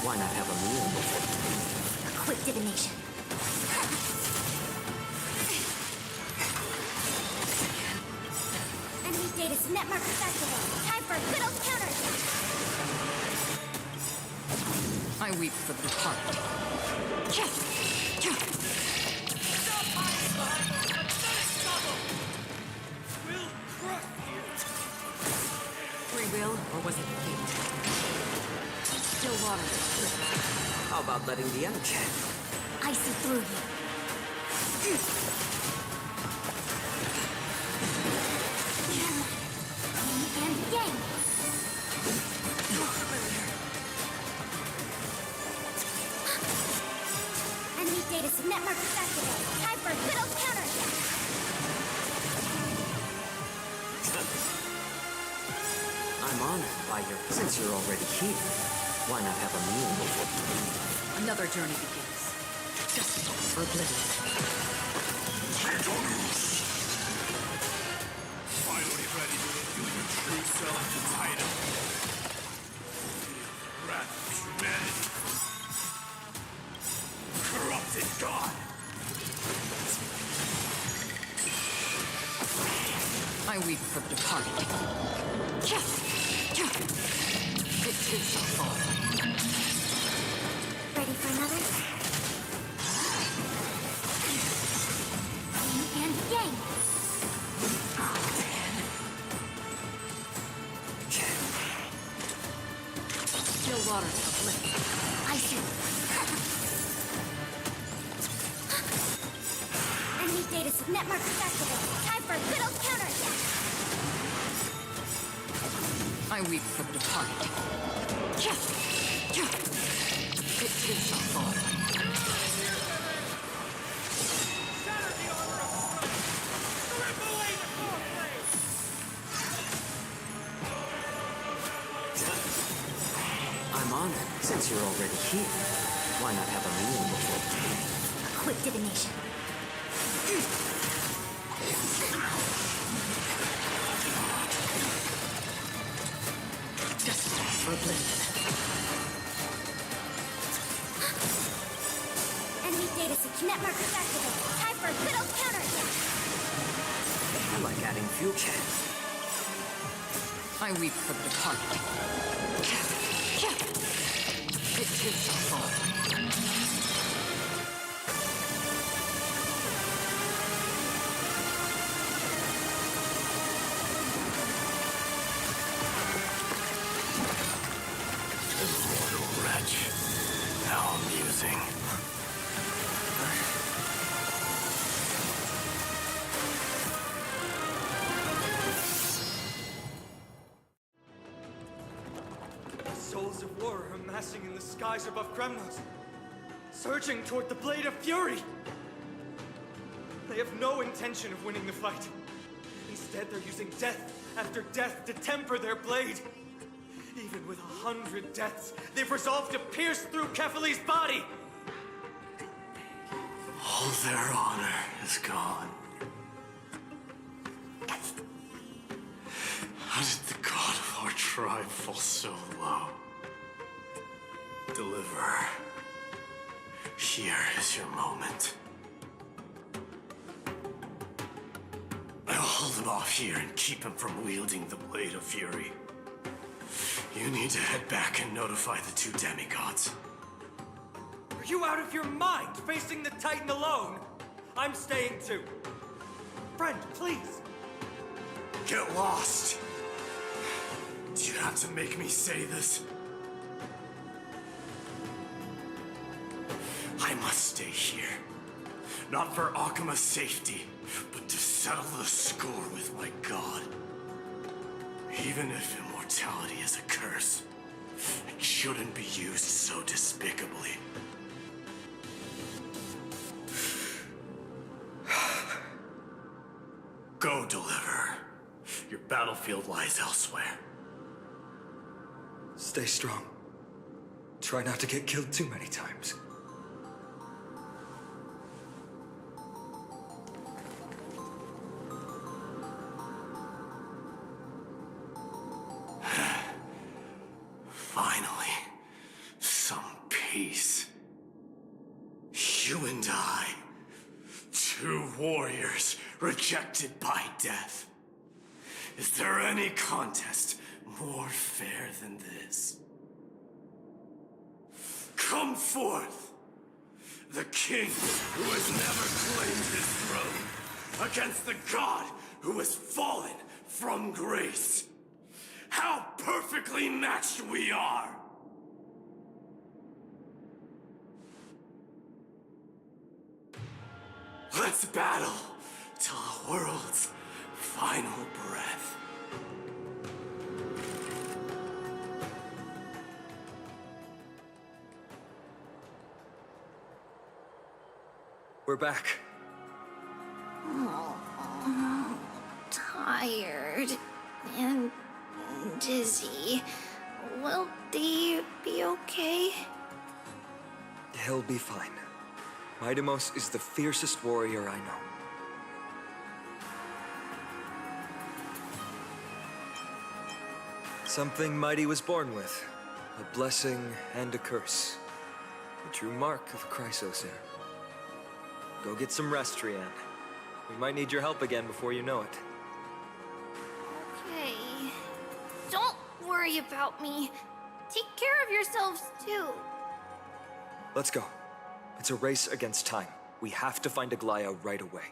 why not have a meal before you leave? A quick divination. Enemy data's net markers activated. Time for a good old counter. I weep for the departed. Free will, or was it fate? Still water. How about letting the energy? I see through you. And yang. Enemy data net mark activated. Time for a good old counterattack. I'm honored by your... Since you're already here, why not have a meal before... Another journey begins. Just for oblivion. Finally ready to reveal your true self to Titan. Wrath of humanity. Corrupted God. I weep for the departed. It too shall fall. Ready for another? And yang. Still water. I see. Enemy data net mark activated. Time for a good old counterattack. I weep for the departed. It too shall fall. I'm honored. Since you're already here, why not have a meal before... Quick divination. Just for oblivion. Enemy data net mark activated. Time for a good old counterattack. I like adding fuel. I weep for the departed. It too shall fall. Immortal wretch. How amusing. The souls of war are amassing in the skies above Kremnos, surging toward the Blade of Fury. They have no intention of winning the fight. Instead, they're using death after death to temper their blade. Even with 100 deaths, they've resolved to pierce through Kefali's body. All their honor is gone. How did the god of our tribe fall so low? Deliverer, here is your moment. I'll hold him off here and keep him from wielding the Blade of Fury. You need to head back and notify the two demigods. Are you out of your mind, facing the Titan alone? I'm staying too. Friend, please. Get lost! Do you have to make me say this? I must stay here. Not for Akima's safety, but to settle the score with my god. Even if immortality is a curse, it shouldn't be used so despicably. Go, Deliverer. Your battlefield lies elsewhere. Stay strong. Try not to get killed too many times. Finally, some peace. You and I, two warriors rejected by death. Is there any contest more fair than this? Come forth, the king who has never claimed his throne, against the god who has fallen from grace. How perfectly matched we are! Let's battle till the world's final breath. We're back. Oh, tired and dizzy. Will Dave be okay? He'll be fine. Mightimos is the fiercest warrior I know. Something Mighty was born with. A blessing and a curse. The true mark of Chrysos here. Go get some rest, Trianne. We might need your help again before you know it. Okay. Don't worry about me. Take care of yourselves, too. Let's go. It's a race against time. We have to find Aglaya right away.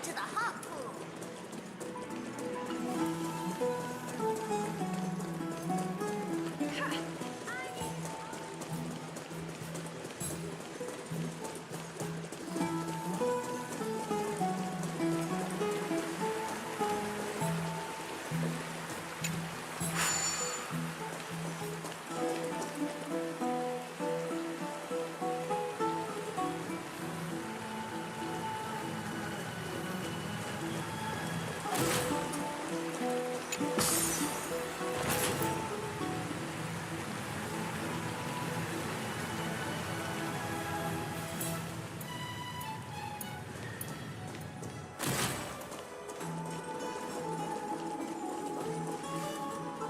to the hot pool.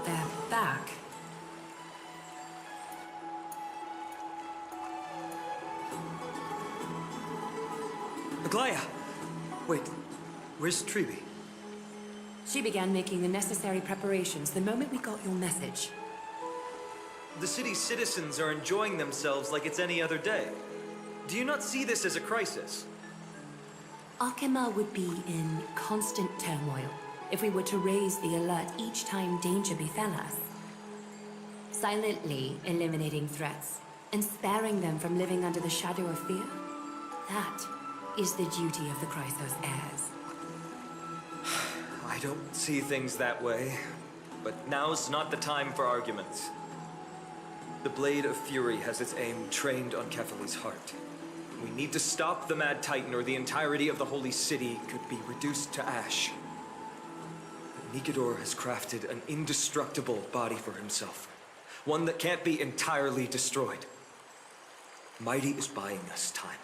They're back. Aglaya! Wait, where's Treeby? She began making the necessary preparations the moment we got your message. The city's citizens are enjoying themselves like it's any other day. Do you not see this as a crisis? Akema would be in constant turmoil if we were to raise the alert each time danger befell us. Silently eliminating threats and sparing them from living under the shadow of fear, that is the duty of the Chrysos heirs. I don't see things that way, but now's not the time for arguments. The Blade of Fury has its aim trained on Kefali's heart. We need to stop the Mad Titan, or the entirety of the Holy City could be reduced to ash. Nikador has crafted an indestructible body for himself, one that can't be entirely destroyed. Mighty is buying us time.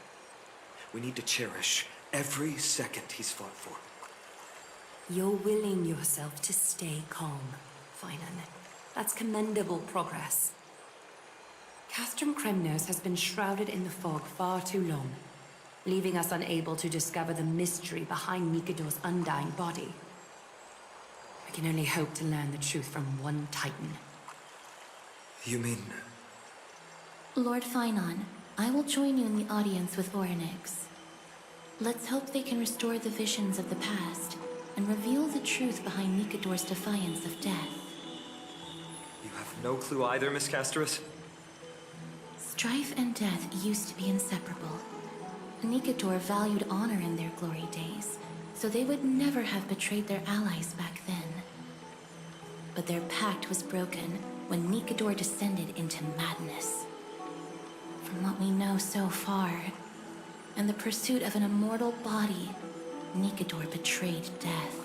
We need to cherish every second he's fought for. You're willing yourself to stay calm, Finan. That's commendable progress. Castrum Kremnos has been shrouded in the fog far too long, leaving us unable to discover the mystery behind Nikador's undying body. We can only hope to learn the truth from one Titan. You mean... Lord Finon, I will join you in the audience with Orynyx. Let's hope they can restore the visions of the past and reveal the truth behind Nikador's defiance of death. You have no clue either, Miss Casterus? Strife and death used to be inseparable. Nikador valued honor in their glory days, so they would never have betrayed their allies back then. But their pact was broken when Nikador descended into madness. From what we know so far, in the pursuit of an immortal body, Nikador betrayed death.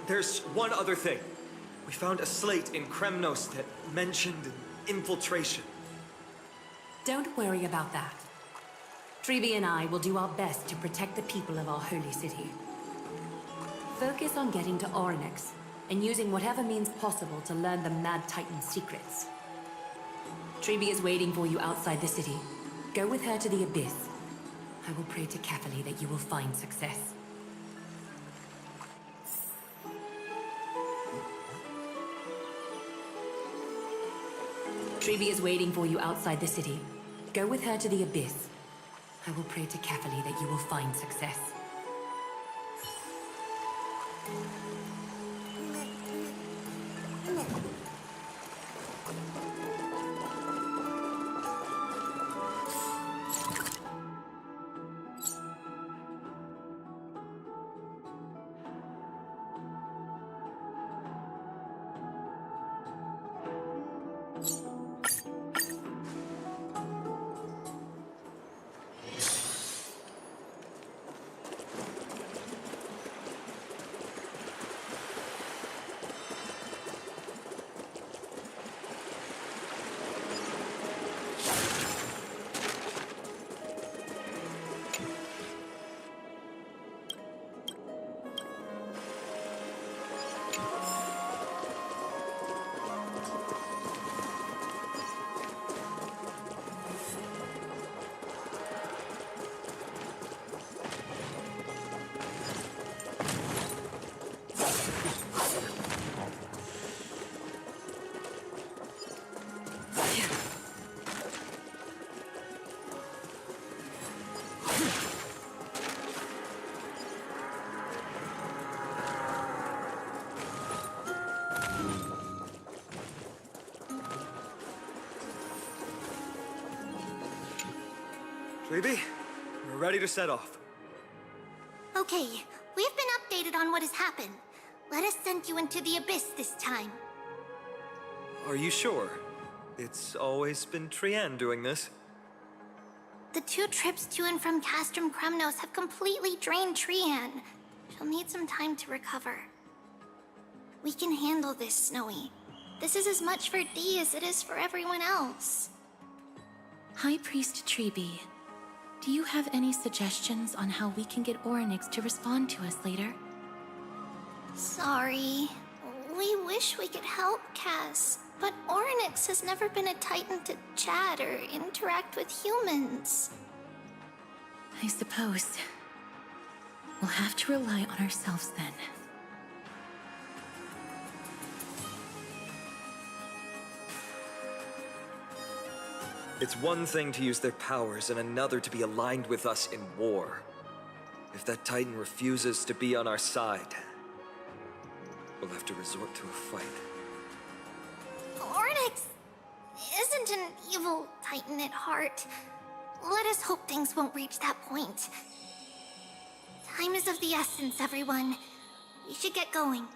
There's one other thing. We found a slate in Kremnos that mentioned infiltration. Don't worry about that. Treeby and I will do our best to protect the people of our holy city. Focus on getting to Orynyx and using whatever means possible to learn the Mad Titan's secrets. Treeby is waiting for you outside the city. Go with her to the Abyss. I will pray to Kefali that you will find success. Treeby is waiting for you outside the city. Go with her to the Abyss. I will pray to Kefali that you will find success. Treeby, we're ready to set off. Okay, we've been updated on what has happened. Let us send you into the abyss this time. Are you sure? It's always been Trienne doing this. The 2 trips to and from Castrum Kremnos have completely drained Trienne. She'll need some time to recover. We can handle this, Snowy. This is as much for Dee as it is for everyone else. High Priest Treeby, do you have any suggestions on how we can get Orynyx to respond to us later? Sorry. We wish we could help, Cass, but Orynyx has never been a Titan to chat or interact with humans. I suppose. We'll have to rely on ourselves then. It's one thing to use their powers and another to be aligned with us in war. If that Titan refuses to be on our side, we'll have to resort to a fight. Orynyx isn't an evil Titan at heart. Let us hope things won't reach that point. Time is of the essence, everyone. We should get going.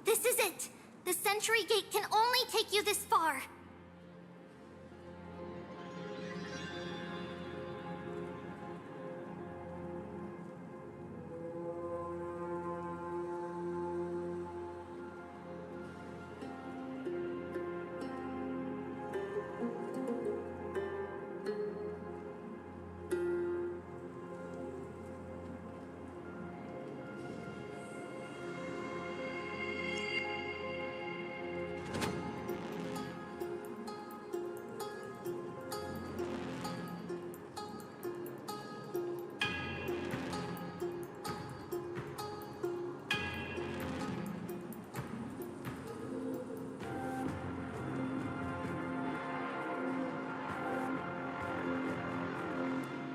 This is it! The Sentry Gate can only take you this far!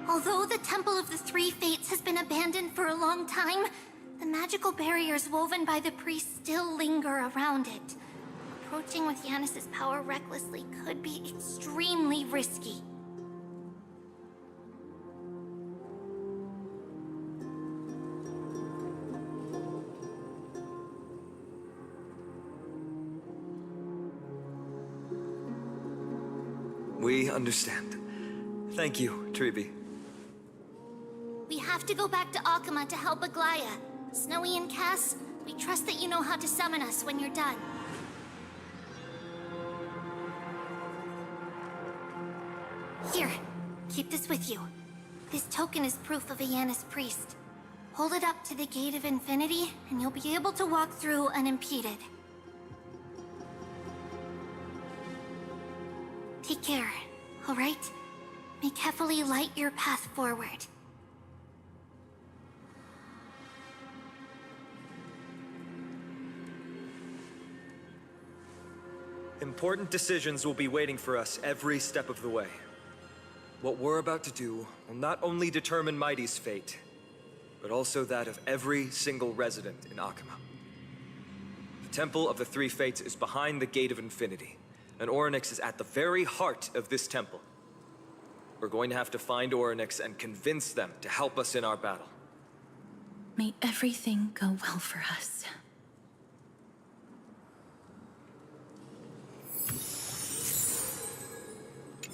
Although the Temple of the Three Fates has been abandoned for a long time, the magical barriers woven by the priests still linger around it. Approaching with Yanis's power recklessly could be extremely risky. We understand. Thank you, Treeby. We have to go back to Akama to help Aglaya. Snowy and Cass, we trust that you know how to summon us when you're done. Here, keep this with you. This token is proof of a Yanis priest. Hold it up to the Gate of Infinity, and you'll be able to walk through unimpeded. Take care, all right? May carefully light your path forward. Important decisions will be waiting for us every step of the way. What we're about to do will not only determine Mighty's fate, but also that of every single resident in Akama. The Temple of the Three Fates is behind the Gate of Infinity, and Orynyx is at the very heart of this temple. We're going to have to find Orynyx and convince them to help us in our battle. May everything go well for us.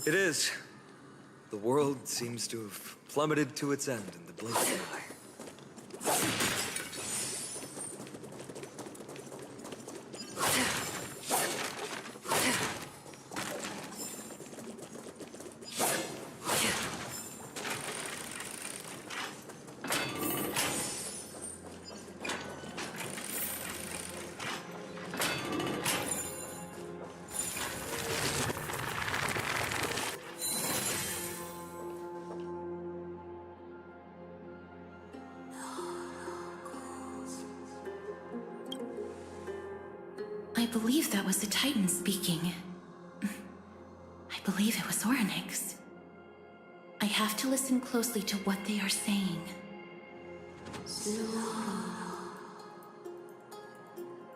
It is. The world seems to have plummeted to its end in the blink of an eye. I believe that was the Titan speaking. I believe it was Orynyx. I have to listen closely to what they are saying.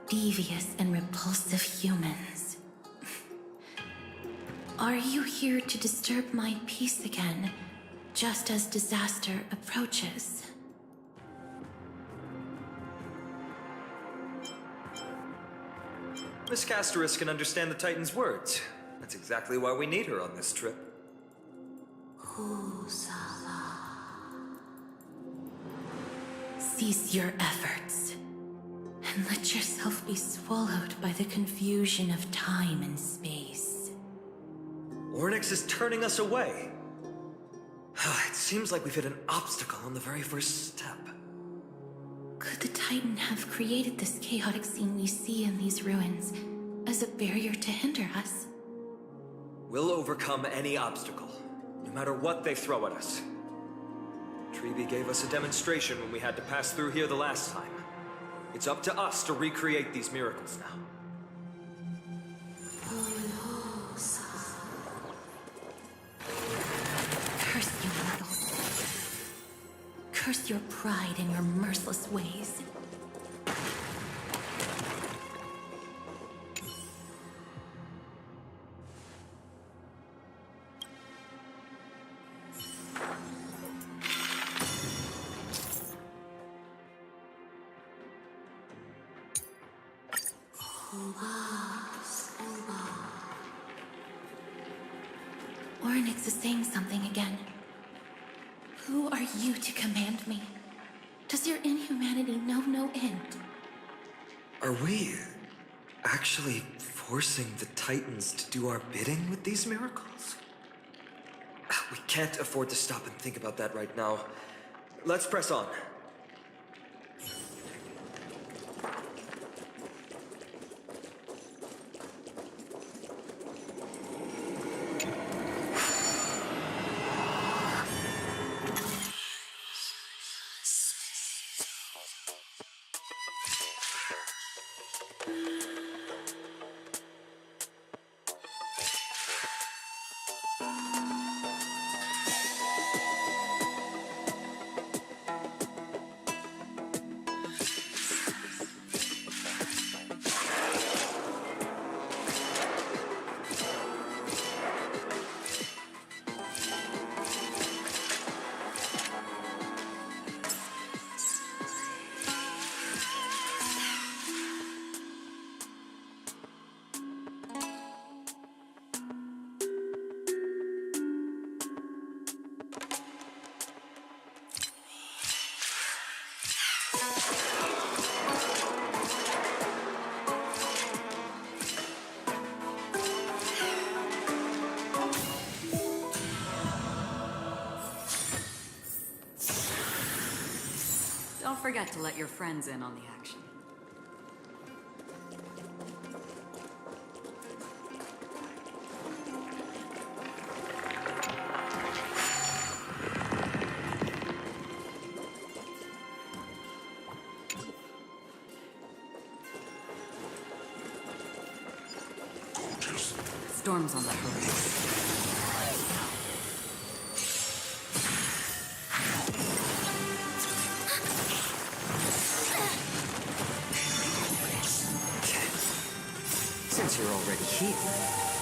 Devious and repulsive humans. Are you here to disturb my peace again, just as disaster approaches? Miss Castoris can understand the Titan's words. That's exactly why we need her on this trip. Cease your efforts, and let yourself be swallowed by the confusion of time and space. Ornyx is turning us away. It seems like we've hit an obstacle on the very first step. Could the Titan have created this chaotic scene we see in these ruins as a barrier to hinder us? We'll overcome any obstacle, no matter what they throw at us. Treeby gave us a demonstration when we had to pass through here the last time. It's up to us to recreate these miracles now. Curse you, mortals. Curse your pride and your merciless ways. Ornyx is saying something again. Who are you to command me? Does your inhumanity know no end? Are we actually forcing the Titans to do our bidding with these miracles? We can't afford to stop and think about that right now. Let's press on. Don't forget to let your friends in on the action. Storm's on the horizon. Since you're already here,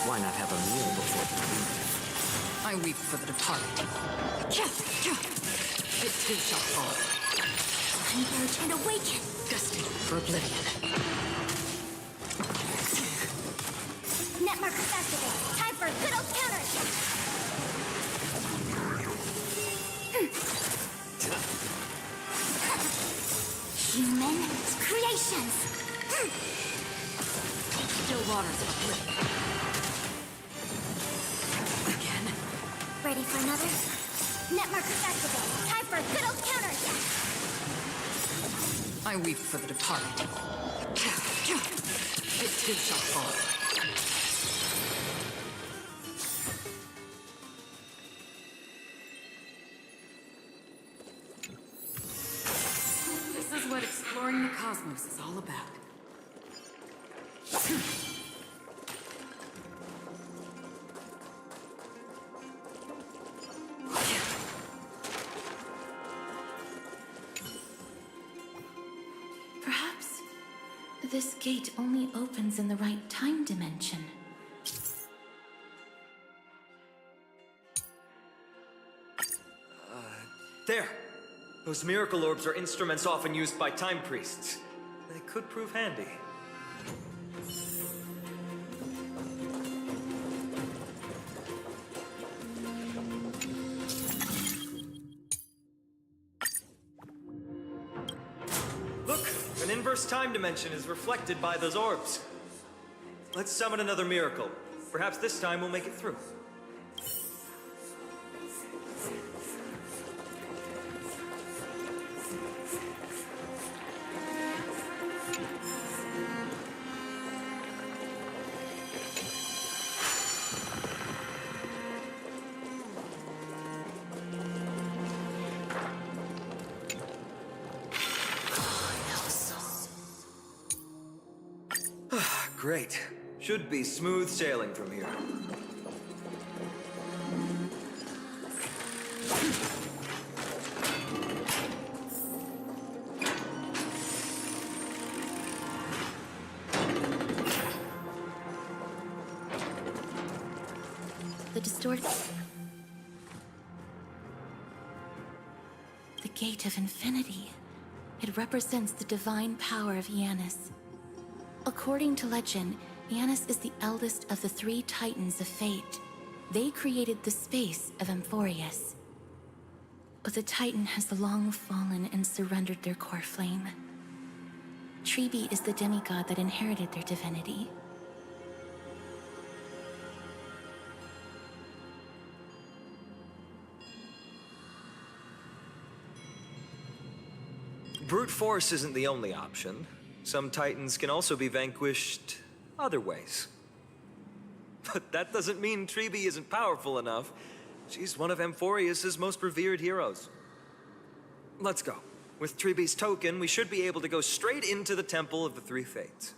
why not have a meal before you leave? I weep for the departed. It too shall fall. Converge and awaken! Destined for oblivion. Net markers activate. Time for a good old counterattack! Human creations! Still waters of oblivion. Again? Ready for another? Net markers activate. Time for a good old counterattack! I weep for the departed. It too shall fall. This is what exploring the cosmos is all about. This gate only opens in the right time dimension. There! Those miracle orbs are instruments often used by time priests. They could prove handy. Look! An inverse time dimension is reflected by those orbs. Let's summon another miracle. Perhaps this time we'll make it through. Great. Should be smooth sailing from here. The distorted... The Gate of Infinity. It represents the divine power of Janus. According to legend, Janus is the eldest of the three titans of fate. They created the space of Amphorius. But the titan has long fallen and surrendered their core flame. Tribi is the demigod that inherited their divinity. Brute force isn't the only option. Some titans can also be vanquished other ways. But that doesn't mean Tribi isn't powerful enough. She's one of Amphorius' most revered heroes. Let's go. With Tribi's token, we should be able to go straight into the Temple of the Three Fates.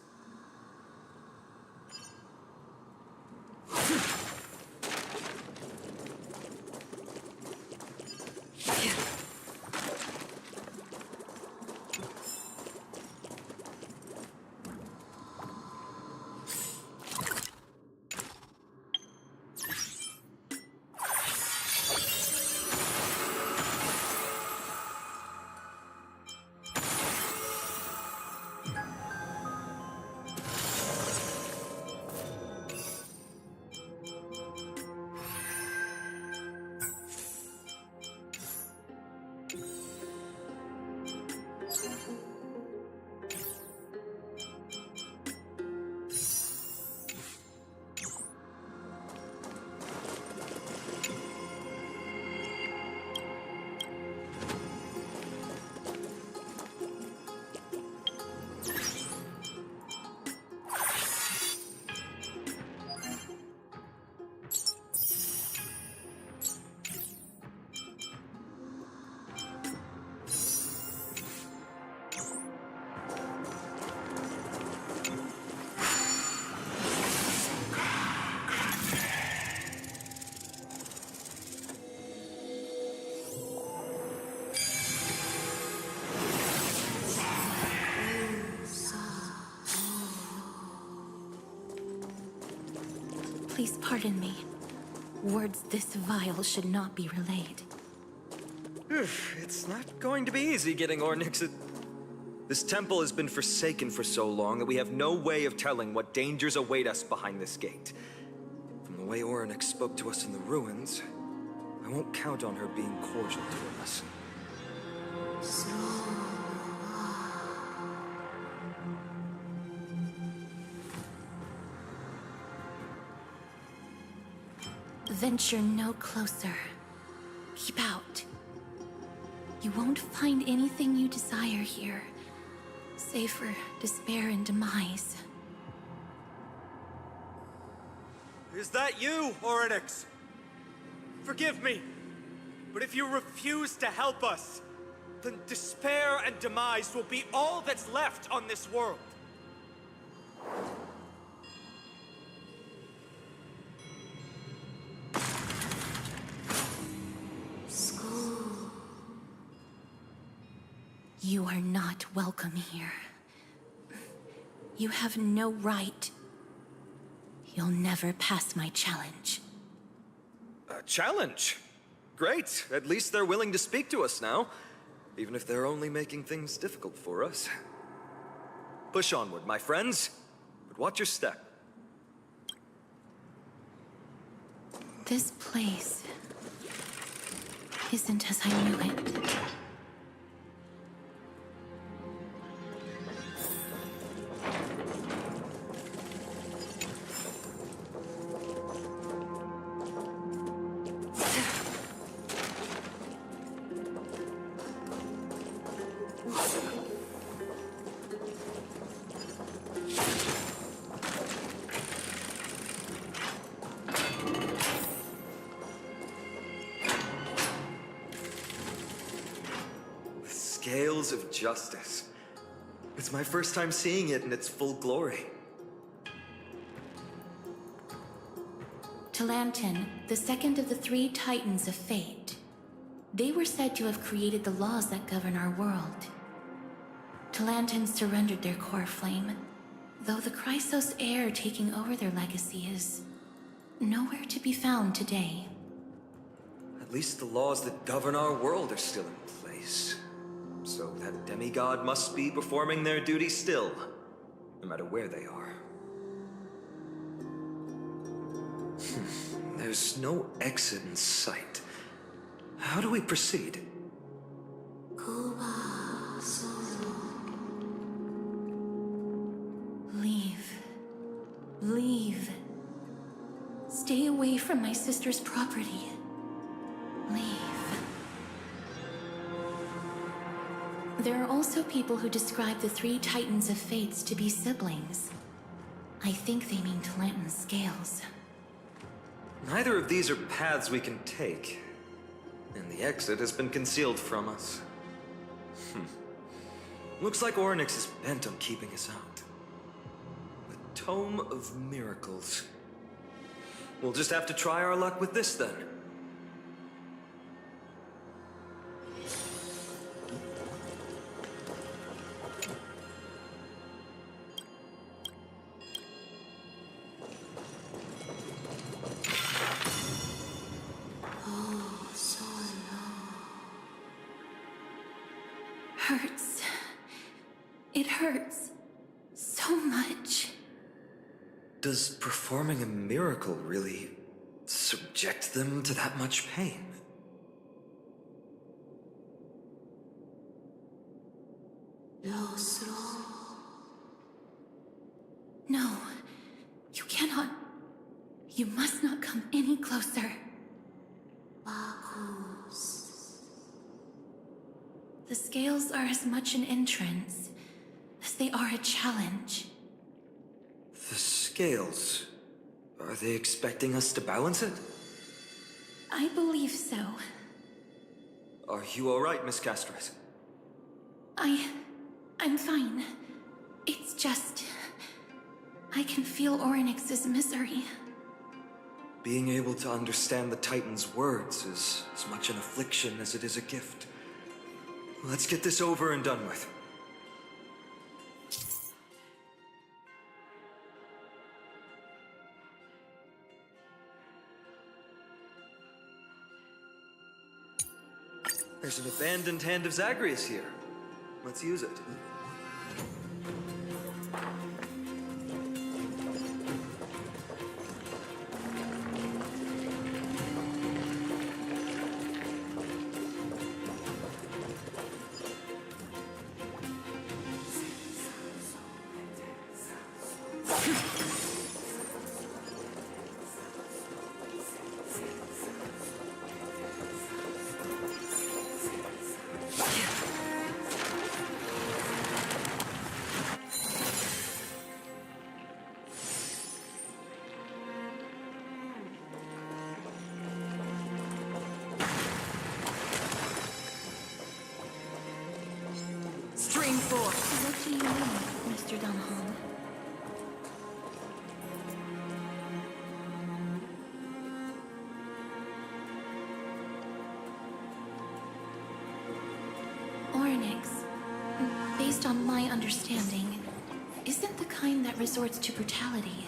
Please pardon me. Words this vile should not be relayed. It's not going to be easy getting Ornyx. This temple has been forsaken for so long that we have no way of telling what dangers await us behind this gate. From the way Ornyx spoke to us in the ruins, I won't count on her being cordial toward us. Venture no closer. Keep out. You won't find anything you desire here, save for despair and demise. Is that you, Ornyx? Forgive me, but if you refuse to help us, then despair and demise will be all that's left on this world. You are not welcome here. You have no right. You'll never pass my challenge. A challenge? Great. At least they're willing to speak to us now. Even if they're only making things difficult for us. Push onward, my friends. But watch your step. This place isn't as I knew it. Scales of justice. It's my first time seeing it in its full glory. Talantin, the second of the three titans of fate. They were said to have created the laws that govern our world. Talantin surrendered their core flame, though the Chrysos heir taking over their legacy is nowhere to be found today. At least the laws that govern our world are still in place. So that demigod must be performing their duty still, no matter where they are. There's no exit in sight. How do we proceed? Leave. Leave. Stay away from my sister's property. Leave. There are also people who describe the three titans of fates to be siblings. I think they mean Talantin's scales. Neither of these are paths we can take, and the exit has been concealed from us. Looks like Orynyx is bent on keeping us out. The Tome of Miracles. We'll just have to try our luck with this then. Hurts. It hurts so much. Does performing a miracle really subject them to that much pain? No, you cannot. You must not come any closer. The scales are as much an entrance as they are a challenge. The scales. Are they expecting us to balance it? I believe so. Are you alright, Miss Castres? I'm fine. It's just... I can feel Orynyx's misery. Being able to understand the Titan's words is as much an affliction as it is a gift. Let's get this over and done with. There's an abandoned hand of Zagreus here. Let's use it. Stream forth. What do you mean, Mr. Dunham? Orynyx, based on my understanding, isn't the kind that resorts to brutality.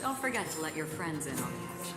Don't forget to let your friends in on the action.